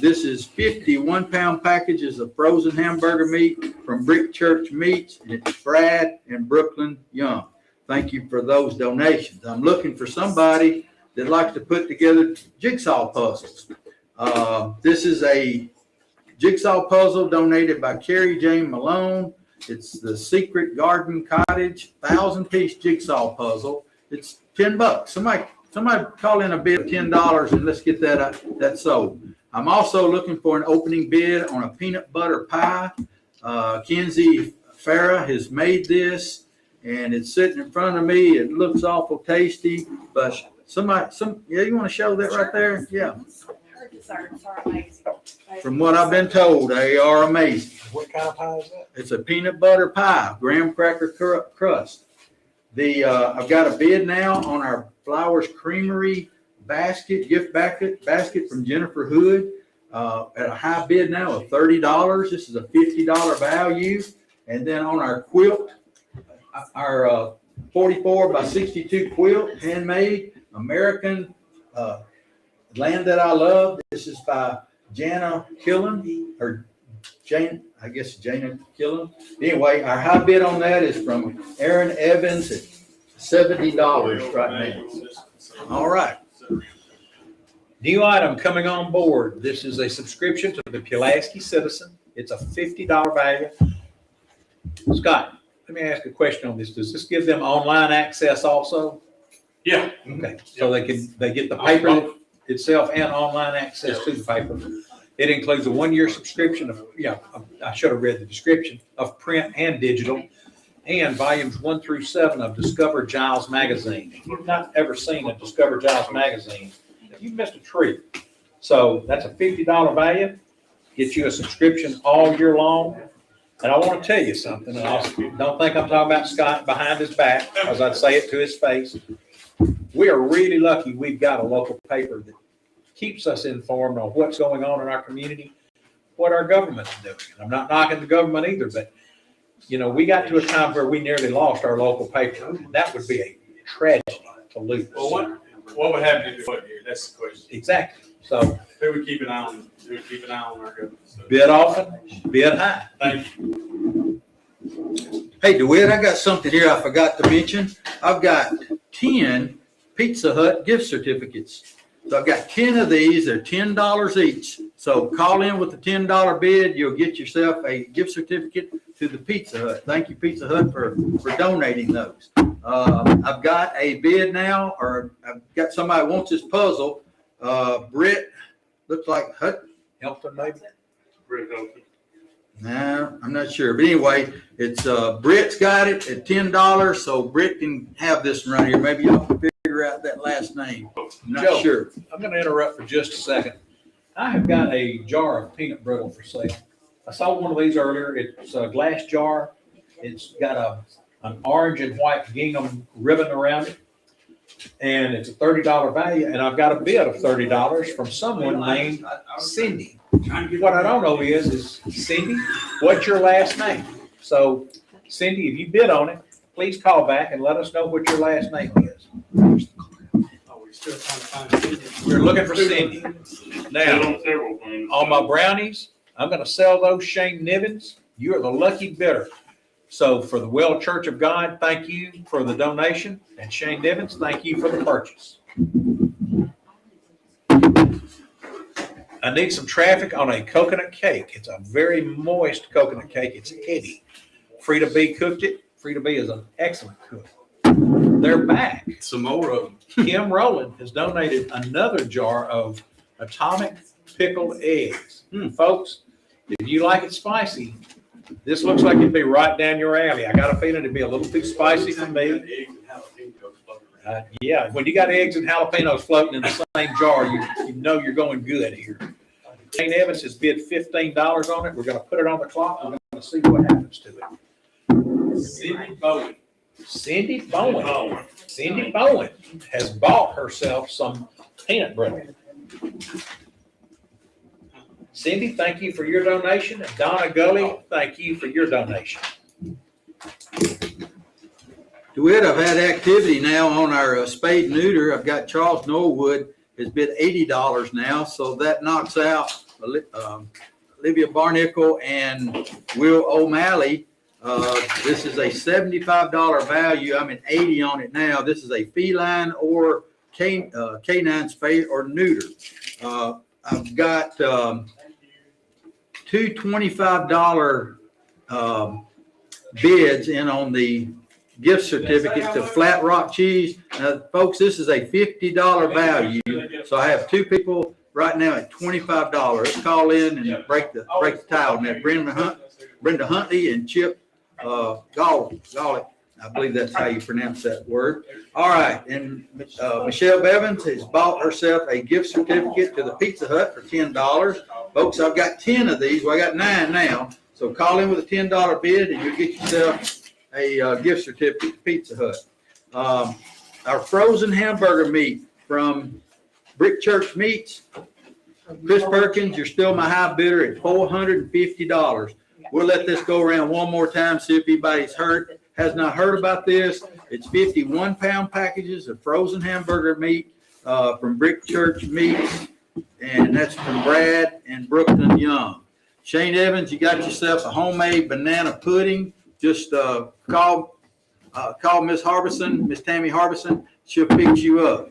This is 50 1-pound packages of frozen hamburger meat from Brick Church Meats. And it's Brad and Brooklyn Young. Thank you for those donations. I'm looking for somebody that likes to put together jigsaw puzzles. This is a jigsaw puzzle donated by Carrie Jane Malone. It's the Secret Garden Cottage 1,000-piece jigsaw puzzle. It's $10. Somebody call in a bid of $10 and let's get that sold. I'm also looking for an opening bid on a peanut butter pie. Kenzie Farah has made this, and it's sitting in front of me. It looks awful tasty, but yeah, you want to show that right there? Yeah. From what I've been told, they are amazing. What kind of pie is that? It's a peanut butter pie, graham cracker crust. I've got a bid now on our Flowers Creamery gift basket from Jennifer Hood at a high bid now of $30. This is a $50 value. And then on our quilt, our 44 by 62 quilt, handmade, American Land That I Love. This is by Jana Killen, or Jane, I guess Jana Killen. Anyway, our high bid on that is from Aaron Evans at $70 right now. All right. New item coming on board. This is a subscription to the Pulaski Citizen. It's a $50 value. Scott, let me ask a question on this. Does this give them online access also? Yeah. Okay, so they get the paper. itself and online access to the paper. It includes a 1-year subscription of, I should have read the description, of print and digital, and volumes 1 through 7 of Discover Giles magazine. If you've not ever seen a Discover Giles magazine, you've missed a treat. So that's a $50 value, gets you a subscription all year long. And I want to tell you something, and don't think I'm talking about Scott behind his back, because I'd say it to his face. We are really lucky we've got a local paper that keeps us informed on what's going on in our community, what our government's doing. I'm not knocking the government either, but, we got to a time where we nearly lost our local paper. That would be a tragedy to lose. Well, what would happen if it wasn't here? That's the question. Exactly. So Who would keep an eye on, our government? So, bid often, bid high. thank you. Hey, DeWitt, I got something here I forgot to mention. I've got 10 Pizza Hut gift certificates. So I've got 10 of these. They're $10 each. So call in with the $10 bid. You'll get yourself a gift certificate to the Pizza Hut. Thank you, Pizza Hut, for donating those. I've got a bid now, or I've got somebody who wants this puzzle. Britt, looks like Hut. Helped maybe. Nah, I'm not sure. But anyway, it's Britt's got it at $10, so Britt can have this one right here. Maybe y'all can figure out that last name. I'm not Joe, sure. I'm going to interrupt for just a second. I have got a jar of peanut brittle for sale. I saw one of these earlier. It's a glass jar. It's got an orange and white gingham ribbon around it. And it's a $30 value. And I've got a bid of $30 from someone named Cindy. What I don't know is Cindy, what's your last name? So Cindy, if you bid on it, please call back and let us know what your last name is. Oh, we're still trying to find it. We're looking for Cindy. Now, on my brownies, I'm going to sell those Shane Nivens. You are the lucky bidder. So for the Well Church of God, thank you for the donation. And Shane Nivens, thank you for the purchase. I need some traffic on a coconut cake. It's a very moist coconut cake. It's heavy. Frida B cooked it. Frida B is an excellent cook. They're back. Some more of them. Kim Rowland has donated another jar of atomic pickled eggs. Folks, if you like it spicy, this looks like it'd be right down your alley. I got a feeling it'd be a little too spicy for me. Yeah, when you got eggs and jalapenos floating in the same jar, you know you're going good here. Shane Evans has bid $15 on it. We're going to put it on the clock. We're going to see what happens to it. Cindy Bowen. Cindy Bowen. Cindy Bowen has bought herself some peanut brittle. Cindy, thank you for your donation. And Donna Gully, thank you for your donation. DeWitt, I've had activity now on our spade and neuter. I've got Charles Norwood has bid $80 now, so that knocks out Olivia Barnicle and Will O'Malley. This is a $75 value. I'm at $80 on it now. This is a feline or canine spade or neuter. I've got two $25 bids in on the gift certificate to Flat Rock Cheese. Now, folks, this is a $50 value. So I have two people right now at $25. Let's call in and break the tie on that. Brenda Huntley and Chip Gawley. I believe that's how you pronounce that word. All right, and Michelle Bevins has bought herself a gift certificate to the Pizza Hut for $10. Folks, I've got 10 of these. Well, I got 9 now. So call in with a $10 bid and you'll get yourself a gift certificate to Pizza Hut. Our frozen hamburger meat from Brick Church Meats. Chris Perkins, you're still my high bidder at $450. We'll let this go around one more time, see if anybody's has not heard about this. It's 51-pound packages of frozen hamburger meat from Brick Church Meats, and that's from Brad and Brooklyn Young. Shane Evans, you got yourself a homemade banana pudding. Just call Miss Harbison, Miss Tammy Harbison. She'll pick you up.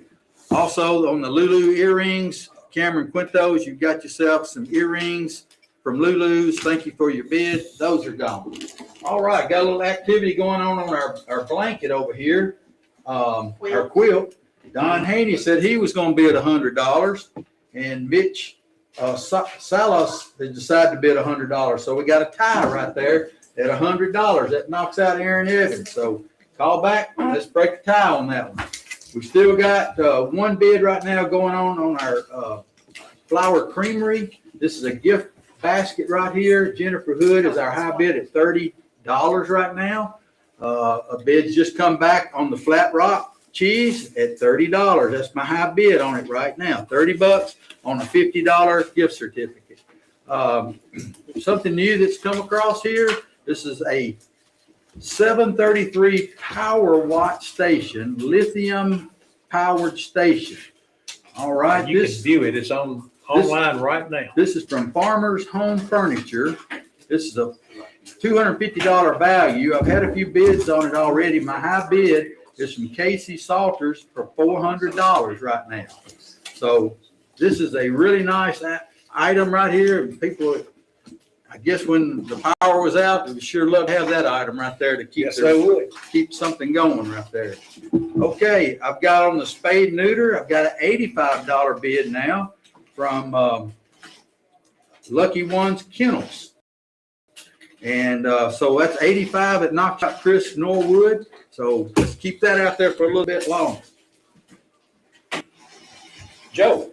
Also on the Lulu earrings, Cameron Quintos, you got yourself some earrings from Lulu's. Thank you for your bid. Those are gone. All right, got a little activity going on our blanket over here, our quilt. Don Haney said he was gonna bid $100, and Mitch Salas has decided to bid $100. So we got a tie right there at $100. That knocks out Aaron Evans. So call back. Let's break the tie on that one. We still got one bid right now going on our flower creamery. This is a gift basket right here. Jennifer Hood is our high bid at $30 right now. A bid's just come back on the Flat Rock cheese at $30. That's my high bid on it right now. $30 on a $50 gift certificate. Something new that's come across here. This is a 733 power watt station, lithium powered station. All right. You can view it. It's online right now. This is from Farmers Home Furniture. This is a $250 value. I've had a few bids on it already. My high bid is from Casey Salters for $400 right now. So this is a really nice item right here. People, I guess when the power was out, they would sure love to have that item right there to keep something going right there. Okay, I've got on the spade neuter, I've got an $85 bid now from Lucky Ones Kennels. And so that's 85. It knocked out Chris Norwood. So let's keep that out there for a little bit longer. Joe,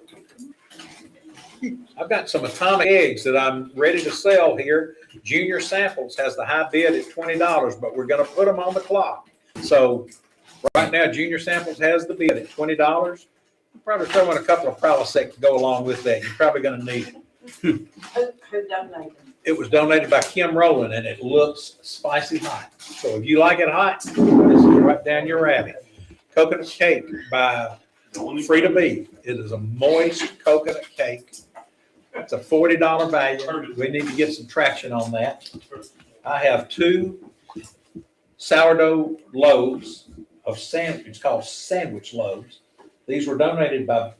I've got some atomic eggs that I'm ready to sell here. Junior Samples has the high bid at $20, but we're going to put them on the clock. So right now, Junior Samples has the bid at $20. I'll probably throw in a couple of Prilosec to go along with that. You're probably going to need it. Who donated? It was donated by Kim Rowland, and it looks spicy hot. So if you like it hot, this is right down your alley. Coconut cake by Frida B. It is a moist coconut cake. It's a $40 value. We need to get some traction on that. I have 2 sourdough loaves of sandwich. It's called sandwich loaves. These were donated by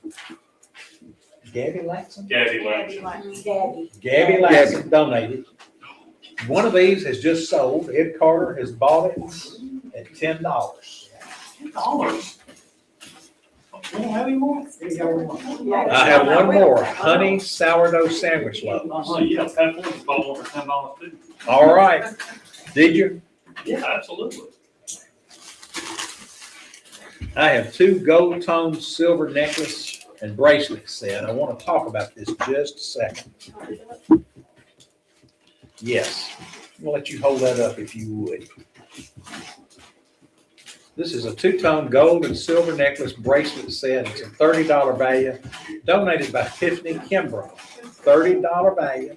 Gabby Latson. Gabby Lance. Gabby Latson donated. One of these has just sold. Ed Carter has bought it at $10. $10. You don't have any more? I have one more, honey sourdough sandwich loaf. Oh, yeah, Pat Ford's bought one for $10 too. All right. Did you? Yeah, absolutely. I have 2 gold toned silver necklace and bracelet set. I want to talk about this just a second. Yes. I'll let you hold that up if you would. This is a 2-tone gold and silver necklace bracelet set. It's a $30 value, donated by Tiffany Kimbrough. $30 value.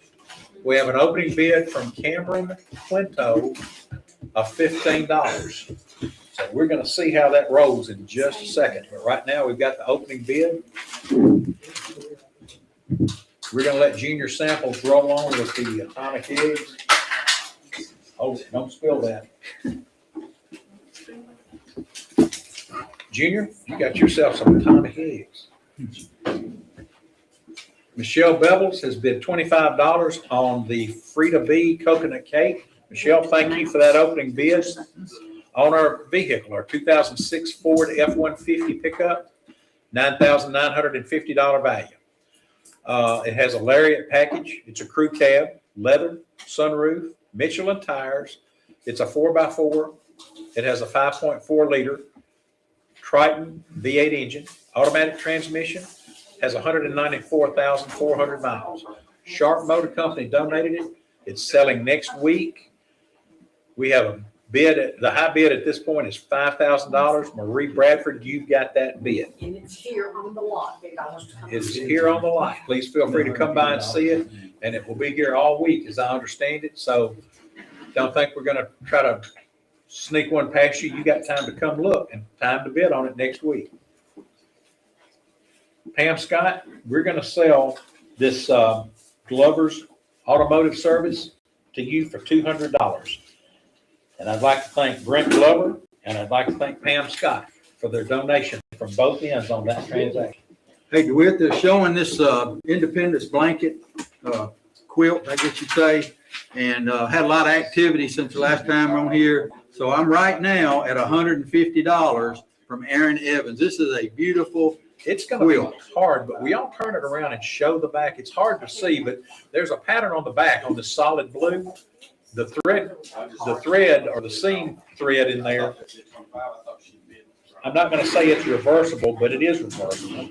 We have an opening bid from Cameron Quinto of $15. So we're going to see how that rolls in just a second. But right now, we've got the opening bid. We're going to let Junior Samples roll on with the atomic eggs. Oh, don't spill that. Junior, you got yourself some atomic eggs. Michelle Bevels has bid $25 on the Frida B coconut cake. Michelle, thank you for that opening bid on our vehicle, our 2006 Ford F-150 pickup, $9,950 value. It has a lariat package. It's a crew cab, leather, sunroof, Michelin tires. It's a 4x4. It has a 5.4 liter Triton V8 engine, automatic transmission, has 194,400 miles. Sharp Motor Company donated it. It's selling next week. We have a bid, the high bid at this point is $5,000. Marie Bradford, you've got that bid. And it's here on the lot. It's here on the lot. Please feel free to come by and see it, and it will be here all week, as I understand it. So don't think we're going to try to sneak one past you. You got time to come look and time to bid on it next week. Pam Scott, we're going to sell this Glover's Automotive Service to you for $200. And I'd like to thank Brent Glover and I'd like to thank Pam Scott for their donation from both ends on that transaction. Hey, DeWitt, they're showing this Independence blanket quilt, I guess you'd say, and had a lot of activity since the last time on here. So I'm right now at $150 from Aaron Evans. This is a beautiful It's gonna be hard, but we all turn it around and show the back. It's hard to see, but there's a pattern on the back on the solid blue. The thread or the seam thread in there. I'm not gonna say it's reversible, but it is reversible.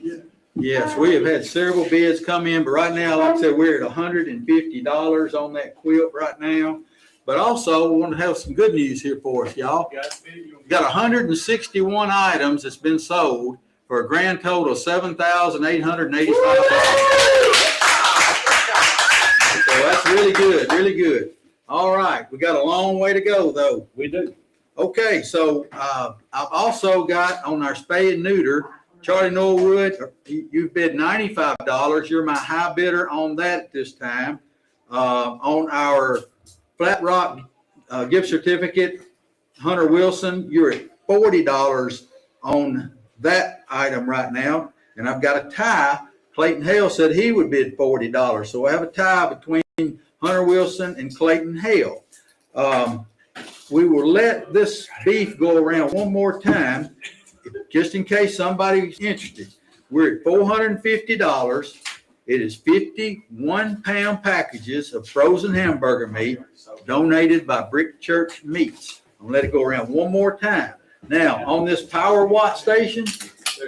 Yes, we have had several bids come in, but right now, like I said, we're at $150 on that quilt right now. But also, we want to have some good news here for us, y'all. We got 161 items that's been sold for a grand total of $7,885. So that's really good, really good. All right, we got a long way to go, though. We do. Okay, so I've also got on our spay and neuter, Charlie Norwood, you bid $95. You're my high bidder on that at this time. On our Flat Rock gift certificate, Hunter Wilson, you're at $40 on that item right now. And I've got a tie. Clayton Hale said he would bid $40. So I have a tie between Hunter Wilson and Clayton Hale. We will let this beef go around one more time, just in case somebody's interested. We're at $450. It is 51-pound packages of frozen hamburger meat donated by Brick Church Meats. I'll let it go around one more time. Now, on this Power Watt station,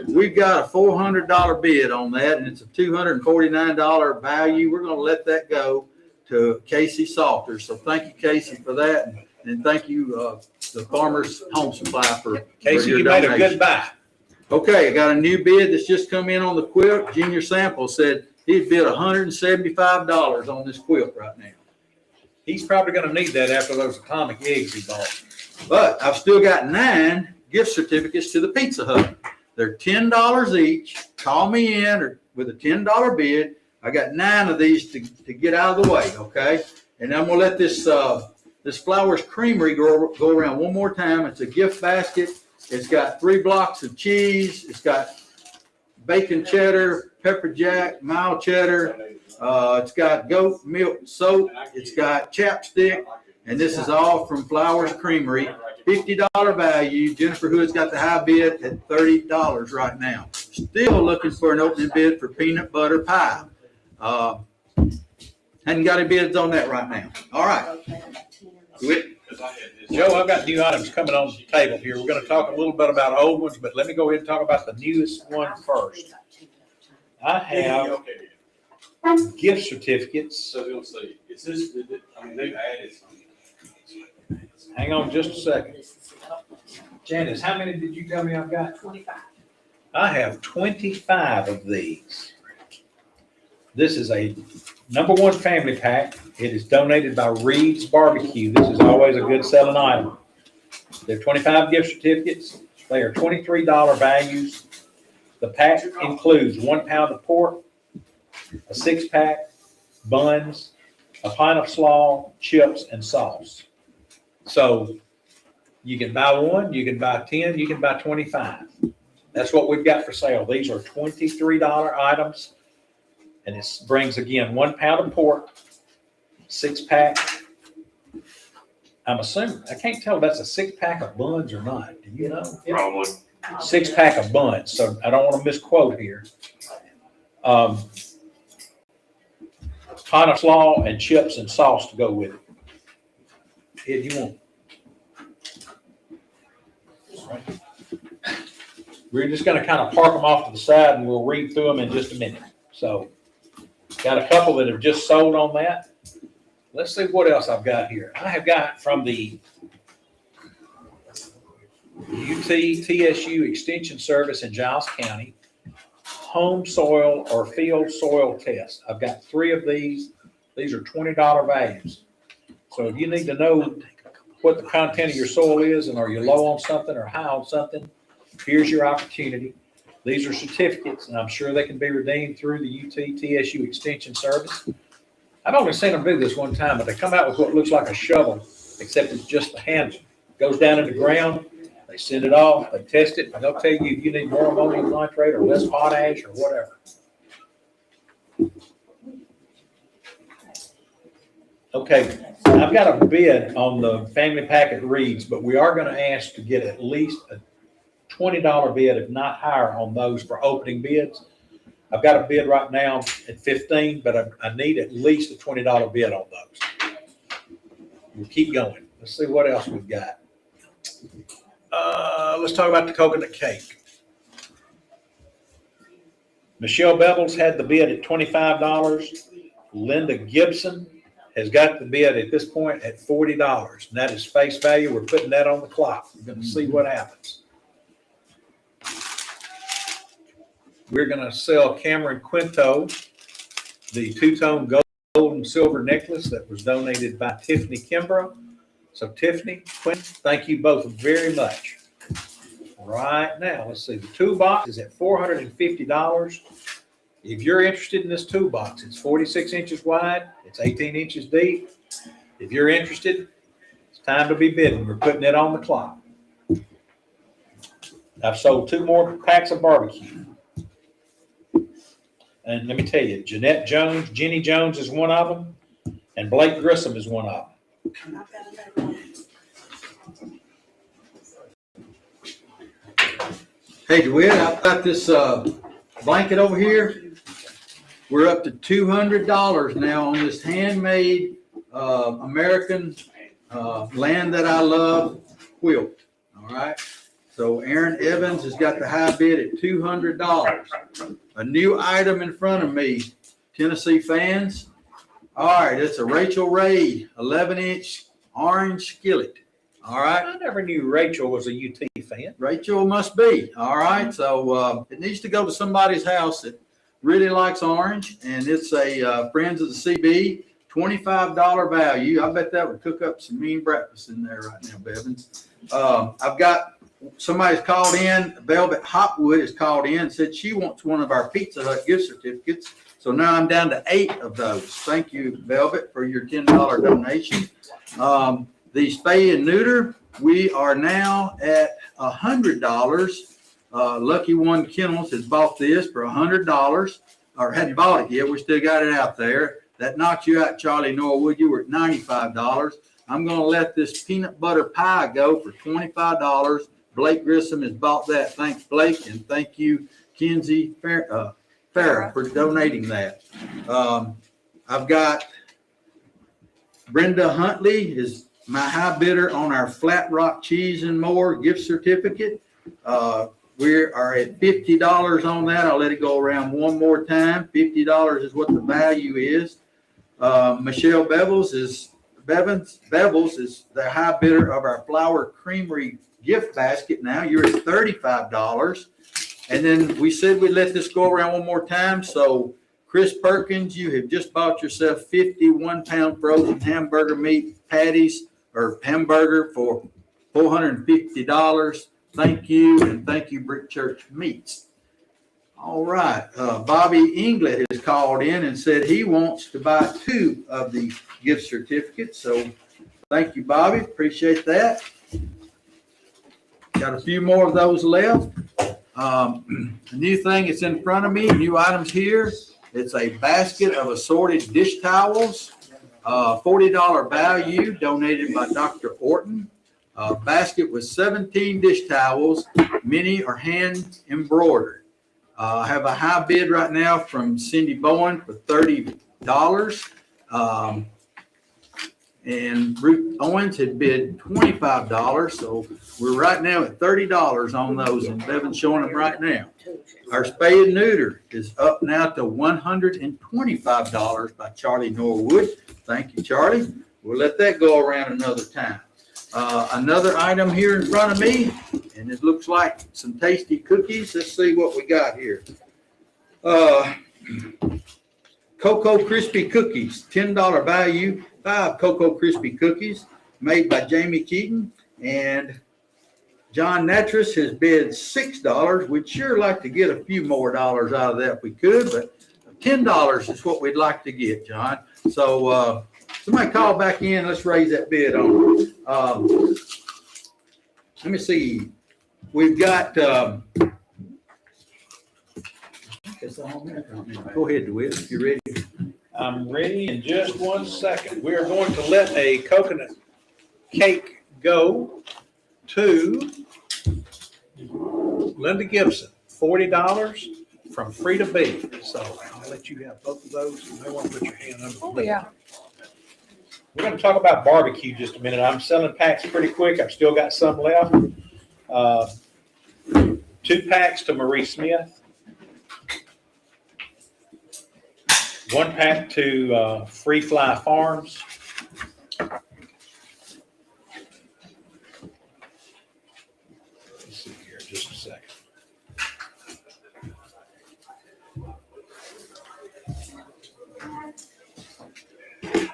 we've got a $400 bid on that, and it's a $249 value. We're going to let that go to Casey Salters. So thank you, Casey, for that. And thank you, the Farmers Home Supply for Casey, your you made a donation. good buy. Okay, I got a new bid that's just come in on the quilt. Junior Sample said he'd bid $175 on this quilt right now. He's probably gonna need that after those atomic eggs he bought. But I've still got 9 gift certificates to the Pizza Hut. They're $10 each. Call me in or with a $10 bid. I got 9 of these to get out of the way, okay? And I'm gonna let this this Flowers Creamery go around one more time. It's a gift basket. It's got 3 blocks of cheese. It's got bacon cheddar, pepper jack, mild cheddar. It's got goat milk soap. It's got chapstick. And this is all from Flowers Creamery. $50 value. Jennifer Hood's got the high bid at $30 right now. Still looking for an opening bid for peanut butter pie. Hadn't got any bids on that right now. All right. Joe, I've got new items coming on the table here. We're gonna talk a little bit about old ones, but let me go ahead and talk about the newest one first. I have gift certificates. So we'll see. Is this, I mean, they've added some. Hang on just a second. Janice, how many did you tell me I've got? 25. I have 25 of these. This is a #1 family pack. It is donated by Reed's Barbecue. This is always a good selling item. There are 25 gift certificates. They are $23 values. The pack includes 1 pound of pork, a 6-pack, buns, a pint of slaw, chips, and sauce. So you can buy 1, you can buy 10, you can buy 25. That's what we've got for sale. These are $23 items. And this brings, again, 1 pound of pork, 6-pack. I'm assuming, I can't tell if that's a 6-pack of buns or not. Do you know? Probably. 6-pack of buns, so I don't want to misquote here. Pint of slaw and chips and sauce to go with it. If you want. We're just going to kind of park them off to the side and we'll read through them in just a minute. So got a couple that have just sold on that. Let's see what else I've got here. I have got from the TSU Extension Service in Giles County, home soil or field soil test. I've got 3 of these. These are $20 values. So if you need to know what the content of your soil is and are you low on something or high on something, here's your opportunity. These are certificates, and I'm sure they can be redeemed through the TSU Extension Service. I've only seen them do this one time, but they come out with what looks like a shovel, except it's just the handle. It goes down in the ground, they send it off, they test it, and they'll tell you if you need more ammonium nitrate or less potash or whatever. Okay, I've got a bid on the family pack at Reed's, but we are going to ask to get at least a $20 bid, if not higher, on those for opening bids. I've got a bid right now at 15, but I need at least a $20 bid on those. We'll keep going. Let's see what else we've got. Let's talk about the coconut cake. Michelle Bevels had the bid at $25. Linda Gibson has got the bid at this point at $40. And that is face value. We're putting that on the clock. We're going to see what happens. We're going to sell Cameron Quinto the two-tone gold and silver necklace that was donated by Tiffany Kimbrough. So Tiffany, Quinton, thank you both very much. Right now, let's see, the toolbox is at $450. If you're interested in this toolbox, it's 46 inches wide, it's 18 inches deep. If you're interested, it's time to be bidding. We're putting it on the clock. I've sold 2 more packs of barbecue. And let me tell you, Jeanette Jones, Jenny Jones is one of them, and Blake Grissom is one of them. Hey, DeWitt, I've got this blanket over here. We're up to $200 now on this handmade American Land That I Love quilt. All right. So Aaron Evans has got the high bid at $200. A new item in front of me, Tennessee fans. All right, it's a Rachel Ray 11-inch orange skillet. All right. I never knew Rachel was a UT fan. Rachel must be. All right. So it needs to go to somebody's house that really likes orange, and it's a Friends of the CB, $25 value. I bet that would cook up some mean breakfast in there right now, Bevins. I've got somebody's called in. Velvet Hopwood has called in and said she wants one of our Pizza Hut gift certificates. So now I'm down to 8 of those. Thank you, Velvet, for your $10 donation. The spay and neuter, we are now at $100. Lucky One Kennels has bought this for $100, or hadn't bought it yet. We still got it out there. That knocks you out, Charlie Norwood. You were at $95. I'm going to let this peanut butter pie go for $25. Blake Grissom has bought that. Thanks, Blake, and thank you, Kenzie Farrah, for donating that. I've got Brenda Huntley is my high bidder on our Flat Rock Cheese and More gift certificate. We are at $50 on that. I'll let it go around one more time. $50 is what the value is. Michelle Bevels is the high bidder of our Flour Creamery gift basket. Now you're at $35. And then we said we'd let this go around one more time. So Chris Perkins, you have just bought yourself 51-pound frozen hamburger meat patties or hamburger for $450. Thank you, and thank you, Brick Church Meats. All right, Bobby Inglet has called in and said he wants to buy 2 of the gift certificates. So thank you, Bobby. Appreciate that. Got a few more of those left. A new thing that's in front of me, new items here. It's a basket of assorted dish towels, $40 value, donated by Dr. Orton. Basket with 17 dish towels, many are hand embroidered. I have a high bid right now from Cindy Bowen for $30. And Ruth Owens had bid $25. So we're right now at $30 on those, and Bevan's showing them right now. Our spay and neuter is up now to $125 by Charlie Norwood. Thank you, Charlie. We'll let that go around another time. Another item here in front of me, and it looks like some tasty cookies. Let's see what we got here. Cocoa Crispy Cookies, $10 value, 5 Cocoa Crispy Cookies made by Jamie Keaton, and John Natras has bid $6. We'd sure like to get a few more dollars out of that if we could, but $10 is what we'd like to get, John. So somebody call back in. Let's raise that bid on. Let me see. We've got. Go ahead, DeWitt, if you're ready. I'm ready in just one second. We are going to let a coconut cake go to Linda Gibson, $40 from Frida B. So I'll let you have both of those. You may want to put your hand under. Oh, yeah. We're going to talk about barbecue just a minute. I'm selling packs pretty quick. I've still got some left. 2 packs to Marie Smith. 1 pack to Free Fly Farms. Let's see here, just a second.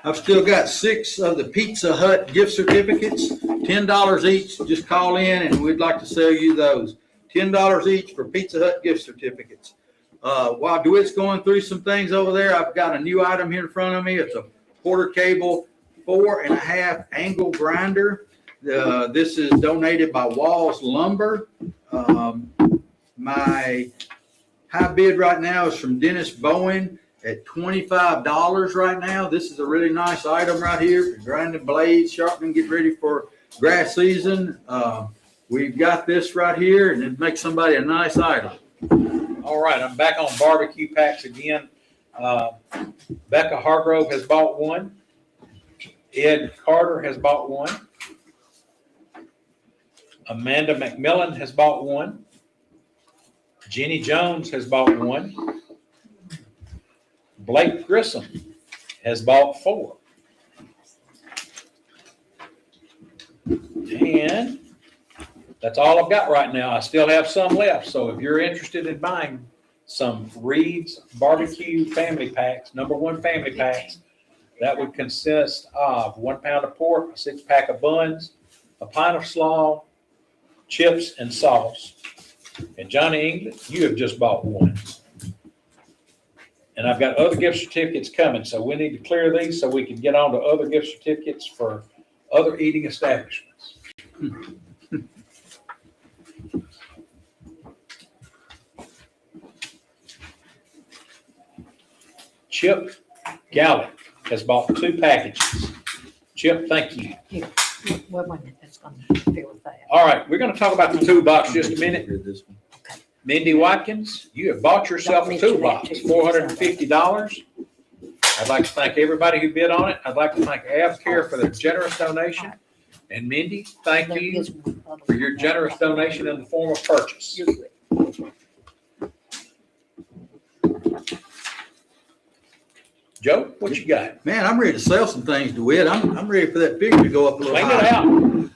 I've still got 6 of the Pizza Hut gift certificates, $10 each. Just call in and we'd like to sell you those. $10 each for Pizza Hut gift certificates. While DeWitt's going through some things over there, I've got a new item here in front of me. It's a quarter cable 4.5 angle grinder. This is donated by Walls Lumber. My high bid right now is from Dennis Bowen at $25 right now. This is a really nice item right here for grinding blades, sharpening, get ready for grass season. We've got this right here, and it makes somebody a nice item. All right, I'm back on barbecue packs again. Becca Hargrove has bought 1. Ed Carter has bought 1. Amanda McMillan has bought 1. Jenny Jones has bought 1. Blake Grissom has bought 4. And that's all I've got right now. I still have some left. So if you're interested in buying some Reed's Barbecue Family Packs, #1 Family Packs, that would consist of 1 pound of pork, a 6-pack of buns, a pint of slaw, chips, and sauce. And Johnny England, you have just bought 1. And I've got other gift certificates coming, so we need to clear these so we can get on to other gift certificates for other eating establishments. Chip Gallup has bought 2 packages. Chip, thank you. Here, wait a minute, that's gonna fill with that. All right, we're gonna talk about the toolbox just a minute. Mindy Watkins, you have bought yourself a toolbox, $450. I'd like to thank everybody who bid on it. I'd like to thank AvCare for their generous donation. And Mindy, thank you for your generous donation in the form of purchase. You're good. Joe, what you got? Man, I'm ready to sell some things, DeWitt. I'm ready for that figure to go up a little Clean higher. it out.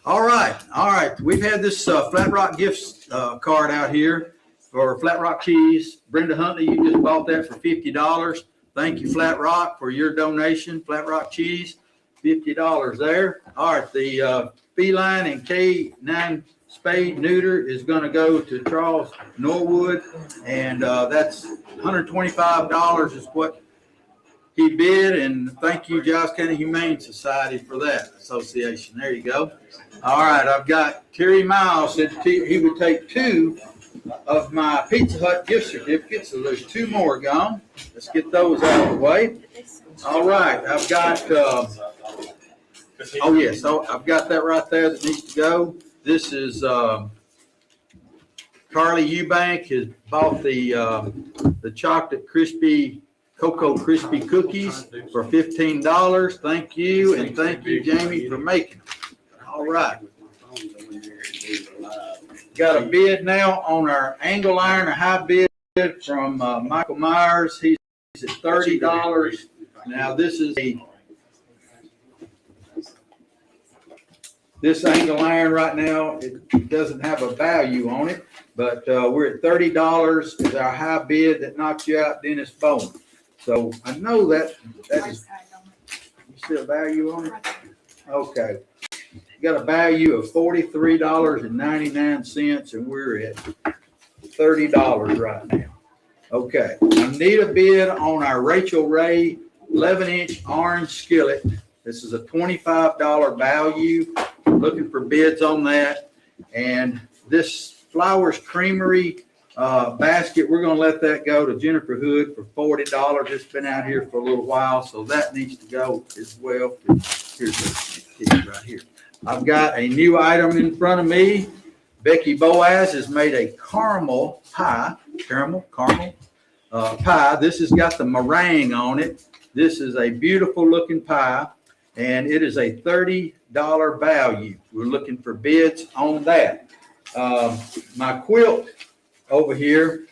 All right. We've had this Flat Rock gifts card out here for Flat Rock cheese. Brenda Huntley, you just bought that for $50. Thank you, Flat Rock, for your donation. Flat Rock cheese, $50 there. All right, the feline and K9 spade neuter is going to go to Charles Norwood, and that's $125 is what he bid. And thank you, Giles County Humane Society, for that association. There you go. All right, I've got Terry Miles said he would take 2 of my Pizza Hut gift certificates, so there's 2 more gone. Let's get those out of the way. All right, I've got, oh yes, I've got that right there that needs to go. This is Carly Eubank has bought the chocolate crispy, Cocoa Crispy cookies for $15. Thank you, and thank you, Jamie, for making them. All right. Got a bid now on our angle iron, a high bid from Michael Myers. He's at $30. Now this angle iron right now, it doesn't have a value on it, but we're at $30 is our high bid that knocks you out, Dennis Bowen. So I know that is, you see a value on it? Okay. Got a value of $43.99, and we're at $30 right now. Okay, I need a bid on our Rachel Ray 11-inch orange skillet. This is a $25 value. Looking for bids on that. And this Flowers Creamery basket, we're going to let that go to Jennifer Hood for $40. It's been out here for a little while, so that needs to go as well. Here's the right here. I've got a new item in front of me. Becky Boaz has made a caramel pie. Pie. This has got the meringue on it. This is a beautiful looking pie, and it is a $30 value. We're looking for bids on that. My quilt over here,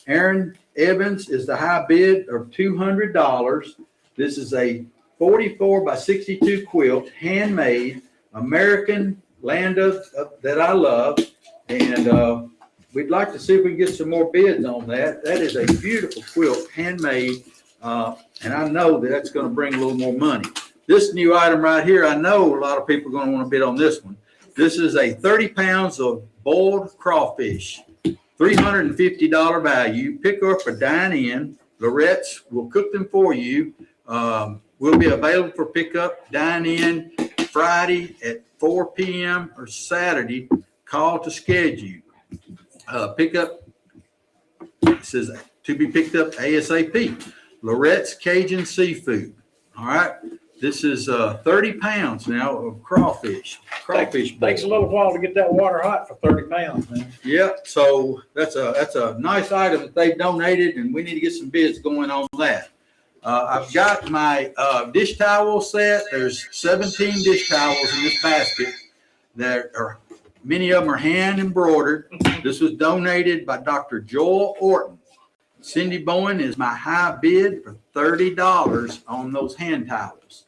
Aaron Evans is the high bid of $200. This is a 44 by 62 quilt, handmade, American land that I love. And we'd like to see if we can get some more bids on that. That is a beautiful quilt, handmade, and I know that that's going to bring a little more money. This new item right here, I know a lot of people are going to want to bid on this one. This is a 30 pounds of boiled crawfish, $350 value. Pick up or dine in. Lorette's will cook them for you. Will be available for pickup, dine in Friday at 4 p.m. or Saturday. Call to schedule. Pickup, it says to be picked up ASAP. Lorette's Cajun Seafood. All right. This is 30 pounds now of crawfish. Crawfish bowl. Takes a little while to get that water hot for 30 pounds, man. Yeah, so that's a nice item that they've donated, and we need to get some bids going on that. I've got my dish towel set. There's 17 dish towels in this basket. Many of them are hand embroidered. This was donated by Dr. Joel Orton. Cindy Bowen is my high bid for $30 on those hand towels.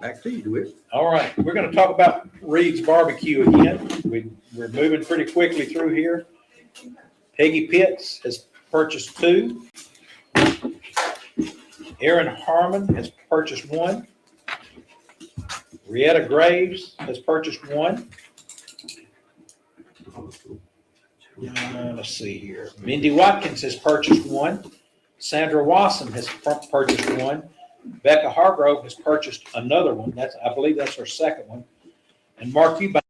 Back to you, DeWitt. All right, we're going to talk about Reed's Barbecue again. We're moving pretty quickly through here. Peggy Pitts has purchased 2. Aaron Harmon has purchased 1. Rietta Graves has purchased 1. Let's see here. Mindy Watkins has purchased 1. Sandra Wasson has purchased 1. Becca Hargrove has purchased another one. I believe that's her second one. And Mark Eubanks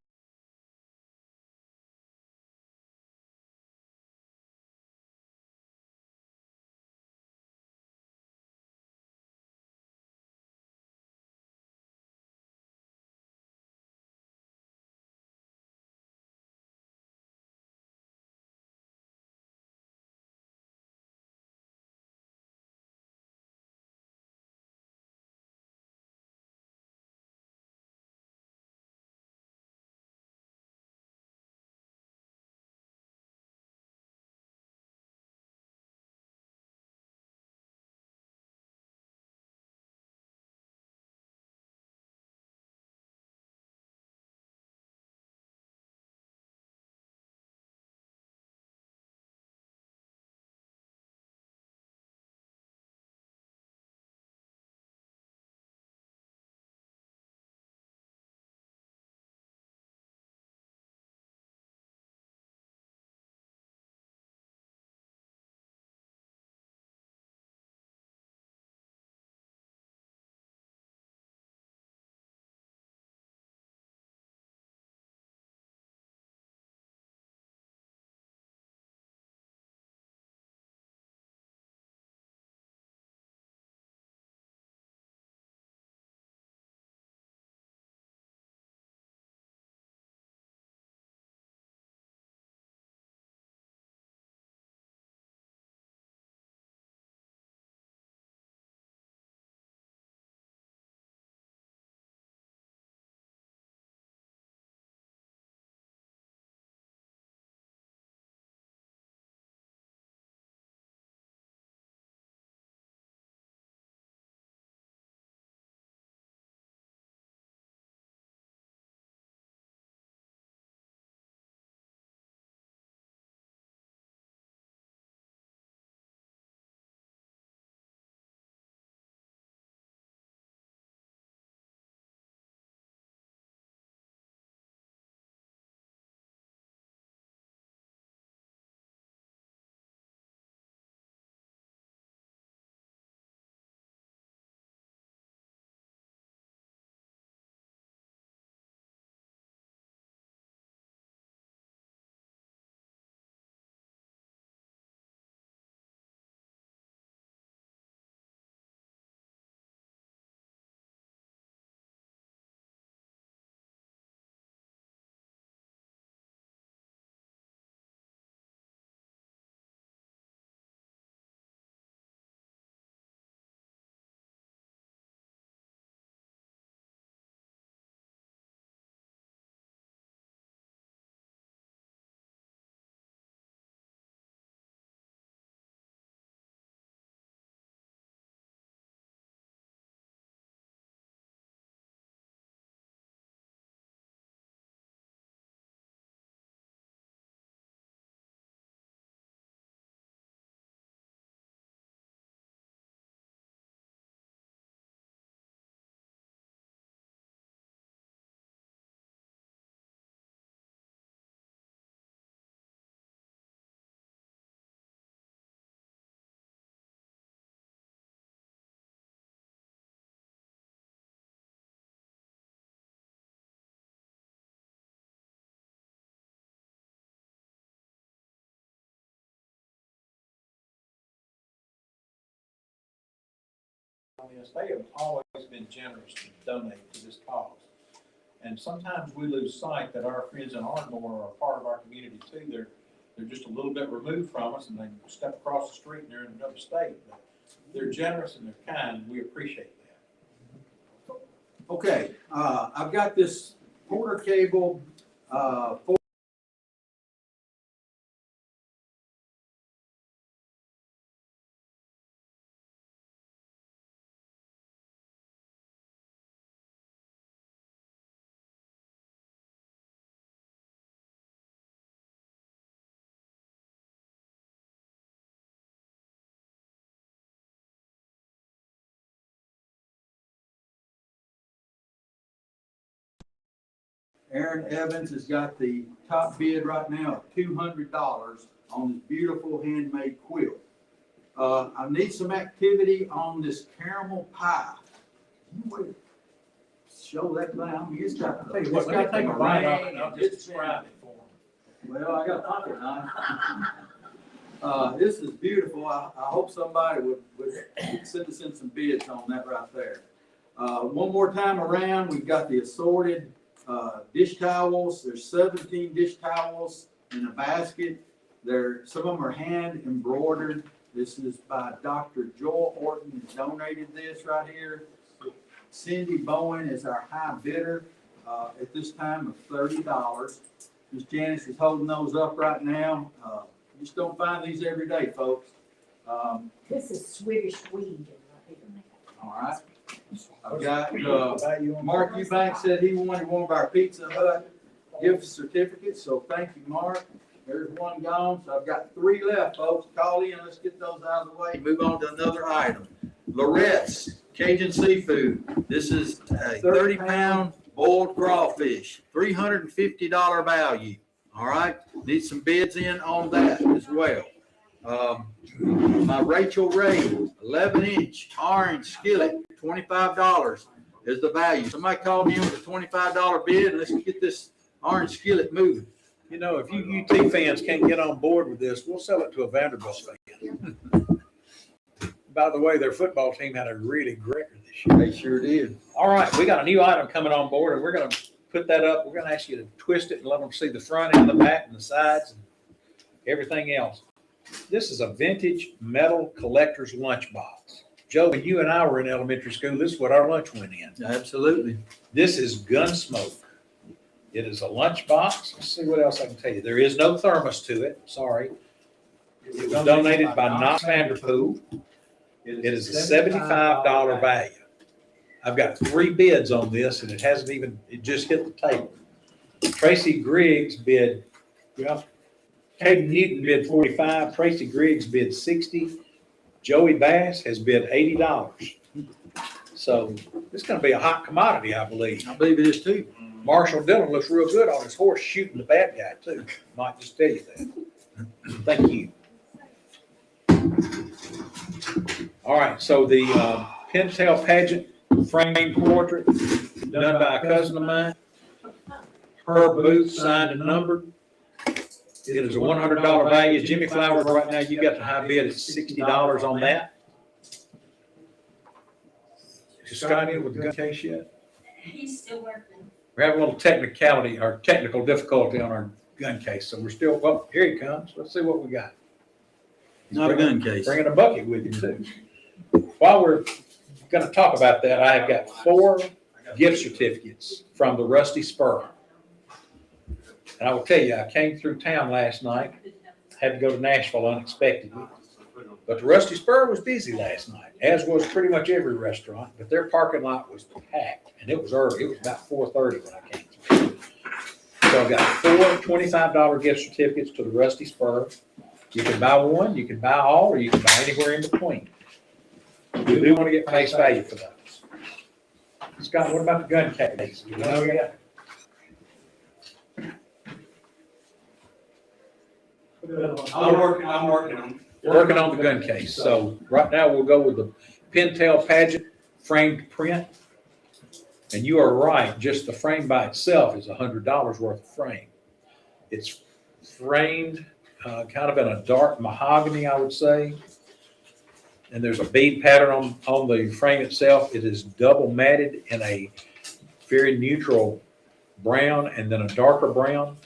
on this, they have always been generous to donate to this cause. And sometimes we lose sight that our friends in Ardmore are a part of our community too. They're just a little bit removed from us, and they step across the street and they're in another state. But they're generous and they're kind. We appreciate that. Okay, I've got this Porter cable, Aaron Evans has got the top bid right now of $200 on this beautiful handmade quilt. I need some activity on this caramel pie. Show that thing. I mean, it's got, Tell you what, let me take a bite of it and I'll just it's describe it for them. well, I got pocket knife. This is beautiful. I hope somebody would send us in some bids on that right there. One more time around, we've got the assorted dish towels. There's 17 dish towels in a basket. Some of them are hand embroidered. This is by Dr. Joel Orton, who donated this right here. Cindy Bowen is our high bidder at this time of $30. Ms. Janice is holding those up right now. You just don't find these every day, folks. This is Swedish weed right here. All right. I've got, Mark Eubanks said he wanted one of our Pizza Hut gift certificates, so thank you, Mark. There's one gone, so I've got 3 left, folks. Call in, let's get those out of the way. Move on to another item. Lorette's Cajun Seafood. This is a 30-pound boiled crawfish, $350 value. All right, need some bids in on that as well. My Rachel Ray 11-inch orange skillet, $25 is the value. Somebody called in with a $25 bid, and let's get this orange skillet moving. You know, if you UT fans can't get on board with this, we'll sell it to a Vanderbilt fan. By the way, their football team had a really great year this year. They sure did. All right, we got a new item coming on board, and we're going to put that up. We're going to ask you to twist it and let them see the front and the back and the sides and everything else. This is a vintage metal collector's lunchbox. Joe, when you and I were in elementary school, this is what our lunch went in. Absolutely. This is Gunsmoke. It is a lunchbox. Let's see what else I can tell you. There is no thermos to it. Sorry. It was donated by Knox Vanderpool. It is a $75 value. I've got 3 bids on this, and it just hit the table. Tracy Griggs bid, well, Hayden Newton bid 45, Tracy Griggs bid 60, Joey Bass has bid $80. So it's going to be a hot commodity, I believe. I believe it is too. Marshall Dillon looks real good on his horse shooting the bad guy too. Might just tell you that. Thank you. All right, so the Pintail Pageant framed portrait done by a cousin of mine. Herb Booth signed and numbered. It is a $100 value. Jimmy Flowers, right now, you got the high bid at $60 on that. Is Scott in with the gun case yet? He's still working. We're having a little technicality or technical difficulty on our gun case, so we're still, well, here he comes. Let's see what we got. Not a gun case. Bringing a bucket with him too. While we're going to talk about that, I have got 4 gift certificates from the Rusty Spur. And I will tell you, I came through town last night, had to go to Nashville unexpectedly. But the Rusty Spur was busy last night, as was pretty much every restaurant, but their parking lot was packed, and it was early. It was about 4:30 when I came through. So I've got 4 $25 gift certificates to the Rusty Spur. You can buy one, you can buy all, or you can buy anywhere in between. We do want to get face value for those. Scott, what about the gun case? You know, we got. I'm working on it. Working on the gun case. So right now we'll go with the Pintail Pageant framed print. And you are right, just the frame by itself is $100 worth of frame. It's framed kind of in a dark mahogany, I would say. and there's a bead pattern on the frame itself. It is double matted in a very neutral brown and then a darker brown.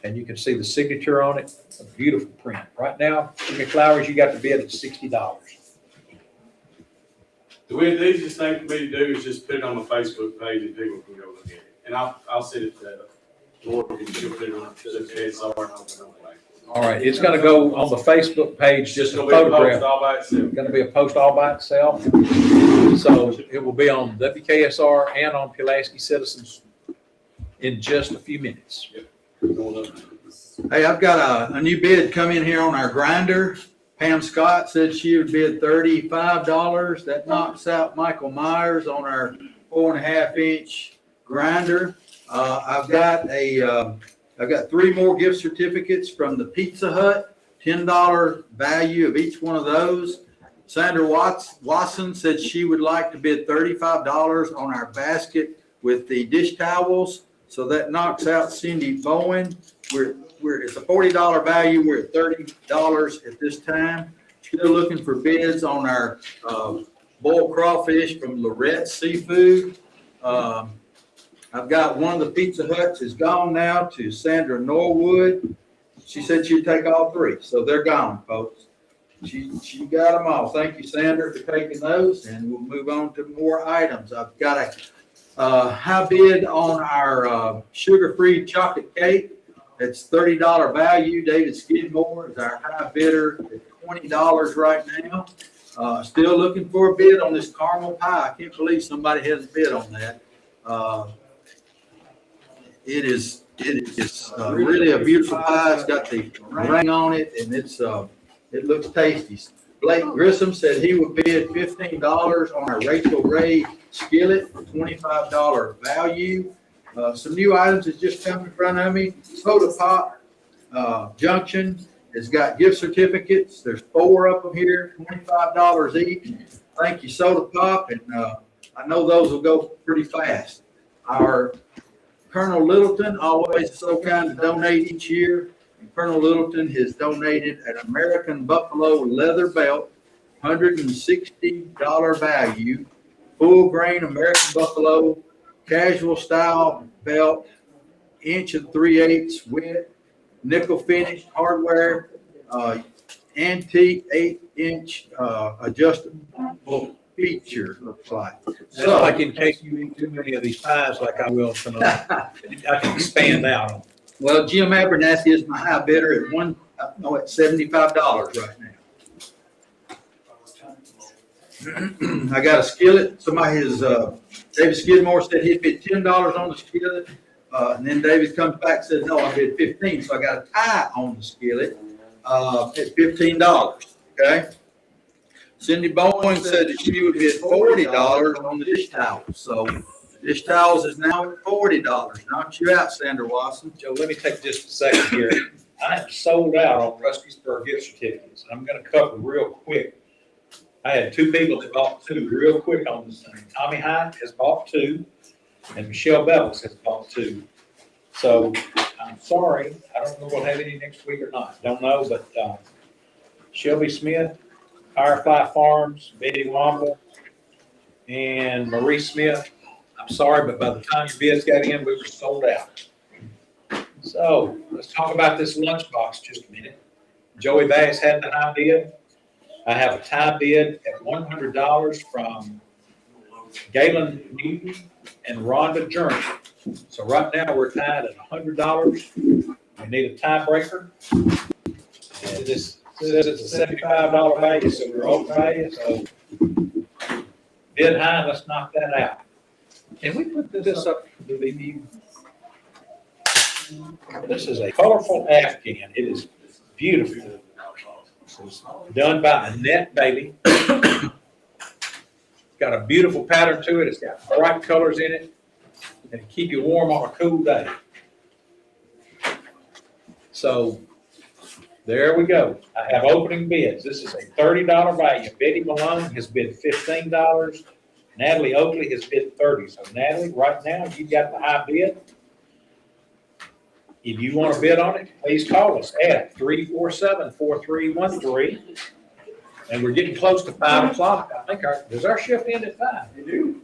And you can see the signature on it, a beautiful print. Right now, Jimmy Flowers, you got the bid at $60. The easiest thing for me to do is just put it on my Facebook page and people can go look at it. And I'll send it to Laura, and she'll put it on WKSR. All right, it's gonna go on the Facebook page, just a It'll be a post photograph. all by itself. Gonna be a post all by itself. So it will be on WKSR and on Pulaski Citizens in just a few minutes. Hey, I've got a new bid come in here on our grinder. Pam Scott said she would bid $35. That knocks out Michael Myers on our 4.5 inch grinder. I've got 3 more gift certificates from the Pizza Hut, $10 value of each one of those. Sandra Watson said she would like to bid $35 on our basket with the dish towels. So that knocks out Cindy Bowen. It's a $40 value. We're at $30 at this time. Still looking for bids on our boiled crawfish from Lorette Seafood. I've got one of the Pizza Huts is gone now to Sandra Norwood. She said she'd take all 3, so they're gone, folks. She got them all. Thank you, Sandra, for taking those, and we'll move on to more items. I've got a high bid on our sugar-free chocolate cake. It's $30 value. David Skidmore is our high bidder at $20 right now. Still looking for a bid on this caramel pie. I can't believe somebody hasn't bid on that. It is really a beautiful pie. It's got the ring on it, and it looks tasty. Blake Grissom said he would bid $15 on our Rachel Ray skillet, $25 value. Some new items that's just come in front of me. Soda Pop Junction has got gift certificates. There's 4 of them here, $25 each. Thank you, Soda Pop, and I know those will go pretty fast. Our Colonel Littleton, always so kind to donate each year. And Colonel Littleton has donated an American Buffalo leather belt, $160 value, full grain American Buffalo, casual style belt, 1 3/8 width, nickel finished hardware, antique 8-inch adjustable feature, looks like. That's like in case you eat too many of these pies like I will tonight. I can expand out on. Well, Jim Abernathy is my high bidder at $75 right now. I got a skillet. Somebody has, David Skidmore said he'd bid $10 on the skillet. And then David comes back and says, no, I bid $15. So I got a tie on the skillet at $15. Okay. Cindy Bowen said that she would bid $40 on the dish towels. So the dish towels is now at $40. Knocked you out, Sandra Watson. Joe, let me take just a second here. I am sold out on Rusty'sburg gift certificates. I'm gonna cover real quick. I had 2 people that bought 2 real quick on this thing. Tommy Hyde has bought 2, and Michelle Bevels has bought 2. So I'm sorry, I don't know if we'll have any next week or not. Don't know, but Shelby Smith, Firefly Farms, Betty Womble, and Marie Smith. I'm sorry, but by the time your bids got in, we were sold out. So let's talk about this lunchbox just a minute. Joey Bass had the high bid. I have a tie bid at $100 from Galen Newton and Rhonda Journey. So right now we're tied at $100. We need a tiebreaker. And this says it's a $75 value, so we're over value. So bid high, let's knock that out. Can we put this up to the view? This is a colorful Afghan. It is beautiful. It's done by Annette Bailey. Got a beautiful pattern to it. It's got bright colors in it, and it keep you warm on a cool day. So there we go. I have opening bids. This is a $30 value. Betty Malone has bid $15. Natalie Oakley has bid $30. So Natalie, right now, you got the high bid. If you want to bid on it, please call us at 347-4313. And we're getting close to 5 o'clock. I think does our shift end at 5? They do.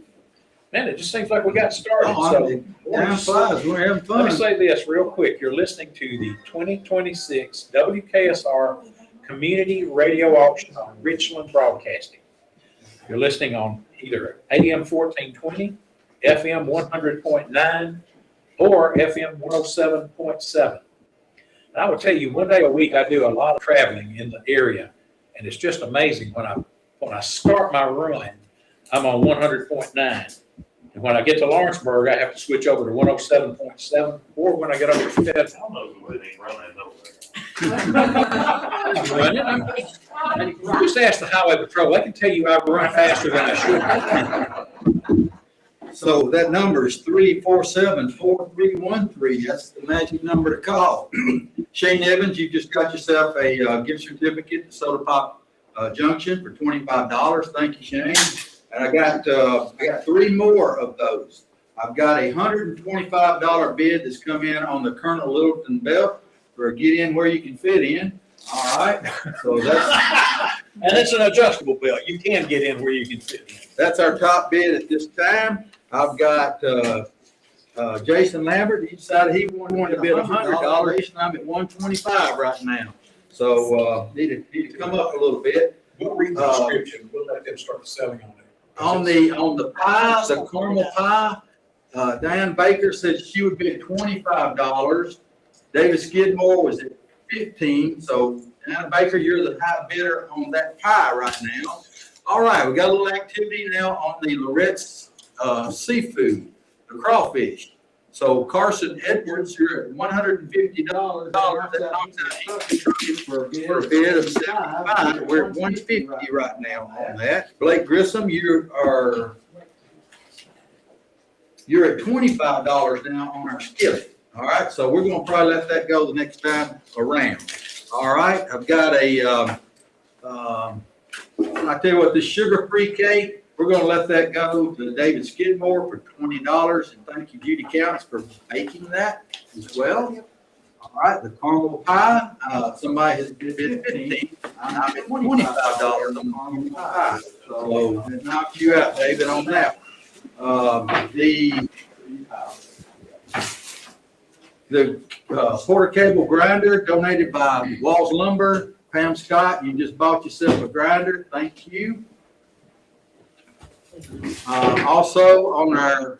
Man, it just seems like we got started, so. Time flies, we're having Let me fun. say this real quick. You're listening to the 2026 WKSR Community Radio Auction on Richland Broadcasting. You're listening on either AM 1420, FM 100.9, or FM 107.7. And I will tell you, one day a week, I do a lot of traveling in the area, and it's just amazing when I start my run, I'm on 100.9. And when I get to Lawrenceburg, I have to switch over to 107.7, or when I get over to Fed. I don't know who it ain't running over there. You just ask the highway patrol, they can tell you I run faster than I should. So that number is 347-4313. That's the magic number to call. Shane Evans, you just got yourself a gift certificate to Soda Pop Junction for $25. Thank you, Shane. And I got 3 more of those. I've got a $125 bid that's come in on the Colonel Littleton belt for a get in where you can fit in. All right. So And it's an adjustable belt. You can get in where you can fit in. that's our top bid at this time. I've got Jason Lambert. He decided he wanted to bid $100. Jason, I'm at $125 right now. So need to come up a little bit. We'll read the description. We'll let them start selling on it. On the pie, the caramel pie, Diane Baker said she would bid $25. David Skidmore was at $15. So Diane Baker, you're the high bidder on that pie right now. All right, we got a little activity now on the Loretz seafood, the crawfish. So Carson Edwards, you're at $150. For a bid of $75. We're at $150 right now on that. Blake Grissom, you're at $25 now on our skillet. All right, so we're gonna probably let that go the next time around. All right, I've got I tell you what, this sugar-free cake, we're gonna let that go to David Skidmore for $20. And thank you, Judy Counts, for baking that as well. All right, the caramel pie, somebody has bid $15. I'm at $25 on the caramel pie. So knock you out, David, on that one. The Porter Cable grinder donated by Walls Lumber. Pam Scott, you just bought yourself a grinder. Thank you. Also on our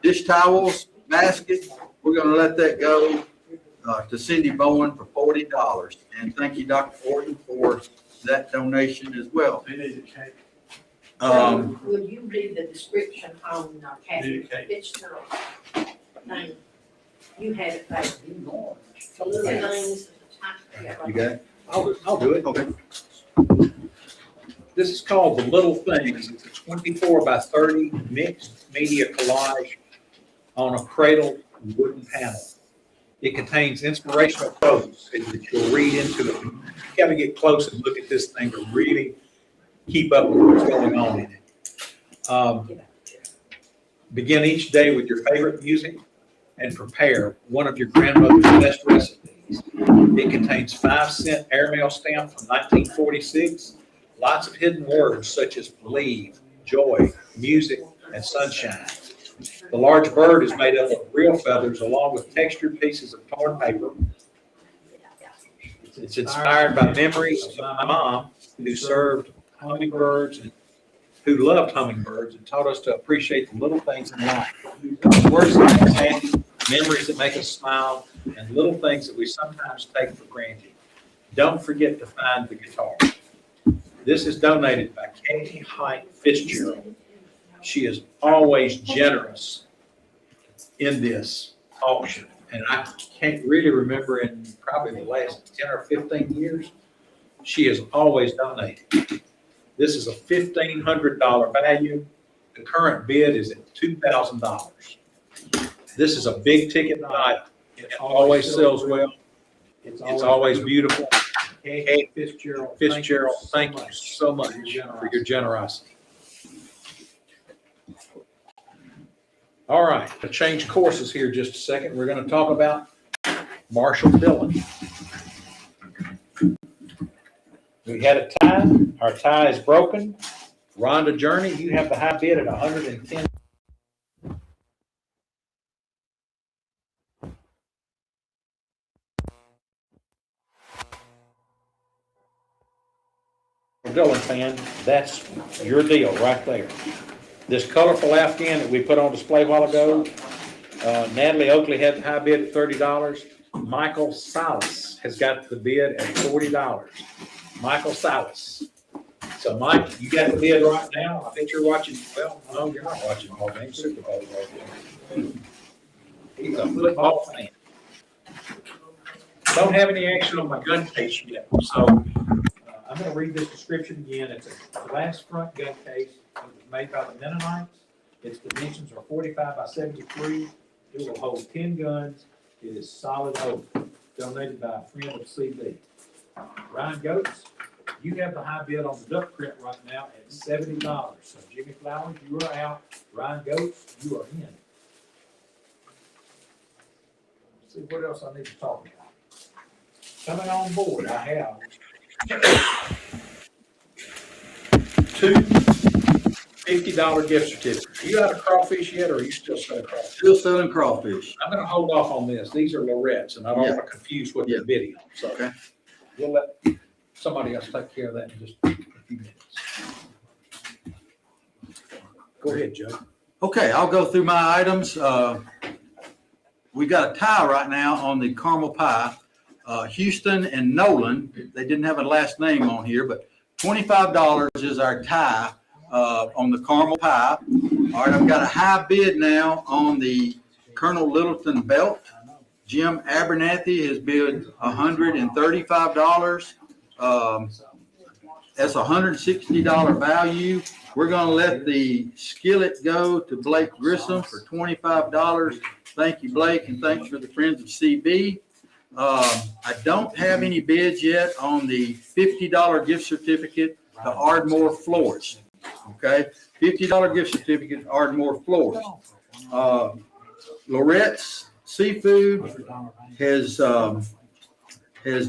dish towels basket, we're going to let that go to Cindy Bowen for $40. And thank you, Dr. Orton, for that donation as well. Will you read the description on Kathy Fitzgerald? Name. You had it there. The little things. You got it? I'll do it. Okay. This is called The Little Things. It's a 24 by 30 mixed media collage on a cradle wooden panel. It contains inspirational quotes that you'll read into it. You gotta get close and look at this thing to really keep up with what's going on in it. Begin each day with your favorite music and prepare one of your grandmother's best recipes. It contains 5-cent airmail stamp from 1946. Lots of hidden words such as believe, joy, music, and sunshine. The large bird is made up of real feathers along with textured pieces of torn paper. It's inspired by memories of my mom who served hummingbirds and who loved hummingbirds and taught us to appreciate the little things in life. Words that make us happy, memories that make us smile, and little things that we sometimes take for granted. Don't forget to find the guitar. This is donated by Katie Height Fitzgerald. She is always generous in this auction. And I can't really remember in probably the last 10 or 15 years, she has always donated. This is a $1,500 value. The current bid is at $2,000. This is a big ticket item. It always sells well. It's always beautiful. Kate Fitzgerald, thank you so much for your generosity. All right, to change courses here just a second, we're going to talk about Marshall Dillon. We had a tie. Our tie is broken. Rhonda Journey, you have the high bid at 110. Dylan fan, that's your deal right there. This colorful Afghan that we put on display a while ago, Natalie Oakley had the high bid at $30. Michael Salas has got the bid at $40. Michael Salas. So Mike, you got the bid right now. I bet you're watching, well, no, you're not watching all games, Super Bowl right now. He's a football fan. Don't have any action on my gun case yet, so I'm gonna read this description again. It's a glass front gun case. It was made by the Mennonites. Its dimensions are 45 by 73. It will hold 10 guns. It is solid oak, donated by a friend of CB. Ryan Goetz, you have the high bid on the duck print right now at $70. So Jimmy Flowers, you are out. Ryan Goetz, you are in. Let's see what else I need to talk about. Coming on board, I have two $50 gift certificates. You out of crawfish yet, or are you still selling crawfish? Still selling crawfish. I'm gonna hold off on this. These are Lorettes, and I don't want to confuse what they're bidding on, so. Okay. We'll let somebody else take care of that in just a few minutes. Go ahead, Joe. Okay, I'll go through my items. We got a tie right now on the caramel pie. Houston and Nolan, they didn't have a last name on here, but $25 is our tie on the caramel pie. All right, I've got a high bid now on the Colonel Littleton belt. Jim Abernathy has bid $135. That's $160 value. We're gonna let the skillet go to Blake Grissom for $25. Thank you, Blake, and thanks for the Friends of CB. I don't have any bids yet on the $50 gift certificate to Ardmore Floors. Okay, $50 gift certificate to Ardmore Floors. Lorette's Seafood has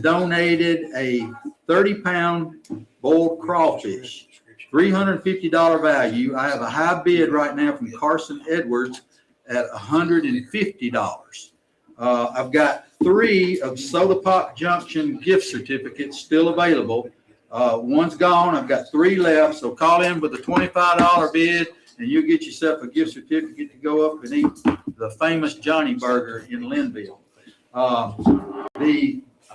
donated a 30-pound boiled crawfish, $350 value. I have a high bid right now from Carson Edwards at $150. I've got 3 of Soda Pop Junction gift certificates still available. One's gone. I've got 3 left. So call in with a $25 bid and you'll get yourself a gift certificate to go up and eat the famous Johnny Burger in Linville.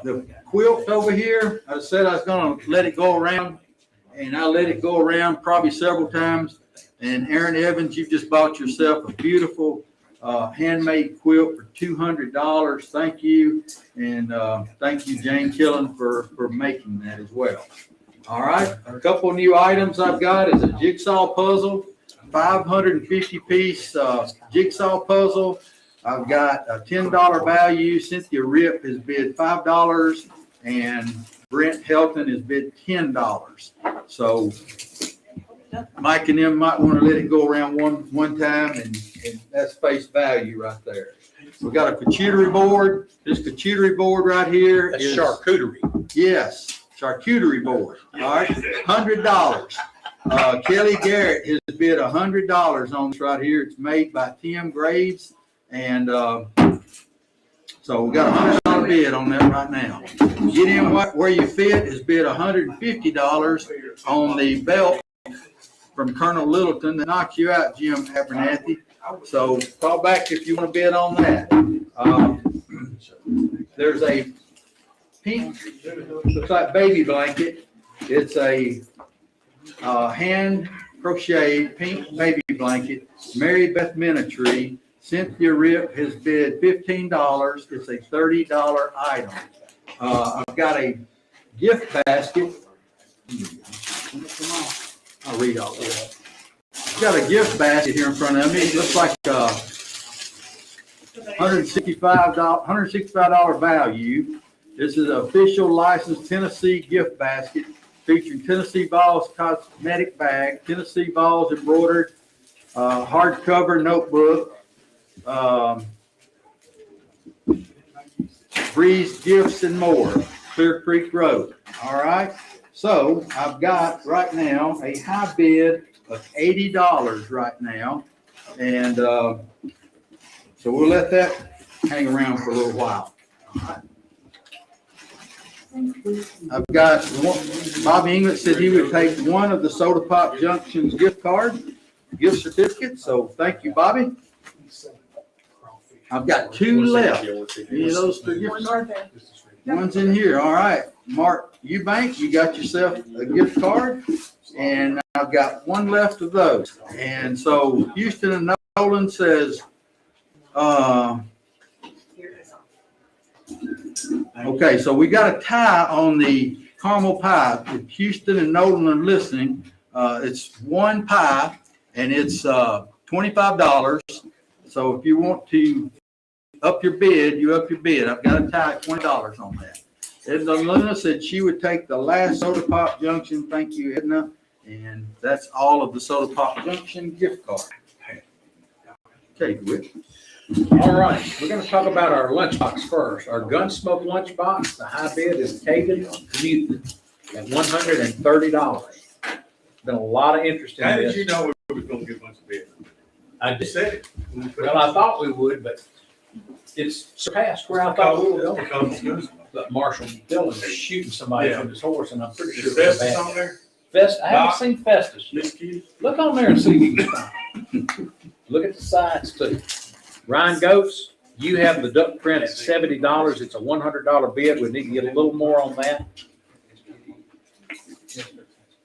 The quilt over here, I said I was going to let it go around, and I let it go around probably several times. And Aaron Evans, you've just bought yourself a beautiful handmade quilt for $200. Thank you. And thank you, Jane Killen, for making that as well. All right. A couple of new items I've got is a jigsaw puzzle, 550-piece jigsaw puzzle. I've got a $10 value. Cynthia Rip has bid $5, and Brent Helton has bid $10. So Mike and them might want to let it go around one time, and that's face value right there. We got a charcuterie board. This charcuterie board right here That's is charcuterie. Yes, charcuterie board. All right, $100. Kelly Garrett has bid $100 on this right here. It's made by Tim Graves, and so we got a $100 bid on that right now. Get in where you fit is bid $150 on the belt from Colonel Littleton that knocks you out, Jim Abernathy. So call back if you want to bid on that. There's a pink, looks like baby blanket. It's a hand crocheted pink baby blanket. Mary Beth Minitry. Cynthia Rip has bid $15. It's a $30 item. I've got a gift basket. I'll read all this. I've got a gift basket here in front of me. It looks like $165 value. This is an official licensed Tennessee gift basket featuring Tennessee Balls cosmetic bag, Tennessee Balls embroidered hardcover notebook, Breeze Gifts and more, Clear Creek Road. All right. So I've got right now a high bid of $80 right now. And so we'll let that hang around for a little while. I've got one, Bobby England said he would take one of the Soda Pop Junction's gift certificate. So thank you, Bobby. I've got 2 left. Any of those for gift cards? One's in here. All right. Mark Eubank, you got yourself a gift card. And I've got 1 left of those. And so Houston and Nolan says, okay, so we got a tie on the caramel pie. If Houston and Nolan are listening, it's 1 pie and it's $25. So if you want to up your bid, you up your bid. I've got a tie at $20 on that. Edna Luna said she would take the last Soda Pop Junction. Thank you, Edna. And that's all of the Soda Pop Junction gift card. Okay, good. All right, we're gonna talk about our lunchbox first. Our Gunsmoke lunchbox, the high bid is Caden Mutant at $130. Been a lot of interest in How did this. you know we were gonna get a bunch of bids? I You just, said it. well, I thought we would, but it's surpassed where I thought we were going. Because it's good. But Marshall Dillon is shooting somebody from his horse, and I'm pretty sure Is it's Festus bad. on there? I haven't seen Festus yet. This kid? Look on there and see if you can find. Look at the sides too. Ryan Goats, you have the duck print at $70. It's a $100 bid. We need to get a little more on that.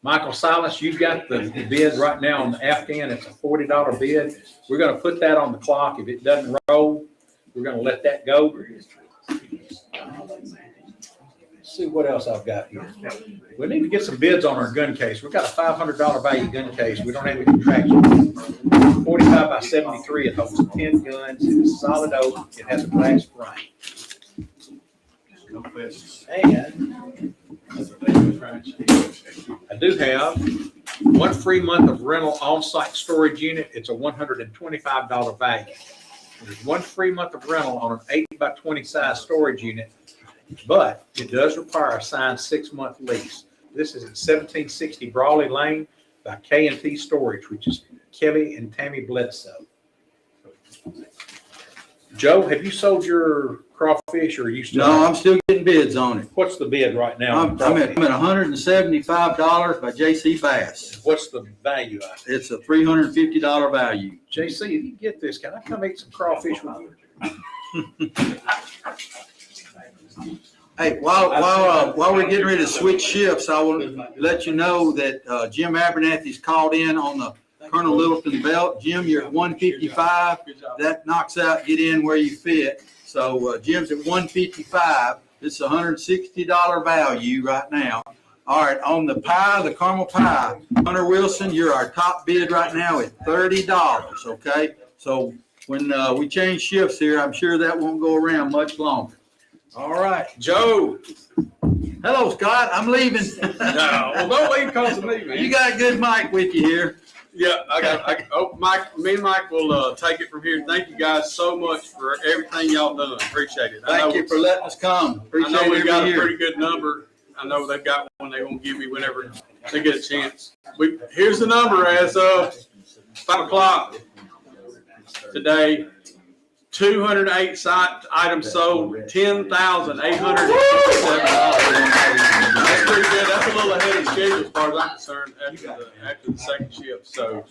Michael Silas, you've got the bid right now on the Afghan. It's a $40 bid. We're gonna put that on the clock. If it doesn't roll, we're gonna let that go. Let's see what else I've got here. We need to get some bids on our gun case. We've got a $500 value gun case. We don't have any contraction. 45 by 73. It holds 10 guns. It's solid oak. It has a glass frame. And I do have 1 free month of rental on-site storage unit. It's a $125 value. There's 1 free month of rental on an 8 by 20 size storage unit, but it does require a signed 6-month lease. This is at 1760 Brawley Lane by K&T Storage, which is Kelly and Tammy Bledsoe. Joe, have you sold your crawfish, or are you still? No, I'm still getting bids on it. What's the bid right now? I'm at $175 by J.C. Bass. What's the value of it? It's a $350 value. JC, if you get this, can I come eat some crawfish with you? Hey, while we're getting ready to switch shifts, I will let you know that Jim Abernathy's called in on the Colonel Littleton belt. Jim, you're at 155. That knocks out get in where you fit. So Jim's at 155. It's a $160 value right now. All right, on the pie, the caramel pie, Hunter Wilson, you're our top bid right now at $30. Okay, so when we change shifts here, I'm sure that won't go around much longer. All right, Joe. Hello, Scott. I'm leaving. No, well, don't leave because of me, man. You got a good mic with you here. Yeah, Mike, me and Mike will take it from here. Thank you guys so much for everything y'all done. Appreciate it. Thank you for letting us come. I know we got a year. pretty good number. I know they've got one they won't give me whenever they get a chance. Here's the number as of 5 o'clock today. 208 items sold, $10,857. That's pretty good. That's a little ahead of schedule as far as I'm concerned after the second shift. So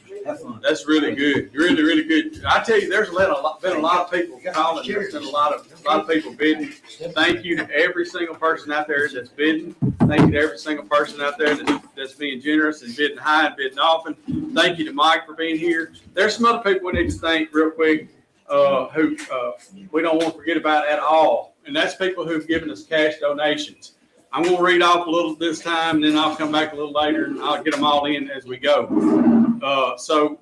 that's really good. Really, really good. I tell you, there's been a lot of people calling. There's been a lot of people bidding. Thank you to every single person out there that's bidding. Thank you to every single person out there that's being generous and bidding high and bidding often. Thank you to Mike for being here. There's some other people we need to thank real quick. Who we don't want to forget about at all. And that's people who've given us cash donations. I'm going to read off a little this time, and then I'll come back a little later, and I'll get them all in as we go. So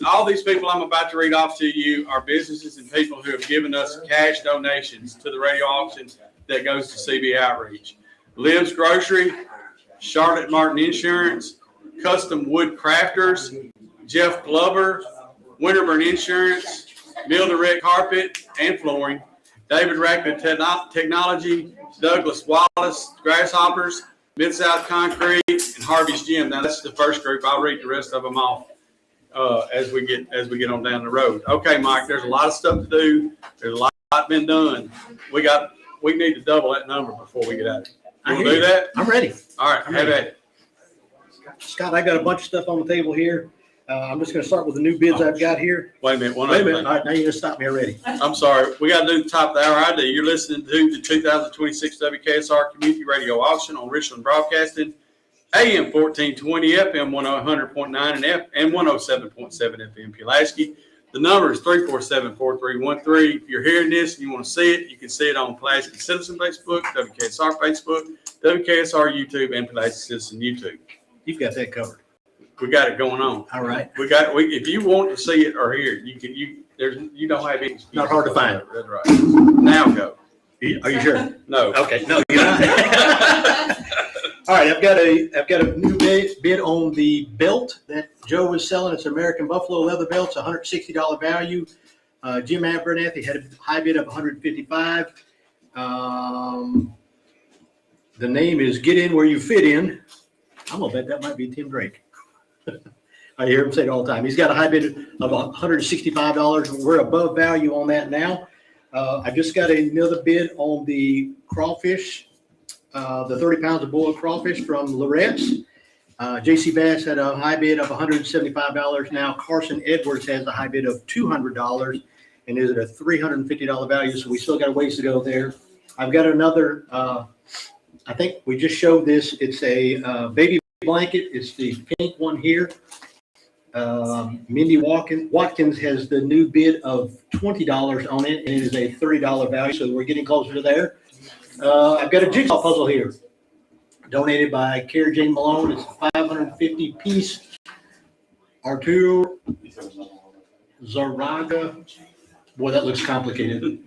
all these people I'm about to read off to you are businesses and people who have given us cash donations to the radio auctions that goes to CB Outreach. Liv's Grocery, Charlotte Martin Insurance, Custom Wood Crafters, Jeff Glover, Winterburn Insurance, Mill Direct Carpet and Flooring, David Rackman Technology, Douglas Wallace Grasshoppers, Mid-South Concrete, and Harvey's Gym. Now, that's the first group. I'll read the rest of them off as we get on down the road. Okay, Mike, there's a lot of stuff to do. There's a lot been done. We need to double that number before we get out of it. You want to do that? I'm ready. All right, have at it. Scott, I got a bunch of stuff on the table here. I'm just gonna start with the new bids I've got here. Wait a minute. Wait a minute. All right, now you're gonna stop me already. I'm sorry. We got to do the top of the hour ID. You're listening to the 2026 WKSR Community Radio Auction on Richland Broadcasting, AM 1420, FM 100.9, and 107.7 FM Pulaski. The number is 347-4313. If you're hearing this and you want to see it, you can see it on Pulaski Citizen Facebook, WKSR Facebook, WKSR YouTube, and Pulaski Citizen YouTube. You've got that covered. We got it going on. All right. If you want to see it or hear it, you don't have any excuse. Not hard to find. That's right. Now go. Are you sure? No. Okay, no, you're not. All right, I've got a new bid on the belt that Joe was selling. It's an American Buffalo leather belt. It's $160 value. Jim Abernathy had a high bid of $155. The name is Get In Where You Fit In. I'm gonna bet that might be Tim Drake. I hear him say it all the time. He's got a high bid of $165. We're above value on that now. I just got another bid on the crawfish, the 30 pounds of boiled crawfish from Lorette's. JC Bass had a high bid of $175. Now Carson Edwards has a high bid of $200 and is at a $350 value. So we still got a ways to go there. I've got another, I think we just showed this. It's a baby blanket. It's the pink one here. Mindy Watkins has the new bid of $20 on it, and it is a $30 value. So we're getting closer to there. I've got a jigsaw puzzle here, donated by Cara Jane Malone. It's a 550 piece Arturo Zaraga. Boy, that looks complicated.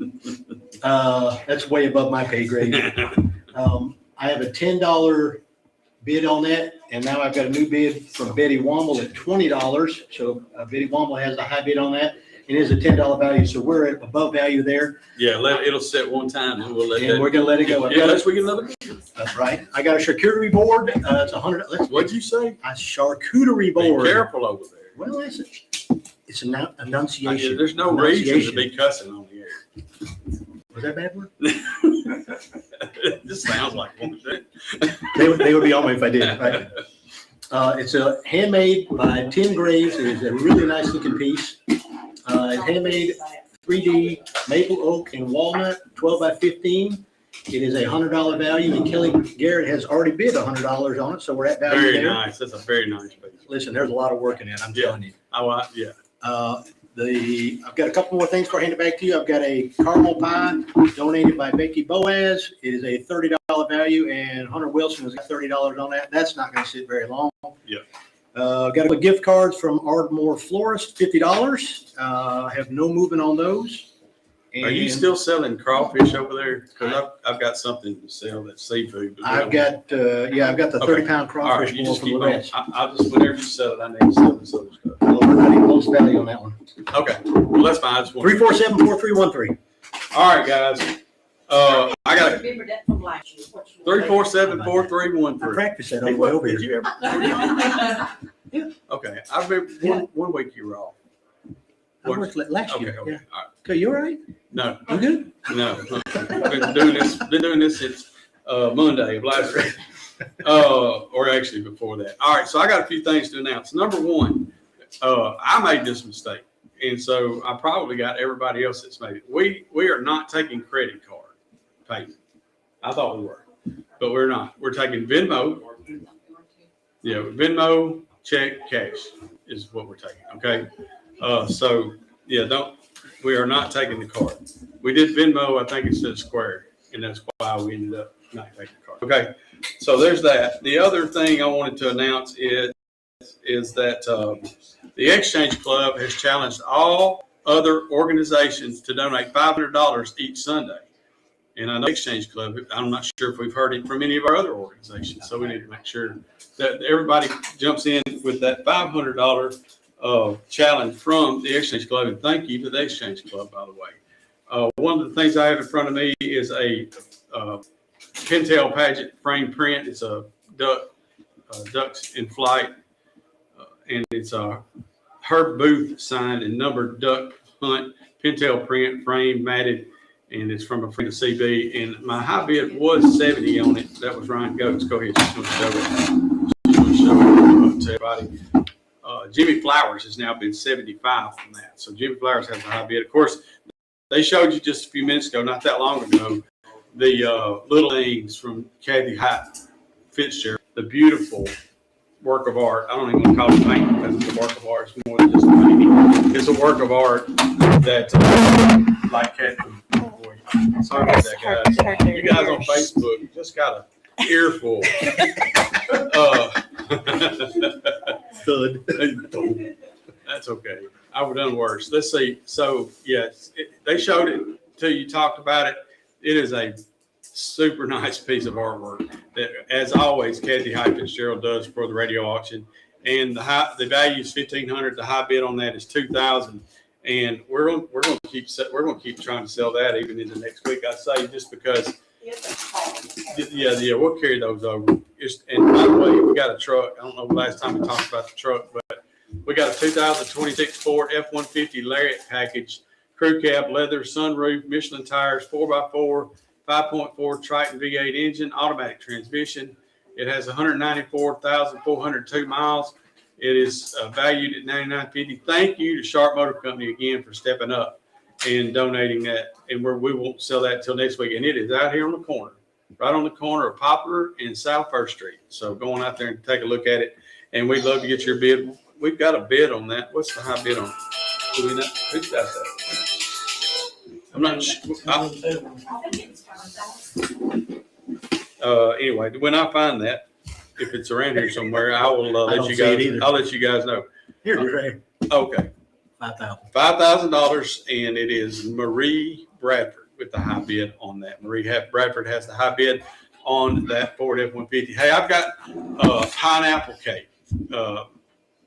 That's way above my pay grade. I have a $10 bid on that, and now I've got a new bid from Betty Womble at $20. So Betty Womble has a high bid on that. It is a $10 value, so we're at above value there. Yeah, it'll sit one time, and we're gonna let it go. Unless we get another. That's right. I got a charcuterie board. It's $100. What'd you say? A charcuterie board. Be careful over there. Well, it's an enunciation. There's no reason to be cussing on the air. Was that a bad word? It just sounds like one. They would be on me if I did. Right? It's a handmade by Tim Graves. It is a really nice looking piece. It's handmade 3D maple oak and walnut, 12 by 15. It is a $100 value, and Kelly Garrett has already bid $100 on it, so we're at value Very there. nice. That's a very nice piece. Listen, there's a lot of work in it. I'm telling you. Oh, yeah. I've got a couple more things before I hand it back to you. I've got a caramel pie donated by Becky Boaz. It is a $30 value, and Hunter Wilson has got $30 on that. That's not going to sit very long. Yeah. Got a gift cards from Ardmore Florist, $50. I have no movement on those. Are you still selling crawfish over there? Because I've got something to sell that's seafood. I've got the 30-pound All crawfish right, you bowl just from keep on. Lorette's. I'll just, whenever you sell it, I need to sell this other stuff. Well, we're not even close to value on that one. Okay, well, that's fine. I just want 347-4313. All right, guys. I got Remember that from last year. 347-4313. I practiced that on the way over Did here. you ever? Okay, I remember one week you were off. I worked last Okay, year. okay, Yeah. all right. Okay, you all right? No, You good? no. I've been doing this since Monday of last week. Or actually before that. All right, so I got a few things to announce. Number one, I made this mistake, and so I probably got everybody else that's made it. We are not taking credit card payment. I thought we were, but we're not. We're taking Venmo. Yeah, Venmo, check, cash is what we're taking. Okay, so yeah, we are not taking the card. We did Venmo, I think it said Square, and that's why we ended up not taking the card. Okay, so there's that. The other thing I wanted to announce is that the Exchange Club has challenged all other organizations to donate $500 each Sunday. And I know Exchange Club, I'm not sure if we've heard it from any of our other organizations, so we need to make sure that everybody jumps in with that $500 challenge from the Exchange Club. And thank you to the Exchange Club, by the way. One of the things I have in front of me is a Pintail Pageant frame print. It's a ducks in flight. And it's Herb Booth signed and numbered duck hunt, pintail print, frame, matted, and it's from a friend of CB. And my high bid was 70 on it. That was Ryan Goats. Go ahead, just want to show it. Just want to show it to everybody. Jimmy Flowers has now been 75 from that. So Jimmy Flowers has a high bid. Of course, they showed you just a few minutes ago, not that long ago, the little things from Kathy Fitzgerald, the beautiful work of art. I don't even want to call it painting because it's a work of art. It's more than just a painting. It's a work of art that, like Kathy, boy, sorry about that, guys. You guys on Facebook just got an earful. That's okay. I would have done worse. Let's see. So, yes, they showed it to you, talked about it. It is a super nice piece of artwork that, as always, Kathy Fitzgerald does for the radio auction. And the value is $1,500. The high bid on that is $2,000. And we're going to keep trying to sell that even in the next week. I say just because. Yeah, we'll carry those over. And by the way, we got a truck. I don't know the last time we talked about the truck, but we got a 2026 Ford F-150 Lariat package, crew cab, leather, sunroof, Michelin tires, 4x4, 5.4 Triton V8 engine, automatic transmission. It has 194,402 miles. It is valued at $99.50. Thank you to Sharp Motor Company again for stepping up and donating that. And we won't sell that until next week. And it is out here on the corner, right on the corner of Poplar and South First Street. So go on out there and take a look at it. And we'd love to get your bid. We've got a bid on that. What's the high bid on it? Do we know? Who's got that? I'm not sure. Anyway, when I find that, if it's around here somewhere, I will let you guys. I'll let you guys know. Here it is right here. Okay. $5,000, and it is Marie Bradford with the high bid on that. Marie Bradford has the high bid on that Ford F-150. Hey, I've got pineapple cake.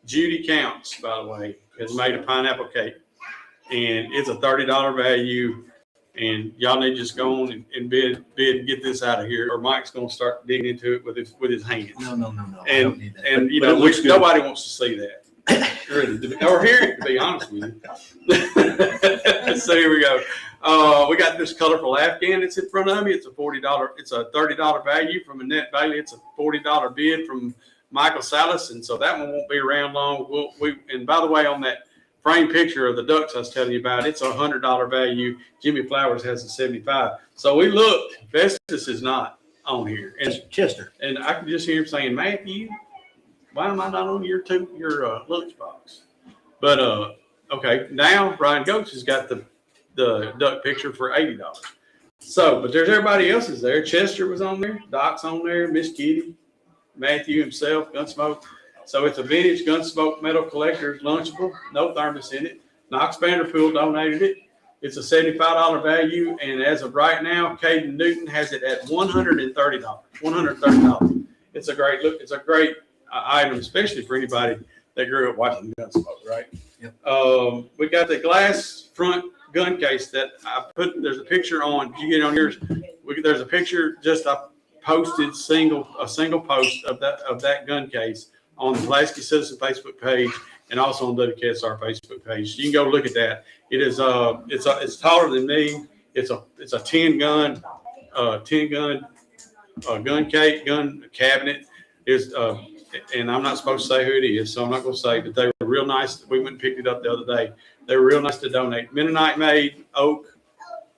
Judy Counts, by the way, has made a pineapple cake, and it's a $30 value. And y'all need to just go on and bid and get this out of here, or Mike's going to start digging into it with his hands. No. I don't need that. And you know, nobody wants to see that. Really, or hear it, to be honest with you. So here we go. We got this colorful Afghan that's in front of me. It's a $40. It's a $30 value from a net value. It's a $40 bid from Michael Salas, and so that one won't be around long. And by the way, on that frame picture of the ducks I was telling you about, it's a $100 value. Jimmy Flowers has a $75. So we looked. Festus is not on here, and Chester. And I can just hear him saying, Matthew, why am I not on your lunchbox? But okay, now Ryan Goats has got the duck picture for $80. So, but there's everybody else is there. Chester was on there, Doc's on there, Miss Kitty, Matthew himself, Gunsmoke. So it's a vintage Gunsmoke metal collector's lunchable, no thermos in it. Knox Vanderpool donated it. It's a $75 value, and as of right now, Caden Newton has it at $130. $130. It's a great look. It's a great item, especially for anybody that grew up watching Gunsmoke, right? Yep. We got the glass front gun case that I put. There's a picture on. Did you get on yours? There's a picture. Just I posted a single post of that gun case on the Pulaski Citizen Facebook page and also on WKSR Facebook page. You can go look at that. It is it's taller than me. It's a 10 gun gun cabinet. And I'm not supposed to say who it is, so I'm not going to say, but they were real nice. We went and picked it up the other day. They were real nice to donate. Mennonite made oak,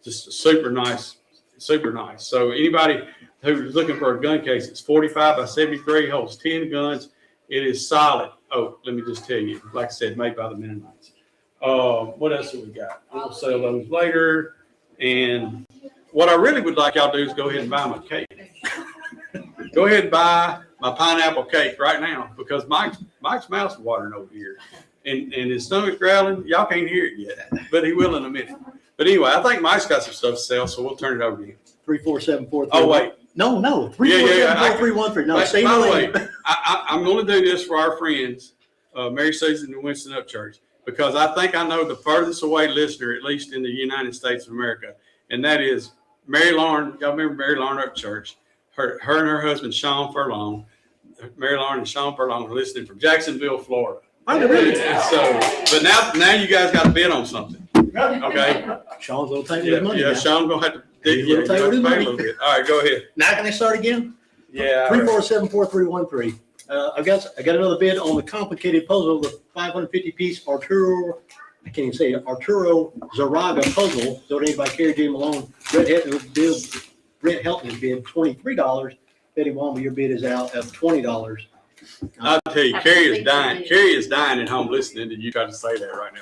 just super nice. So anybody who's looking for a gun case, it's 45 by 73, holds 10 guns. It is solid oak. Let me just tell you, like I said, made by the Mennonites. What else have we got? I'm going to sell those later. And what I really would like y'all to do is go ahead and buy my cake. Go ahead and buy my pineapple cake right now, because Mike's mouth's watering over here, and his stomach's growling. Y'all can't hear it yet, but he will in a minute. But anyway, I think Mike's got some stuff to sell, so we'll turn it over to you. 34743. Oh wait, no. 3474313. No, stay by the away. way, I'm going to do this for our friends, Mary Susan and Winston Upchurch, because I think I know the furthest away listener, at least in the United States of America, and that is Mary Lauren. Y'all remember Mary Lauren Upchurch? Her and her husband Sean Furlong. Mary Lauren and Sean Furlong are listening from Jacksonville, Florida. Are they really? And so, but now you guys got to bid on something. Okay. Sean's a little tight with Yeah, his money yeah. now. Sean gonna have to dig. He's a little tight with his pay a money. little bit. All right, go ahead. Now can I start again? Yeah. 3474313. I got another bid on the complicated puzzle, the 550 piece Arturo, I can't even say it, Arturo Zaraga puzzle donated by Kerry J. Malone. Brett Helton's bid $23. Betty Wamba, your bid is out of $20. I'll tell you, Carrie is dying. Carrie is dying at home listening to you try to say that right now.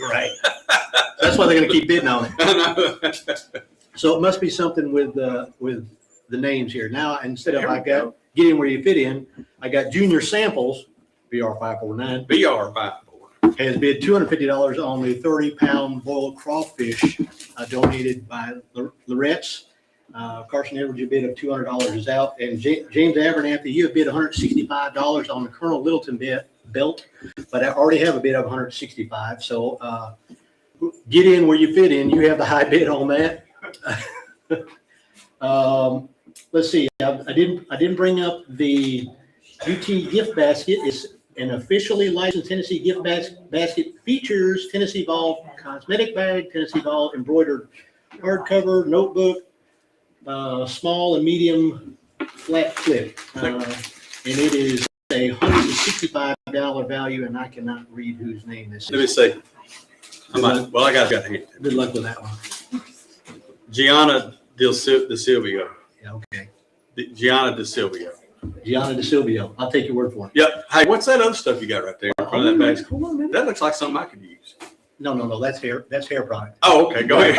Right. That's why they're going to keep bidding on it. I know. So it must be something with the names here. Now, instead of There we I got get in where you fit in, I got Junior Samples, BR549, BR54. has bid $250 on the 30-pound boiled crawfish donated by Lorette's. Carson Edwards, your bid of $200 is out. And James Abernathy, you have bid $165 on the Colonel Littleton belt, but I already have a bid of $165. So get in where you fit in. You have the high bid on that. Let's see. I didn't bring up the UT gift basket. It's an officially licensed Tennessee gift basket. Features Tennessee Vol cosmetic bag, Tennessee Vol embroidered hardcover notebook, small and medium flat clip, and it is a $165 value, and I cannot read whose name this is. Let me see. Well, I got it. Good luck with that one. Gianna De Silvio. Yeah, okay. Gianna De Silvio. Gianna De Silvio. I'll take your word for it. Yep. Hey, what's that other stuff you got right there in front of that basket? Hold on a minute. That looks like something I could use. No. That's hair product. Oh, okay. Go ahead.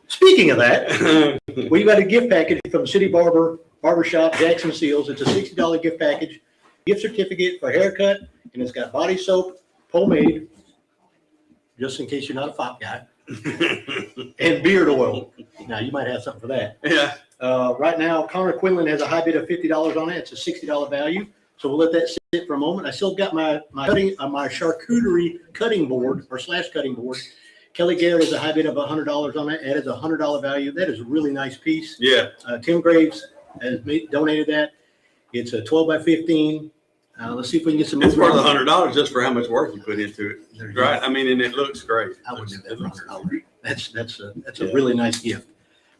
Speaking of that, we got a gift package from City Barbershop Jackson Seals. It's a $60 gift package, gift certificate for haircut, and it's got body soap, pomade, just in case you're not a fop guy, and beard oil. Now, you might have something for that. Yeah. Right now, Connor Quinlan has a high bid of $50 on it. It's a $60 value. So we'll let that sit for a moment. I still got my charcuterie cutting board or / cutting board. Kelly Garrett has a high bid of $100 on it. That is a $100 value. That is a really nice piece. Yeah. Tim Graves has donated that. It's a 12 by 15. Let's see if we can get some. It's worth $100 just for how much work you put into it. Right. I mean, and it looks great. I would do that for $100. That's a really nice gift.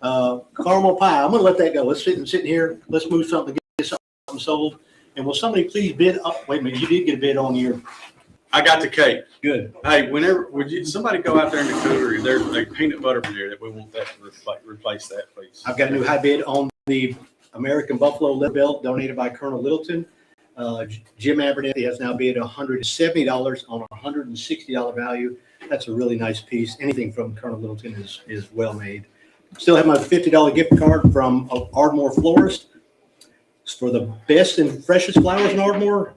Caramel pie. I'm going to let that go. Let's sit here. Let's move something, get something sold. And will somebody please bid up? Wait a minute. You did get a bid on your. I got the cake. Good. Hey, somebody go out there in the cooler? There's a peanut butter from there that we want that to replace that, please. I've got a new high bid on the American Buffalo Lip Belt donated by Colonel Littleton. Jim Abernathy has now bid $170 on a $160 value. That's a really nice piece. Anything from Colonel Littleton is well made. Still have my $50 gift card from Ardmore Florist. It's for the best and freshest flowers in Ardmore.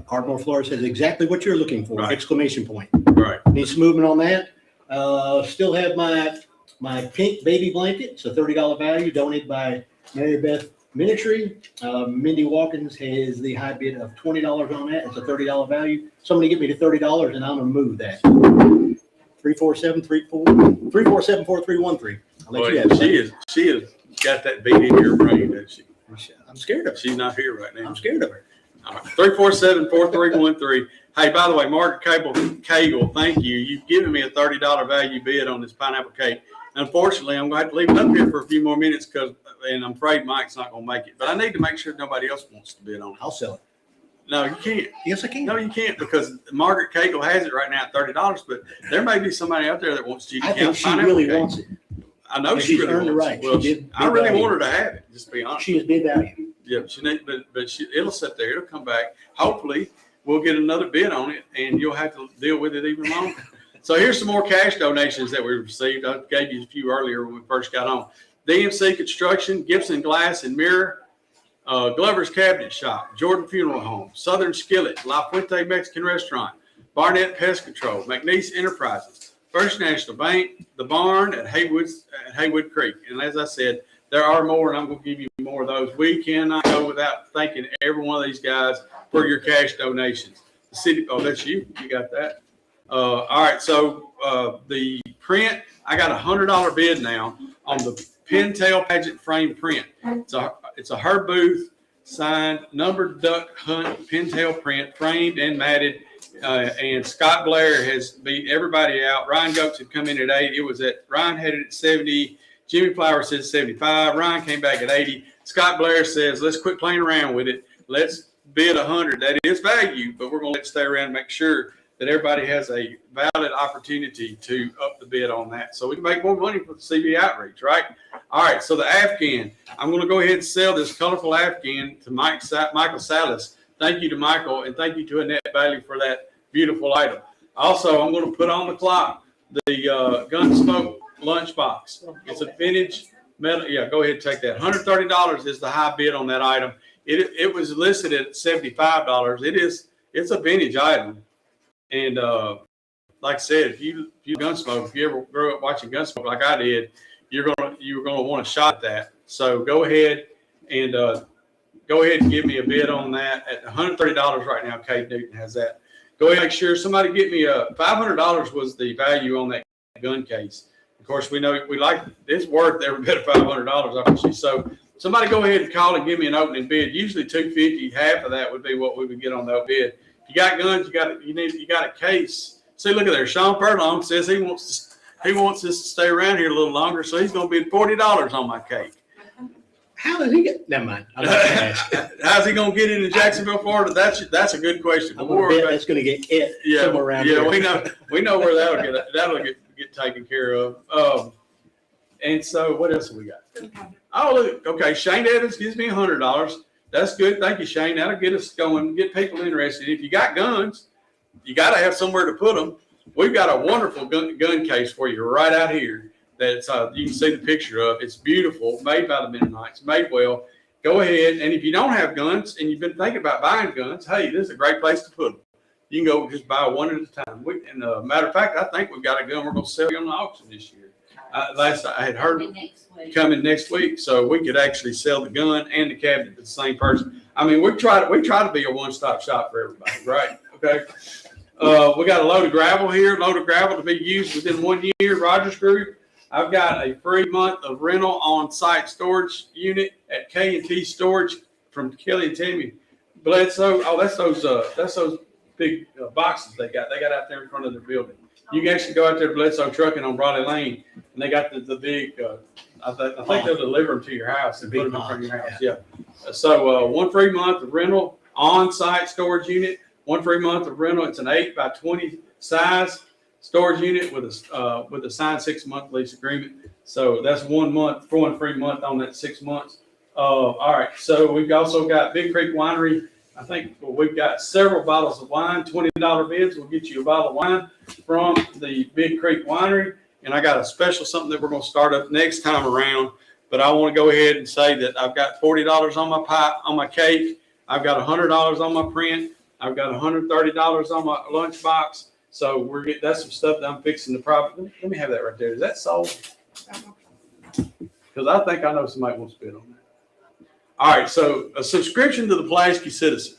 Ardmore Florist has exactly what you're looking for, Right. exclamation point. Right. Need some movement on that. Still have my pink baby blanket. It's a $30 value donated by Mary Beth Ministry. Mindy Watkins has the high bid of $20 on that. It's a $30 value. Somebody get me to $30 and I'm going to move that. 347-4313. I'll let you have it. She has got that beat in your brain, doesn't she? I'm scared of her. She's not here right now. I'm scared of her. All right. 347-4313. Hey, by the way, Margaret Cagle, thank you. You've given me a $30 value bid on this pineapple cake. Unfortunately, I'm going to have to leave it up here for a few more minutes and I'm afraid Mike's not going to make it. But I need to make sure nobody else wants to bid on it. I'll sell it. No, you can't. Yes, I can. No, you can't because Margaret Cagle has it right now at $30. But there may be somebody out there that wants to. I think she really wants it. I know And she she's really earned the wants right. it. Well, She did I really value. want her to have it. Just to be honest. She is bid value. Yeah, but it'll sit there. It'll come back. Hopefully, we'll get another bid on it, and you'll have to deal with it even longer. So here's some more cash donations that we received. I gave you a few earlier when we first got on. DMC Construction, Gibson Glass and Mirror, Glover's Cabinet Shop, Jordan Funeral Home, Southern Skillet, La Fuente Mexican Restaurant, Barnett Pest Control, McNeese Enterprises, First National Bank, The Barn at Haywood Creek. And as I said, there are more, and I'm going to give you more of those. We cannot go without thanking every one of these guys for your cash donations. The city, that's you. You got that. All right. So the print, I got $100 bid now on the Pintail Pageant frame print. So it's a Herb Booth signed numbered duck hunt pintail print, framed and matted. And Scott Blair has beat everybody out. Ryan Goats had come in at 80. Ryan had it at 70. Jimmy Flowers said 75. Ryan came back at 80. Scott Blair says, let's quit playing around with it. Let's bid 100. That is value, but we're going to let it stay around and make sure that everybody has a valid opportunity to up the bid on that. So we can make more money for the CB outreach, right? All right, so the Afghan. I'm going to go ahead and sell this colorful Afghan to Michael Salas. Thank you to Michael, and thank you to Annette Bailey for that beautiful item. Also, I'm going to put on the clock the Gunsmoke lunchbox. It's a vintage metal. Yeah, go ahead and take that. $130 is the high bid on that item. It was listed at $75. It's a vintage item. And like I said, if you Gunsmoke, if you ever grew up watching Gunsmoke like I did, you're gonna want a shot at that. So go ahead and give me a bid on that at $130 right now. Kate Newton has that. Go ahead and make sure somebody get me $500 was the value on that gun case. Of course, we know we like it's worth every bit of $500, obviously. So somebody go ahead and call and give me an opening bid. Usually $250, half of that would be what we would get on that bid. If you got guns, you got a case. See, look at there. Sean Furlong says he wants us to stay around here a little longer, so he's going to bid $40 on my cake. How does he get? Never mind. I'm not gonna ask. How's he going to get into Jacksonville, Florida? That's a good question. I'm gonna bet that's going to get somewhere around here. we know where that'll get taken care of. And so what else have we got? Oh, look, okay. Shane Evans gives me $100. That's good. Thank you, Shane. That'll get us going, get people interested. If you got guns, you got to have somewhere to put them. We've got a wonderful gun case for you right out here. That's you can see the picture of. It's beautiful, made by the Mennonites, made well. Go ahead, and if you don't have guns and you've been thinking about buying guns, hey, this is a great place to put them. You can go just buy one at a time. Matter of fact, I think we've got a gun we're going to sell you on the auction this year. Last I had heard coming next week, so we could actually sell the gun and the cabinet to the same person. I mean, we try to be a one-stop shop for everybody, right? Okay. We got a load of gravel here, to be used within 1 year. Rogers Group. I've got a free month of rental on-site storage unit at K&T Storage from Kelly and Tammy Bledsoe. Oh, that's those big boxes they got. They got out there in front of their building. You can actually go out there to Bledsoe Trucking on Brawley Lane, and they got the big. I think they'll deliver them to your house and put them in front of your house. Yeah. So 1 free month of rental on-site storage unit. 1 free month of rental. It's an 8 by 20 size storage unit with a signed 6-month lease agreement. So that's 1 month, 1 free month on that 6 months. All right. So we've also got Big Creek Winery. I think we've got several bottles of wine, $20 bids. We'll get you a bottle of wine from the Big Creek Winery. And I got a special something that we're going to start up next time around. But I want to go ahead and say that I've got $40 on my pie, on my cake. I've got $100 on my print. I've got $130 on my lunchbox. So that's some stuff that I'm fixing to probably. Let me have that right there. Is that sold? Because I think I know somebody wants to bid on that. All right. So a subscription to the Pulaski Citizen.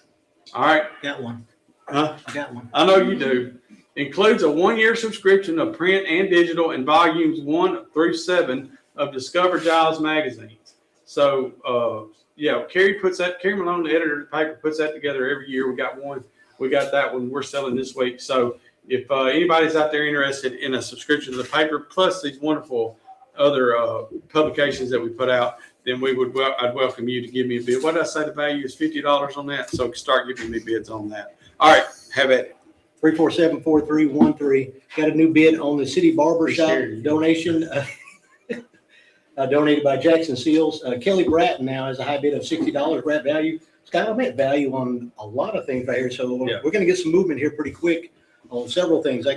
All right. Got one. Huh? I got one. I know you do. Includes a 1-year subscription of print and digital in volumes 1 through 7 of Discover Giles magazines. So, Kerry Malone, the editor of the paper, puts that together every year. We got one. We got that one we're selling this week. So if anybody's out there interested in a subscription to the paper, plus these wonderful other publications that we put out, then I'd welcome you to give me a bid. What did I say the value is? $50 on that. So start giving me bids on that. All right, have at it. 347-4313. Got a new bid on the city barber shop donation donated by Jackson Seals. Kelly Bratton now has a high bid of $60. We're at value. Scott, I'm at value on a lot of things right here. So we're going to get some movement here pretty quick on several things. I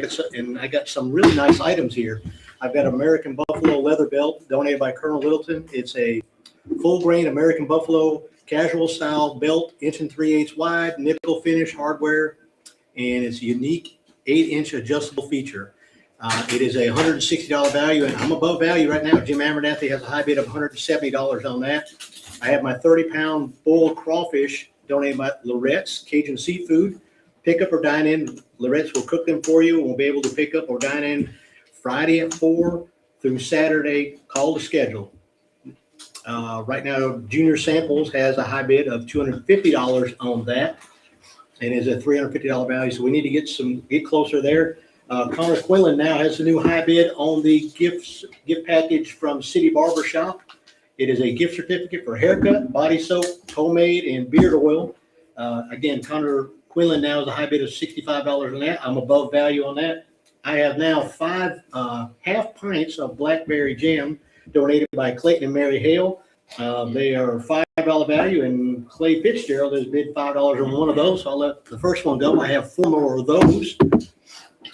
got some really nice items here. I've got American Buffalo leather belt donated by Colonel Littleton. It's a full grain American Buffalo casual style belt, 1 3/8 wide, nickel finish hardware, and it's a unique 8-inch adjustable feature. It is a $160 value, and I'm above value right now. Jim Abernathy has a high bid of $170 on that. I have my 30-pound boiled crawfish donated by Lorette's Cajun Seafood. Pick up or dine in. Lorette's will cook them for you, and we'll be able to pick up or dine in Friday at 4 through Saturday. Call to schedule. Right now, Junior Samples has a high bid of $250 on that, and is a $350 value. So we need to get closer there. Connor Quillen now has a new high bid on the gift package from City Barber Shop. It is a gift certificate for haircut, body soap, pomade, and beard oil. Again, Connor Quillen now is a high bid of $65 on that. I'm above value on that. I have now 5 half pints of blackberry jam donated by Clayton and Mary Hale. They are $5 value, and Clay Fitzgerald has bid $5 on one of those. So I'll let the first one go. I have 4 more of those.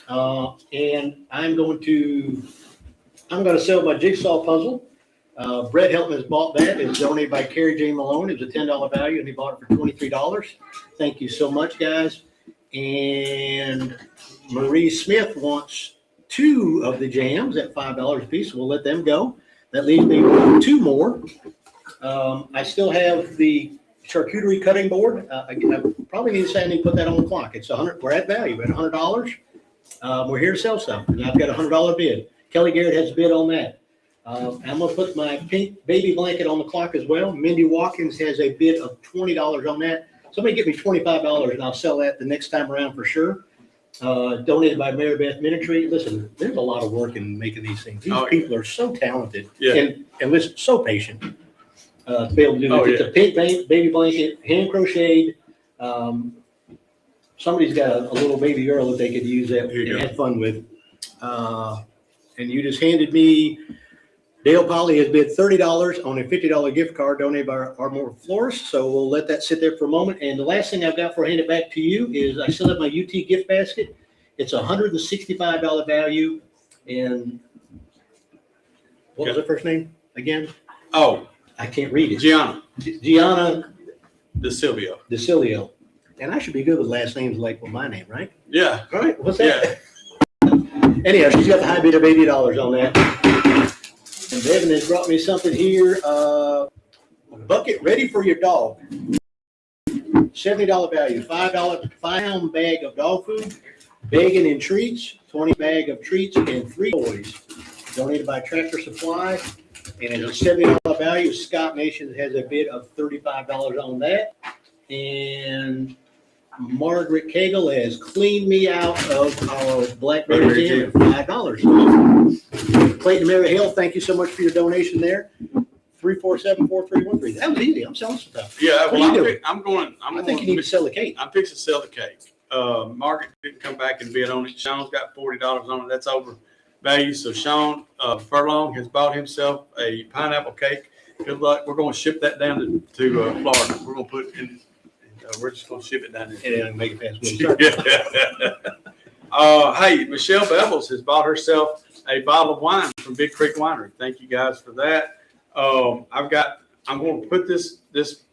And I'm going to sell my jigsaw puzzle. Brett Helton has bought that. It's donated by Carrie J. Malone. It's a $10 value, and he bought it for $23. Thank you so much, guys. And Marie Smith wants 2 of the jams at $5 a piece. So we'll let them go. That leaves me with 2 more. I still have the charcuterie cutting board. I probably need to say I need to put that on the clock. It's we're at value at $100. We're here to sell something, and I've got a $100 bid. Kelly Garrett has a bid on that. I'm gonna put my pink baby blanket on the clock as well. Mindy Watkins has a bid of $20 on that. Somebody get me $25 and I'll sell that the next time around for sure. Donated by Mary Beth Ministry. Listen, there's a lot of work in making these things. These people are so talented and listen, so patient to be able to do it. It's a pink baby blanket, hand crocheted. Somebody's got a little baby girl that they could use that and have fun with. And you just handed me, Dale Polly has bid $30 on a $50 gift card donated by Ardmore Florist. So we'll let that sit there for a moment. And the last thing I've got for hand it back to you is I still have my UT gift basket. It's $165 value. And what was her first name again? Oh, I can't read it. Gianna DeSilvio. And I should be good with last names like with my name, right? Yeah. All right. What's that? Anyhow, she's got the high bid of $80 on that. And Devin has brought me something here. A bucket ready for your dog. $70 value. $5 bag of dog food, bacon and treats, 20 bag of treats, and 3 toys. Donated by Tractor Supply. And it's a $70 value. Scott Nation has a bid of $35 on that. And Margaret Cagle has cleaned me out of our blackberry jam at $5. Clayton Mary Hill, thank you so much for your donation there. 347-4313. That was easy. I'm selling stuff. Yeah, What are you doing? I think you need to sell the cake. I'm fixing to sell the cake. Margaret didn't come back and bid on it. Sean's got $40 on it. That's over value. So Sean Furlong has bought himself a pineapple cake. Good luck. We're going to ship that down to Florida. We're going to put it in. We're just going to ship it down there. And make it fast. Hey, Michelle Bevels has bought herself a bottle of wine from Big Creek Winery. Thank you guys for that. I'm going to put this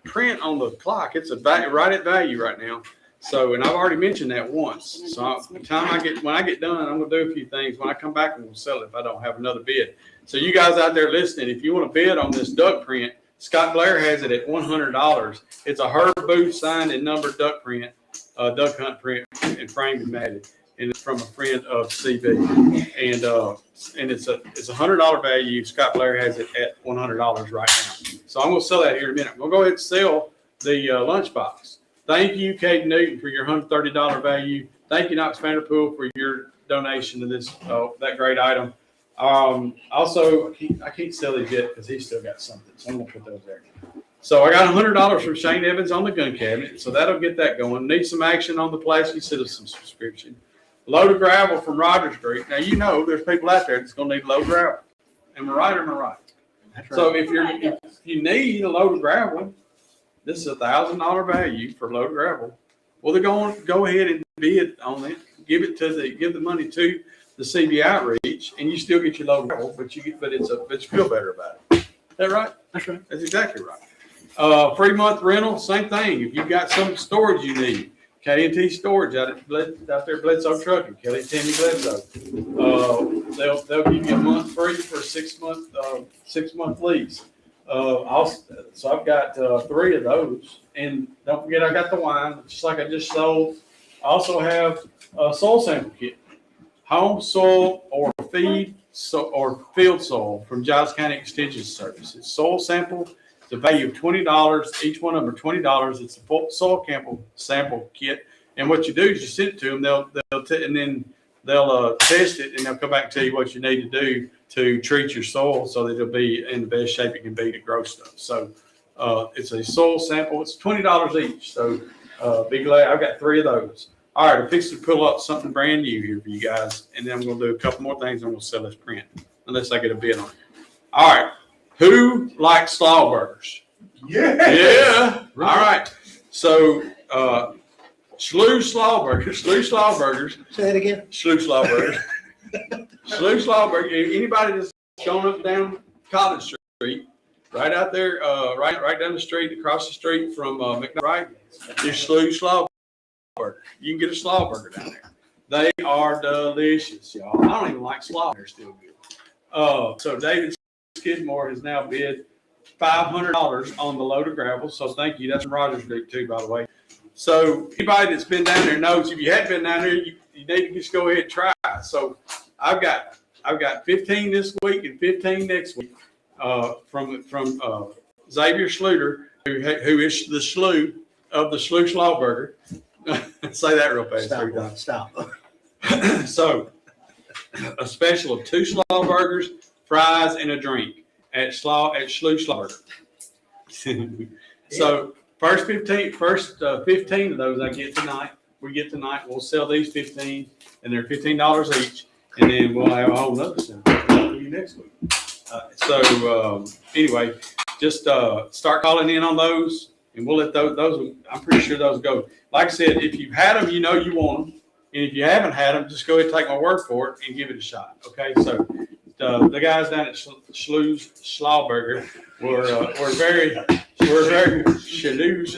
print on the clock. It's right at value right now. So, and I've already mentioned that once. So when I get done, I'm going to do a few things. When I come back, I'm going to sell it if I don't have another bid. So you guys out there listening, if you want to bid on this duck print, Scott Blair has it at $100. It's a Herb Booth signed and numbered duck print, duck hunt print, and framed and matted. And it's from a friend of CB. And it's a $100 value. Scott Blair has it at $100 right now. So I'm going to sell that here in a minute. We'll go ahead and sell the lunchbox. Thank you, Kate Newton, for your $130 value. Thank you, Knox Vanderpool, for your donation to this that great item. Also, I can't sell these yet because he's still got something. So I'm going to put those there. So I got $100 from Shane Evans on the gun cabinet. So that'll get that going. Need some action on the plastic citizen subscription. Load of gravel from Rogers Creek. Now, you know, there's people out there that's going to need load of gravel. Am I right or am I right? That's right. So if you need a load of gravel, this is $1,000 value for load of gravel. Well, they're going to go ahead and bid on it. Give the money to the CB outreach, and you still get your load of gravel, but you feel better about it. Is that right? That's right. That's exactly right. Free month rental, same thing. If you've got some storage you need, K&T Storage out there, Bledsoe Trucking, Kelly Timmy Bledsoe. They'll give you a month free for a 6 month lease. So I've got 3 of those, and don't forget I got the wine, just like I just sold. I also have a soil sample kit, home soil or feed or field soil from Giles County Extension Service. It's soil sample. It's a value of $20. Each one of them are $20. It's a full soil sample kit. And what you do is you send it to them. And then they'll test it, and they'll come back and tell you what you need to do to treat your soil so that it'll be in the best shape it can be to grow stuff. So it's a soil sample. It's $20 each. So be glad. I've got 3 of those. All right, I'm fixing to pull up something brand new here for you guys, and then I'm going to do a couple more things. I'm going to sell this print, unless I get a bid on it. All right, who likes slaw burgers? Yeah. All right. So Slew Slaw Burgers. Say that again. Slew Slaw Burgers. Slew Slaw Burger. Anybody that's going up and down College Street, right out there, right down the street, across the street from McDonald's, right? There's Slew Slaw Burger. You can get a slaw burger down there. They are delicious, y'all. I don't even like slaw. They're still good. So David Skidmore has now bid $500 on the load of gravel. So thank you. That's from Rogers Group too, by the way. So anybody that's been down there knows if you hadn't been down there, you need to just go ahead and try. So I've got 15 this week and 15 next week from Xavier Schluter, who is the Slew of the Slew Slaw Burger. Say that real fast. Stop. So a special of 2 slaw burgers, fries, and a drink at Slew Slaw Burger. So first 15 of those I get tonight. We get tonight. We'll sell these 15, and they're $15 each, and then we'll have a whole nother set for you next week. Anyway, just start calling in on those, and we'll let those. I'm pretty sure those go. Like I said, if you've had them, you know you want them, and if you haven't had them, just go ahead and take my word for it and give it a shot. Okay, so the guys down at Slew's Slaw Burger were very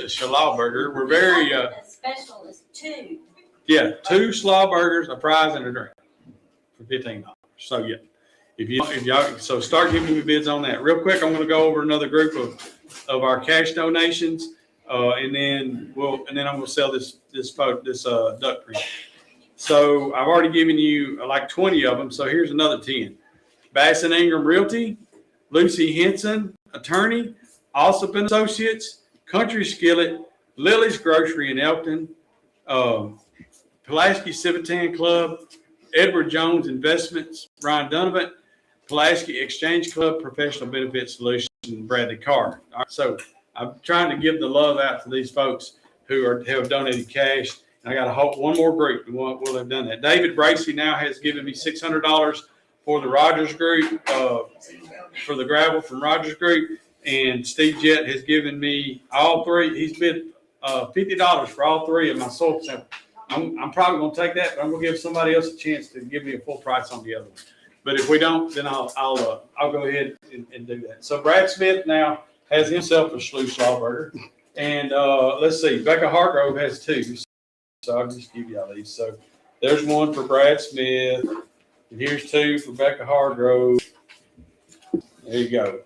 Slaw Burger. We're very The special is 2. Yeah, 2 slaw burgers, a fries, and a drink for $15. So yeah, if y'all so start giving me bids on that real quick. I'm going to go over another group of our cash donations, and then I'm going to sell this duck print. So I've already given you like 20 of them. So here's another 10. Bass and Ingram Realty, Lucy Henson, attorney, Alsop and Associates, Country Skillet, Lily's Grocery in Elkton, Pulaski Civitan Club, Edward Jones Investments, Ryan Donovan, Pulaski Exchange Club, Professional Benefit Solutions, and Bradley Carr. All right, so I'm trying to give the love out to these folks who have donated cash. And I got one more group, and we'll have done that. David Bracey now has given me $600 for the Rogers Group, for the gravel from Rogers Group. And Steve Jett has given me all 3. He's bid $50 for all 3 of my soil samples. I'm probably going to take that, but I'm going to give somebody else a chance to give me a full price on the other one. But if we don't, then I'll go ahead and do that. So Brad Smith now has himself a Slew Slaw Burger, and let's see, Becca Hargrove has 2. So I'll just give y'all these. So there's 1 for Brad Smith, and here's 2 for Becca Hargrove. There you go.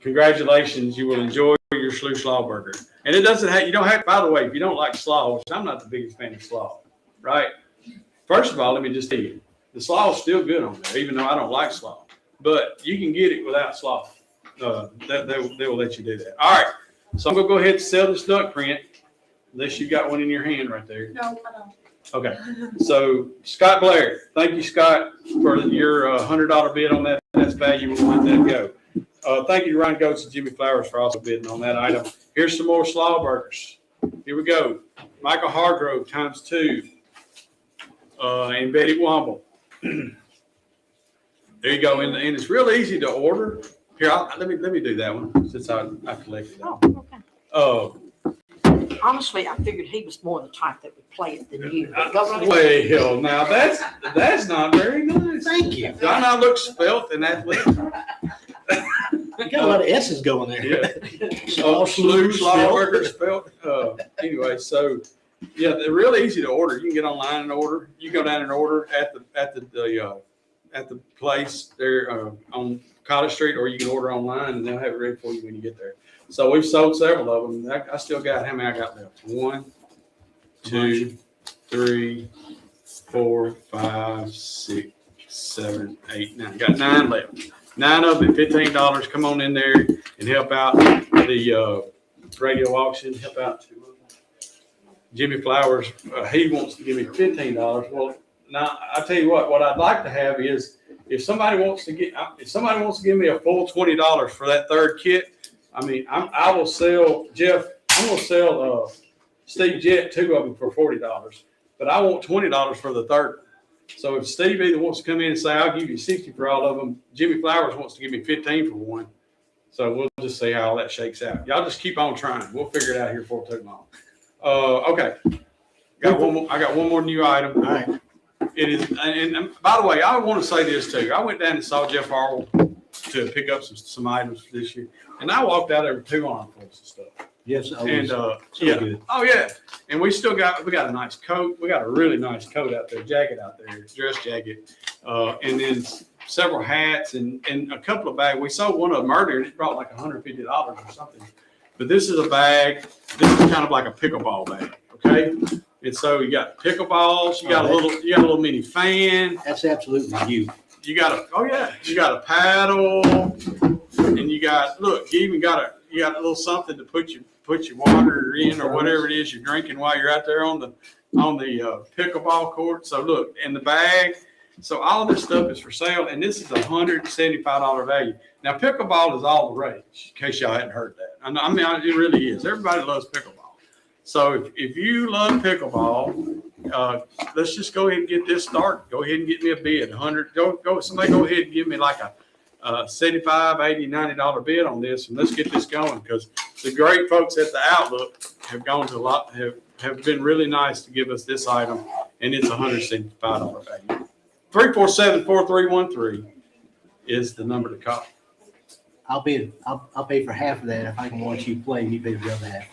Congratulations, you will enjoy your Slew Slaw Burger. And it doesn't have, you don't have, by the way, if you don't like slaw, which I'm not the biggest fan of slaw, right? First of all, let me just tell you, the slaw is still good on there, even though I don't like slaw. But you can get it without slaw. They will let you do that. All right, so I'm going to go ahead and sell this duck print, unless you got one in your hand right there. No, I don't. Okay, so Scott Blair, thank you, Scott, for your $100 bid on that. That's valuable. Let that go. Thank you to Ryan Goetz and Jimmy Flowers for also bidding on that item. Here's some more slaw burgers. Here we go. Michael Hargrove times 2, and Betty Womble. There you go, and it's real easy to order. Here, let me do that one since I collected that. Oh, okay. Honestly, I figured he was more the type that would play it than you. Well, now that's not very nice. Thank you. Do I not look svelte and athletic? You got a lot of S's going there. Yeah. Slew Slaw Burger spelt. Anyway, so yeah, they're real easy to order. You can get online and order. You go down and order at the place there on College Street, or you can order online and they'll have it ready for you when you get there. So we've sold several of them. I still got, how many I got left? 1, 2, 3, 4, 5, 6, 7, 8, 9. Got 9 left. 9 of them at $15. Come on in there and help out the radio auction. Help out Jimmy Flowers. He wants to give me $15. Well, now I tell you what I'd like to have is if somebody wants to give me a full $20 for that third kit. I mean, I will sell Jeff. I'm gonna sell Steve Jett 2 of them for $40, but I want $20 for the third. So if Steve either wants to come in and say, I'll give you 60 for all of them, Jimmy Flowers wants to give me 15 for one. So we'll just see how all that shakes out. Y'all just keep on trying. We'll figure it out here before too long. Okay. I got one more new item. All right. It is, and by the way, I want to say this too. I went down and saw Jeff Harwell to pick up some items this year. And I walked out there with 2 envelopes and stuff. Yes. And yeah. Good. Oh yeah. And we got a nice coat. We got a really nice coat out there, jacket out there, dress jacket. And then several hats and a couple of bags. We sold one of them earlier and it brought like $150 or something. But this is a bag. This is kind of like a pickleball bag. Okay. And so you got pickleballs, you got a little mini fan. That's absolutely you. You got a paddle, and you even got a little something to put your water in or whatever it is you're drinking while you're out there on the pickleball court. So look, in the bag. So all this stuff is for sale, and this is $175 value. Now pickleball is all the rage, in case y'all hadn't heard that. I mean, it really is. Everybody loves pickleball. So if you love pickleball, let's just go ahead and get this started. Go ahead and get me a bid. Somebody go ahead and give me like a $75, $80, $90 bid on this, and let's get this going, because the great folks at the Outlook have gone to have been really nice to give us this item, and it's $175 value. 347-4313 is the number to call. I'll pay for half of that if I can watch you play. You pay for the other half.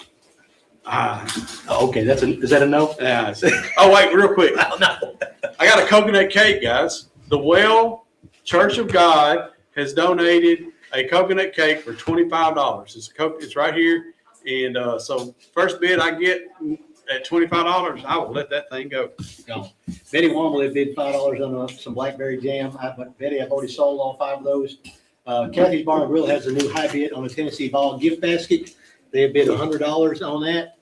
Okay, is that a no? Yeah. Oh wait, real quick. No. I got a coconut cake, guys. The Well Church of God has donated a coconut cake for $25. It's right here, and so first bid I get at $25, I will let that thing go. Betty Womble had bid $5 on some blackberry jam. Betty, I've already sold all 5 of those. Kathy's Bar and Grill has a new high bid on the Tennessee Ball gift basket. They have bid $100 on that,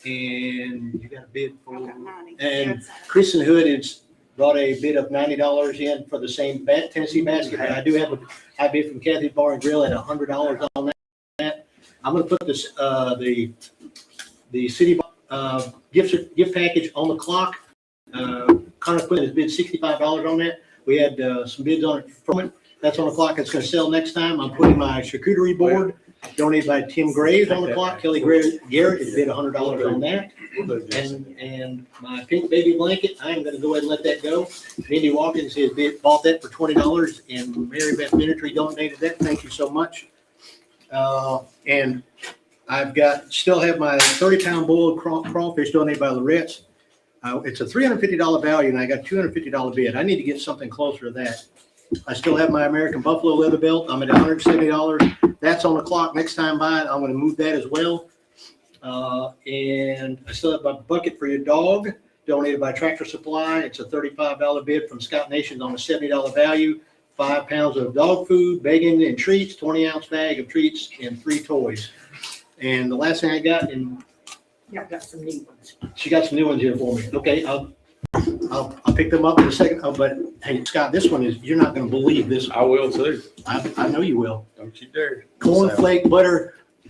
and you got a bid for. And Kristen Hood has brought a bid of $90 in for the same Tennessee basket. But I do have a high bid from Kathy's Bar and Grill at $100 on that. I'm going to put this the city gift package on the clock. Connor Quinn has bid $65 on that. We had some bids on it from it. That's on the clock. It's going to sell next time. I'm putting my charcuterie board donated by Tim Graves on the clock. Kelly Garrett has bid $100 on that. And my pink baby blanket, I'm going to go ahead and let that go. Mindy Watkins has bought that for $20, and Mary Beth Minitry donated that. Thank you so much. And I've still have my 30-pound boiled crawfish donated by Lorette's. It's a $350 value, and I got $250 bid. I need to get something closer to that. I still have my American Buffalo leather belt. I'm at $170. That's on the clock. Next time by, I'm going to move that as well. And I still have my bucket for your dog, donated by Tractor Supply. It's a $35 bid from Scout Nations on a $70 value. 5 pounds of dog food, bacon and treats, 20-ounce bag of treats, and 3 toys. And the last thing I got, and Yeah, I've got some new ones. she got some new ones here for me. Okay, I'll pick them up in a second. Oh, but hey, Scott, this one you're not going to believe this one. I will too. I know you will. Don't you dare. Cornflake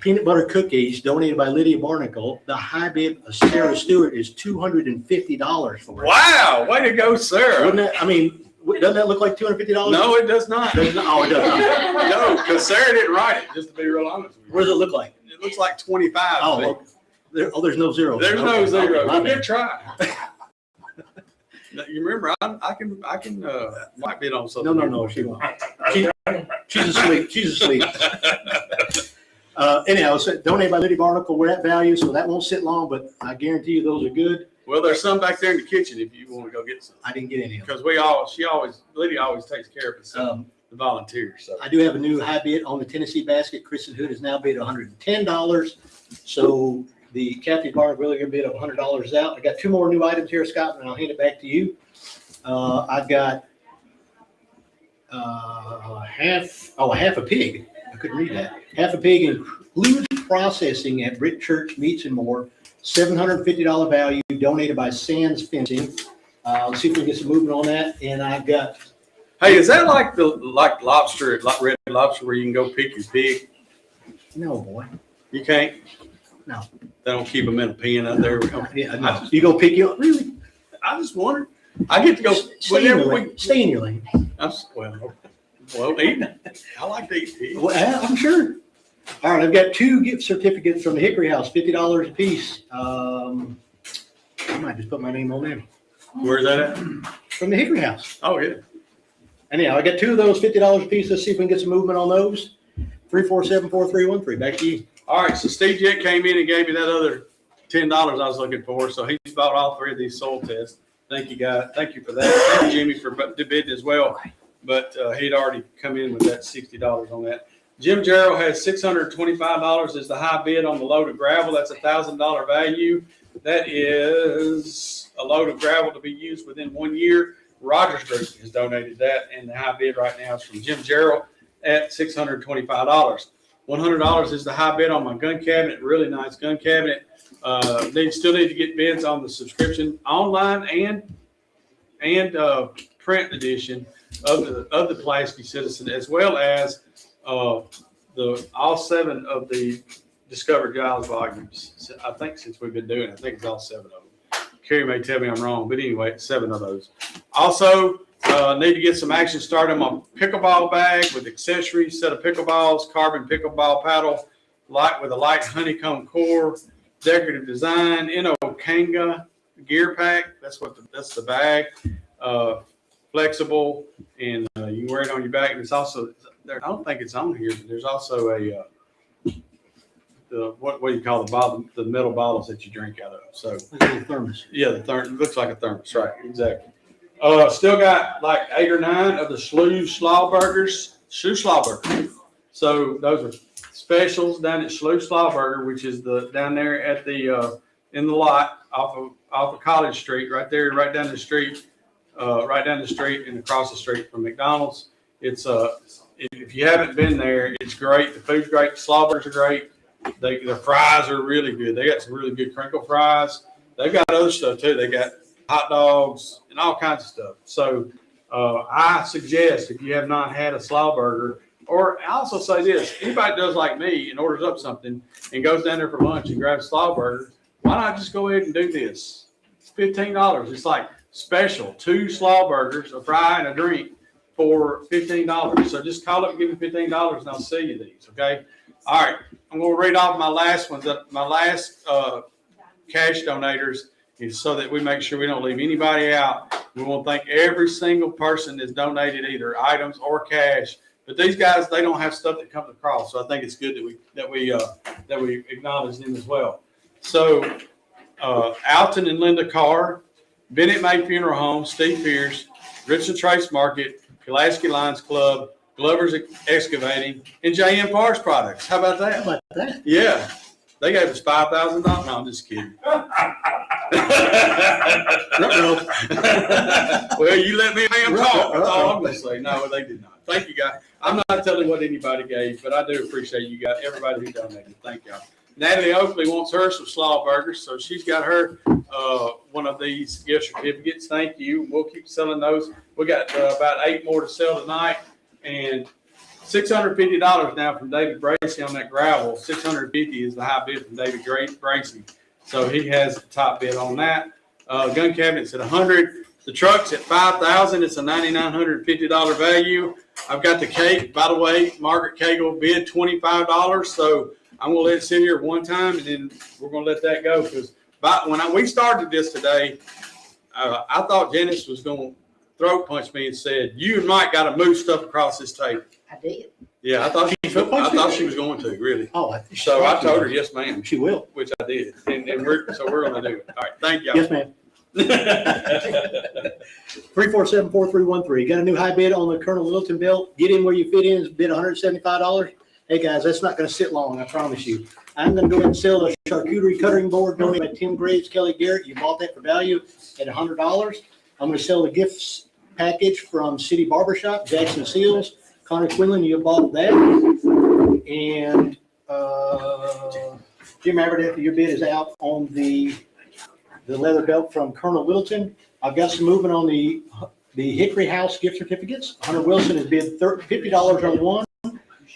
peanut butter cookies donated by Lydia Barnacle. The high bid of Sarah Stewart is $250 for it. Wow, way to go, Sarah. Wouldn't that, doesn't that look like $250? No, it does not. Oh, it does not. No, because Sarah didn't write it, just to be real honest with you. What does it look like? It looks like 25. Oh, there's no zero. There's no zero. My You bad. did try. You remember, I can might bid on something. No, she won't. She's asleep. She's asleep. Anyhow, so donated by Lydia Barnacle. We're at value, so that won't sit long, but I guarantee you those are good. Well, there's some back there in the kitchen if you want to go get some. I didn't get any of them. Because Lydia always takes care of us, the volunteers. So I do have a new high bid on the Tennessee basket. Kristen Hood has now bid $110. So the Kathy Barnacle bid of $100 is out. I got 2 more new items here, Scott, and I'll hand it back to you. I've got a half a pig. I couldn't read that. Half a pig includes processing at Brick Church Meats and More. $750 value donated by Sands Fencing. Let's see if we can get some movement on that. And I've got. Hey, is that like lobster, like Red Lobster, where you can go pick your pig? No, boy. You can't? No. They don't keep them in a pen out there. Yeah, no. You go pick you up? Really? I just wondered. I get to go Stay in your lane. Stay in your lane. Well, eating. I like to eat pig. Well, I'm sure. All right, I've got 2 gift certificates from the Hickory House, $50 a piece. I might just put my name on them. Where's that at? From the Hickory House. Oh, yeah. Anyhow, I got 2 of those, $50 a piece. Let's see if we can get some movement on those. 3474313. Back to you. All right, so Steve Jett came in and gave me that other $10 I was looking for. So he's bought all 3 of these soil tests. Thank you, guys. Thank you for that. Thank you, Jimmy, for bidding as well. But he'd already come in with that $60 on that. Jim Gerald has $625 as the high bid on the load of gravel. That's $1,000 value. That is a load of gravel to be used within 1 year. Rogers Group has donated that, and the high bid right now is from Jim Gerald at $625. $100 is the high bid on my gun cabinet. Really nice gun cabinet. They still need to get bids on the subscription online and print edition of the Pulaski Citizen, as well as all 7 of the Discovered Giles volumes. I think since we've been doing it, I think it's all 7 of them. Kerry may tell me I'm wrong, but anyway, it's 7 of those. Also, need to get some action started on my pickleball bag with accessories, set of pickleballs, carbon pickleball paddle, light with a light honeycomb core, decorative design, Kanga gear pack. That's the bag. Flexible, and you can wear it on your back. And it's also there. I don't think it's on here, but there's also a what do you call the bottle? The metal bottles that you drink out of. So thermos. Yeah, the thermos looks like a thermos, right? Exactly. Still got like 8 or 9 of the Slough Slaw Burgers. So those are specials down at Slough Slaw Burger, which is down there at the in the lot off of College Street, right there, right down the street and across the street from McDonald's. It's if you haven't been there, it's great. The food's great. The slaw burgers are great. The fries are really good. They got some really good crinkle fries. They've got other stuff too. They got hot dogs and all kinds of stuff. So I suggest if you have not had a slaw burger, or I also say this, anybody does like me and orders up something and goes down there for lunch and grabs a slaw burger, why not just go ahead and do this? It's $15. It's like special, 2 slaw burgers, a fry and a drink for $15. So just call up and give me $15 and I'll sell you these. Okay. All right. I'm going to read off my last ones. My last cash donators is so that we make sure we don't leave anybody out. We want to thank every single person that's donated either items or cash. But these guys, they don't have stuff that comes across. So I think it's good that we acknowledge them as well. So Alton and Linda Carr, Bennett May Funeral Home, Steve Pierce, Richard Trace Market, Pulaski Lions Club, Glover's Excavating, and JM Forest Products. How about that? How about that? Yeah. They gave us $5,000. No, I'm just kidding. Well, you let me talk. That's all I'm going to say. No, they did not. Thank you, guys. I'm not telling what anybody gave, but I do appreciate you guys, everybody who donated. Thank y'all. Natalie Oakley wants her some slaw burgers, so she's got her one of these gift certificates. Thank you. We'll keep selling those. We got about 8 more to sell tonight, and $650 now from David Bracy on that gravel. $650 is the high bid from David Bracy, so he has the top bid on that. Gun cabinet's at $100. The truck's at $5,000. It's a $9,950 value. I've got the cake. By the way, Margaret Cagle bid $25, so I'm going to let it sit here one time, and then we're going to let that go. Because when we started this today, I thought Janice was going to throat punch me and said, "You and Mike got to move stuff across this table." I did. Yeah, I thought she was going to, really. Oh, so I told her, "Yes, ma'am." She will. Which I did. And we're going to do it. All right. Thank y'all. Yes, ma'am. 3474313. Got a new high bid on the Colonel Littleton belt. Get in where you fit in. Bid $175. Hey guys, that's not going to sit long. I promise you. I'm going to go ahead and sell the charcuterie cutting board donated by Tim Graves, Kelly Garrett. You bought that for value at $100. I'm going to sell the gifts package from City Barbershop, Jackson Seals. Connor Quinlan, you bought that. And Jim Abernathy, your bid is out on the leather belt from Colonel Littleton. I've got some movement on the Hickory House gift certificates. Hunter Wilson has bid $50 on one.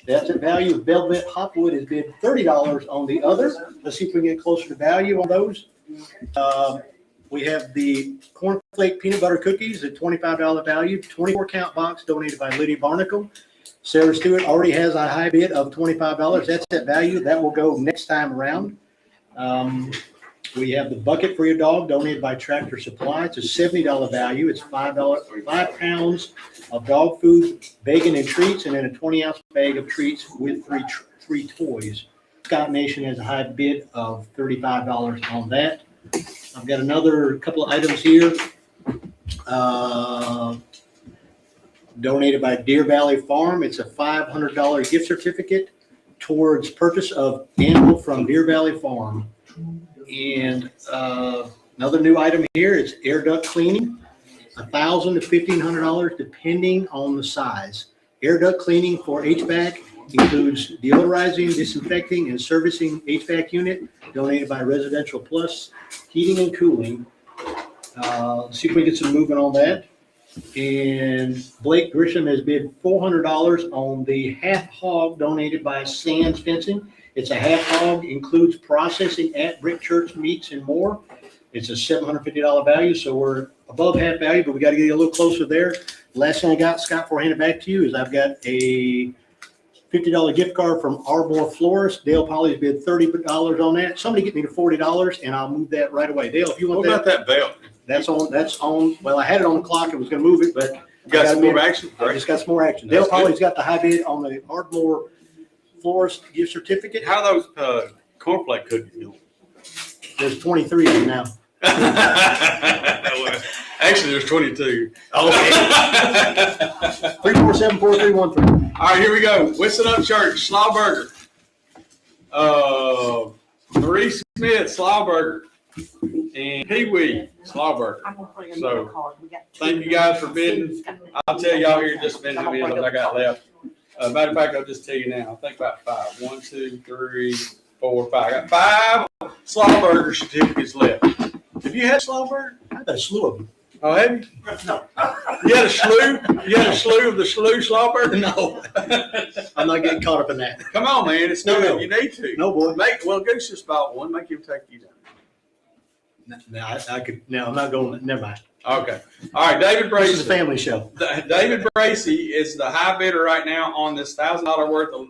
That's at value. Velvet Hopwood has bid $30 on the other. Let's see if we can get closer to value on those. We have the cornflake peanut butter cookies at $25 value, 24 count box donated by Lydia Barnacle. Sarah Stewart already has a high bid of $25. That's at value. That will go next time around. We have the bucket for your dog donated by Tractor Supply. It's a $70 value. It's $5 pounds of dog food, bacon and treats, and then a 20-ounce bag of treats with three toys. Scott Nation has a high bid of $35 on that. I've got another couple of items here. Donated by Deer Valley Farm. It's a $500 gift certificate towards purchase of animal from Deer Valley Farm. And another new item here is air duct cleaning, $1,000 to $1,500 depending on the size. Air duct cleaning for HVAC includes deodorizing, disinfecting, and servicing HVAC unit donated by Residential Plus Heating and Cooling. See if we get some movement on that. And Blake Grisham has bid $400 on the half hog donated by Sands Fencing. It's a half hog, includes processing at Brick Church meats and more. It's a $750 value, so we're above half value, but we got to get a little closer there. Last thing I got, Scott, before I hand it back to you, is I've got a $50 gift card from Arbor Florist. Dale Polly's bid $30 on that. Somebody get me to $40 and I'll move that right away. Dale, if you want What about that belt? that's on, well, I had it on the clock. I was going to move it, but You got some more action? I just got some more action. Dale That's good. Polly's got the high bid on the Ardmore Florist gift certificate. How are those cornflake cookies doing? There's 23 of them now. Actually, there's 22. Okay. 3474313. All right, here we go. Whistle Up Church, Slaw Burger. Marie Smith, Slaw Burger. And Pee Wee, Slaw Burger. So, thank you guys for bidding. I'll tell y'all here in just a minute how many of those I got left. Matter of fact, I'll just tell you now. I think about 5. 1, 2, 3, 4, 5. I got 5 Slaw Burger certificates left. Have you had Slaw Burger? I've got a slew of them. Oh, have you? No. You had a slew? You had a slew of the Slaw Burger? No. I'm not getting caught up in that. Come on, man. It's No, good. no. You need to. No, boy. Well, Goose just bought one. Make him take you down. No, I could, no, I'm not going, never mind. Okay. All right, David This is a Bracy. family show. David Bracy is the high bidder right now on this $1,000 worth of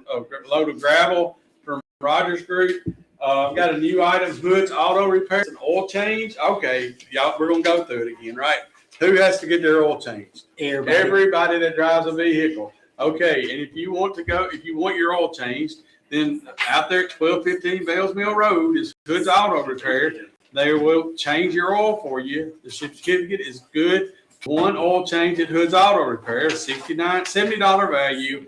load of gravel from Rogers Group. I've got a new item, Hood's Auto Repair, an oil change. Okay, y'all, we're gonna go through it again, right? Who has to get their oil changed? Everybody that drives a vehicle. Okay, and if you want your oil changed, then out there at 1215 Bells Mill Road is Hood's Auto Repair. They will change your oil for you. The certificate is good. One oil change at Hood's Auto Repair, $70 value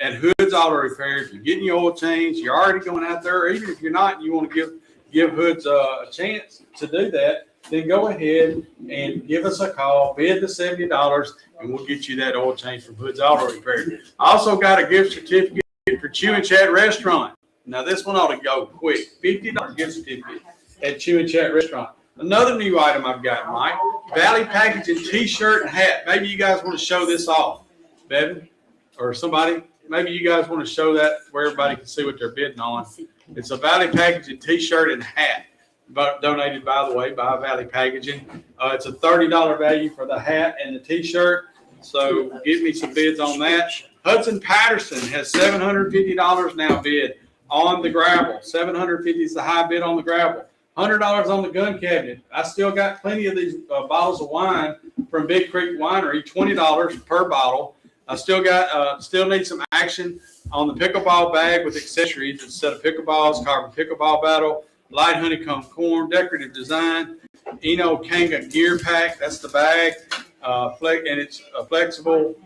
at Hood's Auto Repair. If you're getting your oil change, you're already going out there, or even if you're not, you want to give Hood's a chance to do that, then go ahead and give us a call, bid the $70, and we'll get you that oil change from Hood's Auto Repair. I also got a gift certificate for Chew and Chat Restaurant. Now, this one ought to go quick. $50 gift certificate at Chew and Chat Restaurant. Another new item I've got, Mike, Valley Packaging T-shirt and hat. Maybe you guys want to show this off, Bevan, or somebody. Maybe you guys want to show that where everybody can see what they're bidding on. It's a Valley Packaging T-shirt and hat, donated, by the way, by Valley Packaging. It's a $30 value for the hat and the T-shirt. So give me some bids on that. Hudson Patterson has $750 now bid on the gravel. $750 is the high bid on the gravel. $100 on the gun cabinet. I still got plenty of these bottles of wine from Big Creek Winery, $20 per bottle. I still need some action on the pickleball bag with accessories instead of pickleballs, carbon pickleball battle, light honeycomb corn, decorative design, Eno Kanga gear pack. That's the bag, and it's flexible,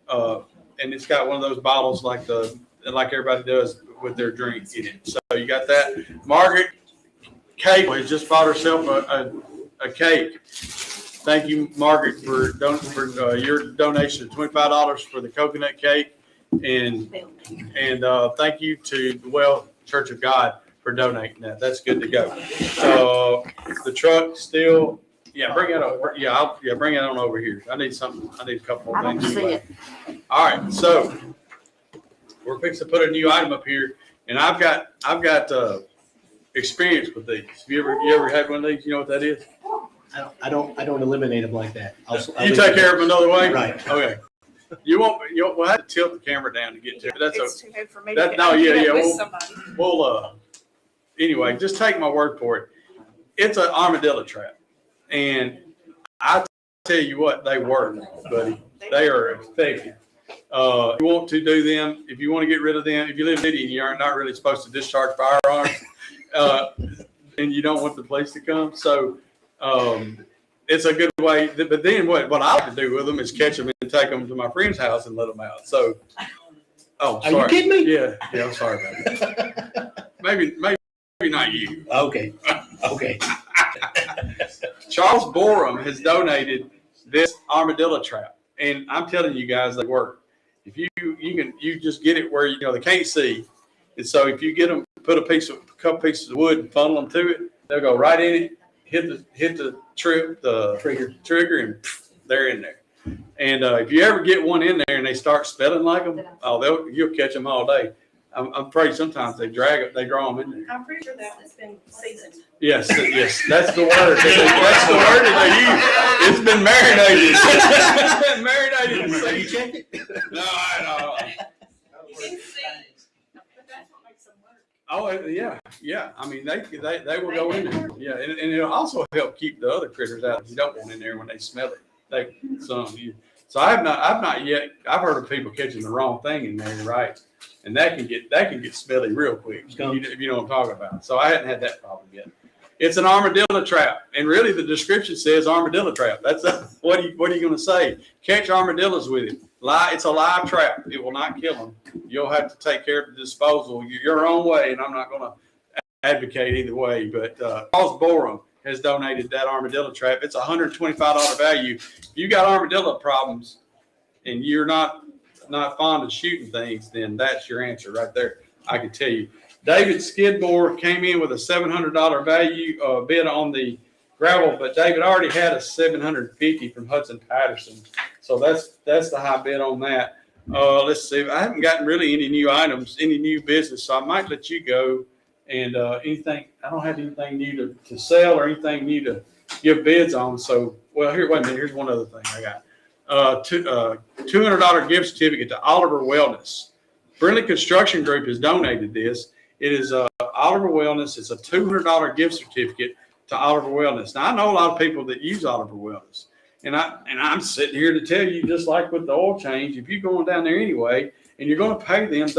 and it's got one of those bottles like everybody does with their drink in it. So you got that. Margaret Cake has just bought herself a cake. thank you, Margaret, for your donation of $25 for the coconut cake. And thank you to the Well Church of God for donating that. That's good to go. The truck still, bring it over. Bring it on over here. I need something. I need a couple more things. All right, so we're fixing to put a new item up here, and I've got experience with these. You ever had one of these? You know what that is? I don't eliminate them like that. You take care of them another way? Right. Okay. We'll have to tilt the camera down to get to it. That's It's too heavy for me that- to no, get yeah, with we'll- somebody. Anyway, just take my word for it. It's an armadillo trap. And I tell you what, they work, buddy. They are effective. You want to do them, if you want to get rid of them, if you live in the city and you are not really supposed to discharge firearms, and you don't want the police to come. So, it's a good way. But then what I like to do with them is catch them and take them to my friend's house and let them out. So, sorry. Are you kidding me? Yeah, I'm sorry about that. Maybe not you. Okay. Charles Borum has donated this armadillo trap, and I'm telling you guys, they work. If you just get it where they can't see, and so if you get them, put a couple pieces of wood and funnel them to it, they'll go right in it, hit the trigger, and they're in there. And if you ever get one in there and they start smelling like them, you'll catch them all day. I'm afraid sometimes they draw them in there. I'm pretty sure that has been seasoned. Yes, that's the word. That's the word that they use. It's been marinated. Marinated in Have you season. checked it? No, I You can see, but that's what makes them work. Oh, yeah. I mean, they will go in there. Yeah, and it'll also help keep the other critters out if you don't want in there when they smell it. So I've not yet. I've heard of people catching the wrong thing in there, right? And that can get smelly real quick if you know what I'm talking about. So I hadn't had that problem yet. It's an armadillo trap, and really the description says armadillo trap. That's what are you going to say? Catch armadillos with it. It's a live trap. It will not kill them. You'll have to take care of the disposal your own way, and I'm not going to advocate either way. But Charles Borum has donated that armadillo trap. It's a $125 value. If you got armadillo problems and you're not fond of shooting things, then that's your answer right there. I can tell you. David Skidmore came in with a $700 value bid on the gravel, but David already had a $750 from Hudson Patterson. So that's the high bid on that. Let's see. I haven't gotten really any new items, any new business, so I might let you go. And anything, I don't have anything new to sell or anything new to give bids on. So, wait a minute. Here's one other thing I got. $200 gift certificate to Oliver Wellness. Brindley Construction Group has donated this. It is Oliver Wellness. It's a $200 gift certificate to Oliver Wellness. Now, I know a lot of people that use Oliver Wellness, and I'm sitting here to tell you, just like with the oil change, if you're going down there anyway and you're going to pay them,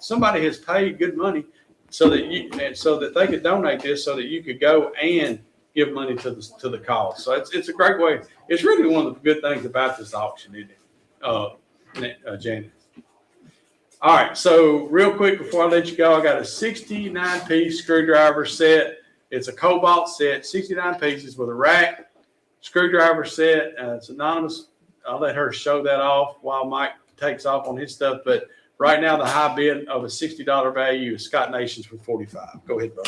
somebody has paid good money so that they could donate this, so that you could go and give money to the cause. So it's a great way. It's really one of the good things about this auction, isn't it, Janet? All right, so real quick before I let you go, I got a 69-piece screwdriver set. It's a cobalt set, 69 pieces with a rack screwdriver set. It's anonymous. I'll let her show that off while Mike takes off on his stuff. But right now, the high bid of a $60 value is Scott Nations for $45. Go ahead, bro.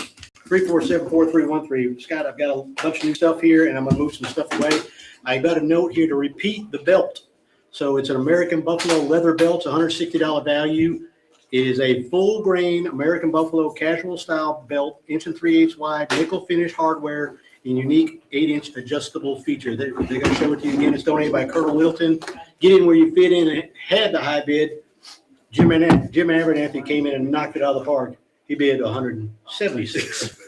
347-4313. Scott, I've got a bunch of new stuff here, and I'm going to move some stuff away. I got a note here to repeat the belt. So it's an American Buffalo leather belt. It's a $160 value. It is a full grain American Buffalo casual style belt, 1 3/8 wide, nickel finish hardware, and unique 8-inch adjustable feature. They're going to show it to you again. It's donated by Colonel Wilton. Get in where you fit in. It had the high bid. Jim Abernathy came in and knocked it out of the park. He bid 176.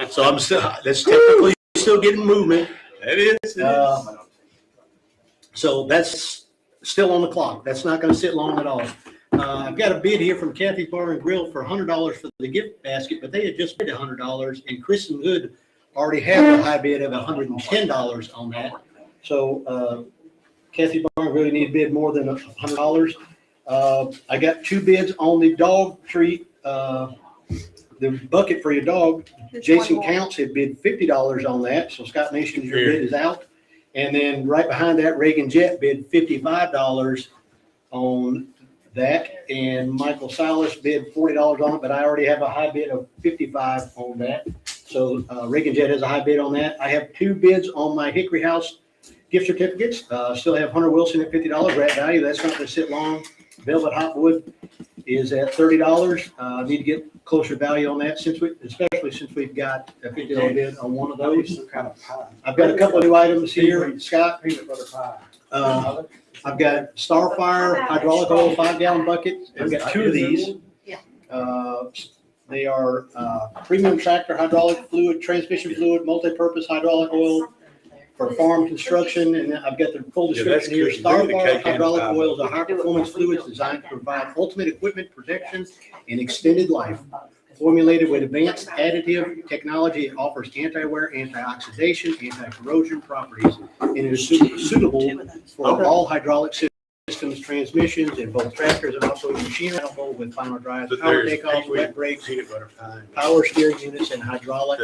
So that's technically still getting movement. It is. So that's still on the clock. That's not going to sit long at all. I've got a bid here from Kathy's Bar and Grill for $100 for the gift basket, but they had just bid $100, and Chris and Hood already have a high bid of $110 on that. So Kathy's Bar and Grill, you need to bid more than $100. I got 2 bids on the dog treat, the bucket for your dog. Jason Counts had bid $50 on that. So Scott Nations, your bid is out. And then right behind that, Reagan Jet bid $55 on that. And Michael Silas bid $40 on it, but I already have a high bid of $55 on that. So Reagan Jet has a high bid on that. I have 2 bids on my Hickory House gift certificates. Still have Hunter Wilson at $50 rat value. That's not going to sit long. Velvet Hotwood is at $30. Need to get closer value on that especially since we've got a $50 bid on one of those. I've got a couple of new items here, Scott. Peanut butter pie. I've got Starfire hydraulic oil 5-gallon bucket. I've got 2 of these. They are premium tractor hydraulic fluid, transmission fluid, multi-purpose hydraulic oil for farm construction. And I've got the full description here. Starfire hydraulic oils are high-performance fluids designed to provide ultimate equipment protection and extended life. Formulated with advanced additive technology, it offers anti-wear, anti-oxidation, anti-corrosion properties, and it is suitable for all hydraulic systems, transmissions, in both tractors and also machinery, with final drives, power takeoffs, wet brakes, power steering units, and hydraulic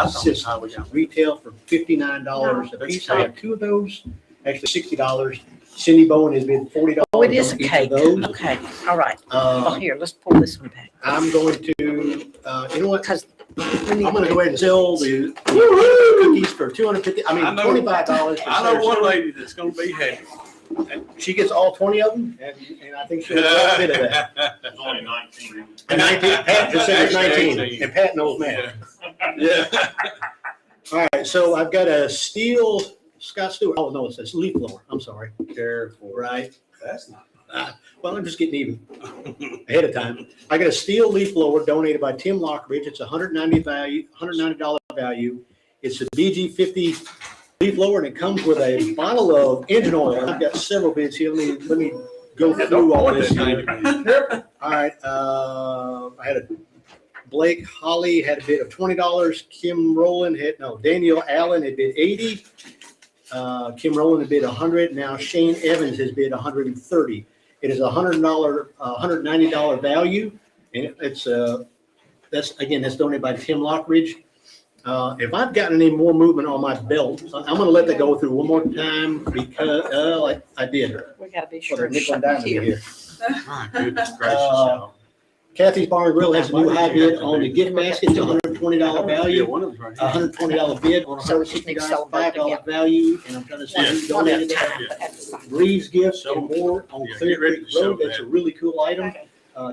systems. Retail for $59 a piece. I have 2 of those, actually $60. Cindy Bowen has bid $40. Oh, it is a on each cake. of those. Okay, all right. Well, here, let's pull this one back. I'm going to, you know what? Because I'm gonna go ahead and sell the cookies for $250, I know. $25. for I know Sarah one Stewart. lady that's gonna be happy. She gets all 20 of them, and I think she'll get a bit of that. It's only 19. And 19, Pat just said it's 19, 18. and Pat knows math. Yeah. All right, so I've got a steel Scott Stewart, oh, no, it says leaf blower, I'm sorry. Careful. Right, That's not. well, I'm just getting even ahead of time. I got a steel leaf blower donated by Tim Lockridge. It's $190 value. It's a BG50 leaf blower, and it comes with a bottle of engine oil. I've got several bids here. Let me go through all this here. All right, I had a Blake Holly had a bid of $20. Kim Rowland Daniel Allen had bid $80. Kim Rowland had bid $100. Now Shane Evans has bid $130. It is $190 value, and it's that's donated by Tim Lockridge. If I've gotten any more movement on my belt, I'm going to let that go through one more time because I did. we gotta be Well, sure. they're nickel and diming me here. My goodness gracious. Kathy's Bar and Grill has a new high bid on the gift basket. It's $120 Yeah, value. one of them's right here. $120 bid on So we just need to celebrate $165 value, and I'm trying to see who donated that. Breeze Gifts and more on Yeah, Clear get ready Creek to show Road. That's that. a really cool item.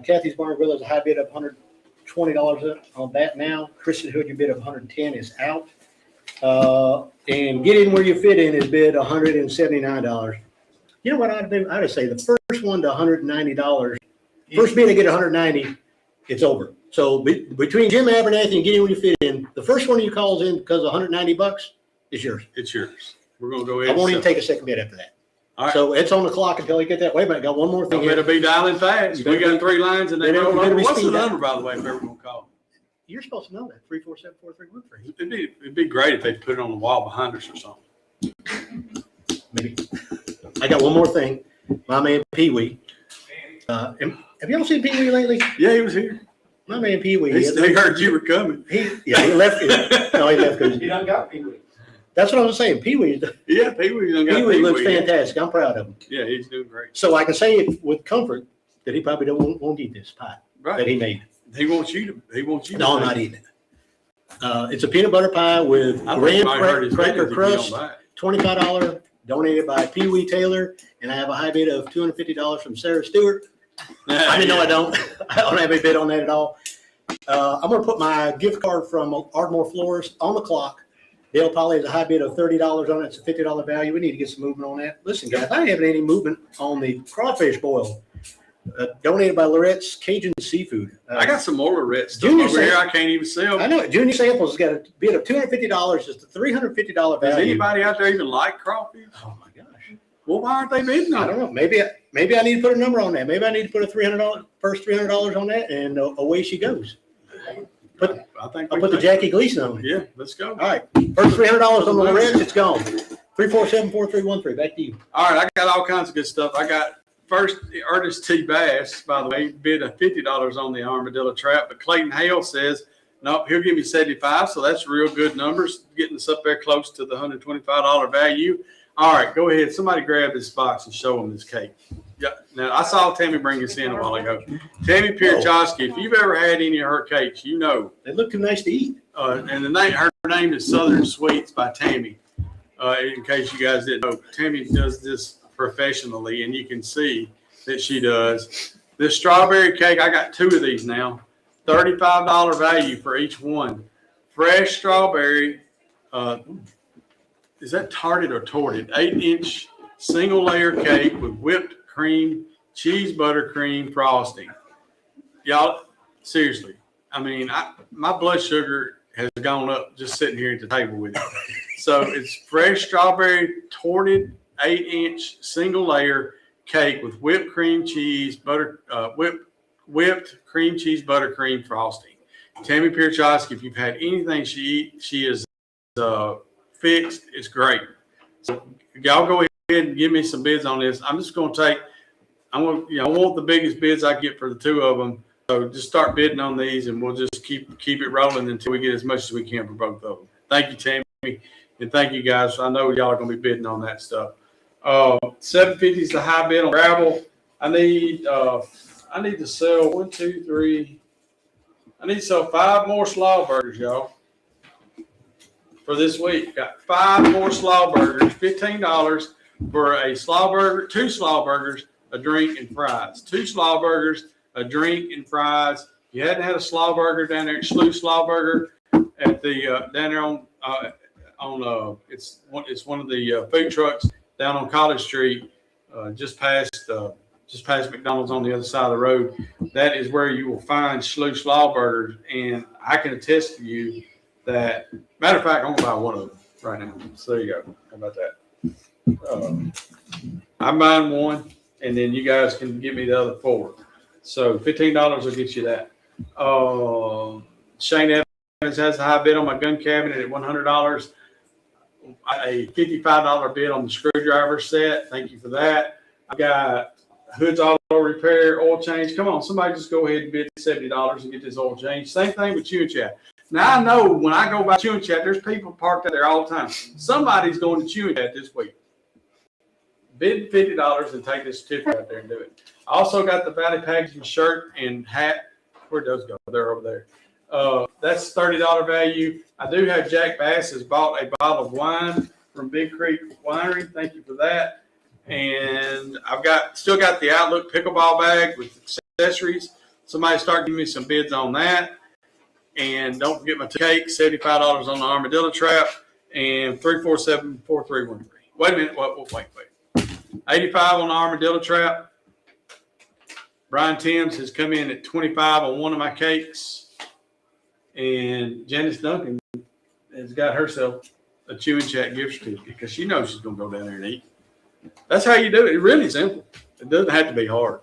Kathy's Bar and Grill has a high bid of $120 on that now. Kristen Hood, your bid of $110 is out. And Get In Where You Fit In is bid $179. You know what I'd do? I'd say the first one to $190. First bid, they get $190, it's over. So between Jim Abernathy and Get In Where You Fit In, the first one you calls in because of $190 is yours. It's yours. We're gonna go I ahead. won't even and take a second bid after that. All right. So it's on the clock until you get that. Wait a minute, got one more thing You better here. be dialing fast. We got 3 lines and they Better- roll better over. be What's the speed dial. number, by the way, if ever gonna call? You're supposed to know that, 347-4313. It'd be great if they put it on the wall behind us or something. Maybe. I got one more thing. My man Pee Wee. Have y'all seen Pee Wee lately? Yeah, he was here. My man Pee Wee. He heard you were coming. He left. No, he left because You done got Pee Wee. that's what I was saying. Pee Wee Yeah, Pee Wee done got Pee Wee looks yeah. fantastic. I'm proud of him. Yeah, he's doing great. So I can say with comfort that he probably won't eat this pie that Right. he made. He wants you to. No, I'm not eating it. It's a peanut butter pie with I think graham you might heard his cracker videos if you don't crust, buy it. $25, donated by Pee Wee Taylor, and I have a high bid of $250 from Sarah Stewart. I mean, no, I don't. I don't have a bid on that at all. I'm going to put my gift card from Ardmore Floors on the clock. Dale Polly has a high bid of $30 on it. It's a $50 value. We need to get some movement on that. Listen, guys, I ain't having any movement on the crawfish boil, donated by Lorette's Cajun Seafood. I got some more Lorette stuff Junior over here. said- I can't even sell. I know it. Junior Samples has got a bid of $250. It's a $350 Does value. anybody out there even like crawfish? Oh my gosh. Well, why aren't they bidding I on don't it? know. Maybe I need to put a number on that. Maybe I need to put a first $300 on that, and away she goes. I think I'll we put the think- Jackie Gleason on it. Yeah, let's go. All right. First $300 on the Lorettes, it's gone. 347-4313. Back to you. All right, I got all kinds of good stuff. I got first Ernest T. Bass, by the way, bid $50 on the armadillo trap, but Clayton Hale says Nope, he'll give me 75, so that's real good numbers, getting us up there close to the $125 value. All right, go ahead. Somebody grab this box and show them this cake. Yeah. Now, I saw Tammy bring this in a while ago. Tammy Pierchowski, if you've ever had any of her cakes, you know. They look too nice to eat. And her name is Southern Sweets by Tammy. In case you guys didn't know, Tammy does this professionally, and you can see that she does. This strawberry cake, I got 2 of these now. $35 value for each one. Fresh strawberry. Is that tarted or torted? 8-inch single layer cake with whipped cream, cheese buttercream frosting. Y'all, seriously, I mean, my blood sugar has gone up just sitting here at the table with you. So it's fresh strawberry torted 8-inch single layer cake with whipped cream cheese whipped cream cheese buttercream frosting. Tammy Pierchowski, if you've had anything she eats, she is fixed. It's great. So y'all go ahead and give me some bids on this. I'm just going to take. I want the biggest bids I get for the 2 of them. So just start bidding on these, and we'll just keep it rolling until we get as much as we can for both of them. Thank you, Tammy, and thank you guys. I know y'all are going to be bidding on that stuff. 750 is the high bid on gravel. I need to sell 1, 2, 3. I need to sell 5 more slaw burgers, y'all, for this week. Got 5 more slaw burgers, $15 for a slaw burger, 2 slaw burgers, a drink, and fries. 2 slaw burgers, a drink, and fries. If you hadn't had a slaw burger down there, Slew Slaw Burger at the down there on it's one of the food trucks down on College Street, just past McDonald's on the other side of the road. That is where you will find Slew Slaw Burgers, and I can attest to you that. Matter of fact, I'm gonna buy one of them right now. So there you go. How about that? I'm buying one, and then you guys can give me the other 4. So $15 will get you that. Shane Evans has a high bid on my gun cabinet at $100. A $55 bid on the screwdriver set. Thank you for that. I've got Hood's Auto Repair oil change. Come on, somebody just go ahead and bid $70 and get this oil change. Same thing with Chewing Chat. Now I know when I go by Chewing Chat, there's people parked out there all the time. Somebody's going to Chewing Chat this week. Bid $50 and take this certificate out there and do it. I also got the Valley Packaging shirt and hat. Where'd those go? They're over there. That's $30 value. I do have Jack Bass has bought a bottle of wine from Big Creek Winery. Thank you for that. And I've still got the Outlook pickleball bag with accessories. Somebody start giving me some bids on that. And don't forget my cake, $75 on the armadillo trap, and 347-4313. Wait a minute. Wait. 85 on the armadillo trap. Brian Timms has come in at 25 on one of my cakes. And Janice Duncan has got herself a Chewing Chat gift certificate because she knows she's going to go down there and eat. That's how you do it. It's really simple. It doesn't have to be hard.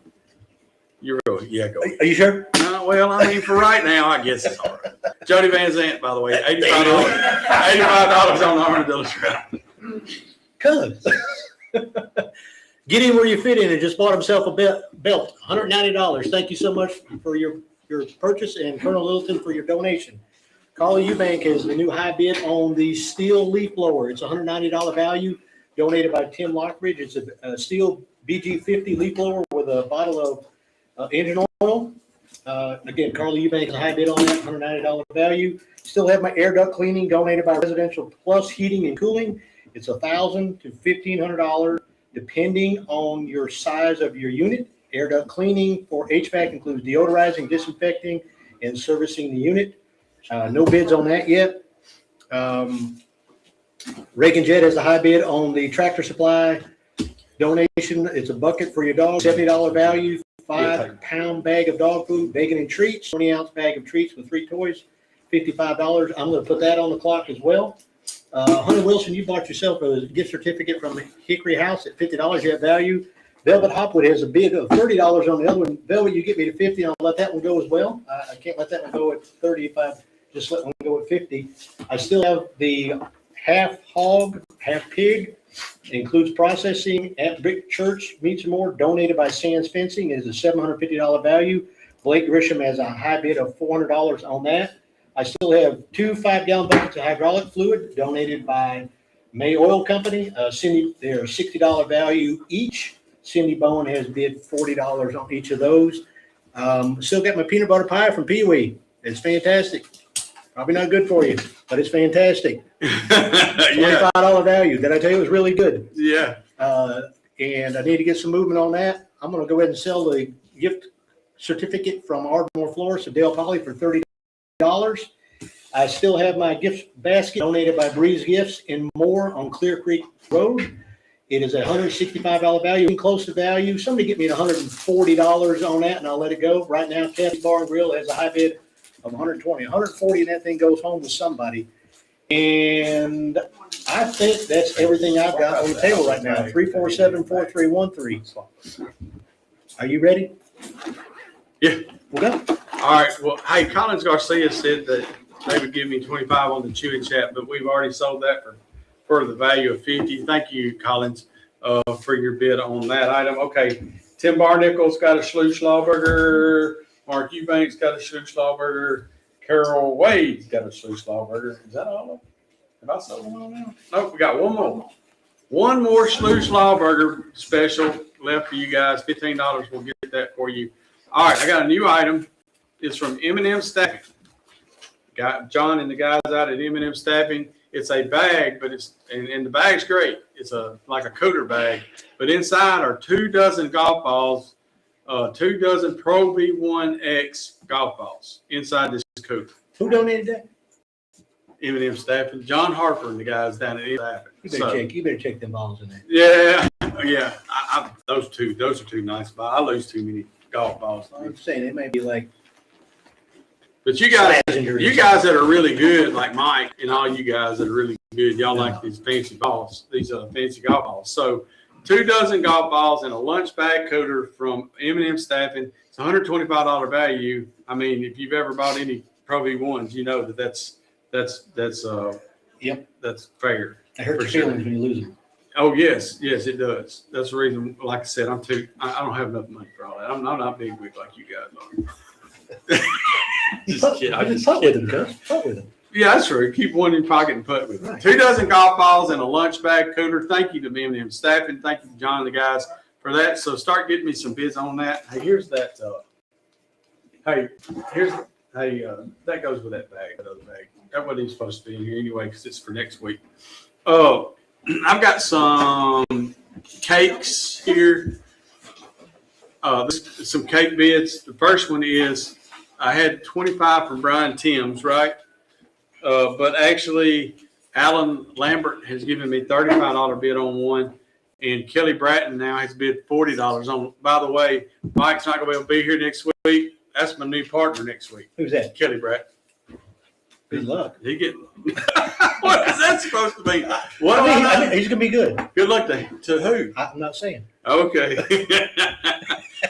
You're really, yeah, go ahead. Are you sure? Well, I mean, for right now, I guess it's hard. Jody Van Zant, by the way, $85 on the armadillo trap. Cuz. Get in where you fit in and just bought himself a belt, $190. Thank you so much for your purchase, and Colonel Littleton for your donation. Carl Eubank has the new high bid on the steel leaf blower. It's $190 value, donated by Tim Lockridge. It's a steel BG50 leaf blower with a bottle of engine oil. Again, Carl Eubank has a high bid on that, $190 value. Still have my air duct cleaning donated by Residential Plus Heating and Cooling. It's $1,000 to $1,500, depending on your size of your unit. Air duct cleaning for HVAC includes deodorizing, disinfecting, and servicing the unit. No bids on that yet. Reagan Jet has a high bid on the Tractor Supply donation. It's a bucket for your dog, $70 value, 5-pound bag of dog food, bacon and treats, 20-ounce bag of treats with 3 toys, $55. I'm going to put that on the clock as well. Hunter Wilson, you bought yourself a gift certificate from Hickory House at $50. You have value. Velvet Hopwood has a bid of $30 on the other one. Velvet, you get me to 50, I'll let that one go as well. I can't let that one go at 30 if I just let one go at 50. I still have the half hog, half pig. It includes processing at Brick Church Meats and More, donated by Sands Fencing. It is a $750 value. Blake Grisham has a high bid of $400 on that. I still have 2 5-gallon buckets of hydraulic fluid donated by May Oil Company. Cindy, they're $60 value each. Cindy Bowen has bid $40 on each of those. Still got my peanut butter pie from Pee Wee. It's fantastic. Probably not good for you, but it's fantastic. Yeah, $25 value. Did I tell you it was really good? yeah. And I need to get some movement on that. I'm gonna go ahead and sell the gift certificate from Ardmore Florist to Dale Polly for $30. I still have my gift basket donated by Breeze Gifts and More on Clear Creek Road. It is a $165 value, close to value. Somebody get me $140 on that and I'll let it go. Right now, Kathy Bar and Grill has a high bid of 120, 140, and that thing goes home with somebody. And I think that's everything I've got on the table right now. 347-4313. Are you ready? Yeah. We'll go. All right. Well, hey, Collins Garcia said that they would give me 25 on the Chewy Chat, but we've already sold that for the value of 50. Thank you, Collins, for your bid on that item. Okay. Tim Barnickel's got a Schlauberger. Mark Eubanks got a Schlauberger. Carol Wade's got a Schlauberger. Is that all of them? Have I sold one now? Nope, we got one more. One more Schlauberger special left for you guys. $15. We'll get that for you. All right, I got a new item. It's from M&M Staffing. Got John and the guys out at M&M Staffing. It's a bag, but and the bag's great. It's like a cooler bag, but inside are 2 dozen golf balls, 2 dozen Pro V1X golf balls inside this cooler. Who donated that? M&M Staffing, John Harper and the guys down at Staffing. You better check them balls in there. Yeah. Those are two nice balls. I lose too many golf balls. I'm saying they may be like. But you guys that are really good, like Mike and all you guys that are really good, y'all like these fancy balls, these fancy golf balls. So 2 dozen golf balls and a lunch bag cooler from M&M Staffing. It's $125 value. I mean, if you've ever bought any Pro V1s, you know that's fair. It hurts your feelings when you lose them. Oh yes, it does. That's the reason. Like I said, I don't have enough money for all that. I'm not big wig like you guys are. Just kidding. I just putt with them, cuz. Putt with them. Yeah, that's true. Keep one in your pocket and putt with it. Right. 2 dozen golf balls and a lunch bag cooler. Thank you to M&M Staffing. Thank you to John and the guys for that. So start getting me some bids on that. Hey, here's that. That goes with that bag, that other bag. That wasn't even supposed to be in here anyway because it's for next week. I've got some cakes here. Some cake bids. The first one is I had 25 from Brian Timms, right? But actually, Alan Lambert has given me $35 bid on one, and Kelly Bratton now has bid $40 on. By the way, Mike's not going to be able to be here next week. That's my new partner next week. Who's that? Kelly Bratton. Good luck. He get. What is that supposed to be? What I mean, he's gonna be good. Good luck to who? I'm not saying. Okay.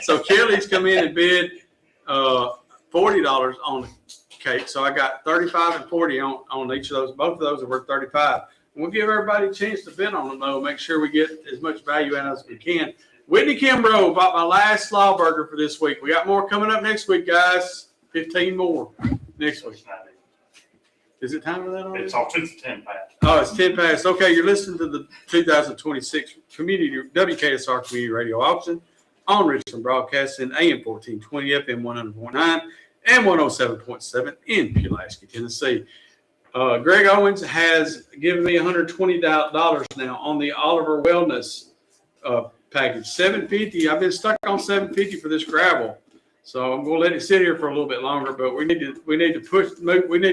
So Kelly's come in and bid $40 on the cake. So I got 35 and 40 on each of those. Both of those are worth 35. We'll give everybody a chance to bid on them though. Make sure we get as much value out of as we can. Whitney Kimbrough bought my last Schlauberger for this week. We got more coming up next week, guys. 15 more next week. Is it time for that already? It's all 10 past. Oh, it's 10 past. Okay, you're listening to the 2026 WKSR Community Radio Auction on Richland Broadcasting, AM 1420, FM 100.9, and 107.7 in Pulaski, Tennessee. Greg Owens has given me $120 now on the Oliver Wellness package. $750. I've been stuck on $750 for this gravel. So I'm going to let it sit here for a little bit longer, but we need to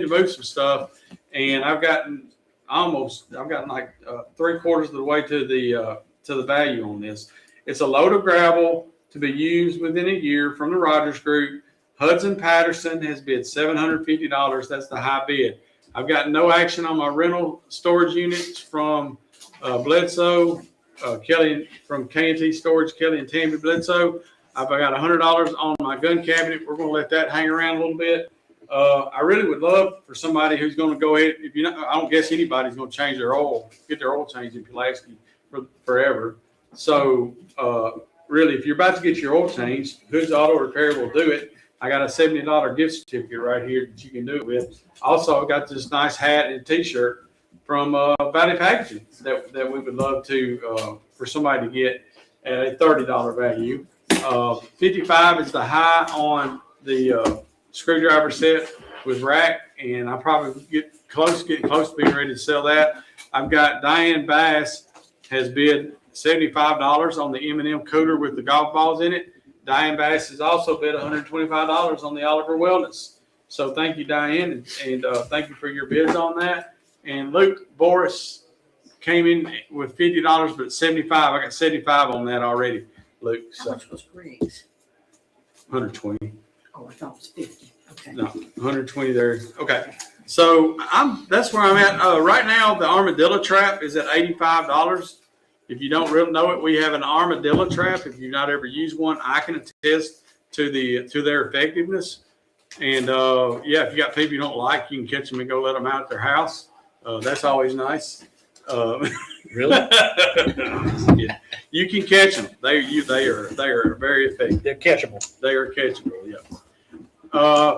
move some stuff. And I've gotten like 3/4 of the way to the value on this. It's a load of gravel to be used within a year from the Rogers Group. Hudson Patterson has bid $750. That's the high bid. I've got no action on my rental storage units from Bledsoe, Kelly from K&T Storage, Kelly and Tammy Bledsoe. I've got $100 on my gun cabinet. We're going to let that hang around a little bit. I really would love for somebody who's going to go ahead. I don't guess anybody's going to change their oil, get their oil changed in Pulaski forever. So really, if you're about to get your oil changed, Hood's Auto Repair will do it. I got a $70 gift certificate right here that you can do it with. Also, I've got this nice hat and t-shirt from Valley Packaging that we would love to for somebody to get at a $30 value. 55 is the high on the screwdriver set with rack, and I probably getting close to being ready to sell that. I've got Diane Bass has bid $75 on the M&M cooler with the golf balls in it. Diane Bass has also bid $125 on the Oliver Wellness. So thank you, Diane, and thank you for your bids on that. And Luke Boris came in with $50, but 75. I got 75 on that already, Luke. How So much was Griggs? 120. Oh, I thought it was 50. Okay. No, 120 there. Okay. So that's where I'm at. Right now, the armadillo trap is at $85. If you don't really know it, we have an armadillo trap. If you've not ever used one, I can attest to their effectiveness. And yeah, if you got people you don't like, you can catch them and go let them out at their house. That's always nice. Really? Yeah. You can catch them. They are very effective. They're catchable. They are catchable. Yeah.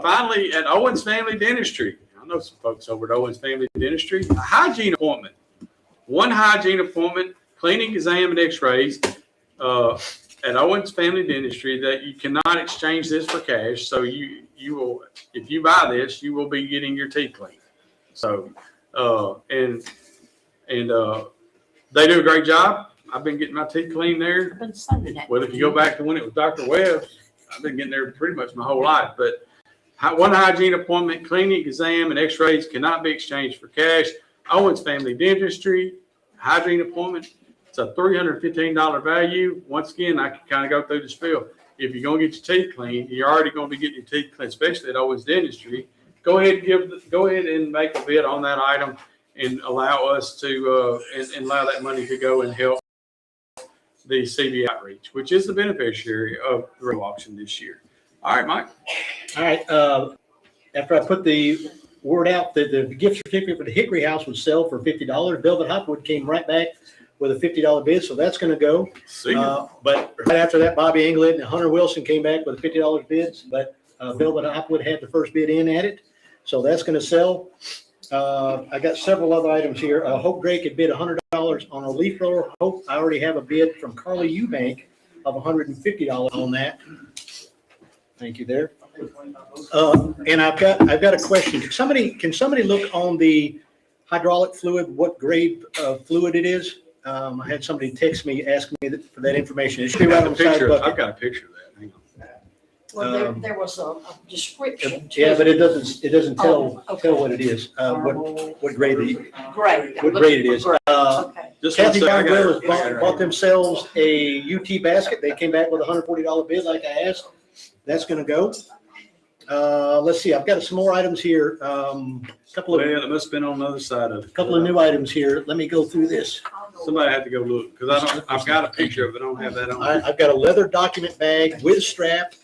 Finally, at Owens Family Dentistry, I know some folks over at Owens Family Dentistry. A hygiene appointment, one hygiene appointment, cleaning, exam, and X-rays at Owens Family Dentistry. That you cannot exchange this for cash. So you will, if you buy this, you will be getting your teeth cleaned. So and they do a great job. I've been getting my teeth cleaned there. Been saying that. Well, if you go back to when it was Dr. Webb, I've been getting there pretty much my whole life. But one hygiene appointment, cleaning, exam, and X-rays cannot be exchanged for cash. Owens Family Dentistry, hygiene appointment. It's a $315 value. Once again, I can kind of go through the spiel. If you're going to get your teeth cleaned, you're already going to be getting your teeth cleaned, especially at Owens Dentistry. Go ahead and make a bid on that item and allow us to and allow that money to go and help the CB Outreach, which is the beneficiary of the road auction this year. All right, Mike. All right, after I put the word out that the gift certificate for the Hickory House would sell for $50, Velvet Hopwood came right back with a $50 bid, so that's going to go. See, But right after that, Bobby England and Hunter Wilson came back with $50 bids, but Velvet Hopwood had the first bid in at it, so that's going to sell. I got several other items here. Hope Drake had bid $100 on a leaf blower. Hope, I already have a bid from Carly Eubank of $150 on that. Thank you there. And I've got a question. Can somebody look on the hydraulic fluid, what grade of fluid it is? I had somebody text me, asking me for that information. It should be right on the side of the bucket. I've got a picture of that. Hang on. Well, there was a description. Yeah, but it doesn't tell Oh, okay. what it is, what grade Great. what grade it is. Okay. Just one Kathy second, I got Barnwell it. has bought themselves a UT basket. They came back with a $140 bid like I asked. That's gonna go. Let's see, I've got some more items here. Couple Well, it must have been on the other side of it. of new items here. Let me go through this. Somebody had to go look because I've got a picture of it. I don't have that on. I've got a leather document bag with strap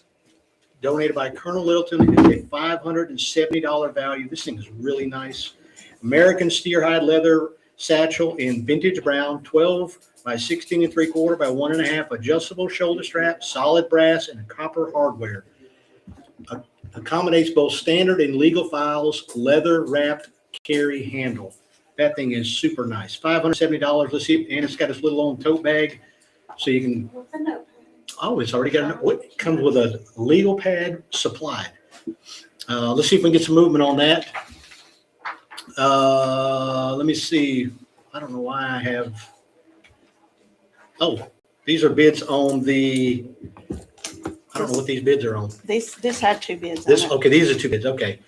donated by Colonel Littleton. It's a $570 value. This thing is really nice. American steer hide leather satchel in vintage brown, 12 by 16 3/4 by 1.5, adjustable shoulder strap, solid brass, and copper hardware. Accommodates both standard and legal files, leather wrapped carry handle. That thing is super nice. $570. Let's see, and it's got this little old tote bag, so you can. Oh, it's already got. It comes with a legal pad supplied. Let's see if we can get some movement on that. Let me see. I don't know why I have. Oh, these are bids on the. I don't know what these bids are on. This had two bids on This, it. okay, these are two bids, okay.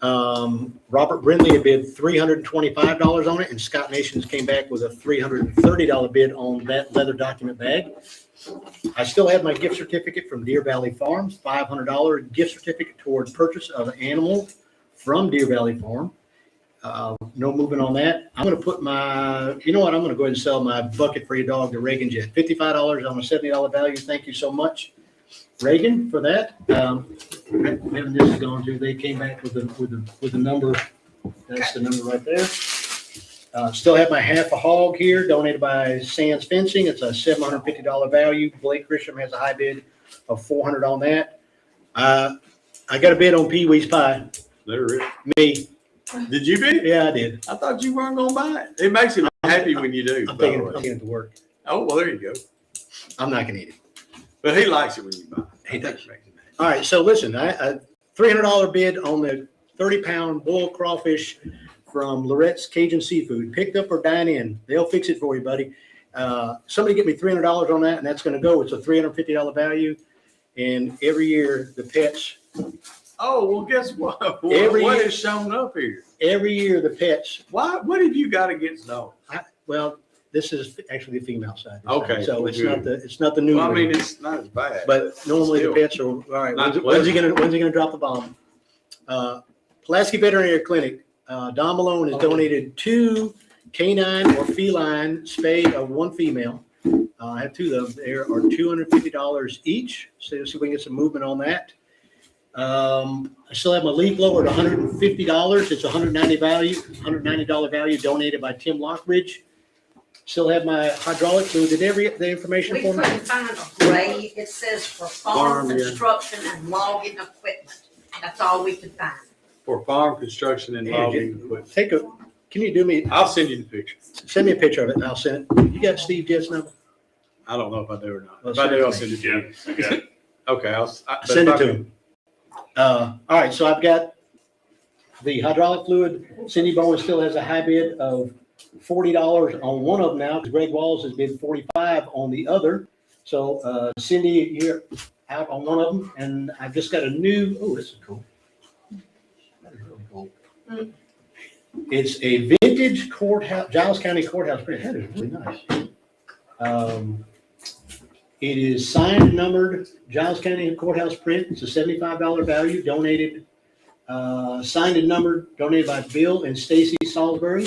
Robert Brindley had bid $325 on it, and Scott Nations came back with a $330 bid on that leather document bag. I still have my gift certificate from Deer Valley Farms, $500 gift certificate towards purchase of an animal from Deer Valley Farm. No movement on that. I'm gonna put my, you know what, I'm gonna go ahead and sell my bucket for your dog to Reagan Jet, $55 on a $70 value. Thank you so much, Reagan, for that. And this is going to, they came back with the number. That's the number right there. Still have my half a hog here, donated by Sands Fencing. It's a $750 value. Blake Grisham has a high bid of $400 on that. I got a bid on Pee Wee's Pie. They're real. Me. Did you bid? Yeah, I did. I thought you weren't gonna buy it. It makes him happy when you do. I'm by the taking way. it to work. Oh, well, there you go. I'm not gonna eat it. But he likes it when you buy it. He does. All right, so listen, a $300 bid on the 30-pound bull crawfish from Lorette's Cajun Seafood. Picked up or dine in. They'll fix it for you, buddy. Somebody get me $300 on that, and that's gonna go. It's a $350 value. And every year, the pets, Oh, well, guess what? Every What year- is shown up here? every year, the pets, Why? What have you got against dogs? well, this is actually the female side. this Okay, time, So well, it's not the new Well, I mean, breed. it's not as bad. But normally the Still. pets are, all right, Not when's he gonna drop the bomb? Pulaski Veterinary Clinic, Don Malone has donated 2 canine or feline spay of 1 female. I have 2 of them. There are $250 each. So let's see if we can get some movement on that. I still have my leaf blower at $150. It's $190 value donated by Tim Lockridge. Still have my hydraulic fluid. Did they get the information We for me? couldn't find a grade. It says for farm Farm, yeah. construction and logging equipment. That's all we could find. For farm construction and logging equipment. Can you do me, I'll send you the picture. send me a picture of it and I'll send it. You got Steve Jett's number? I don't know if I do or not. Well, If I do, I'll send send it to Yeah, you. I got it. Okay, but Send if it I to can- him. All right, so I've got the hydraulic fluid. Cindy Bowen still has a high bid of $40 on one of them now. Greg Walls has bid $45 on the other. So Cindy, you're out on one of them, and I've just got a new, oh, this is cool. That is really cool. It's a vintage courthouse, Giles County Courthouse print. That is really nice. It is signed and numbered Giles County Courthouse print. It's a $75 value donated, signed and numbered, donated by Bill and Stacy Salisbury.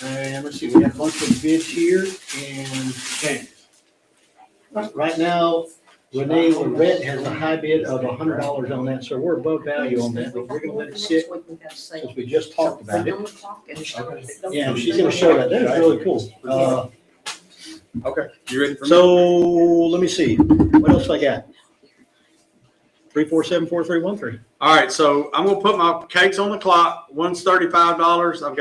And let's see, we have a bunch of bids here and right now, Renee Lorette has a high bid of $100 on that. So we're above value on that, but we're gonna let it sit since we just talked about it. Yeah, she's gonna show that. That is really cool. Okay, you ready for me? So let me see. What else I got? 3474313. All right, so I'm gonna put my cakes on the clock. One's $35. I've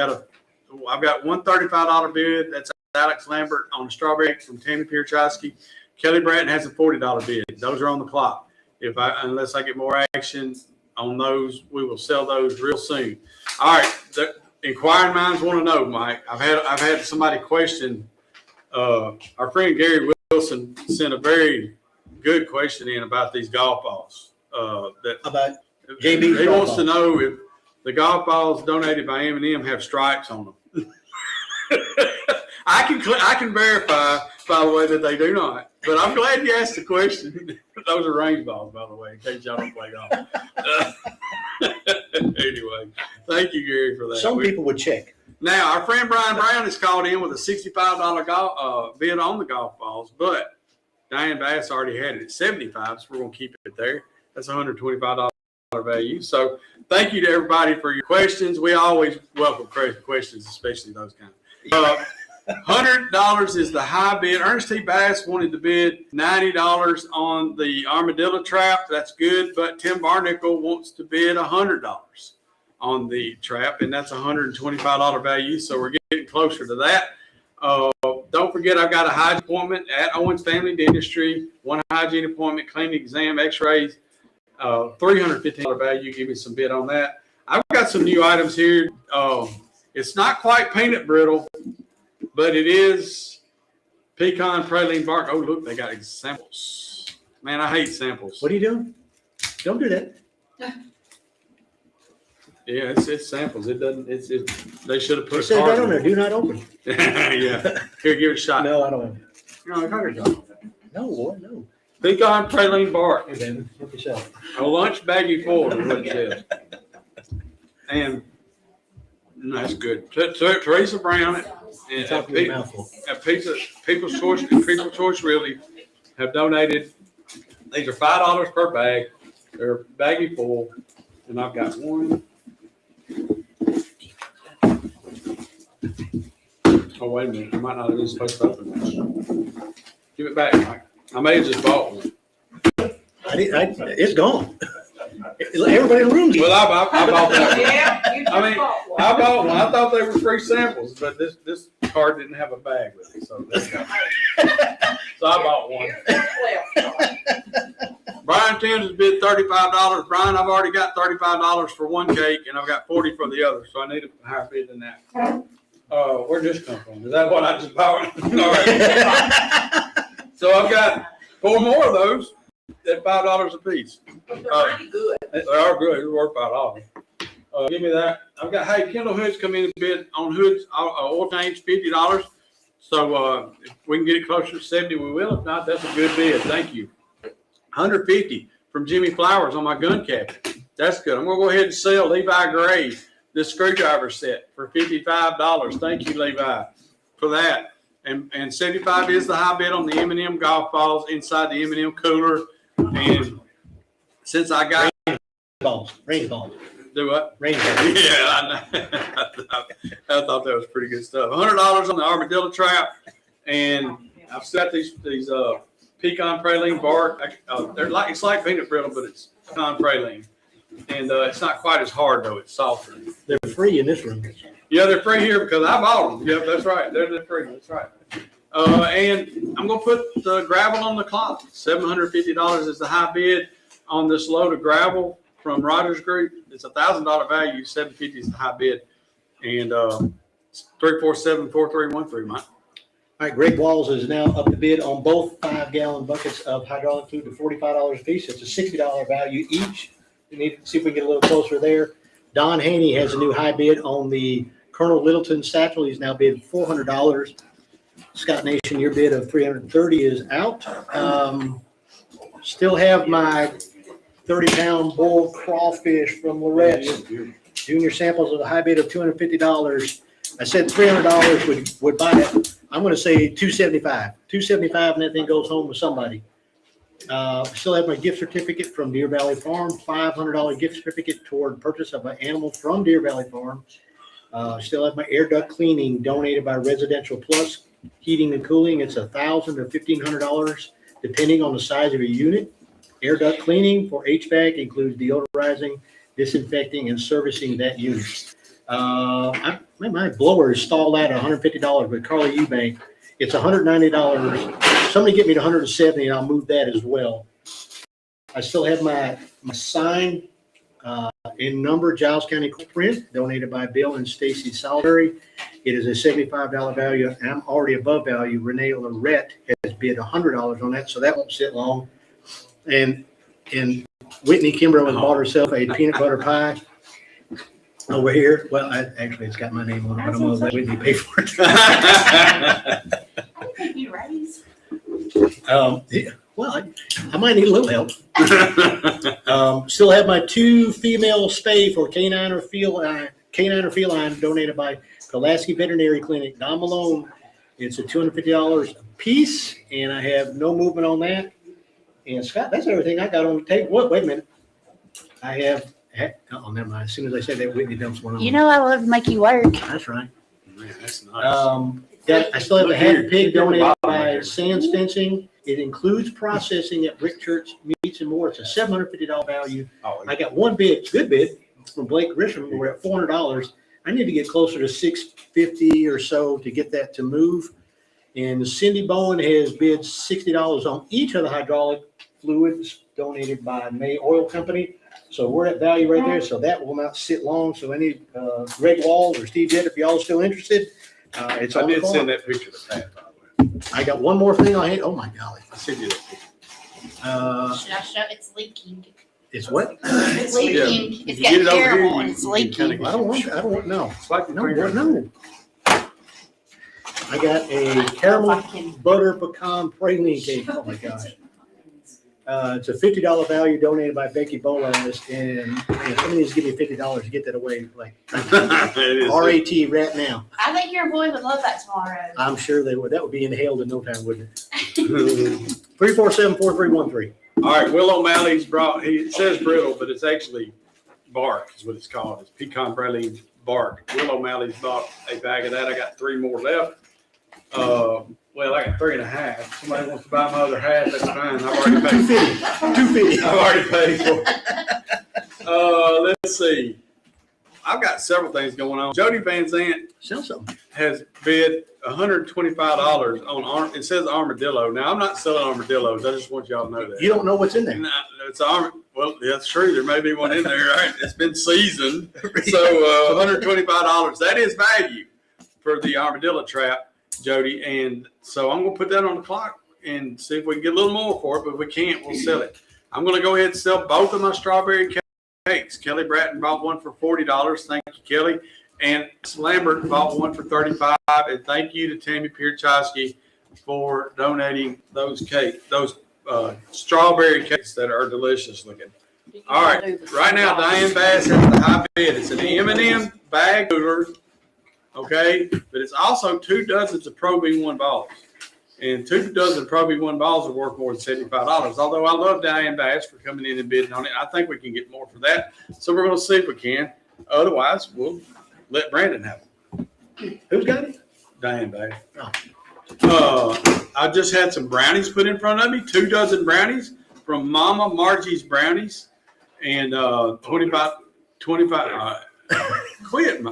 got one $35 bid. That's Alex Lambert on the strawberry from Tammy Pierchowski. Kelly Bratton has a $40 bid. Those are on the clock. Unless I get more action on those, we will sell those real soon. All right, the inquiring minds want to know, Mike. I've had somebody question. Our friend Gary Wilson sent a very good question in about these golf balls. About JB's he golf wants to balls. know if the golf balls donated by M&M have stripes on them. I can verify, by the way, that they do not. But I'm glad you asked the question. Those are range balls, by the way, in case y'all don't play golf. Anyway, thank you, Gary, for that. Some people would check. Now, our friend Brian Brown has called in with a $65 bid on the golf balls, but Diane Bass already had it at $75, so we're going to keep it there. That's $125 value. So thank you to everybody for your questions. We always welcome questions, especially those kind. $100 is the high bid. Ernest T. Bass wanted to bid $90 on the armadillo trap. That's good, but Tim Barnicle wants to bid $100 on the trap, and that's $125 value. So we're getting closer to that. Don't forget, I've got a hygiene appointment at Owens Family Dentistry. One hygiene appointment, cleaning exam, x-rays, $315 value. Give me some bid on that. I've got some new items here. It's not quite peanut brittle, but it is pecan praline bark. Oh, look, they got samples. Man, I hate samples. What are you doing? Don't do that. Yeah, it's samples. It doesn't. They should have It put. says right on there, do not open. Yeah. Here, give it a shot. No, I don't want it. No, here you go. No, boy, no. Pecan praline bark. Here, David, help yourself. A lunch baggie full is what it says. And that's good. Teresa Brown and Top of your mouthful. People's Choice Realty have donated. These are $5 per bag. They're baggie full, and I've got one. Oh, wait a minute. I might not have been supposed to open this. Give it back, Mike. I may have just bought one. It's gone. Everybody in the room's. Well, I bought that one. Yeah, you I mean, just bought one. I bought one. I thought they were free samples, but this card didn't have a bag with it, so there you go. So I bought one. Here's what's left. Brian Timms has bid $35. Brian, I've already got $35 for one cake, and I've got 40 for the other, so I need a higher bid than that. Where'd this come from? Is that what I just bought? All right. So I've got 4 more of those at $5 a piece. But they're pretty good. They are good. It's worth $5. Give me that. I've got, hey, Kendall Hoods come in and bid on hoods, oil tanks, $50. So if we can get it closer to 70, we will. If not, that's a good bid. Thank you. 150 from Jimmy Flowers on my gun cabinet. That's good. I'm gonna go ahead and sell Levi Gray this screwdriver set for $55. Thank you, Levi, for that. And 75 is the high bid on the M&M golf balls inside the M&M cooler. And since I got Range balls. do what? Range balls. Yeah, I know. I thought that was pretty good stuff. $100 on the armadillo trap, and I've set these pecan praline bark. They're like, it's like peanut brittle, but it's pecan praline, and it's not quite as hard though. It's softer. They're free in this room. Yeah, they're free here because I bought them. Yep, that's right. They're free. That's right. And I'm gonna put the gravel on the clock. $750 is the high bid on this load of gravel from Rogers Group. It's $1,000 value. $750 is the high bid, and 347-4313, Mike. All right, Greg Walls is now up to bid on both 5-gallon buckets of hydraulic fluid to $45 a piece. It's a $60 value each. We need to see if we can get a little closer there. Don Haney has a new high bid on the Colonel Littleton satchel. He's now bid $400. Scott Nation, your bid of $330 is out. Still have my 30-pound bull crawfish from Lorette's. Junior samples of the high bid of $250. I said $300 would buy it. I'm going to say $275. $275, and that thing goes home with somebody. Still have my gift certificate from Deer Valley Farm, $500 gift certificate toward purchase of an animal from Deer Valley Farm. Still have my air duct cleaning donated by Residential Plus Heating and Cooling. It's $1,000 to $1,500 depending on the size of your unit. Air duct cleaning for HVAC includes deodorizing, disinfecting, and servicing that unit. My blower is stalled out at $150 with Carly Eubank. It's $190. Somebody get me to $170 and I'll move that as well. I still have my sign in number Giles County print donated by Bill and Stacy Salisbury. It is a $75 value, and I'm already above value. Renee Lorette has bid $100 on that, so that won't sit long. And Whitney Kimberly bought herself a peanut butter pie over here. Well, actually, it's got my name on it, but I'm going to let Whitney pay for it. You raise. Yeah, well, I might need a little help. Still have my 2 female spay for canine or feline donated by Pulaski Veterinary Clinic. Don Malone. It's a $250 a piece, and I have no movement on that. And Scott, that's everything I got on the table. Wait a minute. I have. Oh, never mind. As soon as I say that, Whitney dumps one on. You know I love to make you work. That's right. Man, that's nice. I still have a hat pig donated by Sands Fencing. It includes processing at Brick Church Meats and More. It's a $750 value. I got one bid, good bid, from Blake Grisham. We're at $400. I need to get closer to $650 or so to get that to move. And Cindy Bowen has bid $60 on each of the hydraulic fluids donated by May Oil Company. So we're at value right there. So that will not sit long. So any Greg Walls or Steve Jett, if y'all still interested, it's I on the did farm. send that picture to Pat, by the way. I got one more thing I hate. Oh my golly. I sent you that picture. Should I show? It's leaking. It's what? It's leaking. It's You get it getting over here, terrible you- and it's you kinda leaking. I don't want, no. It's like the No, finger. no. I got a caramel butter pecan praline cake. Oh my gosh. It's a $50 value donated by Becky Bolas, and somebody needs to give me $50 to get that away, like It is. RAT right now. I think your employee would love that tomorrow. I'm sure they would. That would be inhaled in no time, wouldn't it? 347-4313. All right, Will O'Malley's brought, it says brittle, but it's actually bark is what it's called. It's pecan praline bark. Will O'Malley's bought a bag of that. I got 3 more left. Well, I got 3.5. Somebody wants to buy my other half, that's fine. I've already paid. $250. I've already paid for it. Let's see. I've got several things going on. Jody Van Zant Sell something. has bid $125 on it says armadillo. Now I'm not selling armadillos. I just want y'all to know that. You don't know what's in there. No, it's well, that's true. There may be one in there. Right? It's been seasoned, so $125. That is value for the armadillo trap, Jody. And so I'm gonna put that on the clock and see if we can get a little more for it. But if we can't, we'll sell it. I'm gonna go ahead and sell both of my strawberry cakes. Kelly Bratton bought one for $40. Thank you, Kelly. And Lambert bought one for $35. And thank you to Tammy Pierchowski for donating those strawberry cakes that are delicious looking. All right, right now Diane Bass has the high bid. It's an M&M bag cooler, okay, but it's also 2 dozens of Pro V1 balls. And 2 dozen Pro V1 balls are worth more than $75. Although I love Diane Bass for coming in and bidding on it, I think we can get more for that. So we're going to see if we can. Otherwise, we'll let Brandon have it. Who's got it? Diane Bass. I just had some brownies put in front of me, 2 dozen brownies from Mama Margie's Brownies, and 25. Quit,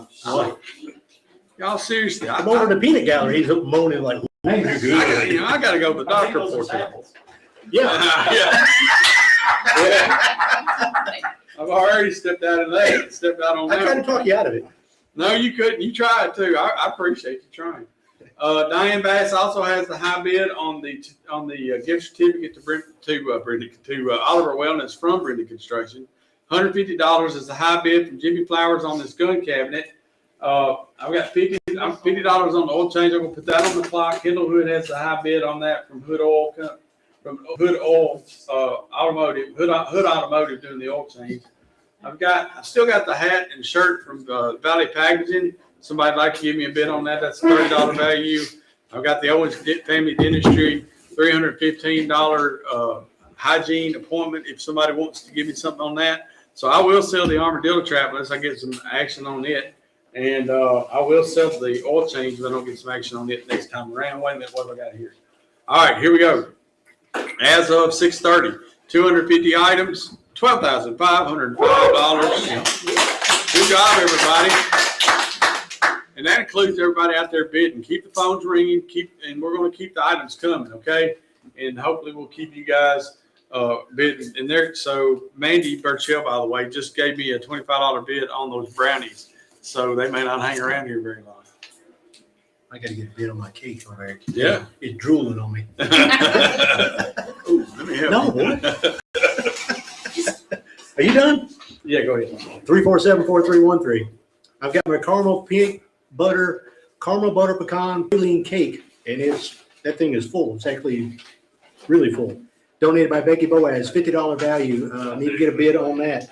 y'all seriously. I'm over to the peanut gallery. He's moaning like, I got to go to the doctor for it. yeah. Yeah. I've already stepped out of that. Stepped out on I that. tried to talk you out of it. No, you couldn't. You tried too. I appreciate you trying. Diane Bass also has the high bid on the gift certificate to Oliver Wellness from Brenda Construction. $150 is the high bid from Jimmy Flowers on this gun cabinet. I've got $50 on the oil change. I'm gonna put that on the clock. Kendall Hood has the high bid on that from Hood Automotive doing the oil change. I still got the hat and shirt from Valley Packaging. Somebody'd like to give me a bid on that. That's $30 value. I've got the Owens Family Dentistry $315 hygiene appointment if somebody wants to give me something on that. So I will sell the armadillo trap unless I get some action on it. And I will sell the oil change if I don't get some action on it next time around. Wait a minute, what have I got here? All right, here we go. As of 6:30, 250 items, $12,505. Good job, everybody. And that includes everybody out there bidding. Keep the phones ringing, and we're going to keep the items coming, okay? And hopefully we'll keep you guys bidding in there. So Mandy Burchell, by the way, just gave me a $25 bid on those brownies. So they may not hang around here very long. I got to get a bid on my cake over there. Yeah. It's drooling on me. Ooh, let me help No, you. boy. Are you done? Yeah, go ahead. 347-4313. I've got my caramel butter pecan praline cake, and that thing is full. It's actually really full. Donated by Becky Boaz, $50 value. Need to get a bid on that.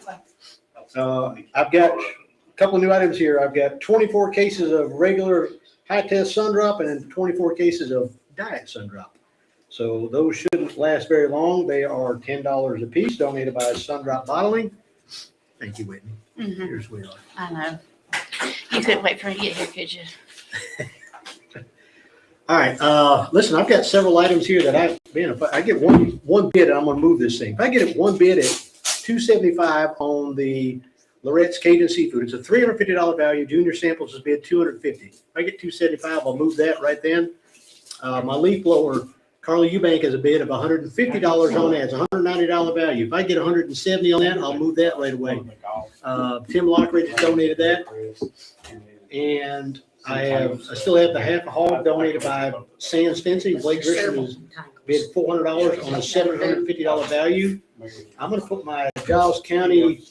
I've got a couple of new items here. I've got 24 cases of regular high-test sun drop and 24 cases of diet sun drop. So those shouldn't last very long. They are $10 a piece, donated by Sun Drop Bottling. Thank you, Whitney. Mhm. You're a sweetheart. I know. You couldn't wait for me to get here, could you? All right, listen, I've got several items here that if I get one bid, I'm gonna move this thing. If I get one bid at $275 on the Lorette's Cajun Seafood, it's a $350 value. Junior Samples is bid $250. If I get $275, I'll move that right then. My leaf blower, Carla Eubank has a bid of $150 on that. It's a $190 value. If I get $170 on that, I'll move that right away. Tim Lockridge has donated that. And I still have the half a hog donated by Sands Fencing. Blake Grisham has bid $400 on a $750 value. I'm going to put my Giles County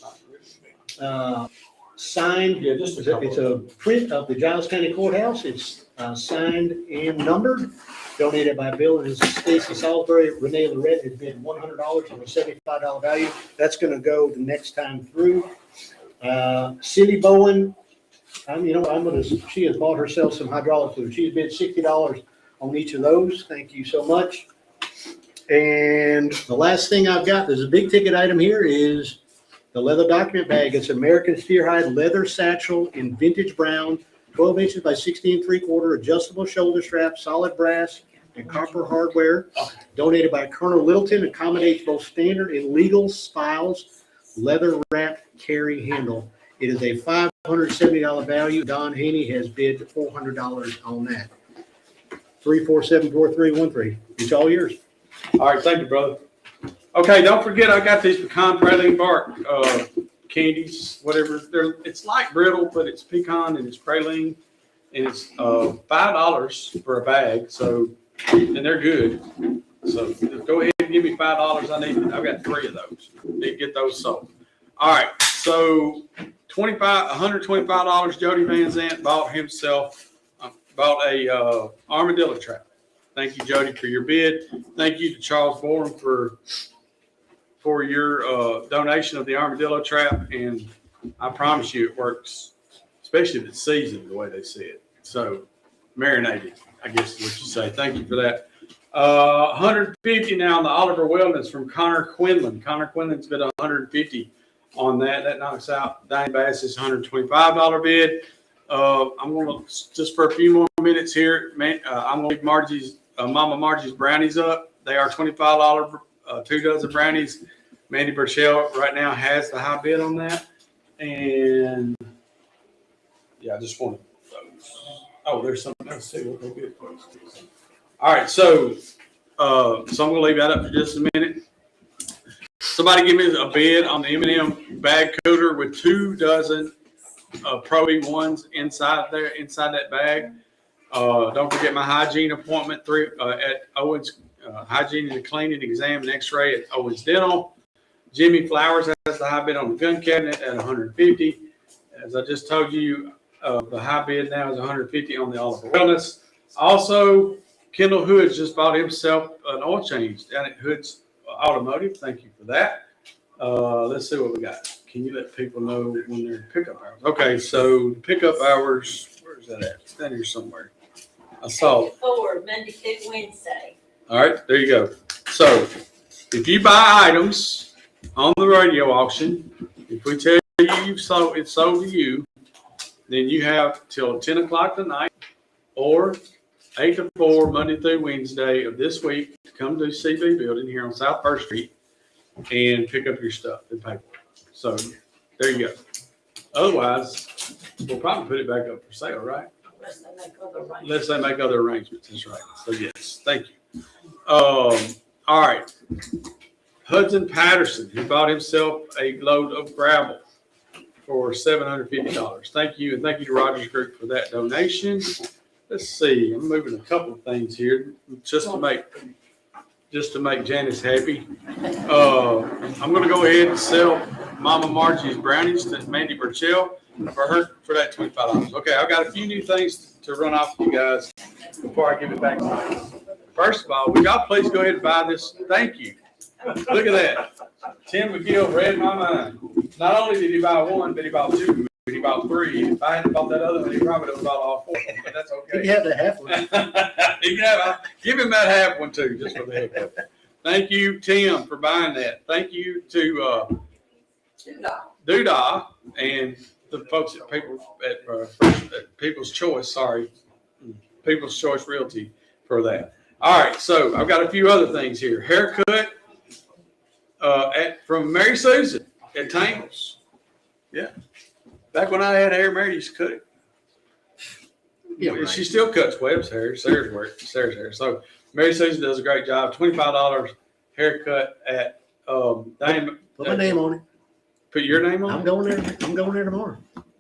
signed. It's a print of the Giles County Courthouse. It's signed and numbered. Donated by Bill and Stacy Salisbury. Renee Lorette has bid $100 on a $75 value. That's going to go the next time through. Cindy Bowen, she has bought herself some hydraulic fluid. She's bid $60 on each of those. Thank you so much. And the last thing I've got, there's a big ticket item here, is the leather document bag. It's American Steerhide leather satchel in vintage brown, 12 inches by 16 3/4, adjustable shoulder strap, solid brass and copper hardware. Donated by Colonel Littleton, accommodates both standard and legal files. leather wrap carry handle. It is a $570 value. Don Haney has bid $400 on that. 3474313. It's all yours. All right, thank you, brother. Okay, don't forget, I got these pecan praline bark candies, whatever. It's like brittle, but it's pecan and it's praline, and it's $5 for a bag. So, and they're good. So go ahead and give me $5. I've got 3 of those. Need to get those sold. All right, so $125. Jody Van Zant bought a armadillo trap. Thank you, Jody, for your bid. Thank you to Charles Borum for your donation of the armadillo trap, and I promise you it works, especially if it's seasoned the way they said. So marinated, I guess is what you say. Thank you for that. 150 now on the Oliver Wellness from Connor Quinlan. Connor Quinlan's bid 150 on that. That knocks out Diane Bass's $125 bid. I'm going to, just for a few more minutes here, I'm going to leave Margie's, Mama Margie's brownies up. They are $25, 2 dozen brownies. Mandy Burchell right now has the high bid on that. And yeah, I just wanted those. Oh, there's something else too. Okay, good. All right, so I'm going to leave that up for just a minute. Somebody give me a bid on the M&M bag cooler with 2 dozen Pro E1s inside that bag. Don't forget my hygiene appointment at Owens Hygiene and Cleaning Exam and X-ray at Owens Dental. Jimmy Flowers has the high bid on the gun cabinet at 150. As I just told you, the high bid now is 150 on the Oliver Wellness. Also, Kendall Hoods just bought himself an oil change down at Hoods Automotive. Thank you for that. Let's see what we got. Can you let people know when they're pickup hours? Okay, so pickup hours, where's that at? It's down here somewhere. I saw it. 4, Monday through Wednesday. All right, there you go. So if you buy items on the radio auction, if we tell you it's sold to you, then you have till 10 o'clock tonight or 8 to 4, Monday through Wednesday of this week to come to the CB building here on South First Street and pick up your stuff and paperwork. So there you go. Otherwise, we'll probably put it back up for sale, right? Unless they make other arrangements. That's right. So yes, thank you. All right. Hudson Patterson, he bought himself a load of gravel for $750. Thank you, and thank you to Rogers Group for that donation. Let's see, I'm moving a couple of things here just to make Janice happy. I'm going to go ahead and sell Mama Margie's brownies to Mandy Burchell for that $25. Okay, I've got a few new things to run off with you guys before I give it back to you. First of all, would y'all please go ahead and buy this? Thank you. Look at that. Tim McGill read my mind. Not only did he buy 1, but he bought 2, but he bought 3. If I hadn't bought that other one, he probably would have bought all 4. But that's okay. You have the half one. You can have, give him that half one too, just for the heck of it. Thank you, Tim, for buying that. Thank you to Doodah and the folks at People's Choice. People's Choice Realty for that. All right, so I've got a few other things here. Haircut from Mary Susan at Tangles. Yeah. Back when I had hair, Mary used to cut it. Yeah, right. She still cuts Webb's hair, Sarah's hair. So Mary Susan does a great job. $25 haircut at Diane. Put my name on it. Put your name on I'm it? going there tomorrow.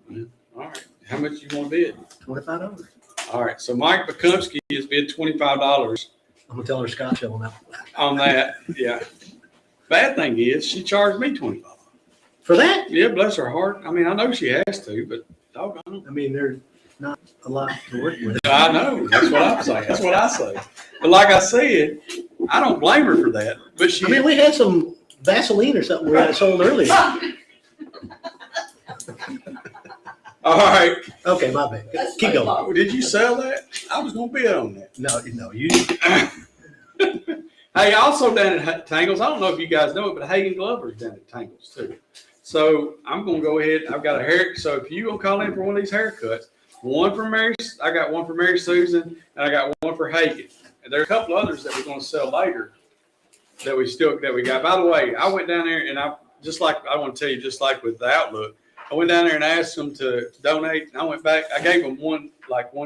Yeah. All right. How much you want to bid? $25. All right. So Mike Bakumsky has bid $25. I'm gonna tell her Scott show on that. Yeah. Bad thing is she charged me $25 for that. Yeah, bless her heart. I mean, I know she has to, but doggone. I mean, there's not a lot to work with. I know. That's what I'm saying. That's what I say. But like I said, I don't blame her for that. But she. I mean, we had some Vaseline or something we had sold earlier. All right. Okay, my bad. Keep going. Did you sell that? I was going to bid on that. No, you. Hey, also down at Tangles, I don't know if you guys know it, but Hagen Glover's down at Tangles too. So I'm going to go ahead. I've got a hair. So if you going to call in for one of these haircuts, I got one for Mary Susan, and I got one for Hagen. And there are a couple others that we're going to sell later that we got. By the way, I went down there and I just like, I want to tell you, just like with the Outlook, I went down there and asked them to donate, and I went back, I gave them one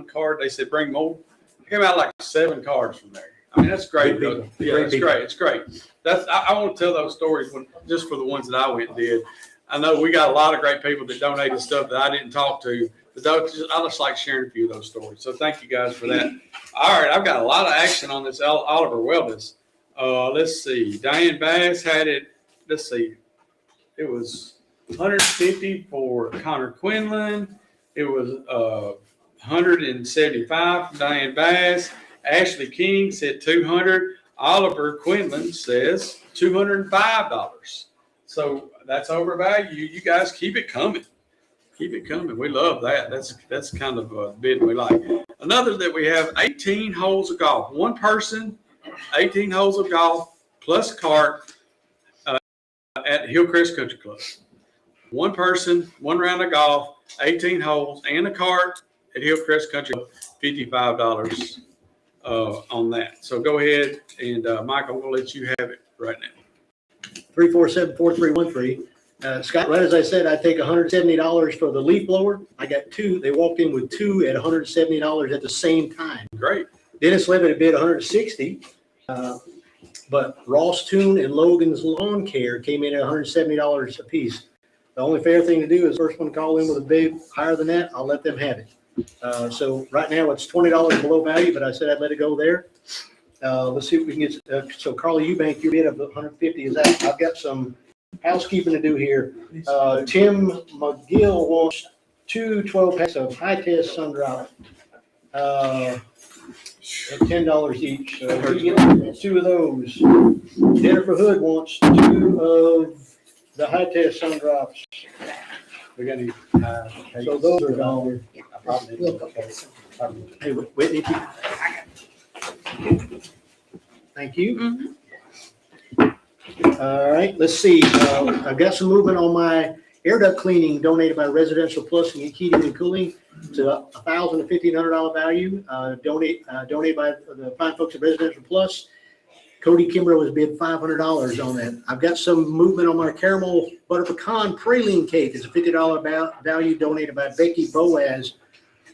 card, they said, bring more. I came out like 7 cards from there. I mean, that's great. Great people. Yeah, Great it's people. great, it's great. I want to tell those stories just for the ones that I went and did. I know we got a lot of great people that donated stuff that I didn't talk to, but I just like sharing a few of those stories. So thank you guys for that. All right, I've got a lot of action on this Oliver Wellness. Let's see, Diane Bass had it, let's see, it was 150 for Connor Quinlan. It was 175 for Diane Bass. Ashley King said 200. Oliver Quinlan says $205. So that's overvalued. You guys keep it coming. Keep it coming. We love that. That's kind of a bid we like. Another that we have 18 holes of golf. One person, 18 holes of golf plus a cart at Hillcrest Country Club. One person, one round of golf, 18 holes, and a cart at Hillcrest Country Club, $55 on that. So go ahead and Michael, I'm going to let you have it right now. 347-4313. Scott, right as I said, I take $170 for the leaf blower. I got 2. They walked in with 2 at $170 at the same time. Great. Dennis Levitt bid $160. But Ross Toon and Logan's Lawn Care came in at $170 a piece. The only fair thing to do is first one to call in with a bid higher than that, I'll let them have it. So right now it's $20 below value, but I said I'd let it go there. Let's see if we can get, so Carly Eubank, your bid of 150 is out. I've got some housekeeping to do here. Tim McGill wants 2 12-packs of high-test sun-drop at $10 each. So we get 2 of those. Jennifer Hood wants 2 of the high-test sun-drops. We got any? So those are gone. Hey, Whitney. Thank you. All right, let's see. I've got some movement on my air duct cleaning donated by Residential Plus and Heating and Cooling. It's $1,000 to $1,500 value. Donated by the fine folks at Residential Plus. Cody Kimbrough has bid $500 on that. I've got some movement on my caramel butter pecan praline cake. It's a $50 value donated by Becky Boaz.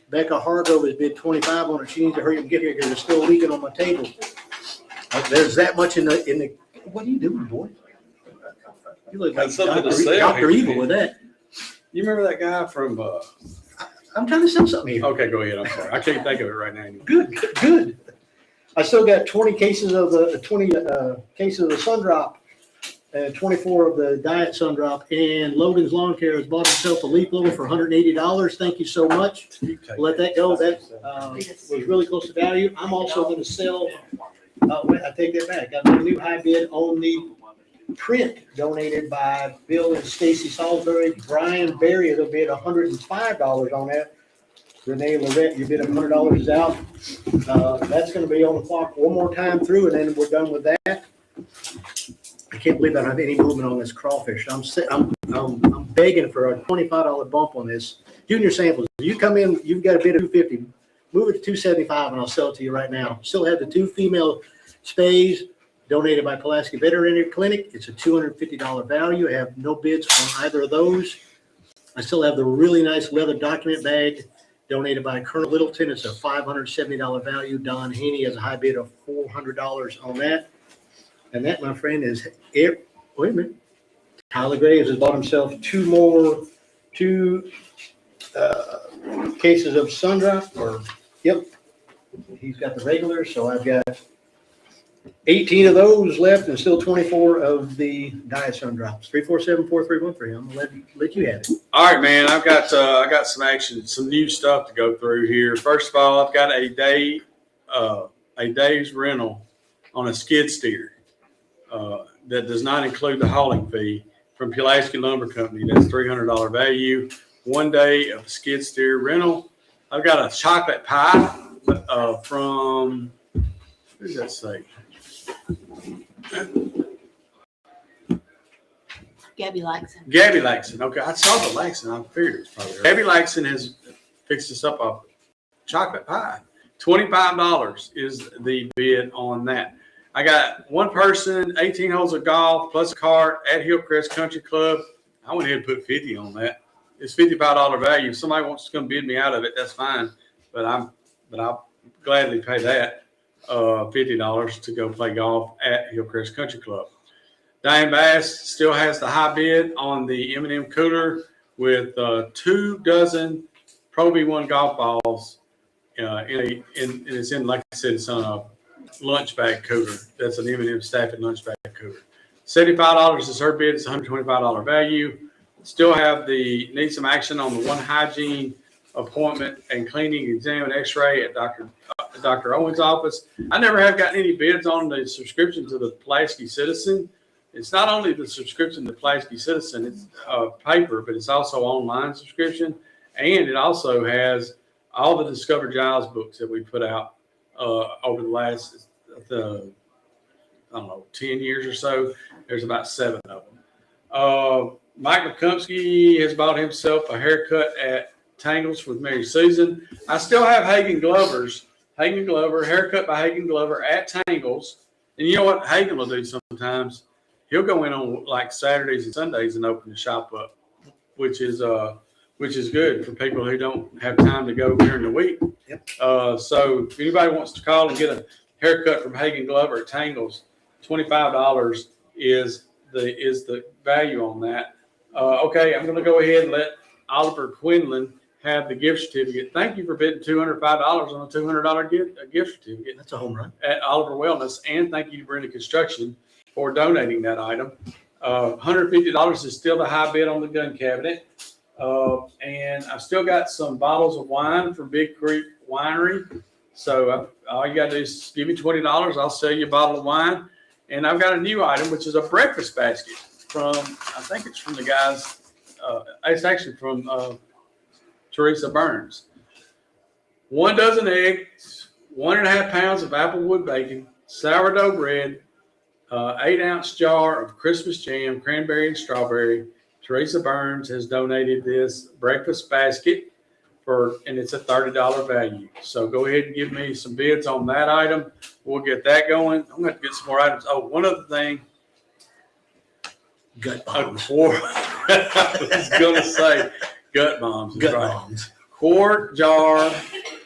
Becca Hargrove has bid $25 on it. She needs to hurry up and get here because it's still leaking on my table. There's that much in the. What are you doing, boy? You look like Dr. Evil with that. You remember that guy from? I'm trying to sell something here. Okay, go ahead. I'm sorry, I can't think of it right now. Good. I still got 20 cases of the sun drop, and 24 of the diet sun drop. And Logan's Lawn Care has bought himself a leaf blower for $180. Thank you so much. Let that go. That was really close to value. I'm also going to sell. I take that back. I've got a new high bid on the print donated by Bill and Stacy Salisbury. Brian Berry has bid $105 on that. Renee Lorette, your bid of $100 is out. That's going to be on the clock one more time through, and then we're done with that. I can't believe I don't have any movement on this crawfish. I'm begging for a $25 bump on this. Junior samples. You come in, you've got a bid of $250. Move it to $275, and I'll sell it to you right now. Still have the 2 female spays donated by Pulaski Veterinary Clinic. It's a $250 value. I have no bids on either of those. I still have the really nice leather document bag donated by Colonel Littleton. It's a $570 value. Don Haney has a high bid of $400 on that. And that, my friend, is it. Wait a minute. Tyler Graves has bought himself 2 cases of Sundrop. Yep. He's got the regular, so I've got 18 of those left and still 24 of the diet Sundrops. 347-4313. I'm gonna let you have it. All right, man. I got some action, some new stuff to go through here. First of all, I've got a day's rental on a skid steer that does not include the hauling fee from Pulaski Lumber Company. That's $300 value. 1 day of skid steer rental. I've got a chocolate pie from, who does that say? Gabby likes him. Gabby Laxon. Okay, I saw the Laxon. I figured it was probably her. Gabby Laxon has fixed us up a chocolate pie. $25 is the bid on that. I got one person, 18 holes of golf plus a cart at Hillcrest Country Club. I went ahead and put 50 on that. It's $55 value. If somebody wants to come bid me out of it, that's fine. But I'll gladly pay that $50 to go play golf at Hillcrest Country Club. Diane Bass still has the high bid on the M&M cooler with 2 dozen Pro V1 golf balls. It's in, like I said, it's on a lunch bag cooler. That's an M&M Stafford lunch bag cooler. $75 is her bid. It's $125 value. Still have need some action on the one hygiene appointment and cleaning exam and x-ray at Dr. Owens' office. I never have gotten any bids on the subscription to the Pulaski Citizen. It's not only the subscription to Pulaski Citizen, it's paper, but it's also online subscription. And it also has all the Discover Giles books that we put out over the last, 10 years or so. There's about 7 of them. Mike McCumsky has bought himself a haircut at Tangles with Mary Susan. I still have Hagen Glover, haircut by Hagen Glover at Tangles. And you know what Hagen will do sometimes? He'll go in on like Saturdays and Sundays and open the shop up, which is good for people who don't have time to go during the week. Yep. So if anybody wants to call and get a haircut from Hagen Glover at Tangles, $25 is the value on that. Okay, I'm going to go ahead and let Oliver Quinlan have the gift certificate. Thank you for bidding $205 on a $200 gift certificate. That's a home run. At Oliver Wellness, and thank you to Brenda Construction for donating that item. $150 is still the high bid on the gun cabinet. And I've still got some bottles of wine from Big Creek Winery. So all you got to do is give me $20. I'll sell you a bottle of wine. And I've got a new item, which is a breakfast basket from, I think it's from the guys, it's actually from Teresa Burns. 1 dozen eggs, 1.5 pounds of applewood bacon, sourdough bread, 8-ounce jar of Christmas jam, cranberry and strawberry. Teresa Burns has donated this breakfast basket and it's a $30 value. So go ahead and give me some bids on that item. We'll get that going. I'm going to have to get some more items. Oh, one other thing. Gut bombs. I was going to say gut bombs. Gut right. bombs. Quart jar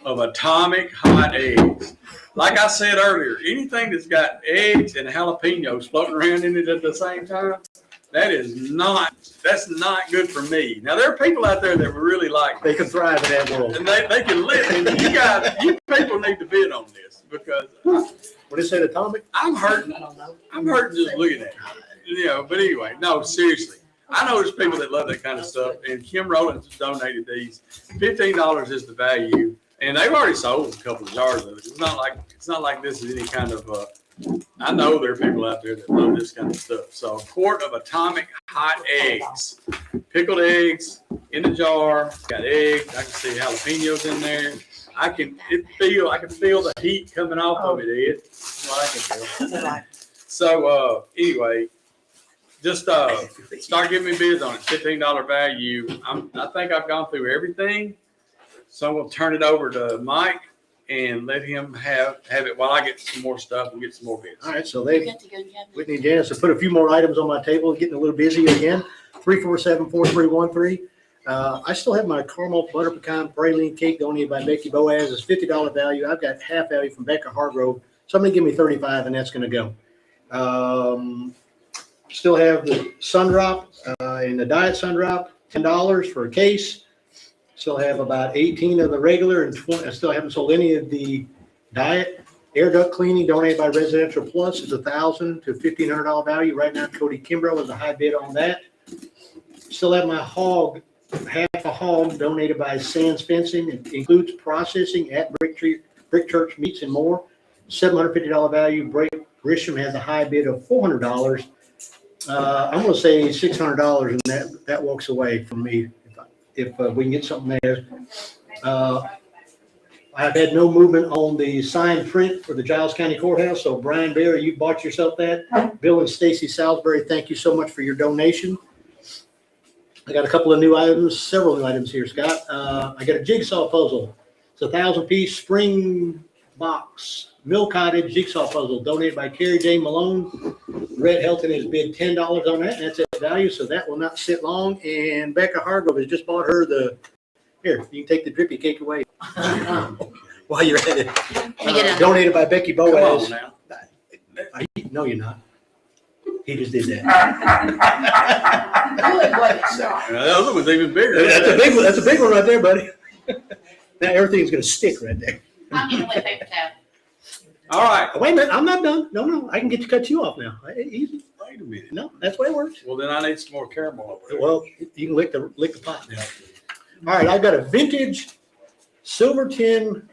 of atomic hot eggs. Like I said earlier, anything that's got eggs and jalapenos floating around in it at the same time, that's not good for me. Now there are people out there that really like They can thrive in that world. and they can live. And you people need to bid on this because What is that, atomic? I'm hurting just looking at it. But anyway, no, seriously. I know there's people that love that kind of stuff, and Kim Rowlands has donated these. $15 is the value, and they've already sold a couple of jars of it. It's not like this is any kind of. I know there are people out there that love this kind of stuff. So a quart of atomic hot eggs, pickled eggs in the jar. Got eggs. I can see jalapenos in there. I can feel the heat coming off of it, Ed. That's what I can feel. So anyway. Just start giving me bids on it. $15 value. I think I've gone through everything. So I'm going to turn it over to Mike and let him have it while I get some more stuff and get some more bids. All right, so Whitney and Janice have put a few more items on my table, getting a little busy again. 347-4313. I still have my caramel butter pecan praline cake donated by Becky Boaz. It's $50 value. I've got half value from Becca Hargrove. Somebody give me $35 and that's going to go. Still have the Sundrop and the Diet Sundrop, $10 for a case. Still have about 18 of the regular and 20. I still haven't sold any of the Diet. Air duct cleaning donated by Residential Plus is $1,000 to $1,500 value. Right now, Cody Kimbrough is a high bid on that. Still have my hog, half a hog donated by Sands Fencing. It includes processing at Brick Church Meats and more. $750 value. Grisham has a high bid of $400. I'm going to say $600, and that walks away from me if we can get something there. I've had no movement on the signed print for the Giles County Courthouse. So Brian Berry, you bought yourself that. Bill and Stacy Salisbury, thank you so much for your donation. I got a couple of new items, several new items here, Scott. I got a jigsaw puzzle. It's a 1,000-piece spring box Mill Cottage jigsaw puzzle donated by Carrie Jane Malone. Red Helton has bid $10 on that, and that's at value, so that will not sit long. And Becca Hargrove has just bought her here, you can take the drippy cake away while you're at it. Donated by Becky Come Boaz. on now. No, you're not. He just did that. Good, what it's not. The other one's even bigger. That's a big one. That's a big one right there, buddy. Now everything's gonna stick right there. I'm gonna wet paper towel. All right. Wait a minute, I'm not done. No, I can cut you off now. Easy. Wait a minute. No, that's the way it works. Well, then I need some more caramel over there. Well, you can lick the pot now. All right, I've got a vintage silver tin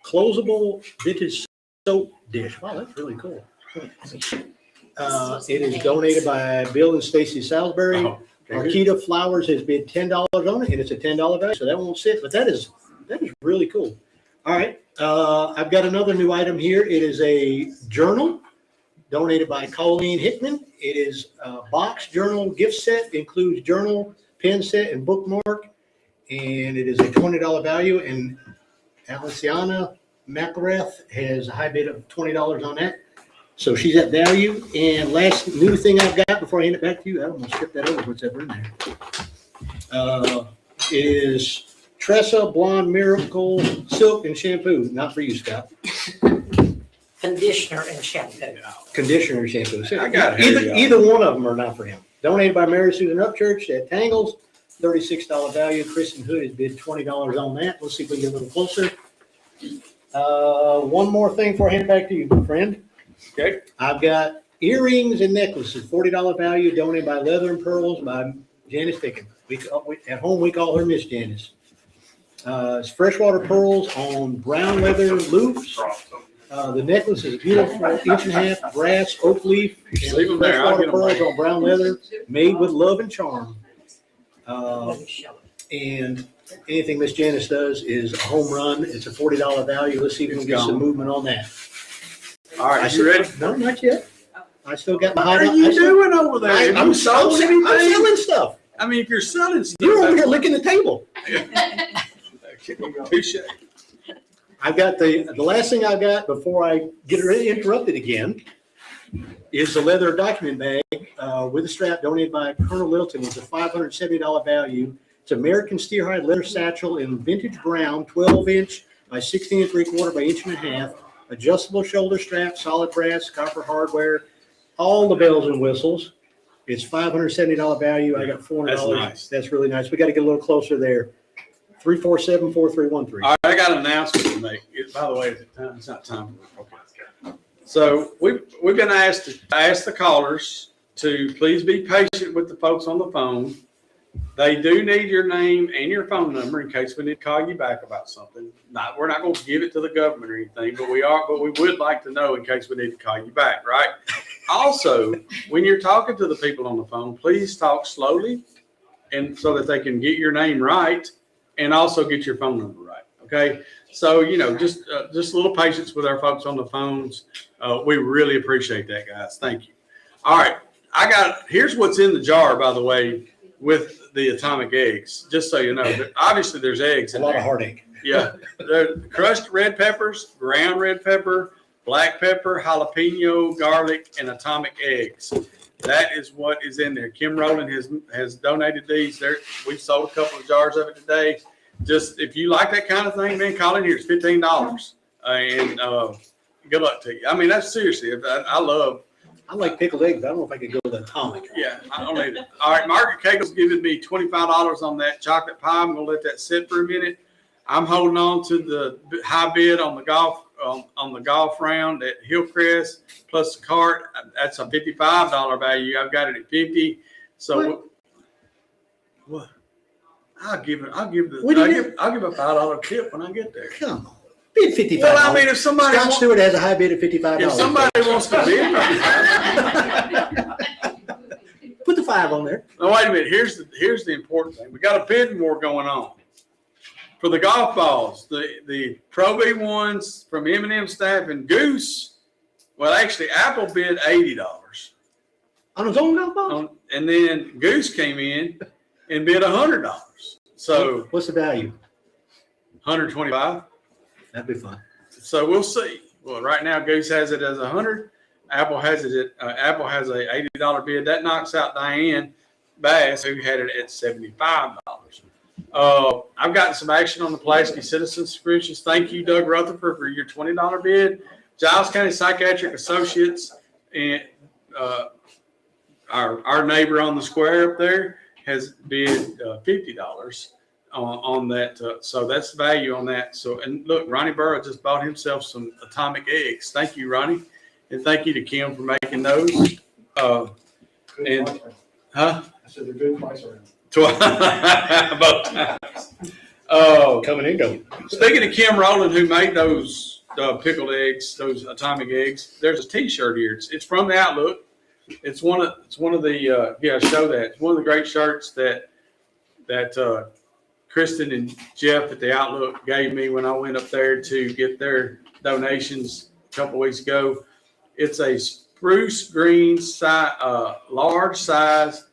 closable vintage soap dish. Wow, that's really cool. It is donated by Bill and Stacy Salisbury. Oh, okay. Arkita Flowers has bid $10 on it, and it's a $10 value, so that won't sit, but that is really cool. All right, I've got another new item here. It is a journal donated by Colleen Hickman. It is a box journal gift set, includes journal, pen set, and bookmark, and it is a $20 value, and Aliciana McElrath has a high bid of $20 on that. So she's at value. And last new thing I've got before I hand it back to you, I'm gonna skip that over, what's ever in there. Is Tressa Blonde Miracle Silk and Shampoo, not for you, Scott. Conditioner and shampoo. Conditioner and shampoo. So I got it here, y'all. either one of them are not for him. Donated by Mary Susan Upchurch at Tangles, $36 value. Kristen Hood has bid $20 on that. Let's see if we can get a little closer. One more thing before I hand it back to you, my friend. Okay. I've got earrings and necklaces, $40 value, donated by Leather and Pearls by Janice Pickens. At home, we call her Miss Janice. It's freshwater pearls on brown leather loops. The necklace is a beautiful 1.5-inch brass oak leaf. Leave them there. I'll Freshwater get them pearls back. on brown leather, made with love and charm. Let me show it. And anything Miss Janice does is a home run. It's a $40 value. Let's see if we can get some movement on that. All right, you ready? No, not yet. I still got my What hot. are you doing over there? Have I'm you sold anything? selling stuff. I mean, if you're selling stuff. You're over here licking the table. Touche. I've got the last thing I got before I get interrupted again is the leather document bag with a strap donated by Colonel Littleton. It's a $570 value. It's American steerhide leather satchel in vintage brown, 12-inch by 16 3/4 by 1.5 inch. Adjustable shoulder strap, solid brass, copper hardware, all the bells and whistles. It's $570 value. I got $400. That's nice. That's really nice. We got to get a little closer there. 347-4313. All right, I got an announcement to make. By the way, is it time? It's not time. Okay. So we've been asked to ask the callers to please be patient with the folks on the phone. They do need your name and your phone number in case we need to call you back about something. We're not going to give it to the government or anything, but we would like to know in case we need to call you back, right? Also, when you're talking to the people on the phone, please talk slowly and so that they can get your name right and also get your phone number right. Okay. So, just a little patience with our folks on the phones. We really appreciate that, guys. Thank you. All right. Here's what's in the jar, by the way, with the atomic eggs, just so you know. Obviously, there's eggs in A lot there. of heartache. Yeah. They're crushed red peppers, ground red pepper, black pepper, jalapeno, garlic, and atomic eggs. That is what is in there. Kim Rowland has donated these. We've sold a couple of jars of it today. Just if you like that kind of thing, man, call in here. It's $15. And good luck to you. I mean, that's seriously. I like pickled eggs. I don't know if I could go with atomic. Yeah, I don't need it. All right, Margaret Cagle's giving me $25 on that chocolate pie. I'm gonna let that sit for a minute. I'm holding on to the high bid on the golf round at Hillcrest plus the cart. That's a $55 value. I've got it at $50. So what? I'll give a $5 tip when I get there. Come on. Bid $55. Well, I mean, if somebody Scott Stewart has a high bid of $55. if somebody wants to bid, Put the 5 on there. now wait a minute. Here's the important thing. We got a bidding war going on for the golf balls. The Pro B ones from M&M staff and Goose. Well, actually, Apple bid $80, On his own golf ball? and then Goose came in and bid $100. So What's the value? 125. That'd be fun. So we'll see. Well, right now Goose has it as 100. Apple has it at, Apple has a $80 bid. That knocks out Diane Bass, who had it at $75. I've gotten some action on the Pulaski Citizen subscriptions. Thank you, Doug Rutherford, for your $20 bid. Giles County Psychiatric Associates and our neighbor on the square up there has bid $50 on that. So that's the value on that. So, and look, Ronnie Burrow just bought himself some atomic eggs. Thank you, Ronnie. And thank you to Kim for making those. And, huh? I said they're good price around. Both times. Coming and going. Speaking of Kim Rowland, who made those pickled eggs, those atomic eggs, there's a T-shirt here. It's from the Outlook. It's one of the show that. It's one of the great shirts that Kristen and Jeff at the Outlook gave me when I went up there to get their donations a couple weeks ago. It's a spruce green large size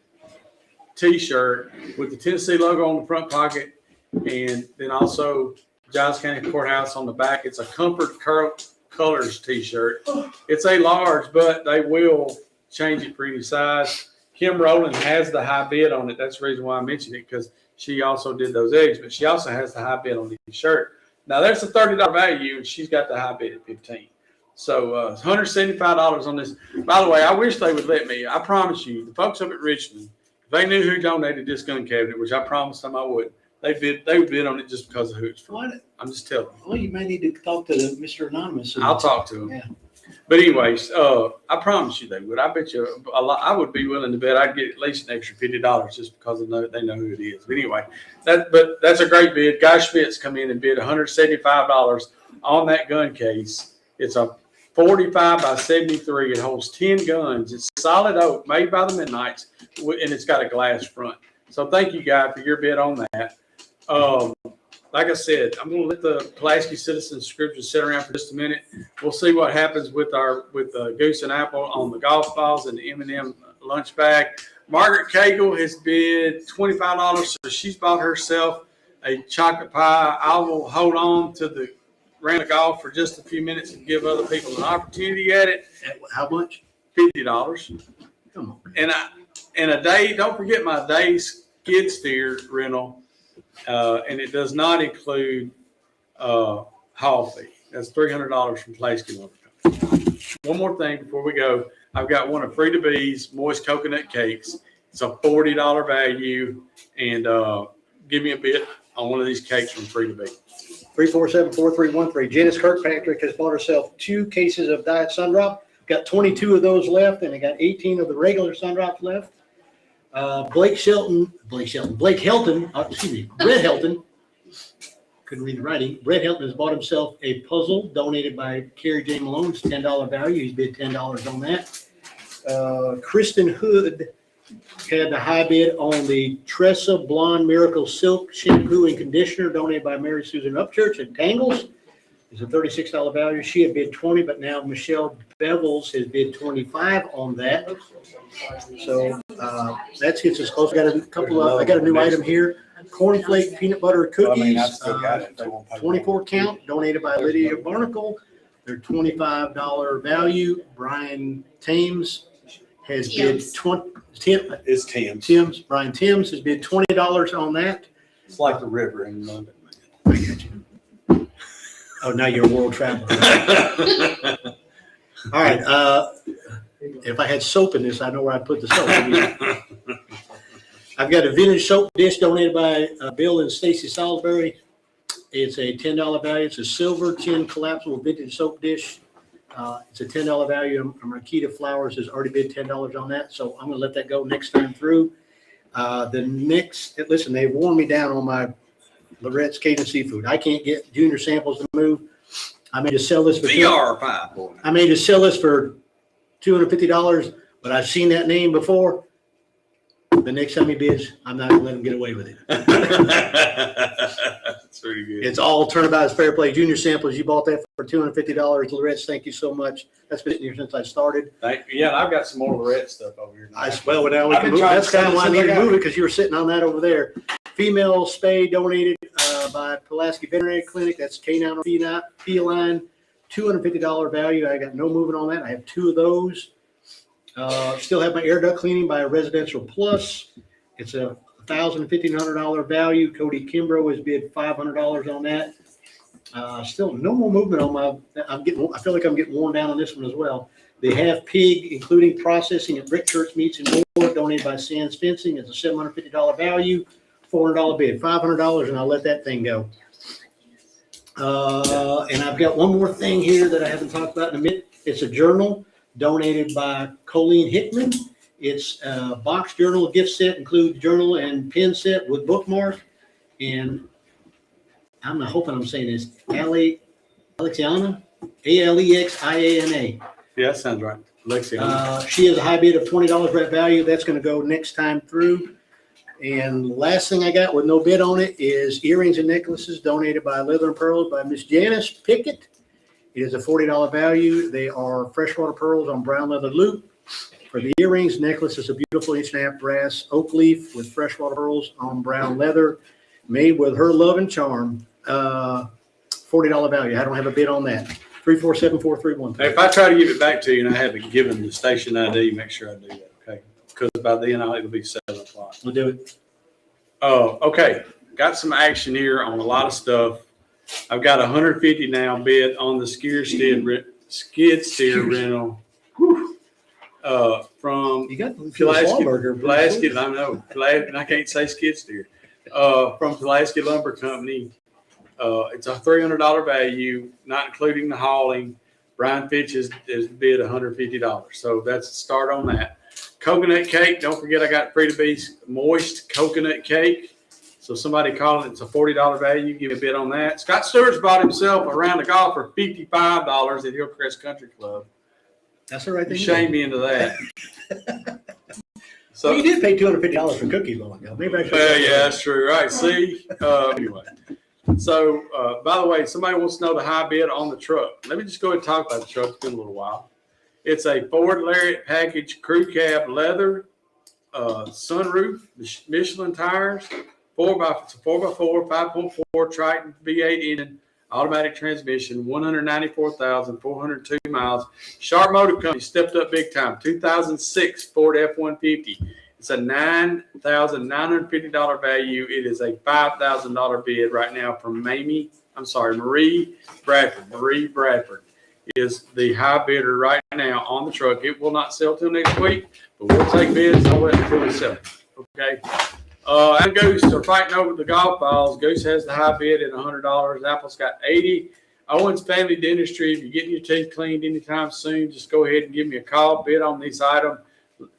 T-shirt with the Tennessee logo on the front pocket, and then also Giles County Courthouse on the back. It's a Comfort Colors T-shirt. It's a large, but they will change it for any size. Kim Rowland has the high bid on it. That's the reason why I mentioned it, because she also did those eggs, but she also has the high bid on the shirt. Now there's a $30 value, and she's got the high bid at $15. So it's $175 on this. By the way, I wish they would let me. I promise you, the folks up at Richmond, if they knew who donated this gun cabinet, which I promised them I would, they would bid on it just because of who it's from. What? I'm just telling you. Well, you may need to talk to Mr. Anonymous. I'll talk to him. Yeah. But anyways, I promise you they would. I bet you I would be willing to bet I'd get at least an extra $50 just because they know who it is. But anyway, but that's a great bid. Guy Schmitz come in and bid $175 on that gun case. It's a 45 by 73. It holds 10 guns. It's solid oak, made by the Midnights, and it's got a glass front. So thank you, Guy, for your bid on that. Like I said, I'm going to let the Pulaski Citizen subscription sit around for just a minute. We'll see what happens with Goose and Apple on the golf balls and the M&M lunch bag. Margaret Cagle has bid $25, so she's bought herself a chocolate pie. I will hold on to the round of golf for just a few minutes and give other people an opportunity at it. How much? $50. Come on. And a day, don't forget my day skid steer rental. And it does not include haul fee. That's $300 from Pulaski Lumber Company. One more thing before we go. I've got one of Frida B's moist coconut cakes. It's a $40 value, and give me a bid on one of these cakes from Frida B. 347-4313. Janice Kirkpatrick has bought herself 2 cases of Diet Sundrop. Got 22 of those left, and I got 18 of the regular Sundrops left. Blake Helton, Brett Helton, couldn't read the writing. Brett Helton has bought himself a puzzle donated by Carrie J. Malone. It's $10 value. He's bid $10 on that. Kristen Hood had the high bid on the Tressa Blonde Miracle Silk Shampoo and Conditioner donated by Mary Susan Upchurch at Tangles. It's a $36 value. She had bid $20, but now Michelle Bevels has bid $25 on that. So that gets us close. I got a new item here. Cornflake peanut butter cookies, 24 count, donated by Lydia Barnacle. They're $25 value. Brian Thames has bid Brian Timms has bid $20 on that. It's like the river in London. I got you. Oh, now you're a world traveler. All right. If I had soap in this, I know where I'd put the soap. I've got a vintage soap dish donated by Bill and Stacy Salisbury. It's a $10 value. It's a silver tin collapsible vintage soap dish. It's a $10 value. Marquita Flowers has already bid $10 on that, so I'm going to let that go next time through. Listen, they've worn me down on my Lorette's Cajun Seafood. I can't get Junior Samples to move. I may just sell this for VR5, boy. I may just sell this for $250, but I've seen that name before. The next time he bids, I'm not going to let him get away with it. That's pretty good. It's all Turnabout is Fair Play. Junior Samples, you bought that for $250. Lorette's, thank you so much. That's been here since I started. Yeah, I've got some more Lorette stuff over here. Now we can move. That's kind of why I needed to move it, because you were sitting on that over there. Female spay donated by Pulaski Veterinary Clinic. That's canine feline $250 value. I got no movement on that. I have 2 of those. Still have my air duct cleaning by Residential Plus. It's a $1,000-$1,500 value. Cody Kimbrough has bid $500 on that. Still no more movement on my, I feel like I'm getting worn down on this one as well. They have pig, including processing at Brick Church Meats and More, donated by Sands Fencing. It's a $750 value, $400 bid, $500, and I'll let that thing go. And I've got one more thing here that I haven't talked about in a minute. It's a journal donated by Colleen Hickman. It's a box journal gift set, includes journal and pen set with bookmark. And I'm hoping I'm saying this, Alexiana, Alexiana. Yeah, that sounds right. Lexi. She has a high bid of $20 for that value. That's going to go next time through. And last thing I got with no bid on it is earrings and necklaces donated by Leather and Pearls by Miss Janice Pickett. It is a $40 value. They are freshwater pearls on brown leather loop. For the earrings, necklace is a beautiful 1.5-inch brass oak leaf with freshwater pearls on brown leather, made with her love and charm. $40 value. I don't have a bid on that. 3474313. If I try to give it back to you and I haven't given the station ID, make sure I do that, okay? Because by then it'll be 7 o'clock. We'll do it. Oh, okay. Got some action here on a lot of stuff. I've got 150 now bid on the skid steer rental. From You got Pulaski, Pulaski. Pulaski, I know, and I can't say skid steer. From Pulaski Lumber Company. It's a $300 value, not including the hauling. Brian Fitch is bid $150. So that's the start on that. Coconut cake. Don't forget, I got Free to Be moist coconut cake. So somebody calling it's a $40 value. Give me a bid on that. Scott Stewart's bought himself a round of golf for $55 at Hillcrest Country Club. That's the right thing. You shamed me into that. So Well, you did pay $250 for cookies long ago. Maybe I should. yeah, that's true. Right. See, anyway. So, by the way, somebody wants to know the high bid on the truck. Let me just go ahead and talk about the truck. It's been a little while. It's a Ford Lariat package crew cab leather, sunroof, Michelin tires, 4x4, 5.4 Triton V8 engine, automatic transmission, 194,402 miles. Sharp Motor Company stepped up big time. 2006 Ford F-150. It's a $9,950 value. It is a $5,000 bid right now from Marie Bradford. Marie Bradford is the high bidder right now on the truck. It will not sell till next week, but we'll take bids all the way until we sell it. Okay. And Goose are fighting over the golf balls. Goose has the high bid at $100. Apple's got 80. Owens Family Dentistry. If you're getting your teeth cleaned anytime soon, just go ahead and give me a call. Bid on this item.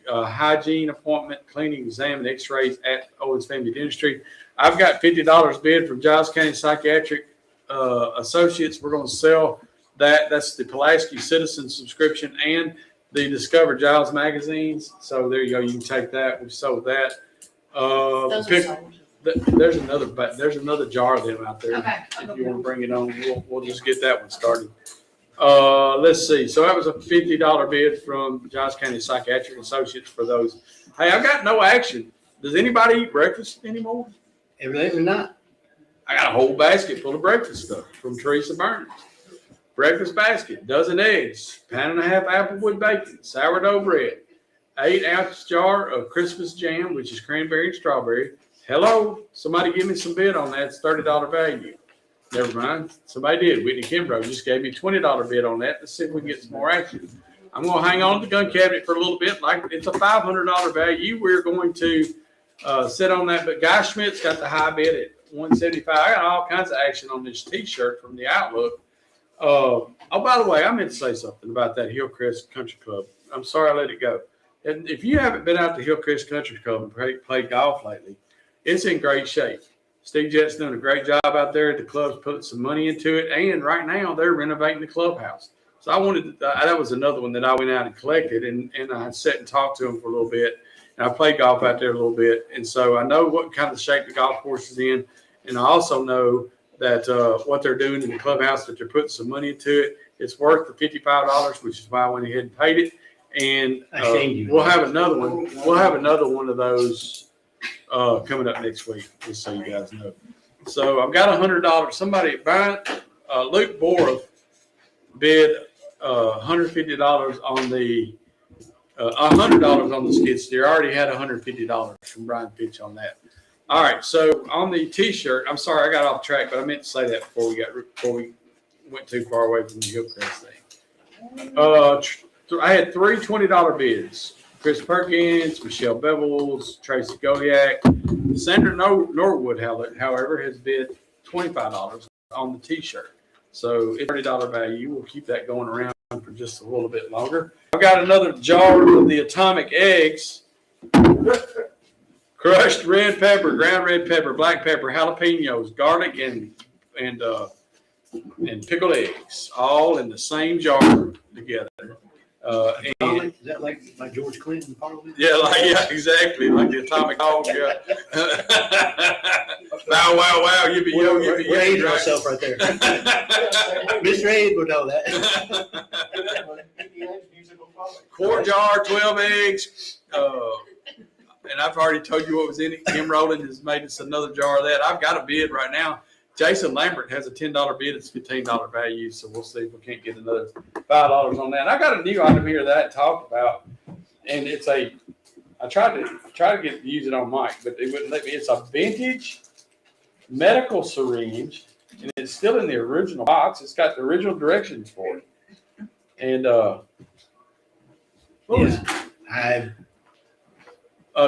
Hygiene appointment, cleaning, exam, and x-rays at Owens Family Dentistry. I've got $50 bid from Giles County Psychiatric Associates. We're going to sell that. That's the Pulaski Citizen subscription and the Discover Giles magazines. So there you go. You can take that. We've sold that. Those are sold. There's another jar of them out there. Okay. If you want to bring it on, we'll just get that one started. Let's see. So that was a $50 bid from Giles County Psychiatric Associates for those. Hey, I've got no action. Does anybody eat breakfast anymore? Evidently not. I got a whole basket full of breakfast stuff from Teresa Burns. Breakfast basket, dozen eggs, pound and a half applewood bacon, sourdough bread, 8-ounce jar of Christmas jam, which is cranberry and strawberry. Hello, somebody give me some bid on that. It's $30 value. Never mind. Somebody did. Whitney Kimbrough just gave me a $20 bid on that. Let's see if we can get some more action. I'm going to hang on to the gun cabinet for a little bit. Like it's a $500 value. We're going to sit on that. But Guy Schmidt's got the high bid at $175. I got all kinds of action on this T-shirt from the Outlook. Oh, by the way, I meant to say something about that Hillcrest Country Club. I'm sorry I let it go. And if you haven't been out to Hillcrest Country Club and played golf lately, it's in great shape. Steve Jett's doing a great job out there. The club's putting some money into it. And right now they're renovating the clubhouse. So I wanted to, that was another one that I went out and collected and I sat and talked to him for a little bit. And I played golf out there a little bit. And so I know what kind of shape the golf course is in. And I also know that what they're doing in the clubhouse, that they're putting some money into it. It's worth the $55, which is why I went ahead and paid it. And we'll have another one. We'll have another one of those coming up next week, just so you guys know. So I've got $100. Somebody, Brian, Luke Bora bid $150 on the $100 on the skid steer. I already had $150 from Brian Pitch on that. All right, so on the T-shirt, I'm sorry I got off track, but I meant to say that before we went too far away from the Hillcrest thing. I had three $20 bids. Chris Perkins, Michelle Bevels, Tracy Goliak. Sandra Norwood, however, has bid $25 on the T-shirt. So it's $30 value. We'll keep that going around for just a little bit longer. I've got another jar of the atomic eggs. Crushed red pepper, ground red pepper, black pepper, jalapenos, garlic, and pickled eggs, all in the same jar together. Is that like George Clinton Parliament? Yeah, exactly, like the atomic dog. Yeah. wow, you be yo, you be We're aging right. ourselves right there. Mr. Abe would know that. Quart jar, 12 eggs. And I've already told you what was in it. Kim Rowland has made us another jar of that. I've got a bid right now. Jason Lambert has a $10 bid. It's $15 value. So we'll see if we can't get another $5 on that. And I got a new item here that I talked about. And it's I tried to use it on mic, but it wouldn't let me. It's a vintage medical syringe. And it's still in the original box. It's got the original directions for it. And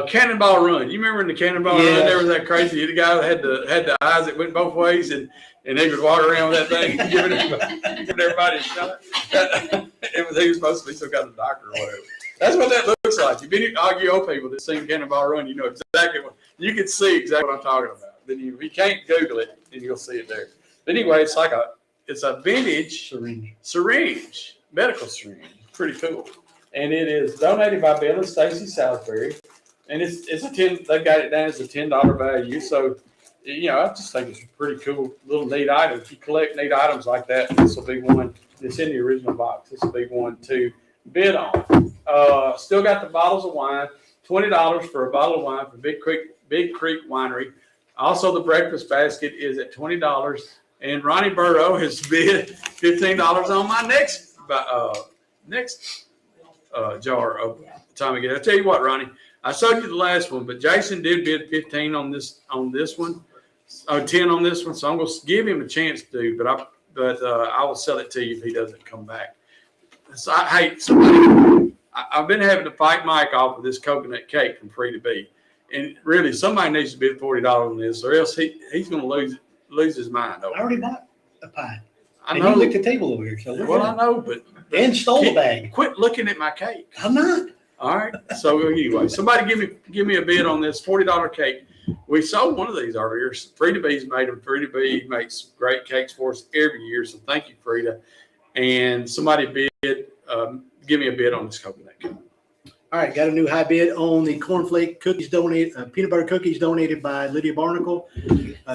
Cannonball Run. You remember in the Cannonball Run, there was that crazy guy that had the eyes that went both ways, and they would walk around with that thing, giving everybody a shot. He was supposed to be some kind of doctor or whatever. That's what that looks like. If any RGO people that seen Cannonball Run, you know exactly what you can see exactly what I'm talking about. Then if you can't Google it, then you'll see it there. But anyway, it's a vintage syringe, medical syringe. Pretty cool. And it is donated by Bill and Stacy Salisbury. And it's a they got it down as a $10 value. So, I just think it's a pretty cool little neat item. If you collect neat items like that, this will be one that's in the original box. This will be one to bid on. Still got the bottles of wine, $20 for a bottle of wine from Big Creek Winery. Also, the breakfast basket is at $20. And Ronnie Burrow has bid $15 on my next jar of atomic eggs. I'll tell you what, Ronnie. I showed you the last one, but Jason did bid 15 on this one, 10 on this one. So I'm going to give him a chance to, but I will sell it to you if he doesn't come back. So I've been having to fight Mike off of this coconut cake from Free to Be, and really somebody needs to bid $40 on this, or else he's going to lose his mind over it. I already bought a pie. I know. And you licked the table over here. So I know, but and stole the bag. Quit looking at my cake. I'm not. All right. So anyway, somebody give me a bid on this $40 cake. We sold one of these earlier. Frida B's made them. Frida B makes great cakes for us every year. So thank you, Frida. And somebody bid, give me a bid on this coconut cake. All right, got a new high bid on the cornflake cookies donated, peanut butter cookies donated by Lydia Barnacle.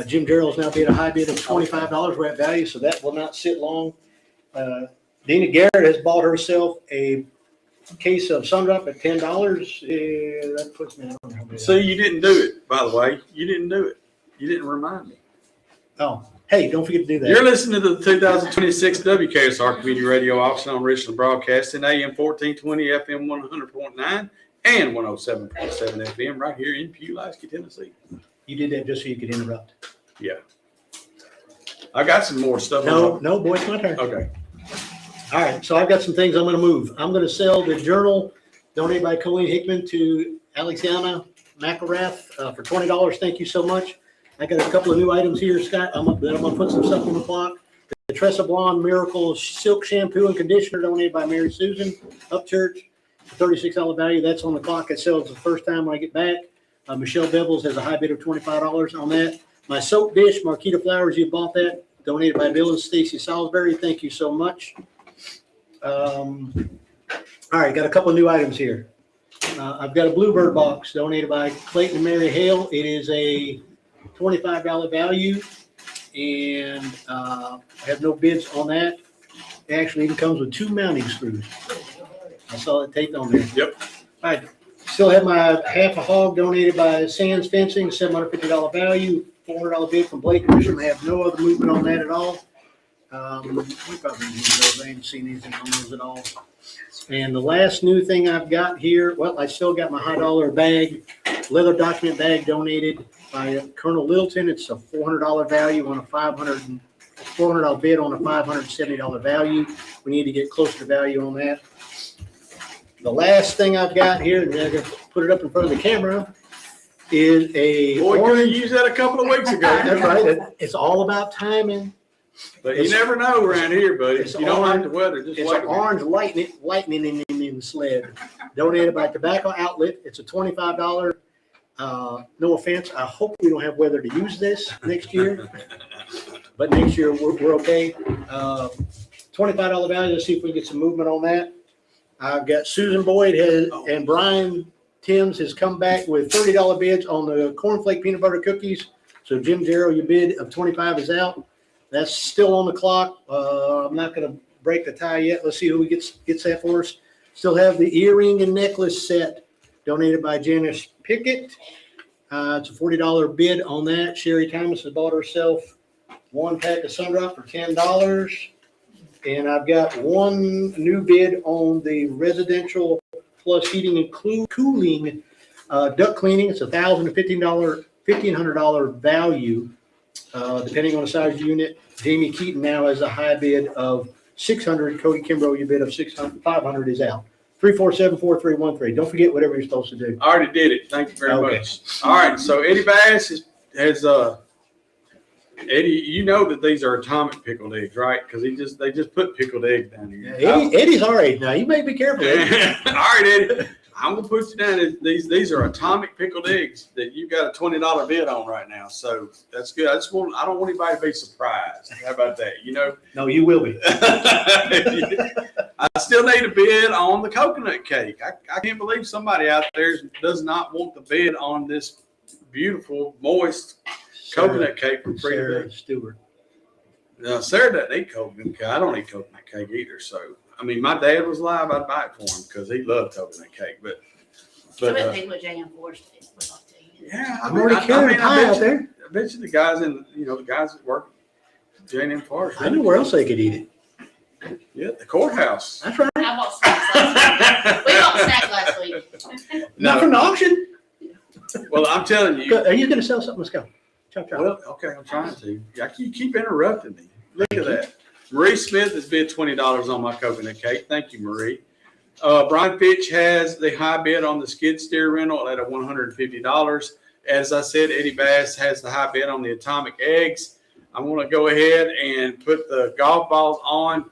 Jim Darrell's now bid a high bid of $25. We're at value, so that will not sit long. Dina Garrett has bought herself a case of Sundrop at $10. That puts me on there. See, you didn't do it, by the way. You didn't do it. You didn't remind me. Oh, hey, don't forget to do that. You're listening to the 2026 WKSR Community Radio Auction on Richland Broadcasting, AM 1420, FM 100.9, and 107.7 FM right here in Pulaski, Tennessee. You did that just so you could interrupt. Yeah. I got some more stuff. No, boy, it's my turn. Okay. All right, so I've got some things I'm going to move. I'm going to sell the journal donated by Colleen Hickman to Alexiana McElrath for $20. Thank you so much. I got a couple of new items here, Scott. I'm going to put some stuff on the clock. The Tressa Blonde Miracle Silk Shampoo and Conditioner donated by Mary Susan Upchurch, $36 value. That's on the clock. That sells the first time when I get back. Michelle Bevels has a high bid of $25 on that. My soap dish, Marquita Flowers, you bought that, donated by Bill and Stacy Salisbury. Thank you so much. All right, got a couple of new items here. I've got a Bluebird box donated by Clayton and Mary Hale. It is a $25 value, and I have no bids on that. It actually even comes with 2 mounting screws. I saw it taped on there. Yep. All right, still have my half a hog donated by Sands Fencing, $750 value, $400 bid from Blake Grisham. I have no other movement on that at all. We probably need those. I ain't seen anything on those at all. And the last new thing I've got here, well, I still got my high dollar bag, leather document bag donated by Colonel Littleton. It's a $400 value on a $400 bid on a $570 value. We need to get closer to value on that. The last thing I've got here, and I'm gonna put it up in front of the camera, is a Boy, could have orange. used that a couple of weeks ago. That's right. It's all about timing. But you never know around here, buddy. It's If you don't like orange- the weather, just It's wait an a minute. orange lightning in the sled. Donated by Tobacco Outlet. It's a $25. No offense. I hope we don't have weather to use this next year. But next year we're okay. $25 value. Let's see if we can get some movement on that. I've got Susan Boyd and Brian Timms has come back with $30 bids on the cornflake peanut butter cookies. So Jim Zero, your bid of 25 is out. That's still on the clock. I'm not going to break the tie yet. Let's see who gets that for us. Still have the earring and necklace set donated by Janice Pickett. It's a $40 bid on that. Sherry Thomas has bought herself one pack of Sundrop for $10. And I've got one new bid on the residential plus heating and cooling duct cleaning. It's $1,100 value, depending on the size of the unit. Jamie Keaton now has a high bid of $600. Cody Kimbrough, your bid of $500 is out. 3474313. Don't forget whatever you're supposed to do. I already did it. Thank you very Okay. much. All right, so Eddie Bass has Eddie, you know that these are atomic pickled eggs, right? Because they just put pickled eggs down here. Eddie's our age now. You may be careful. Eddie. All right, Eddie. I'm gonna put you down. These are atomic pickled eggs that you got a $20 bid on right now. So that's good. I don't want anybody to be surprised. How about that? You know. No, you will be. I still need a bid on the coconut cake. I can't believe somebody out there does not want the bid on this beautiful, moist coconut cake from Free Sarah to Be. Stewart. Now, Sarah doesn't eat coconut cake. I don't eat coconut cake either. So, I mean, my dad was alive. I'd buy it for him because he loved coconut cake. But yeah, I'm already carrying pie out there. I bet you the guys the guys that work J&M Forest. I know where else they could eat it. Yeah, the courthouse. That's right. I bought snacks last week. We bought snacks last week. Not from the auction. Well, I'm telling you. Are you going to sell something? Let's go. Chop, chop. Well, okay, I'm trying to. You keep interrupting me. Look at that. Marie Smith has bid $20 on my coconut cake. Thank you, Marie. Brian Fitch has the high bid on the skid steer rental at $150. As I said, Eddie Bass has the high bid on the atomic eggs. I'm going to go ahead and put the golf balls on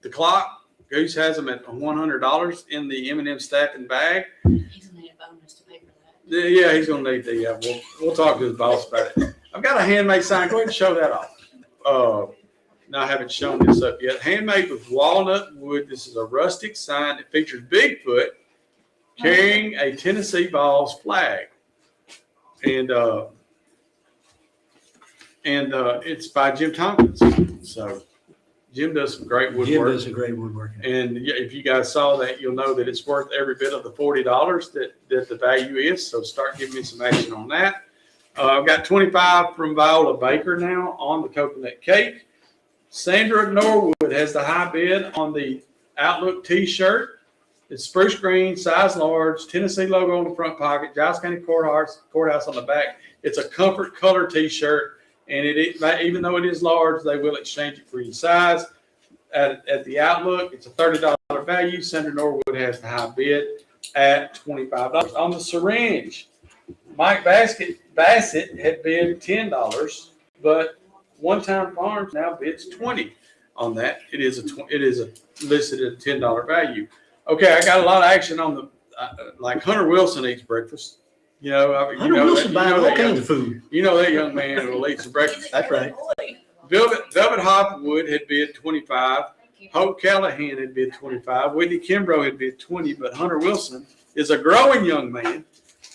the clock. Goose has them at $100 in the M&M stacking bag. He's gonna need a bonus to pay for that. Yeah, he's going to need the. We'll talk to his boss about it. I've got a handmade sign. Go ahead and show that off. No, I haven't shown this up yet. Handmade with walnut wood. This is a rustic sign that features Bigfoot carrying a Tennessee Vols flag, and it's by Jim Tompkins. So Jim does some great woodwork. Jim does a great woodwork. And if you guys saw that, you'll know that it's worth every bit of the $40 that the value is. So start giving me some action on that. I've got 25 from Viola Baker now on the coconut cake. Sandra Norwood has the high bid on the Outlook T-shirt. It's spruce green, size large, Tennessee logo on the front pocket, Giles County Courthouse on the back. It's a comfort color T-shirt, and even though it is large, they will exchange it for your size. At the Outlook, it's a $30 value. Sandra Norwood has the high bid at $25. On the syringe, Mike Bassett had bid $10, but One Time Farms now bids $20 on that. It is listed at a $10 value. Okay, I got a lot of action on the like Hunter Wilson eats breakfast. Hunter Wilson buys all kinds of food. You know that young man will eat some breakfast. That's right. Velvet Hopwood had bid $25. Hope Callahan had bid $25. Whitney Kimbrough had bid $20. But Hunter Wilson is a growing young man,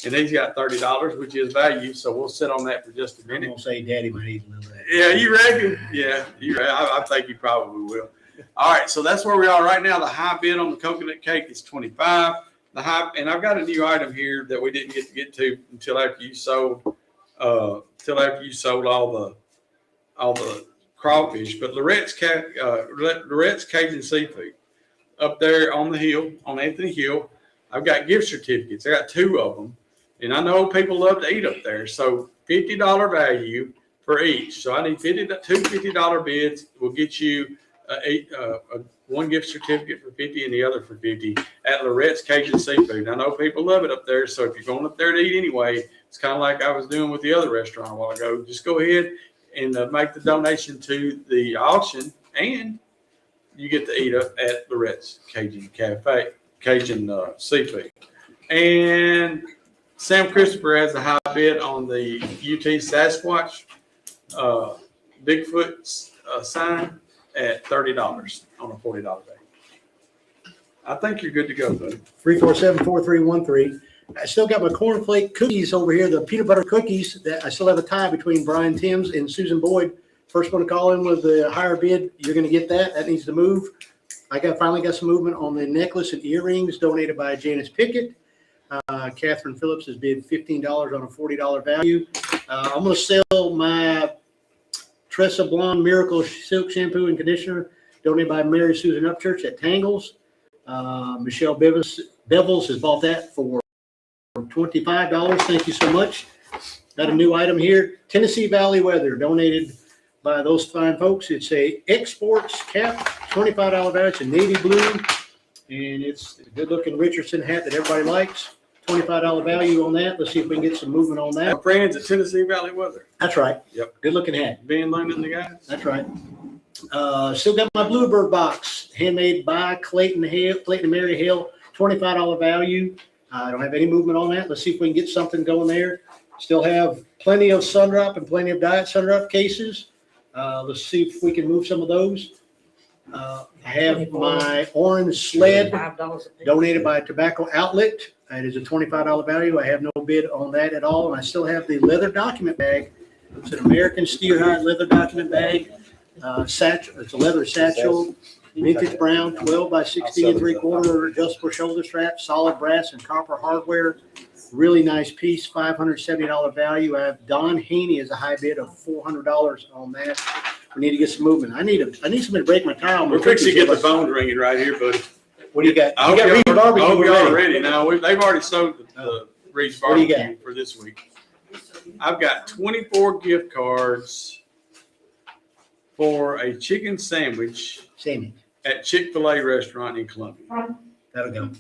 and he's got $30, which is value. So we'll sit on that for just a I'm minute. going to say Daddy might eat a little of that. Yeah, you reckon? Yeah, I think you probably will. All right, so that's where we are right now. The high bid on the coconut cake is $25. And I've got a new item here that we didn't get to until after you sold all the crawfish, but Lorette's Cajun Seafood up there on the hill, on Anthony Hill. I've got gift certificates. I got 2 of them. And I know people love to eat up there. So $50 value for each. So I need two $50 bids. Will get you one gift certificate for $50 and the other for $50 at Lorette's Cajun Seafood. I know people love it up there. So if you're going up there to eat anyway, it's kind of like I was doing with the other restaurant a while ago. Just go ahead and make the donation to the auction, and you get to eat up at Lorette's Cajun Seafood. And Sam Christopher has a high bid on the UT Sasquatch Bigfoot sign at $30 on a $40 day. I think you're good to go, buddy. 347-4313. I still got my cornflake cookies over here, the peanut butter cookies. That I still have a tie between Brian Timms and Susan Boyd. First one to call in with the higher bid, you're going to get that. That needs to move. I finally got some movement on the necklace and earrings donated by Janice Pickett. Catherine Phillips has bid $15 on a $40 value. I'm going to sell my Tressa Blonde Miracle Silk Shampoo and Conditioner donated by Mary Susan Upchurch at Tangles. Michelle Bevels has bought that for $25. Thank you so much. Got a new item here. Tennessee Valley Weather donated by those fine folks. It's a Exports cap, $25 value. It's a navy blue, and it's a good-looking Richardson hat that everybody likes. $25 value on that. Let's see if we can get some movement on that. Our friends at Tennessee Valley Weather. That's right. Yep. Good-looking hat. Ben Lund and the guys. That's right. Still got my Bluebird box, handmade by Clayton and Mary Hill, $25 value. I don't have any movement on that. Let's see if we can get something going there. Still have plenty of Sundrop and plenty of Diet Sundrop cases. Let's see if we can move some of those. I have my orange sled donated by Tobacco Outlet. It is a $25 value. I have no bid on that at all. And I still have the leather document bag. It's an American Steelhide leather document bag. Satchel. It's a leather satchel. Vintage brown, 12 by 16 3/4 adjustable shoulder strap, solid brass and copper hardware. Really nice piece, $570 value. I have Don Haney as a high bid of $400 on that. We need to get some movement. I need somebody to break my tire. We're fixing to get the phone ringing right here, buddy. What do you got? I hope y'all ready now. They've already sold the Reed's What do you barbecue for this week. I've got 24 gift cards for a chicken sandwich at Chick-fil-A restaurant in Columbia. That'll go.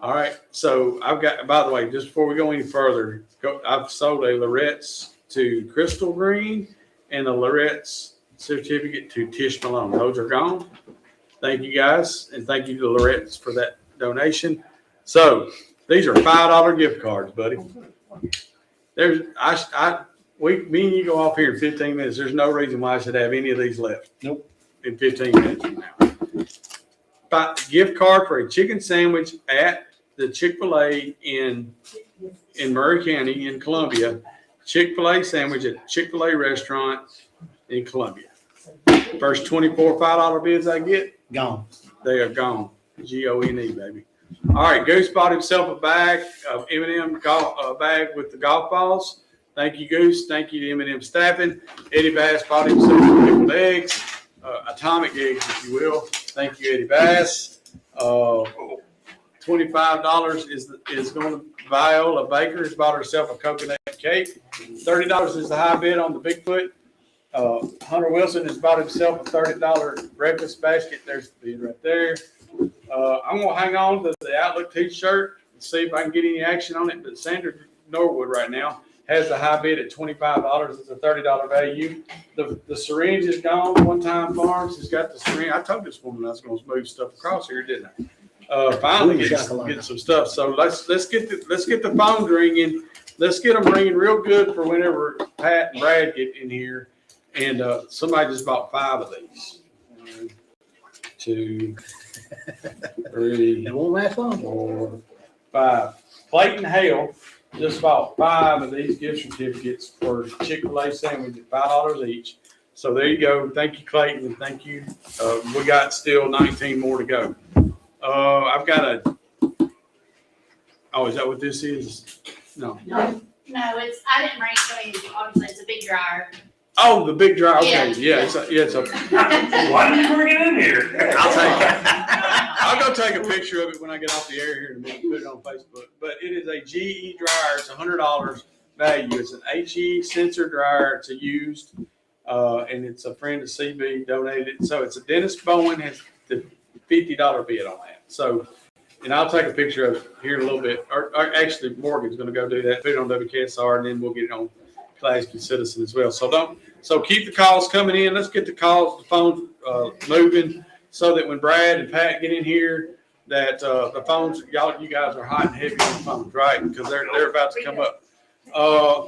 All right. So I've got, by the way, just before we go any further, I've sold a Lorette's to Crystal Green and a Lorette's certificate to Tish Malone. Those are gone. Thank you guys. And thank you to Lorette's for that donation. So these are $5 gift cards, buddy. Me and you go off here in 15 minutes. There's no reason why I should have any of these left. Nope. In 15 minutes from now. Gift card for a chicken sandwich at the Chick-fil-A in Murray County in Columbia. Chick-fil-A sandwich at Chick-fil-A restaurant in Columbia. First 24 $5 bids I get, Gone. they are gone. Gone, baby. All right, Goose bought himself a bag of M&M bag with the golf balls. Thank you, Goose. Thank you to M&M staffing. Eddie Bass bought himself pickled eggs, atomic eggs, if you will. Thank you, Eddie Bass. $25 is going to Viola Baker has bought herself a coconut cake. $30 is the high bid on the Bigfoot. Hunter Wilson has bought himself a $30 breakfast basket. There's the bid right there. I'm going to hang on to the Outlook t-shirt and see if I can get any action on it. But Sandra Norwood right now has the high bid at $25. It's a $30 value. The syringe is gone. One Time Farms has got the syringe. I told this woman I was going to move stuff across here, didn't I? Finally get some stuff. So let's get the phone ringing. Let's get them ringing real good for whenever Pat and Brad get in here. And somebody just bought 5 of these. 1, 2, 3. It won't last long. 4, 5. Clayton Hale just bought 5 of these gift certificates for Chick-fil-A sandwich at $5 each. So there you go. Thank you, Clayton, and thank you. We got still 19 more to go. I've got is that what this is? No. No, it's, I didn't bring it, so obviously it's a big dryer. Oh, the big dryer, okay, Yeah. it's a, Why did you bring it in here? I'll go take a picture of it when I get off the air here and put it on Facebook. But it is a GE dryer. It's $100 value. It's an HE sensor dryer. It's a used, and it's a friend of CB donated it. So it's a Dennis Bowen has the $50 bid on that. So, and I'll take a picture of it here in a little bit. Or actually, Morgan's going to go do that. Put it on WKSR, and then we'll get it on Class Citizen as well. So keep the calls coming in. Let's get the calls, the phones moving, so that when Brad and Pat get in here, that the phones, you guys are hot and heavy on the phones, right? Because they're about to come up.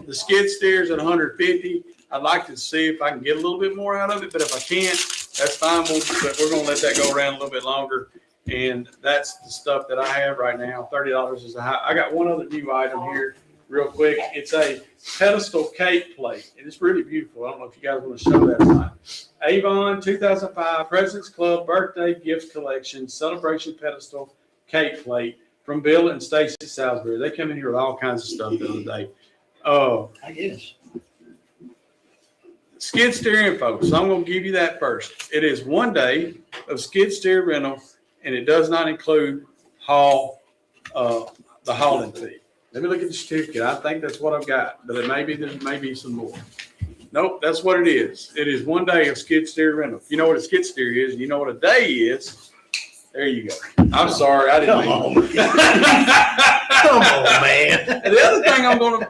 The skid steer's at 150. I'd like to see if I can get a little bit more out of it, but if I can't, that's fine. But we're going to let that go around a little bit longer. And that's the stuff that I have right now. $30 is a high. I got one other new item here real quick. It's a pedestal cake plate, and it's really beautiful. I don't know if you guys want to show that or not. Avon 2005 President's Club Birthday Gift Collection Celebration Pedestal Cake Plate from Bill and Stacy Salisbury. They come in here with all kinds of stuff the other day. I guess. Skid steer info. So I'm going to give you that first. It is 1 day of skid steer rental, and it does not include the hauling fee. Let me look at the certificate. I think that's what I've got, but there may be some more. Nope, that's what it is. It is 1 day of skid steer rental. You know what a skid steer is, and you know what a day is. There you go. I'm sorry, I didn't. Come on, man. And the other thing I'm going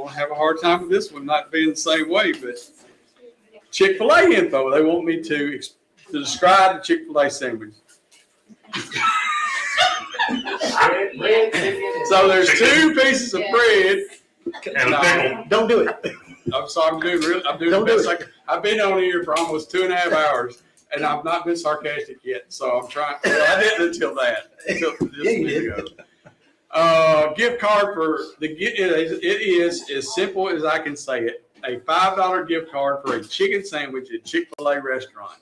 to have a hard time with this one not being the same way, but Chick-fil-A info. They want me to describe the Chick-fil-A sandwich. So there's 2 pieces of bread And a pickle. Don't do it. I'm sorry, I'm doing the best I can. I've been on here for almost 2.5 hours, and I've not been sarcastic yet. So I'm trying. Well, I didn't until just a minute ago. Gift card for it is as simple as I can say it. A $5 gift card for a chicken sandwich at Chick-fil-A restaurant.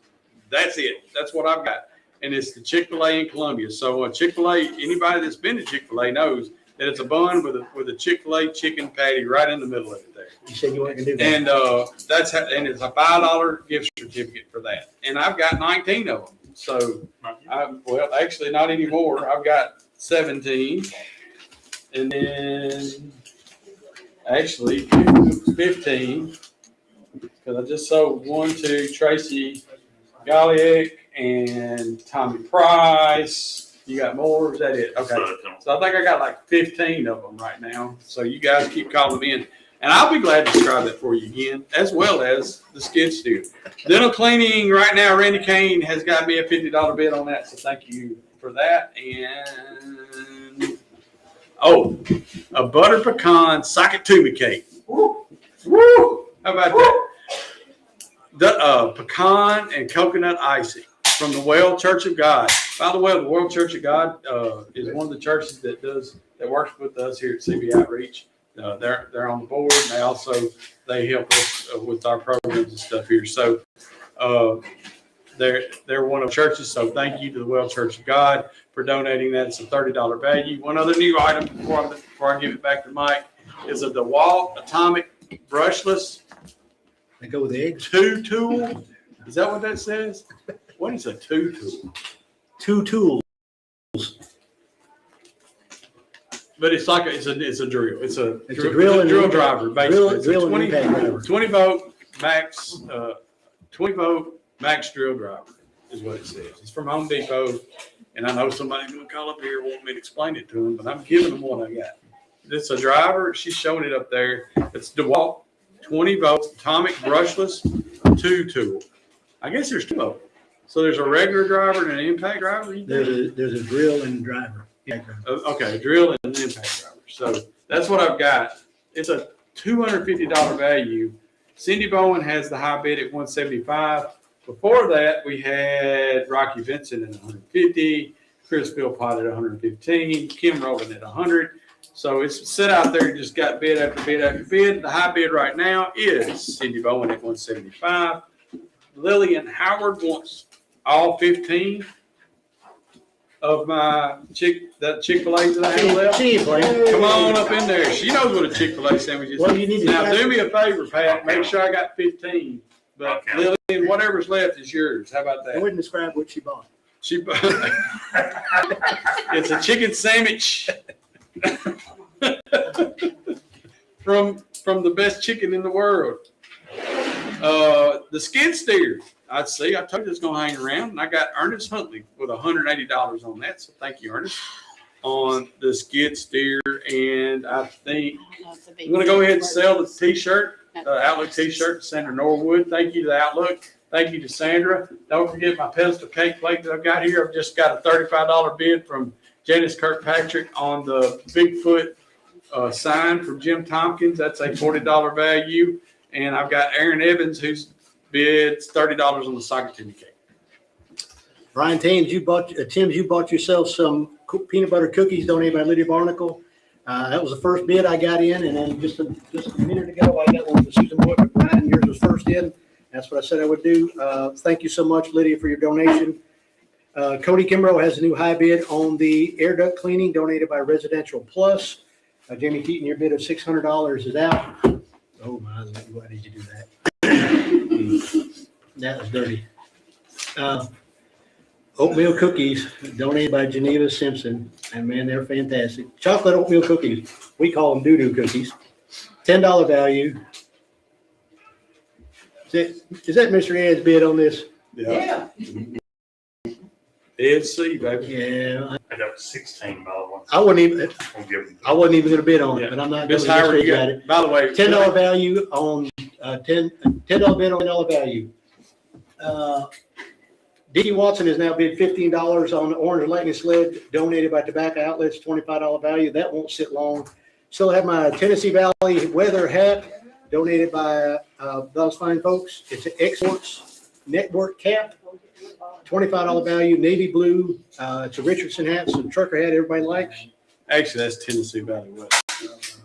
That's it. That's what I've got. And it's the Chick-fil-A in Columbia. So Chick-fil-A, anybody that's been to Chick-fil-A knows that it's a bun with a Chick-fil-A chicken patty right in the middle of it there. You said you weren't gonna do that. And and it's a $5 gift certificate for that. And I've got 19 of them. So well, actually not anymore. I've got 17. And then actually 15. Because I just sold one to Tracy Goliak and Tommy Price. You got more? Is that it? Okay. So I think I got like 15 of them right now. So you guys keep calling them in. And I'll be glad to describe that for you again, as well as the skid steer. Dental cleaning right now, Randy Kane has got me a $50 bid on that. So thank you for that. And a butter pecan socket tuba cake. Woo! Woo! How about that? The pecan and coconut icing from the Well Church of God. By the way, the World Church of God is one of the churches that works with us here at CB Outreach. They're on the board, and they help us with our programs and stuff here. So they're one of the churches. So thank you to the Well Church of God for donating that. It's a $30 value. One other new item before I give it back to Mike is a DeWalt Atomic Brushless. They go with the eggs. 2 tool. Is that what that says? What is a 2 tool? 2 tools. But it's like it's a drill. It's a drill driver, basically. Drill and impact driver. 20 volt max, 20 volt max drill driver is what it says. It's from Home Depot, and I know somebody's going to call up here and want me to explain it to them, but I'm giving them what I got. It's a driver. She's showing it up there. It's DeWalt 20 volt atomic brushless 2 tool. I guess there's 2 of them. So there's a regular driver and an impact driver. There's a drill and driver. Yeah. Okay, drill and an impact driver. So that's what I've got. It's a $250 value. Cindy Bowen has the high bid at $175. Before that, we had Rocky Vincent at $150, Chris Philpott at $115, Kim Rowland at $100. So it's set out there and just got bid after bid after bid. The high bid right now is Cindy Bowen at $175. Lillian Howard wants all 15. of my Chick-fil-A that I have left. She ain't playing. Come on up in there. She knows what a Chick-fil-A sandwich is. Well, you need to. Now, do me a favor, Pat. Make sure I got 15. But Okay. Lillian, whatever's left is yours. How about I that? wouldn't describe what she bought. She, it's a chicken sandwich from the best chicken in the world. The skid steer. I told you it's gonna hang around, and I got Ernest Huntley with $180 on that. So thank you, Ernest, on the skid steer. And I think I'm gonna go ahead and sell the T-shirt, Outlook T-shirt to Sandra Norwood. Thank you to the Outlook. Thank you to Sandra. Don't forget my pedestal cake plate that I've got here. I've just got a $35 bid from Janice Kirkpatrick on the Bigfoot sign from Jim Tompkins. That's a $40 value. And I've got Aaron Evans, who's bid $30 on the Sakatumi cake. Brian Thames, Tim's, you bought yourself some peanut butter cookies donated by Lydia Barnacle. That was the first bid I got in, and then just a minute ago, I got one for Susan Wood, but Brian, yours was first in. That's what I said I would do. Thank you so much, Lydia, for your donation. Cody Kimbrough has a new high bid on the air duct cleaning donated by Residential Plus. Jamie Keaton, your bid of $600 is out. Oh my, why did you do that? That was dirty. Oatmeal cookies donated by Geneva Simpson. And man, they're fantastic. Chocolate oatmeal cookies. We call them doo-doo cookies. $10 value. Is that Mr. Ed's bid on this? Yeah. Ed C, baby. Yeah. I got $16 one. I wasn't even I'll give them. going to bid on it, Yeah. but I'm not. Miss gonna Howard, just you got got it. by the way, $10 value on $10 bid on $10 value. Dee Watson has now bid $15 on the Orange Lightning Sled donated by Tobacco Outlets, $25 value. That won't sit long. Still have my Tennessee Valley weather hat donated by those fine folks. It's an Exports Network cap, $25 value, navy blue. It's a Richardson hat, it's a trucker hat everybody likes. actually, that's Tennessee Valley West.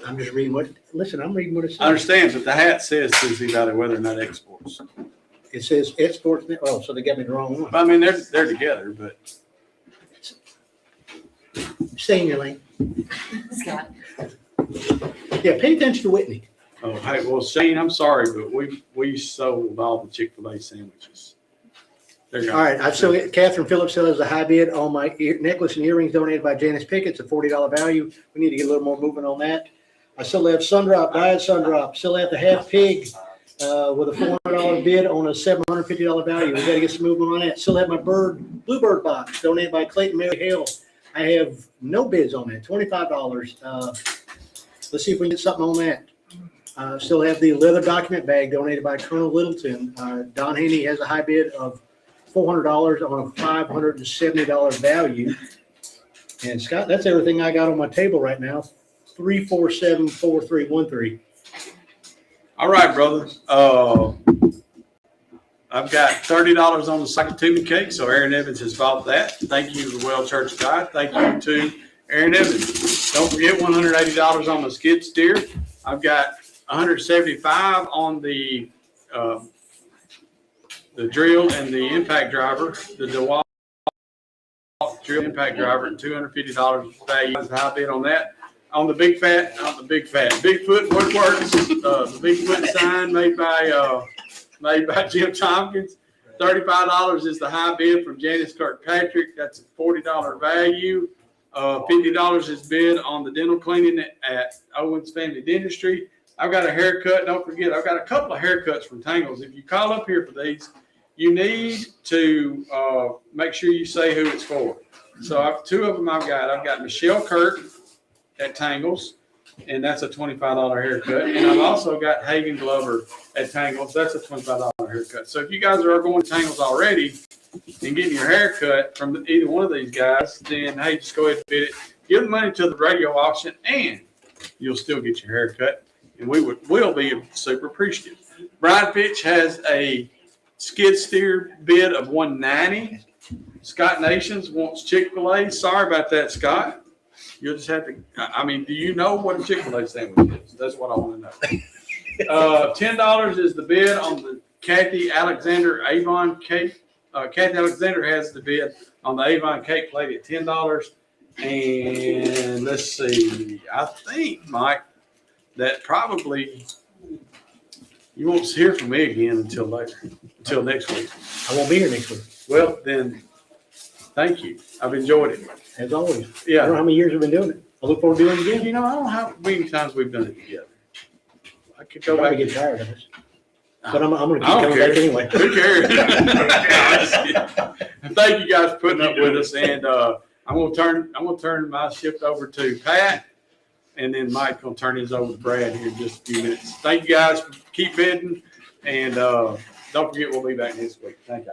I'm just reading I'm reading what it says. I understand, but the hat says Tennessee Valley Weather, not Exports. It says Exports, so they got me the wrong one. I mean, they're together, but Stay in your lane. Scott. Yeah, pay attention to Whitney. oh, hey, well, Shane, I'm sorry, but we sold all the Chick-fil-A sandwiches. They're All gone. right, so Catherine Phillips still has a high bid on my necklace and earrings donated by Janice Pickett. It's a $40 value. We need to get a little more movement on that. I still have Sundrop, Diet Sundrop, still have the half pig with a $400 bid on a $750 value. We got to get some movement on that. Still have my Bluebird box donated by Clayton Mary Hale. I have no bids on that, $25. Let's see if we can get something on that. Still have the leather document bag donated by Colonel Littleton. Don Haney has a high bid of $400 on a $570 value. And Scott, that's everything I got on my table right now. 3474313. All right, brother. I've got $30 on the Sakatumi cake, so Aaron Evans has bought that. Thank you to the Well Church of God. Thank you to Aaron Evans. Don't forget $180 on the skid steer. I've got $175 on the drill and the impact driver, the DeWalt drill impact driver, and $250 value is high bid on that. On the Bigfoot Woodworks, the Bigfoot sign made by Jim Tompkins. $35 is the high bid from Janice Kirkpatrick. That's a $40 value. $50 is bid on the dental cleaning at Owens Family Dentistry. I've got a haircut. Don't forget, I've got a couple of haircuts from Tangles. If you call up here for these, you need to make sure you say who it's for. So two of them I've got Michelle Kirk at Tangles, and that's a $25 haircut. And I've also got Hagen Glover at Tangles. That's a $25 haircut. So if you guys are going to Tangles already and getting your haircut from either one of these guys, then hey, just go ahead and bid it. Give the money to the radio auction, and you'll still get your haircut. And we'll be super appreciative. Brian Fitch has a skid steer bid of $190. Scott Nations wants Chick-fil-A. Sorry about that, Scott. You'll just have to, do you know what a Chick-fil-A sandwich is? That's what I want to know. $10 is the bid on the Kathy Alexander Avon cake. Kathy Alexander has the bid on the Avon cake plate at $10. And let's see, I think, Mike, that probably you won't hear from me again until next week. I won't be here next week, Well, then, thank you. I've enjoyed it. as always. I don't know Yeah. how many years we've been doing it. I look forward to doing it again. You know, I don't know how many times we've done it together. I could Go go back back. and get tired of this. But I'm gonna keep I don't coming care. back anyway. Who cares? Thank you guys for putting up with us, and I'm gonna turn my shift over to Pat, and then Mike gonna turn his over to Brad here in just a few minutes. Thank you guys for keep bidding, and don't forget we'll be back next week. Thank you.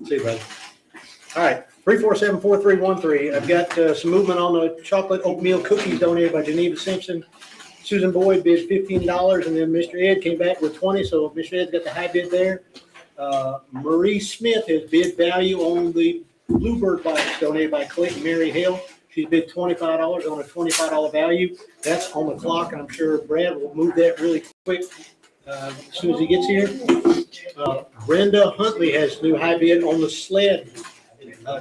See you, brother. All right, 347-4313. I've got some movement on the chocolate oatmeal cookies donated by Geneva Simpson. Susan Boyd bid $15, and then Mr. Ed came back with 20, so Mr. Ed's got the high bid there. Marie Smith has bid value on the Bluebird box donated by Clayton Mary Hill. She's bid $25 on a $25 value. That's on the clock, and I'm sure Brad will move that really quick as soon as he gets here. Brenda Huntley has new high bid on the sled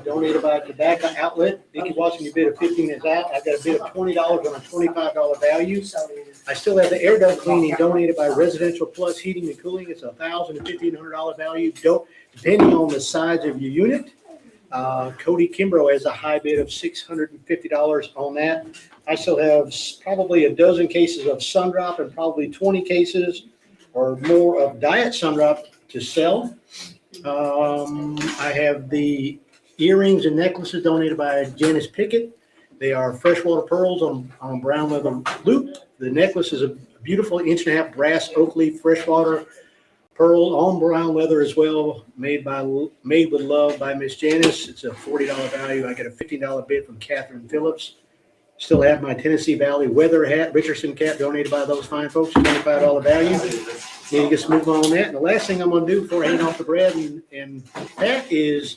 donated by Tobacco Outlet. Dickie Watson, you bid of 15 is out. I've got a bid of $20 on a $25 value. I still have the air duct cleaning donated by Residential Plus Heating and Cooling. It's $1,000 and $1,500 value, depending on the size of your unit. Cody Kimbrough has a high bid of $650 on that. I still have probably a dozen cases of Sundrop and probably 20 cases or more of Diet Sundrop to sell. I have the earrings and necklaces donated by Janice Pickett. They are freshwater pearls on brown leather loop. The necklace is a beautiful 1.5-inch brass oak leaf freshwater pearl on brown leather as well, made with love by Miss Janice. It's a $40 value. I got a $15 bid from Catherine Phillips. Still have my Tennessee Valley weather hat, Richardson cap donated by those fine folks, $25 value. Need to get some movement on that. And the last thing I'm going to do before I hand off to Brad and that is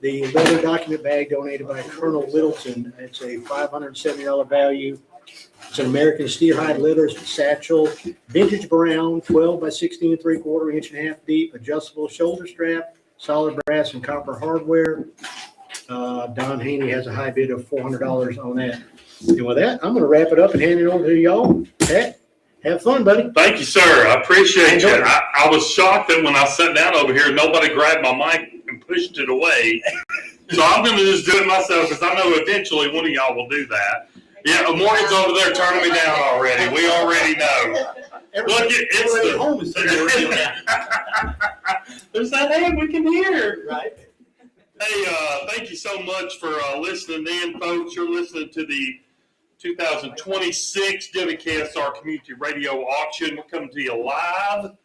the leather document bag donated by Colonel Littleton. It's a $570 value. It's an American steelhide leather satchel, vintage brown, 12 by 16 3/4, 1.5 deep, adjustable shoulder strap, solid brass and copper hardware. Don Haney has a high bid of $400 on that. And with that, I'm going to wrap it up and hand it over to y'all. Pat, have fun, buddy. Thank you, sir. I appreciate you. Enjoy. I was shocked that when I sat down over here, nobody grabbed my mic and pushed it away. So I'm going to just do it myself because I know eventually one of y'all will do that. Yeah, Morgan's over there turning me down already. We already know. Look, it's the home is there's that hand we can hear. right. Hey, thank you so much for listening in, folks. You're listening to the 2026 WKSR Community Radio Auction. We're coming to you live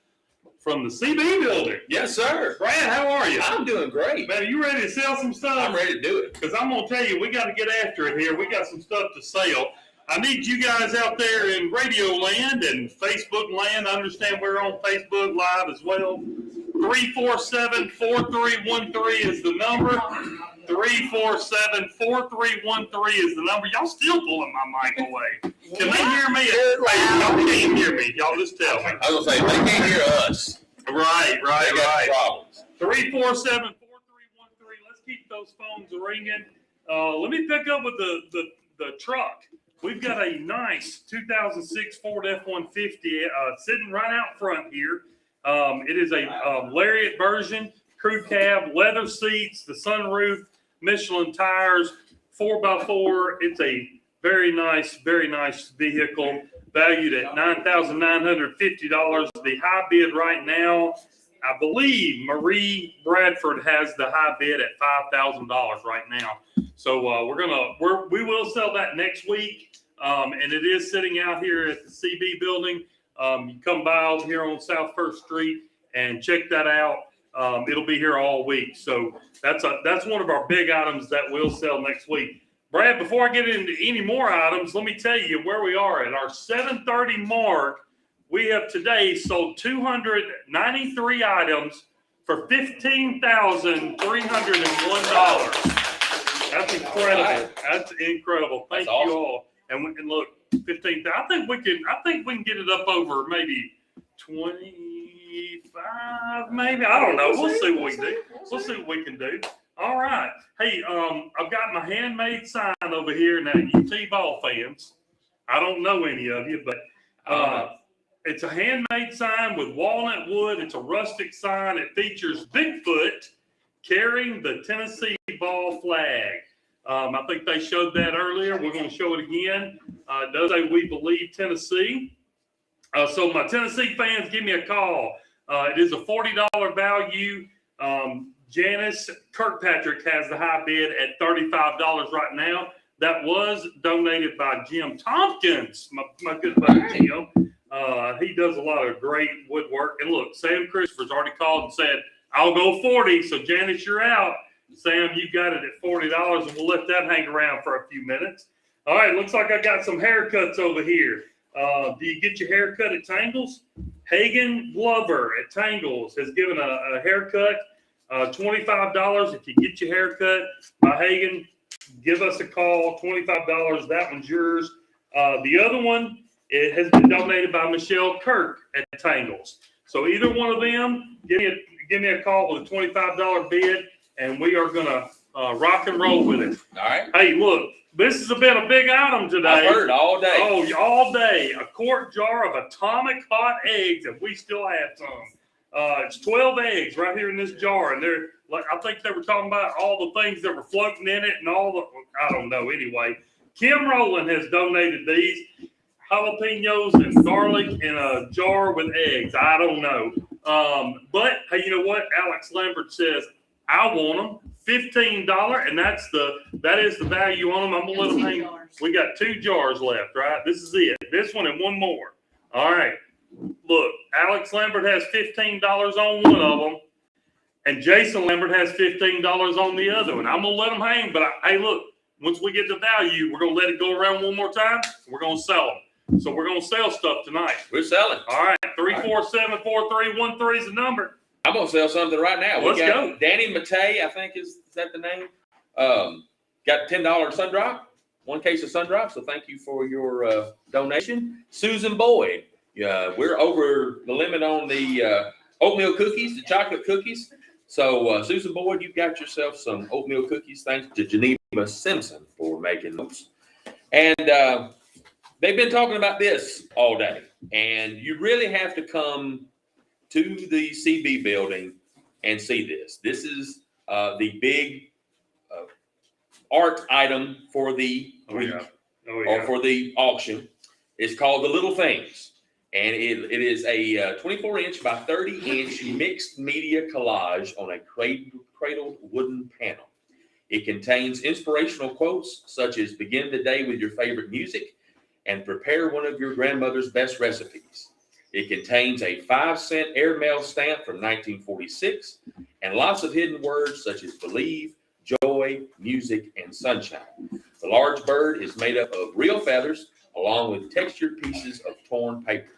from the CB building. Yes, sir. Brad, how are you? I'm doing great. Man, are you ready to sell some stuff? I'm ready to do it. Because I'm going to tell you, we got to get after it here. We got some stuff to sell. I need you guys out there in radio land and Facebook land. I understand we're on Facebook Live as well. 347-4313 is the number. 347-4313 is the number. Y'all still pulling my mic away. Can they hear me? Hey, y'all can't hear me. Y'all just tell me. I was going to say, they can't hear us. Right. They got problems. 347-4313. Let's keep those phones ringing. Let me pick up with the truck. We've got a nice 2006 Ford F-150 sitting right out front here. It is a Lariat version, crew cab, leather seats, the sunroof, Michelin tires, 4x4. It's a very nice vehicle, valued at $9,950. The high bid right now, I believe Marie Bradford has the high bid at $5,000 right now. So we will sell that next week, and it is sitting out here at the CB building. You come by out here on South First Street and check that out. It'll be here all week. So that's one of our big items that we'll sell next week. Brad, before I get into any more items, let me tell you where we are at our 7:30 mark. We have today sold 293 items for $15,301. That's incredible. That's incredible. Thank you all. And look, 15. I think we can get it up over maybe 25, maybe. I don't know. We'll see what we can do. All right. Hey, I've got my handmade sign over here. Now, you T-ball fans, I don't know any of you, but it's a handmade sign with walnut wood. It's a rustic sign. It features Bigfoot carrying the Tennessee ball flag. I think they showed that earlier. We're going to show it again. It does say "We Believe Tennessee." So my Tennessee fans, give me a call. It is a $40 value. Janice Kirkpatrick has the high bid at $35 right now. That was donated by Jim Tompkins, my good buddy Jim. He does a lot of great woodwork. And look, Sam Christopher's already called and said, I'll go 40. So Janice, you're out. Sam, you got it at $40, and we'll let that hang around for a few minutes. All right, looks like I got some haircuts over here. Do you get your haircut at Tangles? Hagen Glover at Tangles has given a haircut, $25. If you get your haircut by Hagen, give us a call, $25. That one's yours. The other one, it has been donated by Michelle Kirk at Tangles. So either one of them, give me a call with a $25 bid, and we are going to rock and roll with it. All right. Hey, look, this has been a big item today. I've heard all day. Oh, all day. A quart jar of atomic hot eggs, and we still have some. It's 12 eggs right here in this jar, and they're like, I think they were talking about all the things that were floating in it and all the, I don't know. Anyway, Kim Rowland has donated these jalapenos and garlic in a jar with eggs. I don't know. But hey, you know what? Alex Lambert says, I want them $15, and that is the value on them. I'm gonna let them hang. We got 2 jars left, right? This is it. This one and one more. All right. Look, Alex Lambert has $15 on one of them, and Jason Lambert has $15 on the other one. I'm gonna let them hang, but hey, look, once we get the value, we're gonna let it go around one more time. We're gonna sell them. So we're gonna sell stuff tonight. We're selling. All right, 347-4313 is the number. I'm gonna sell something right now. Let's go. Danny Matei, I think is that the name? Got $10 sun drop, 1 case of sun drop. So thank you for your donation. Susan Boyd, we're over the limit on the oatmeal cookies, the chocolate cookies. So Susan Boyd, you've got yourself some oatmeal cookies. Thanks to Geneva Simpson for making those. And they've been talking about this all day, and you really have to come to the CB building and see this. This is the big art item for the week or for the auction. It's called The Little Things, and it is a 24-inch by 30-inch mixed media collage on a cradled wooden panel. It contains inspirational quotes such as begin the day with your favorite music and prepare one of your grandmother's best recipes. It contains a 5-cent airmail stamp from 1946 and lots of hidden words such as believe, joy, music, and sunshine. The large bird is made up of real feathers along with textured pieces of torn paper.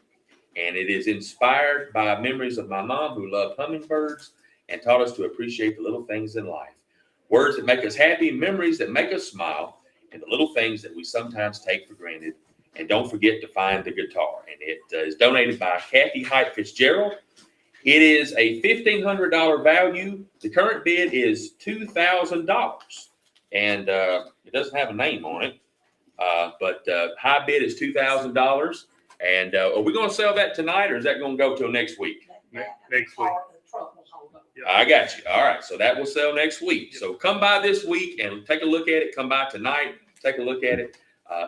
And it is inspired by memories of my mom who loved hummingbirds and taught us to appreciate the little things in life. Words that make us happy, memories that make us smile, and the little things that we sometimes take for granted. And don't forget to find the guitar. And it is donated by Kathy Height Fitzgerald. It is a $1,500 value. The current bid is $2,000. And it doesn't have a name on it. But high bid is $2,000. And are we going to sell that tonight, or is that going to go till next week? Next week. I got you. All right. So that will sell next week. So come by this week and take a look at it. Come by tonight. Take a look at it.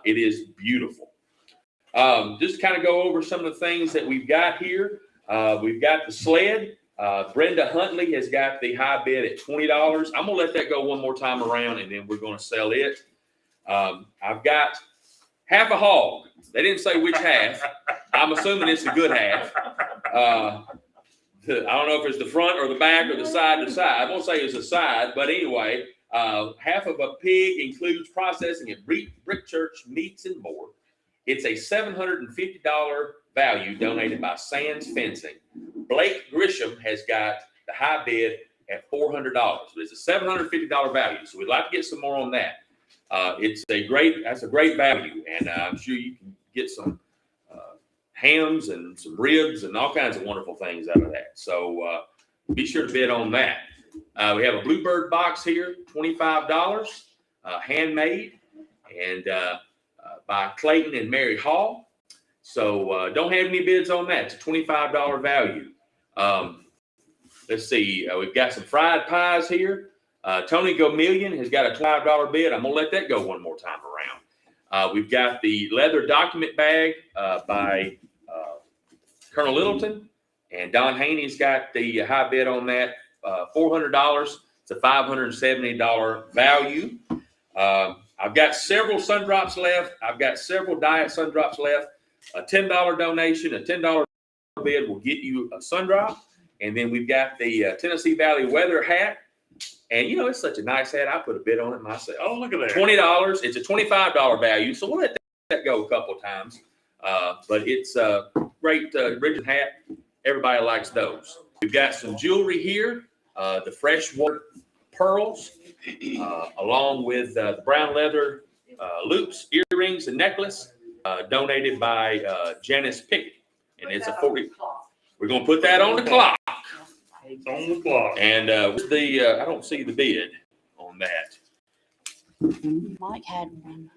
It is beautiful. Just kind of go over some of the things that we've got here. We've got the sled. Brenda Huntley has got the high bid at $20. I'm going to let that go one more time around, and then we're going to sell it. I've got half a hog. They didn't say which half. I'm assuming it's the good half. I don't know if it's the front or the back or the side to side. I won't say it's the side, but anyway, half of a pig includes processing at Brick Church Meats and More. It's a $750 value donated by Sands Fencing. Blake Grisham has got the high bid at $400. It's a $750 value, so we'd like to get some more on that. That's a great value, and I'm sure you can get some hams and some ribs and all kinds of wonderful things out of that. So be sure to bid on that. We have a Bluebird box here, $25, handmade, and by Clayton and Mary Hall. So don't have any bids on that. It's a $25 value. Let's see. We've got some fried pies here. Tony Gomillion has got a $25 bid. I'm gonna let that go one more time around. We've got the leather document bag by Colonel Littleton, and Don Haney's got the high bid on that, $400. It's a $570 value. I've got several sun drops left. I've got several diet sun drops left. A $10 donation, a $10 bid will get you a sun drop. And then we've got the Tennessee Valley weather hat. And you know, it's such a nice hat. I put a bid on it myself. Oh, look at that. $20. It's a $25 value. So we'll let that go a couple of times. But it's a great original hat. Everybody likes those. We've got some jewelry here. The freshwater pearls, along with the brown leather loops, earrings, and necklace, donated by Janice Pickett. And it's a 40. We're going to put that on the clock. It's on the clock. And I don't see the bid on that. Mike had one.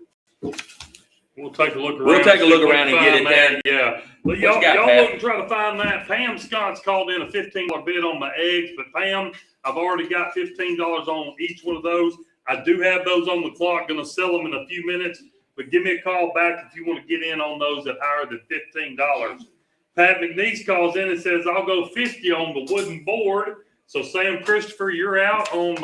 We'll take a look around. We'll take a look around and get it that. Yeah. Well, What you got, y'all Pat? look and try to find that. Pam Scott's called in a $15 bid on my eggs, but Pam, I've already got $15 on each one of those. I do have those on the clock. Going to sell them in a few minutes, but give me a call back if you want to get in on those at higher than $15. Pat McNeese calls in and says, I'll go 50 on the wooden board. So Sam Christopher, you're out on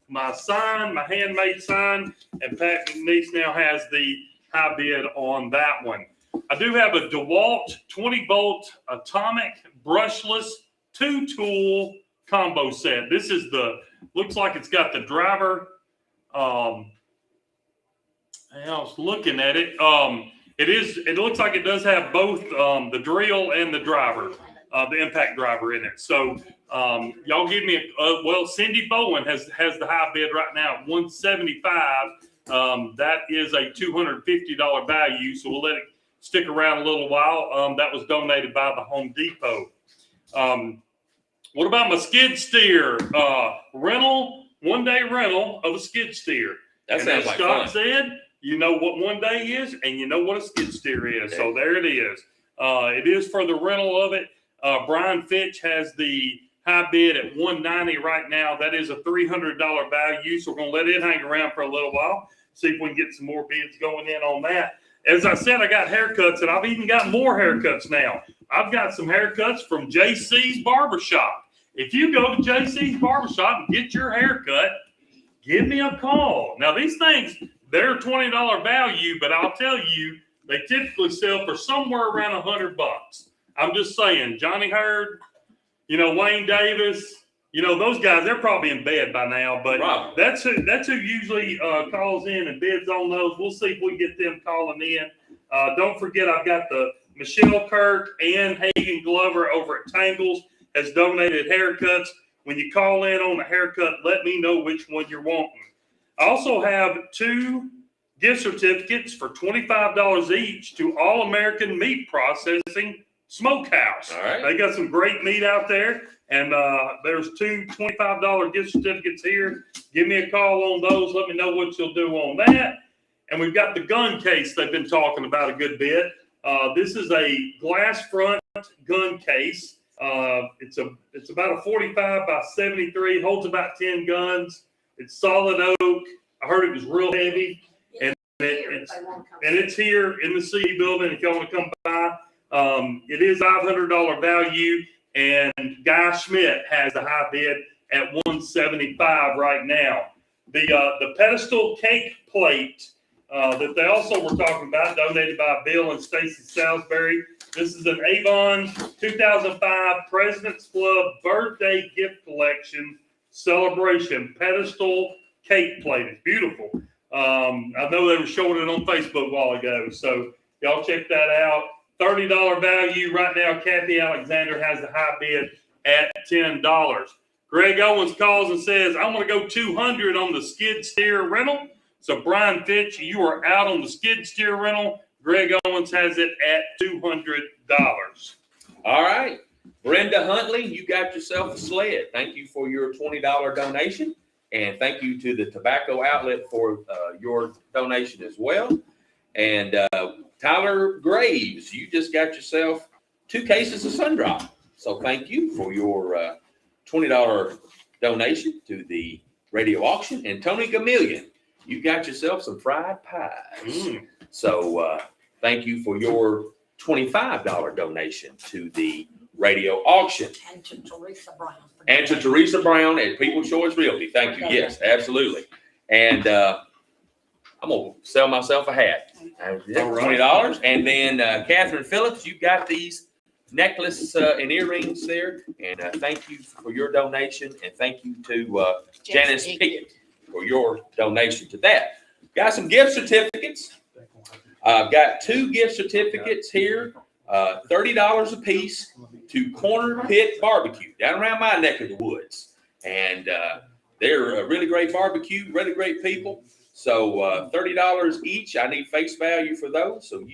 my sign, my handmade sign, and Pat McNeese now has the high bid on that one. I do have a DeWalt 20-volt atomic brushless 2-tool combo set. This is looks like it's got the driver. I was looking at it. It looks like it does have both the drill and the driver, the impact driver in it. So y'all give me well, Cindy Bowen has the high bid right now at $175. That is a $250 value. So we'll let it stick around a little while. That was donated by the Home Depot. What about my skid steer rental? 1-day rental of a skid steer. That and sounds as like Scott fun. said, you know what 1 day is, and you know what a skid steer is. So there it is. It is for the rental of it. Brian Fitch has the high bid at $190 right now. That is a $300 value. So we're going to let it hang around for a little while, see if we can get some more bids going in on that. As I said, I got haircuts, and I've even got more haircuts now. I've got some haircuts from JC's Barbershop. If you go to JC's Barbershop and get your haircut, give me a call. Now, these things, they're $20 value, but I'll tell you, they typically sell for somewhere around $100. I'm just saying, Johnny Hurd, Wayne Davis, those guys, they're probably in bed by now, but Right. that's who usually calls in and bids on those. We'll see if we get them calling in. Don't forget, I've got the Michelle Kirk and Hagen Glover over at Tangles has donated haircuts. When you call in on a haircut, let me know which one you're wanting. I also have 2 gift certificates for $25 each to All American Meat Processing Smokehouse. All right. They got some great meat out there, and there's 2 $25 gift certificates here. Give me a call on those. Let me know what you'll do on that. And we've got the gun case they've been talking about a good bit. This is a glass front gun case. It's about a 45 by 73, holds about 10 guns. It's solid oak. I heard it was real heavy, and it's here in the CD building if y'all want to come by. It is $500 value, and Guy Schmidt has the high bid at $175 right now. The pedestal cake plate that they also were talking about, donated by Bill and Stacy Salisbury. This is an Avon 2005 President's Club birthday gift collection celebration pedestal cake plate. It's beautiful. I know they were showing it on Facebook a while ago, so y'all check that out. $30 value right now. Kathy Alexander has the high bid at $10. Greg Owens calls and says, I want to go 200 on the skid steer rental. So Brian Fitch, you are out on the skid steer rental. Greg Owens has it at $200. All right. Brenda Huntley, you got yourself a sled. Thank you for your $20 donation. And thank you to the tobacco outlet for your donation as well. And Tyler Graves, you just got yourself 2 cases of Sundrop. So thank you for your $20 donation to the radio auction. And Tony Gamillion, you got yourself some fried pies. So thank you for your $25 donation to the radio auction. And to Teresa Brown. And to Teresa Brown at People's Choice Realty. Thank you. Yes, absolutely. And I'm going to sell myself a hat. $20. And then Catherine Phillips, you got these necklace and earrings there. And thank you for your donation. And thank you to Janice Pickett for your donation to that. Got some gift certificates. I've got 2 gift certificates here, $30 a piece to Corner Pit Barbecue down around my neck of the woods. And they're a really great barbecue, really great people. So $30 each. I need face value for those. So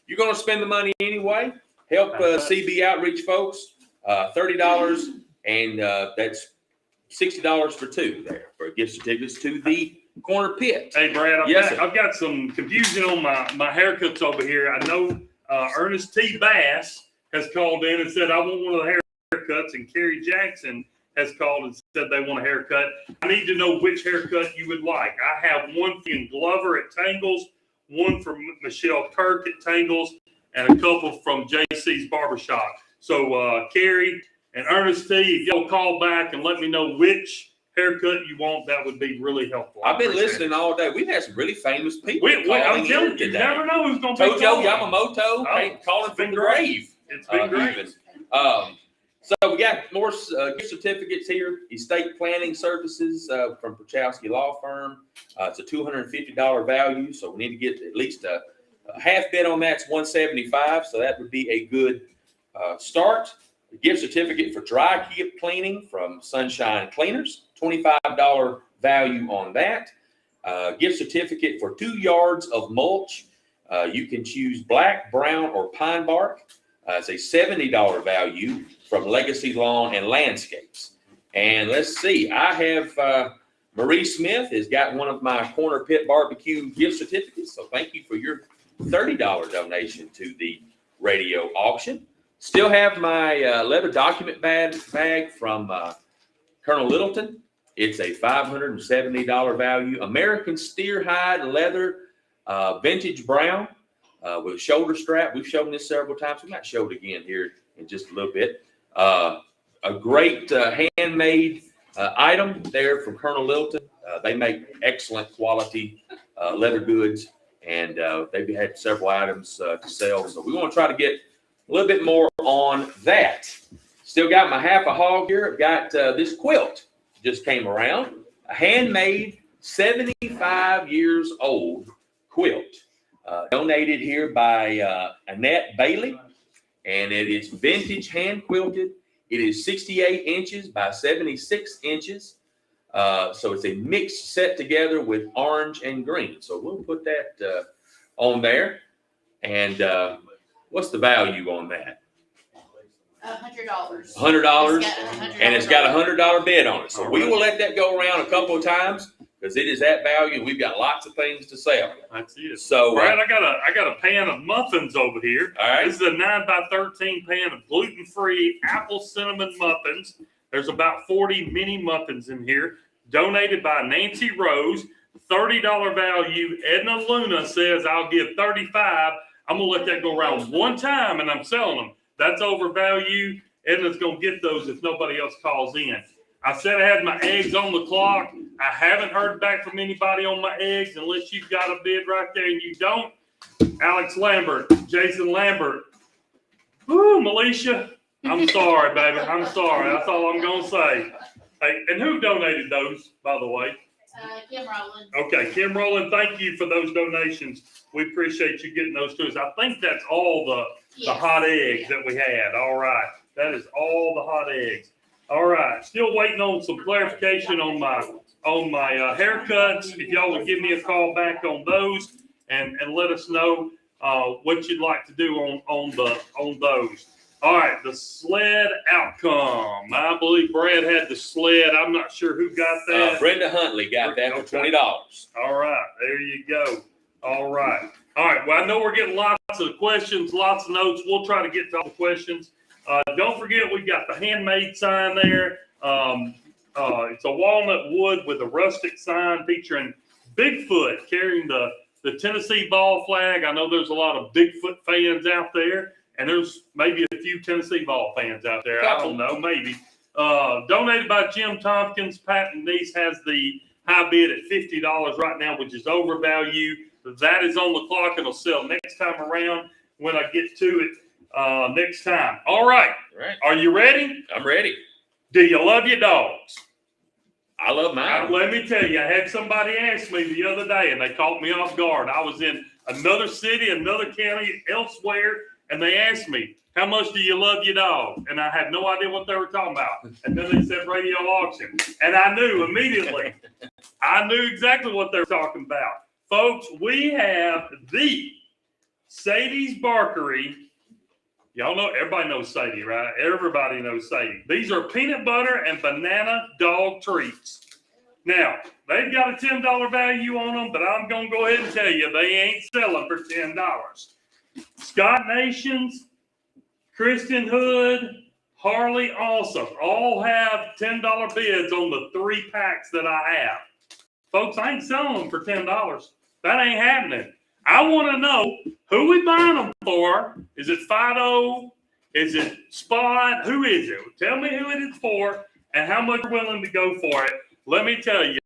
you're going to spend the money anyway. Help CB Outreach folks. $30, and that's $60 for 2 there for gift certificates to the Corner Pit. Hey, Brad, Yes, I've got some confusion on my haircuts over here. I know Ernest T. Bass has called in and said, I want one of the haircuts, and Kerry Jackson has called and said they want a haircut. I need to know which haircut you would like. I have one from Glover at Tangles, one from Michelle Kirk at Tangles, and a couple from JC's Barbershop. So Kerry and Ernest T., if y'all call back and let me know which haircut you want, that would be really helpful. I've been listening all day. We've had some really famous people. I'm telling you, you never know who's going to be Tojo calling. Yamamoto calling from the grave. It's been great. Even. So we got more gift certificates here. Estate planning services from Pachowski Law Firm. It's a $250 value, so we need to get at least a half bid on that's $175. So that would be a good start. A gift certificate for dry keep cleaning from Sunshine Cleaners, $25 value on that. Gift certificate for 2 yards of mulch. You can choose black, brown, or pine bark. It's a $70 value from Legacy Lawn and Landscapes. And let's see, I have Marie Smith has got one of my Corner Pit Barbecue gift certificates. So thank you for your $30 donation to the radio auction. Still have my leather document bag from Colonel Littleton. It's a $570 value. American Steer Hide Leather Vintage Brown with a shoulder strap. We've shown this several times. We might show it again here in just a little bit. A great handmade item there from Colonel Littleton. They make excellent quality leather goods, and they've had several items to sell. So we want to try to get a little bit more on that. Still got my half a hog here. I've got this quilt just came around. A handmade 75 years old quilt. Donated here by Annette Bailey. And it is vintage hand quilted. It is 68 inches by 76 inches. So it's a mixed set together with orange and green. So we'll put that on there. And what's the value on that? $100. $100. $100. And it's got a $100 bid on it. So we will let that go around a couple of times because it is that value, and we've got lots of things to sell. That's it. So, Brad, I got a pan of muffins over here. All right. This is a 9x13 pan of gluten-free apple cinnamon muffins. There's about 40 mini muffins in here. Donated by Nancy Rose. $30 value. Edna Luna says I'll give $35. I'm gonna let that go around one time, and I'm selling them. That's overvalued. Edna's gonna get those if nobody else calls in. I said I had my eggs on the clock. I haven't heard back from anybody on my eggs unless you've got a bid right there and you don't. Alex Lambert, Jason Lambert. Woo, Militia. I'm sorry, baby. I'm sorry. That's all I'm gonna say. Hey, and who donated those, by the way? Kim Rowland. Okay, Kim Rowland, thank you for those donations. We appreciate you getting those to us. I think that's all the hot eggs that we had. All right. That is all the hot eggs. All right. Still waiting on some clarification on my haircuts. If y'all would give me a call back on those and let us know what you'd like to do on those. All right, the sled outcome. I believe Brad had the sled. I'm not sure who got that. Brenda Huntley got that for $20. All right, there you go. All right. All right, well, I know we're getting lots of questions, lots of notes. We'll try to get to all the questions. Don't forget, we got the handmade sign there. It's a walnut wood with a rustic sign featuring Bigfoot carrying the Tennessee ball flag. I know there's a lot of Bigfoot fans out there, and there's maybe a few Tennessee ball fans out there. I don't know, maybe. Donated by Jim Tompkins. Pat and niece has the high bid at $50 right now, which is overvalue. That is on the clock. It'll sell next time around when I get to it next time. All right. Are you ready? I'm ready. Do you love your dogs? I love mine. Let me tell you, I had somebody ask me the other day, and they caught me off guard. I was in another city, another county, elsewhere, and they asked me, how much do you love your dog? And I had no idea what they were talking about. And then they said radio auction. And I knew immediately. I knew exactly what they were talking about. Folks, we have the Sadie's Barkery. Y'all know, everybody knows Sadie, right? Everybody knows Sadie. These are peanut butter and banana dog treats. Now, they've got a $10 value on them, but I'm going to go ahead and tell you, they ain't selling for $10. Scott Nations, Kristen Hood, Harley Awesome all have $10 bids on the 3 packs that I have. Folks, I ain't selling them for $10. That ain't happening. I want to know who we buying them for. Is it Fido? Is it Spot? Who is it? Tell me who it is for and how much you're willing to go for it. Let me tell you,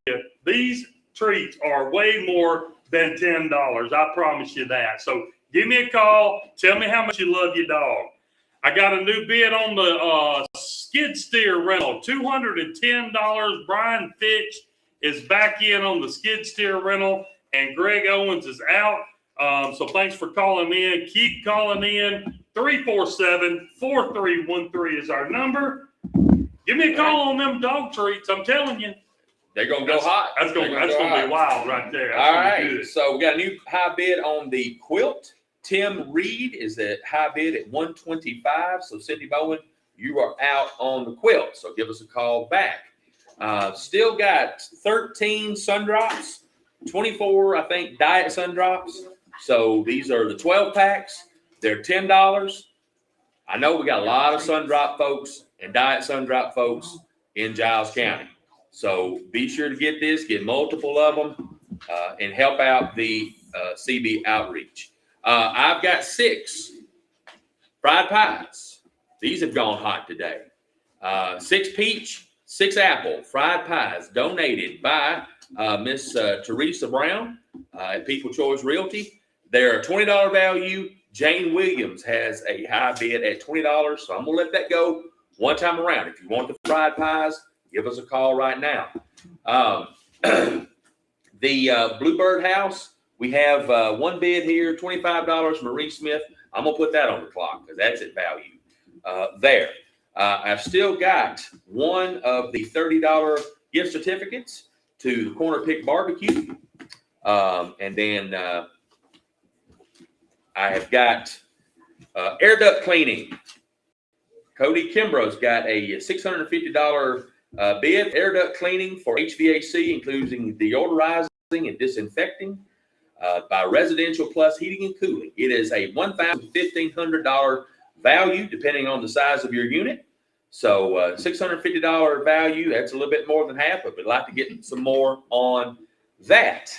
these treats are way more than $10. I promise you that. So give me a call. Tell me how much you love your dog. I got a new bid on the skid steer rental, $210. Brian Fitch is back in on the skid steer rental, and Greg Owens is out. So thanks for calling in. Keep calling in. 347-4313 is our number. Give me a call on them dog treats. I'm telling you. They're going to go hot. That's going to be wild right there. That's All gonna be right. good. So we got a new high bid on the quilt. Tim Reed is at high bid at $125. So Cindy Bowen, you are out on the quilt. So give us a call back. Still got 13 sun drops, 24, I think, diet sun drops. So these are the 12 packs. They're $10. I know we got a lot of sun drop folks and diet sun drop folks in Giles County. So be sure to get this, get multiple of them, and help out the CB outreach. I've got 6 fried pies. These have gone hot today. 6 peach, 6 apple fried pies donated by Miss Teresa Brown at People Choice Realty. They're a $20 value. Jane Williams has a high bid at $20. So I'm going to let that go one time around. If you want the fried pies, give us a call right now. The Bluebird House, we have one bid here, $25, Marie Smith. I'm going to put that on the clock because that's at value there. I've still got one of the $30 gift certificates to the Corner Pick Barbecue. And then I have got air duct cleaning. Cody Kimbrough's got a $650 bid, air duct cleaning for HVAC, including deodorizing and disinfecting by Residential Plus Heating and Cooling. It is a $1,500 value, depending on the size of your unit. So $650 value, that's a little bit more than half, but we'd like to get some more on that.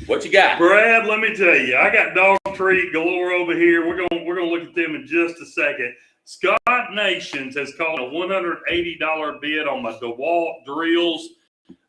What you got, Brad? Let me tell you, I got dog treat galore over here. We're gonna look at them in just a second. Scott Nations has called a $180 bid on my DeWalt drills.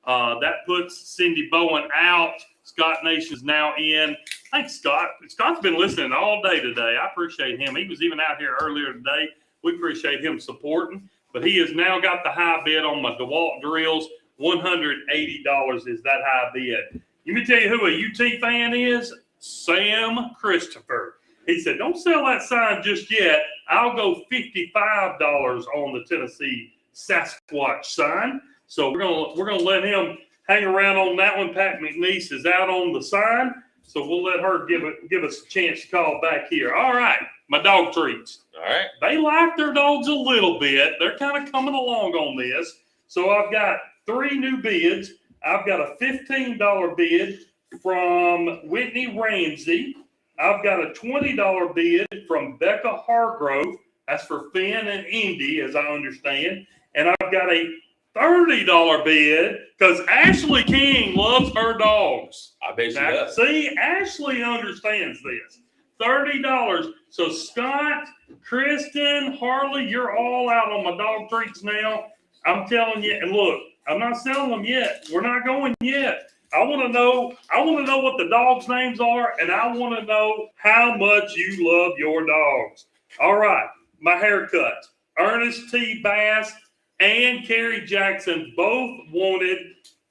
That puts Cindy Bowen out. Scott Nations now in. Thanks, Scott. Scott's been listening all day today. I appreciate him. He was even out here earlier today. We appreciate him supporting. But he has now got the high bid on my DeWalt drills. $180 is that high bid. Let me tell you who a UT fan is. Sam Christopher. He said, don't sell that sign just yet. I'll go $55 on the Tennessee Sasquatch sign. So we're gonna let him hang around on that one. Pat McNeese is out on the sign. So we'll let her give us a chance to call back here. All right, my dog treats. All right. They like their dogs a little bit. They're kind of coming along on this. So I've got 3 new bids. I've got a $15 bid from Whitney Ramsey. I've got a $20 bid from Becca Hargrove. That's for Finn and Indy, as I understand. And I've got a $30 bid because Ashley King loves her dogs. I bet she Now, does. see, Ashley understands this. $30. So Scott, Kristen, Harley, you're all out on my dog treats now. I'm telling you, and look, I'm not selling them yet. We're not going yet. I want to know what the dogs' names are, and I want to know how much you love your dogs. All right, my haircut. Ernest T. Bass and Kerry Jackson both wanted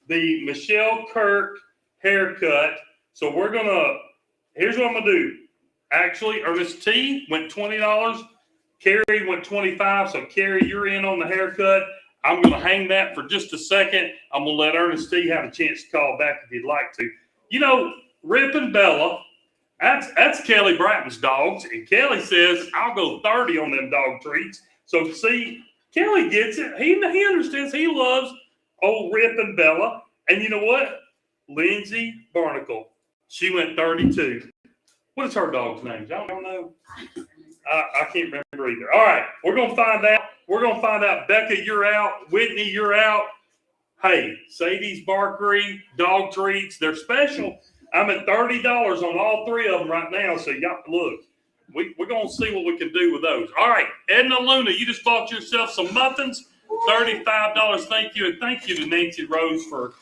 the Michelle Kirk haircut. So here's what I'm gonna do. Actually, Ernest T went $20. Kerry went $25. So Kerry, you're in on the haircut. I'm going to hang that for just a second. I'm going to let Ernest T have a chance to call back if he'd like to. You know, Rip and Bella, that's Kelly Bratton's dogs. And Kelly says, I'll go 30 on them dog treats. So see, Kelly gets it. He understands. He loves old Rip and Bella. And you know what? Lindsay Barnacle, she went 32. What is her dog's name? I don't know. I can't remember either. All right, we're going to find out. We're going to find out. Becca, you're out. Whitney, you're out. Hey, Sadie's Barkery, dog treats, they're special. I'm at $30 on all 3 of them right now. So y'all, look, we're going to see what we can do with those. All right, Edna Luna, you just bought yourself some muffins. $35. Thank you. And thank you to Nancy Rose for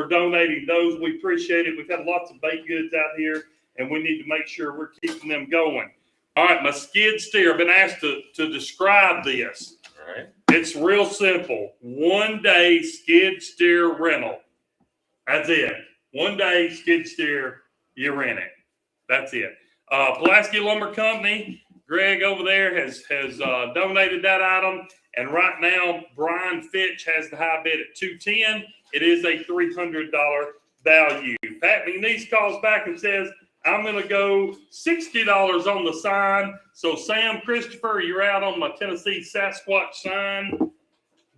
donating those. We appreciate it. We've had lots of baked goods out here, and we need to make sure we're keeping them going. All right, my skid steer. I've been asked to describe this. All right. It's real simple. 1 day skid steer rental. That's it. 1 day skid steer, you rent it. That's it. Pulaski Lumber Company, Greg over there has donated that item. And right now, Brian Fitch has the high bid at $210. It is a $300 value. Pat McNeese calls back and says, I'm going to go $60 on the sign. So Sam Christopher, you're out on my Tennessee Sasquatch sign.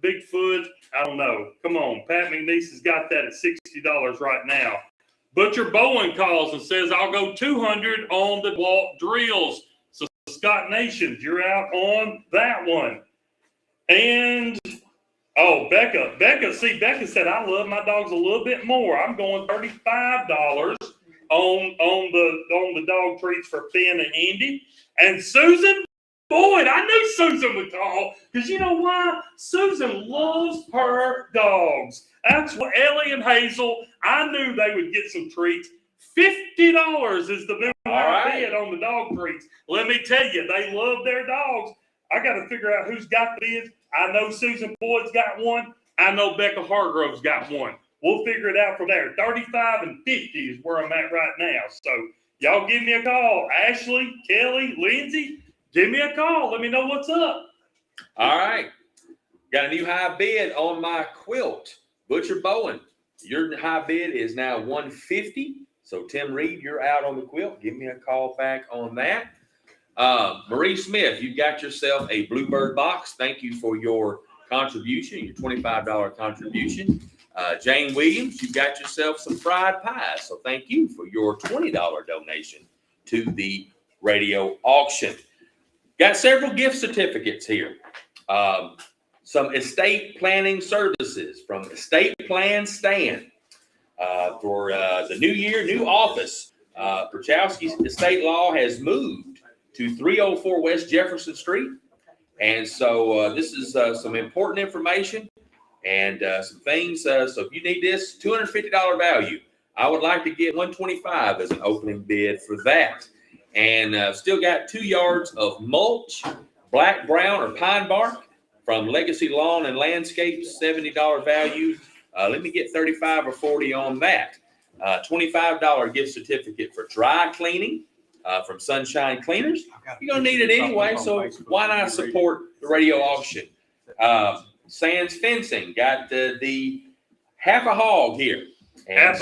Bigfoot, I don't know. Come on. Pat McNeese has got that at $60 right now. Butcher Bowen calls and says, I'll go $200 on the Walt drills. So Scott Nations, you're out on that one. And, Becca said, I love my dogs a little bit more. I'm going $35 on the dog treats for Finn and Indy. And Susan Boyd, I knew Susan would call because you know why? Susan loves her dogs. That's what Ellie and Hazel, I knew they would get some treats. $50 is the new bid on the dog treats. Let me tell you, they love their dogs. I got to figure out who's got the bids. I know Susan Boyd's got one. I know Becca Hargrove's got one. We'll figure it out from there. 35 and 50 is where I'm at right now. So y'all give me a call. Ashley, Kelly, Lindsay, give me a call. Let me know what's up. All right. Got a new high bid on my quilt. Butcher Bowen, your high bid is now $150. So Tim Reed, you're out on the quilt. Give me a call back on that. Marie Smith, you got yourself a Bluebird box. Thank you for your contribution, your $25 contribution. Jane Williams, you got yourself some fried pies. So thank you for your $20 donation to the radio auction. Got several gift certificates here. Some estate planning services from Estate Plan Stan for the new year, new office. Perchowski's estate law has moved to 304 West Jefferson Street. And so this is some important information and some things. So if you need this, $250 value. I would like to get $125 as an opening bid for that. And still got 2 yards of mulch, black, brown, or pine bark from Legacy Lawn and Landscapes, $70 value. Let me get 35 or 40 on that. $25 gift certificate for dry cleaning from Sunshine Cleaners. You're going to need it anyway, so why not support the radio auction? Sands Fencing got the half a hog here. And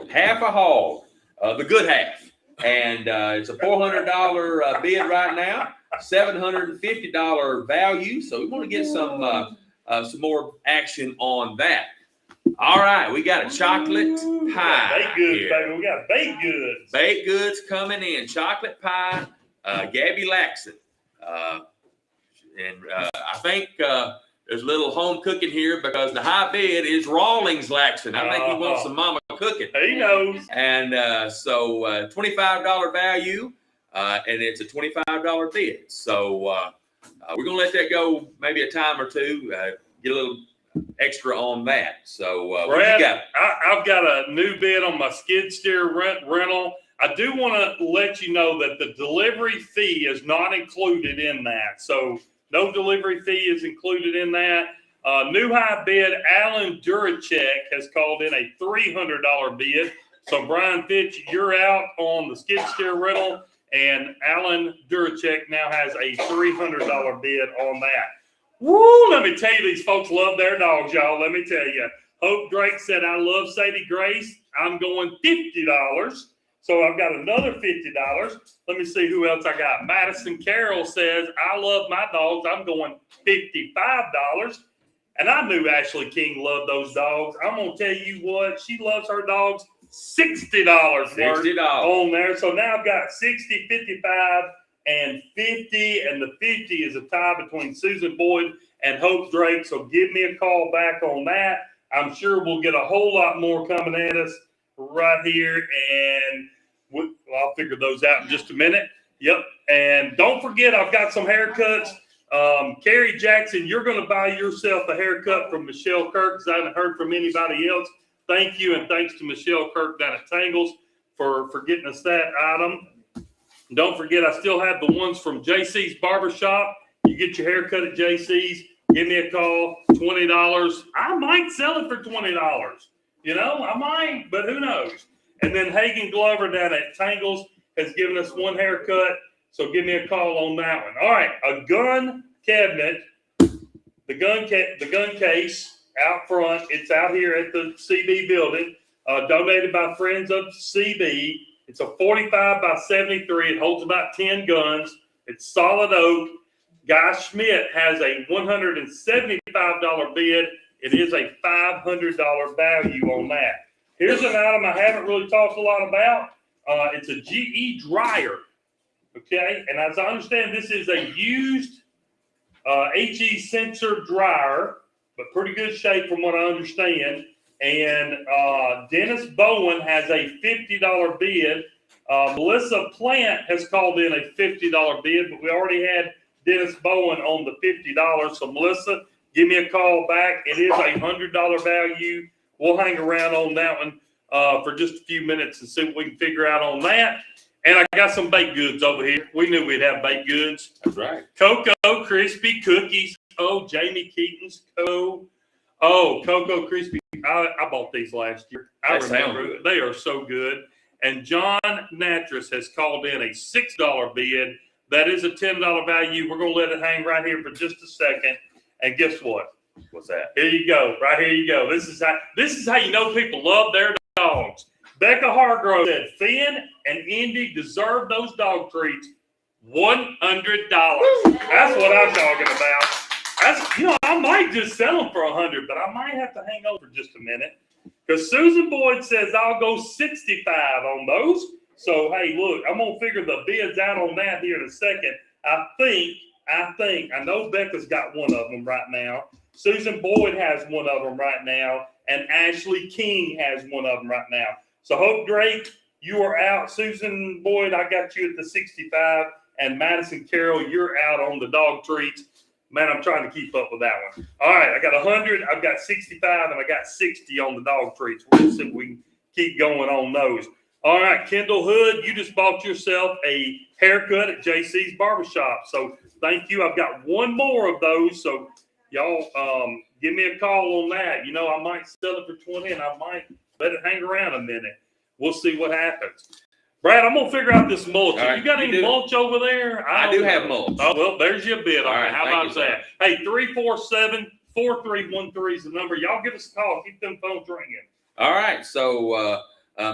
half a hog. the good half. And it's a $400 bid right now, $750 value. So we want to get some more action on that. All right, we got a chocolate pie. Baked goods, here. baby. We got baked goods. Baked goods coming in. Chocolate pie, Gabby Laxon. I think there's a little home cooking here because the high bid is Rawlings Laxon. I think he wants some mama cooking. He knows. And so $25 value, and it's a $25 bid. So we're going to let that go maybe a time or two, get a little extra on that. So what Brad, you got? I've got a new bid on my skid steer rental. I do want to let you know that the delivery fee is not included in that. So no delivery fee is included in that. New high bid, Alan Duracek has called in a $300 bid. So Brian Fitch, you're out on the skid steer rental, and Alan Duracek now has a $300 bid on that. Woo, let me tell you, these folks love their dogs, y'all. Let me tell you. Hope Drake said, I love Sadie Grace. I'm going $50. So I've got another $50. Let me see who else I got. Madison Carroll says, I love my dogs. I'm going $55. And I knew Ashley King loved those dogs. I'm going to tell you what, she loves her dogs $60 worth on there. So now I've got 60, 55, and 50. And the 50 is a tie between Susan Boyd and Hope Drake. So give me a call back on that. I'm sure we'll get a whole lot more coming at us right here. And I'll figure those out in just a minute. Yep. And don't forget, I've got some haircuts. Carrie Jackson, you're going to buy yourself a haircut from Michelle Kirk because I haven't heard from anybody else. Thank you. And thanks to Michelle Kirk down at Tangles for getting us that item. Don't forget, I still have the ones from JC's Barbershop. You get your haircut at JC's. Give me a call, $20. I might sell it for $20. You know, I might, but who knows? And then Hagen Glover down at Tangles has given us one haircut. So give me a call on that one. All right, a gun cabinet, the gun case out front. It's out here at the CB building, donated by friends of CB. It's a 45 by 73. It holds about 10 guns. It's solid oak. Guy Schmidt has a $175 bid. It is a $500 value on that. Here's an item I haven't really talked a lot about. It's a GE dryer. Okay, and as I understand, this is a used HE sensor dryer, but pretty good shape from what I understand. And Dennis Bowen has a $50 bid. Melissa Plant has called in a $50 bid, but we already had Dennis Bowen on the $50. So Melissa, give me a call back. It is a $100 value. We'll hang around on that one for just a few minutes and see what we can figure out on that. And I got some baked goods over here. We knew we'd have baked goods. That's right. Cocoa Crispy Cookies. Oh, Jamie Keaton's Cocoa Crispy. I bought these last year. I remember they are so good. And John Natras has called in a $6 bid. That is a $10 value. We're going to let it hang right here for just a second. And guess what? What's that? Here you go. Right here you go. This is how you know people love their dogs. Becca Hargrove said Finn and Indy deserve those dog treats. $100. That's what I'm talking about. I might just sell them for $100, but I might have to hang over just a minute because Susan Boyd says I'll go 65 on those. So hey, look, I'm gonna figure the bids out on that here in a second. I know Becca's got one of them right now. Susan Boyd has one of them right now, and Ashley King has one of them right now. So Hope Drake, you are out. Susan Boyd, I got you at the 65, and Madison Carroll, you're out on the dog treats. Man, I'm trying to keep up with that one. All right, I got 100, I've got 65, and I got 60 on the dog treats. We'll see if we can keep going on those. All right, Kendall Hood, you just bought yourself a haircut at JC's Barbershop. So thank you. I've got one more of those. So y'all give me a call on that. You know, I might sell it for 20 and I might let it hang around a minute. We'll see what happens. Brad, I'm going to figure out this mulch. Right, you got any mulch over there? I do have mulch. Oh, well, there's your bid on All it. right, How thank about you, that? Hey, 347-4313 is the number. Y'all give us a call. Keep them phones ringing. All right. So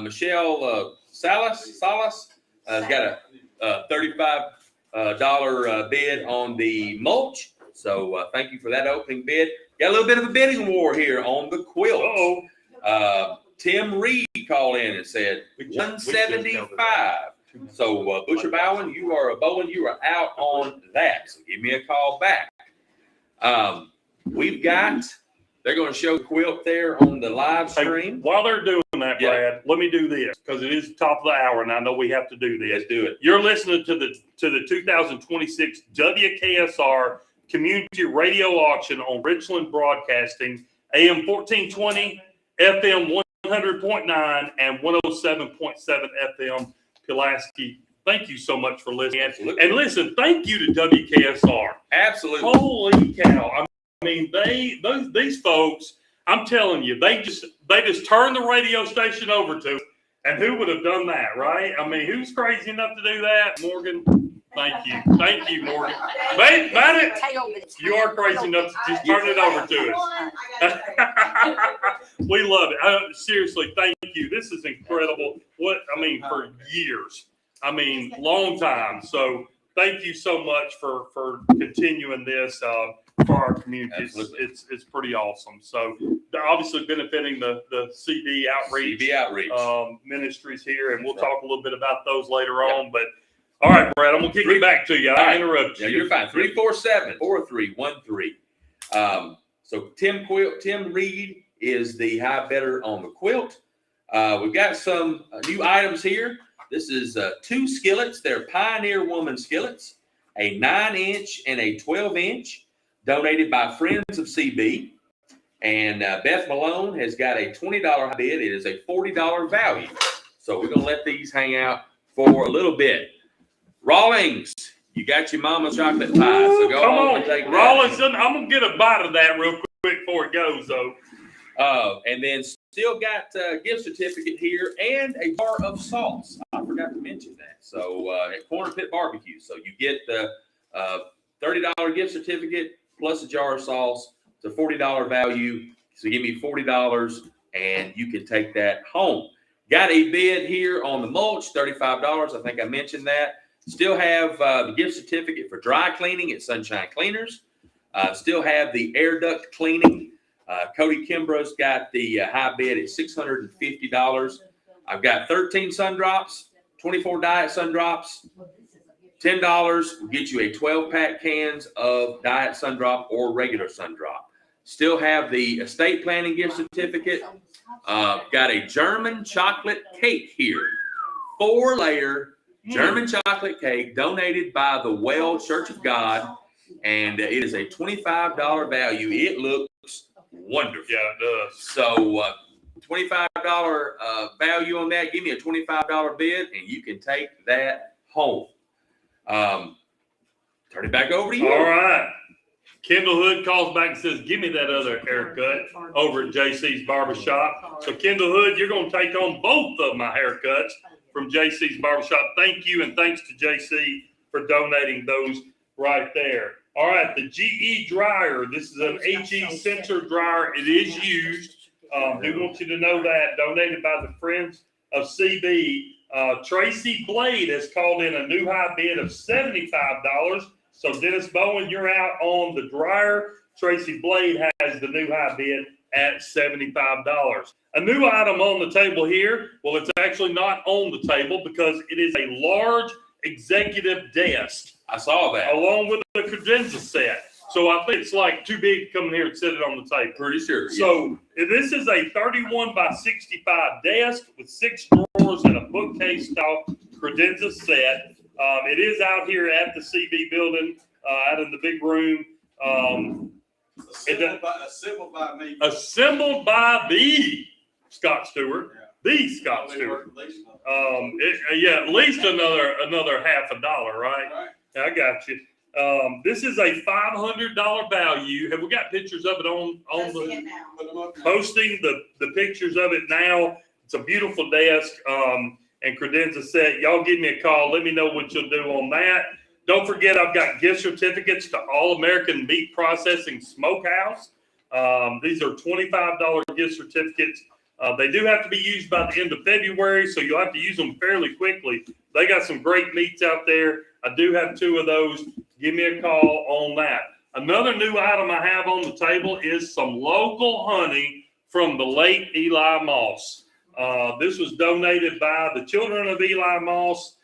Michelle Salas has got a $35 bid on the mulch. So thank you for that opening bid. Got a little bit of a bidding war here on the quilt. Tim Reed called in and said 175. So Butcher Bowen, you are out on that. So give me a call back. They're going to show the quilt there on the live stream. Hey, while they're doing that, Yeah. Brad, let me do this because it is the top of the hour and I know we have to do this. Let's do it. You're listening to the 2026 WKSR Community Radio Auction on Richland Broadcasting, AM 1420, FM 100.9, and 107.7 FM Pulaski. Thank you so much for listening. Absolutely. And listen, thank you to WKSR. Absolutely. Holy cow. I mean, these folks, I'm telling you, they just turned the radio station over to us. And who would have done that, right? I mean, who's crazy enough to do that? Morgan, thank you. Thank you, Morgan. Wait, you are crazy enough to just turn it over to us. We love it. Seriously, thank you. This is incredible. For years. Long time. So thank you so much for continuing this for our community. It's pretty awesome. So obviously benefiting the CD outreach, ministries here, and we'll talk a little bit about those later on. But all right, Brad, I'm gonna kick it back to you. I interrupt you. Yeah, you're fine. 347-4313. So Tim Reed is the high bidder on the quilt. We've got some new items here. This is 2 skillets. They're Pioneer Woman skillets, a 9-inch and a 12-inch, donated by Friends of CB. And Beth Malone has got a $20 bid. It is a $40 value. So we're going to let these hang out for a little bit. Rawlings, you got your mama's chocolate pie. So go on and take that. Rawlings, I'm going to get a bite of that real quick before it goes, though. And then still got a gift certificate here and a bar of sauce. I forgot to mention that. So at Corner Pit Barbecue. So you get the $30 gift certificate plus a jar of sauce. It's a $40 value. So give me $40 and you can take that home. Got a bid here on the mulch, $35. I think I mentioned that. Still have the gift certificate for dry cleaning at Sunshine Cleaners. Still have the air duct cleaning. Cody Kimbrough's got the high bid at $650. I've got 13 sun drops, 24 diet sun drops. $10 will get you a 12-pack cans of diet sun drop or regular sun drop. Still have the estate planning gift certificate. Got a German chocolate cake here. 4-layer German chocolate cake donated by the Well Church of God. And it is a $25 value. It looks wonderful. Yeah, it does. So $25 value on that. Give me a $25 bid and you can take that home. Turn it back over to you. All right. Kendall Hood calls back and says, give me that other haircut over at JC's Barbershop. So Kendall Hood, you're going to take on both of my haircuts from JC's Barbershop. Thank you, and thanks to JC for donating those right there. All right, the GE dryer. This is an HE sensor dryer. It is used. Do want you to know that. Donated by the Friends of CB. Tracy Blade has called in a new high bid of $75. So Dennis Bowen, you're out on the dryer. Tracy Blade has the new high bid at $75. A new item on the table here. Well, it's actually not on the table because it is a large executive desk. I saw that. Along with the credenza set. So I think it's like too big to come in here and sit it on the table. Pretty sure. So this is a 31 by 65 desk with 6 drawers and a bookcase style credenza set. It is out here at the CB building, out in the big room. Assembled by me. Assembled by the Scott Stewart, the Scott Stewart. At least another half $1, right? I got you. This is a $500 value. Have we got pictures of it on the posting? The pictures of it now. It's a beautiful desk and credenza set. Y'all give me a call. Let me know what you'll do on that. Don't forget, I've got gift certificates to All American Meat Processing Smokehouse. These are $25 gift certificates They do have to be used by the end of February, so you'll have to use them fairly quickly. They got some great meats out there. I do have 2 of those. Give me a call on that. Another new item I have on the table is some local honey from the late Eli Moss. This was donated by the children of Eli Moss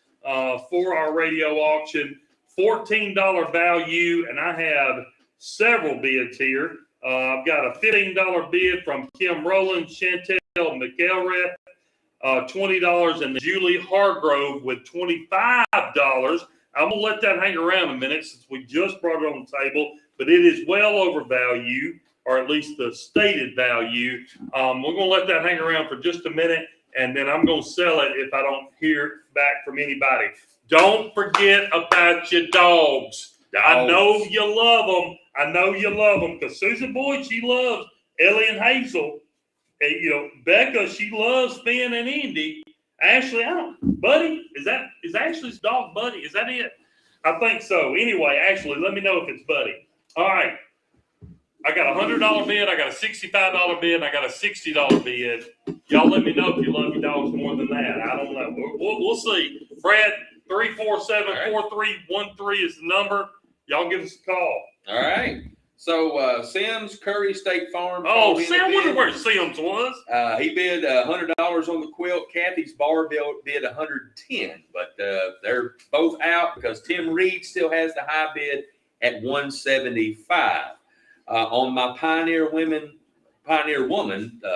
for our radio auction. $14 value, and I have several bids here. I've got a $15 bid from Kim Rowland, Chantel McElrath, $20, and Julie Hargrove with $25. I'm gonna let that hang around a minute since we just brought it on the table, but it is well over value, or at least the stated value. We're gonna let that hang around for just a minute, and then I'm gonna sell it if I don't hear back from anybody. Don't forget about your dogs. I know you love them. I know you love them because Susan Boyd, she loves Ellie and Hazel. And, you know, Becca, she loves Finn and Indy. Ashley, I don't. Buddy, is Ashley's dog Buddy? Is that it? I think so. Anyway, Ashley, let me know if it's Buddy. All right. I got a $100 bid. I got a $65 bid. And I got a $60 bid. Y'all let me know if you love your dogs more than that. I don't know. We'll see. Fred, 347-4313 is the number. Y'all give us a call. All right. So Sims Curry State Farm. Oh, Sam, I wonder where Sims was. He bid $100 on the quilt. Kathy's bar bid $110, but they're both out because Tim Reed still has the high bid at $175. On my Pioneer Woman,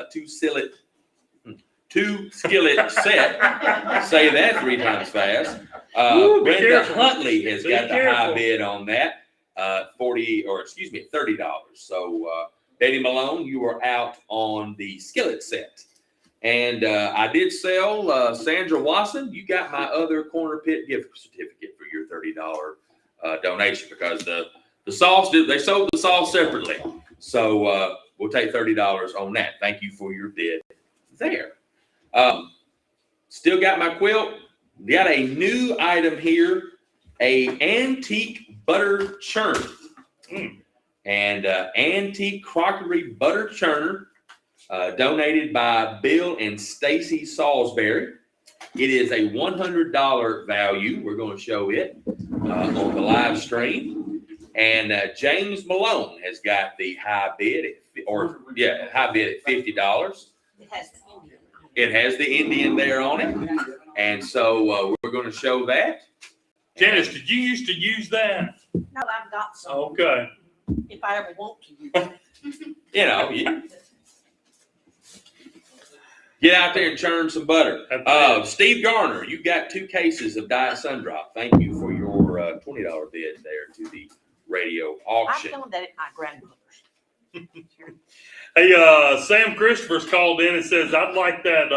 two skillet set. Say that 3 times fast. Brenda Huntley has got the high bid on that. $30. So Betty Malone, you are out on the skillet set. And I did sell Sandra Watson. You got my other Corner Pit gift certificate for your $30 donation because the sauce, they sold the sauce separately. So we'll take $30 on that. Thank you for your bid there. Still got my quilt. Got a new item here, a antique butter churn. And antique crockery butter churner donated by Bill and Stacy Salisbury. It is a $100 value. We're going to show it on the live stream. And James Malone has got the high bid at high bid at $50. It has the Indian there on it. And so we're going to show that. Janice, did you used to use that? No, I've got some, Okay. if I ever want to use it. You know, get out there and churn some butter. Steve Garner, you got 2 cases of Diet Sundrop. Thank you for your $20 bid there to the radio auction. I've done that at my grandmother's. Hey, Sam Christopher's called in and says, I'd like that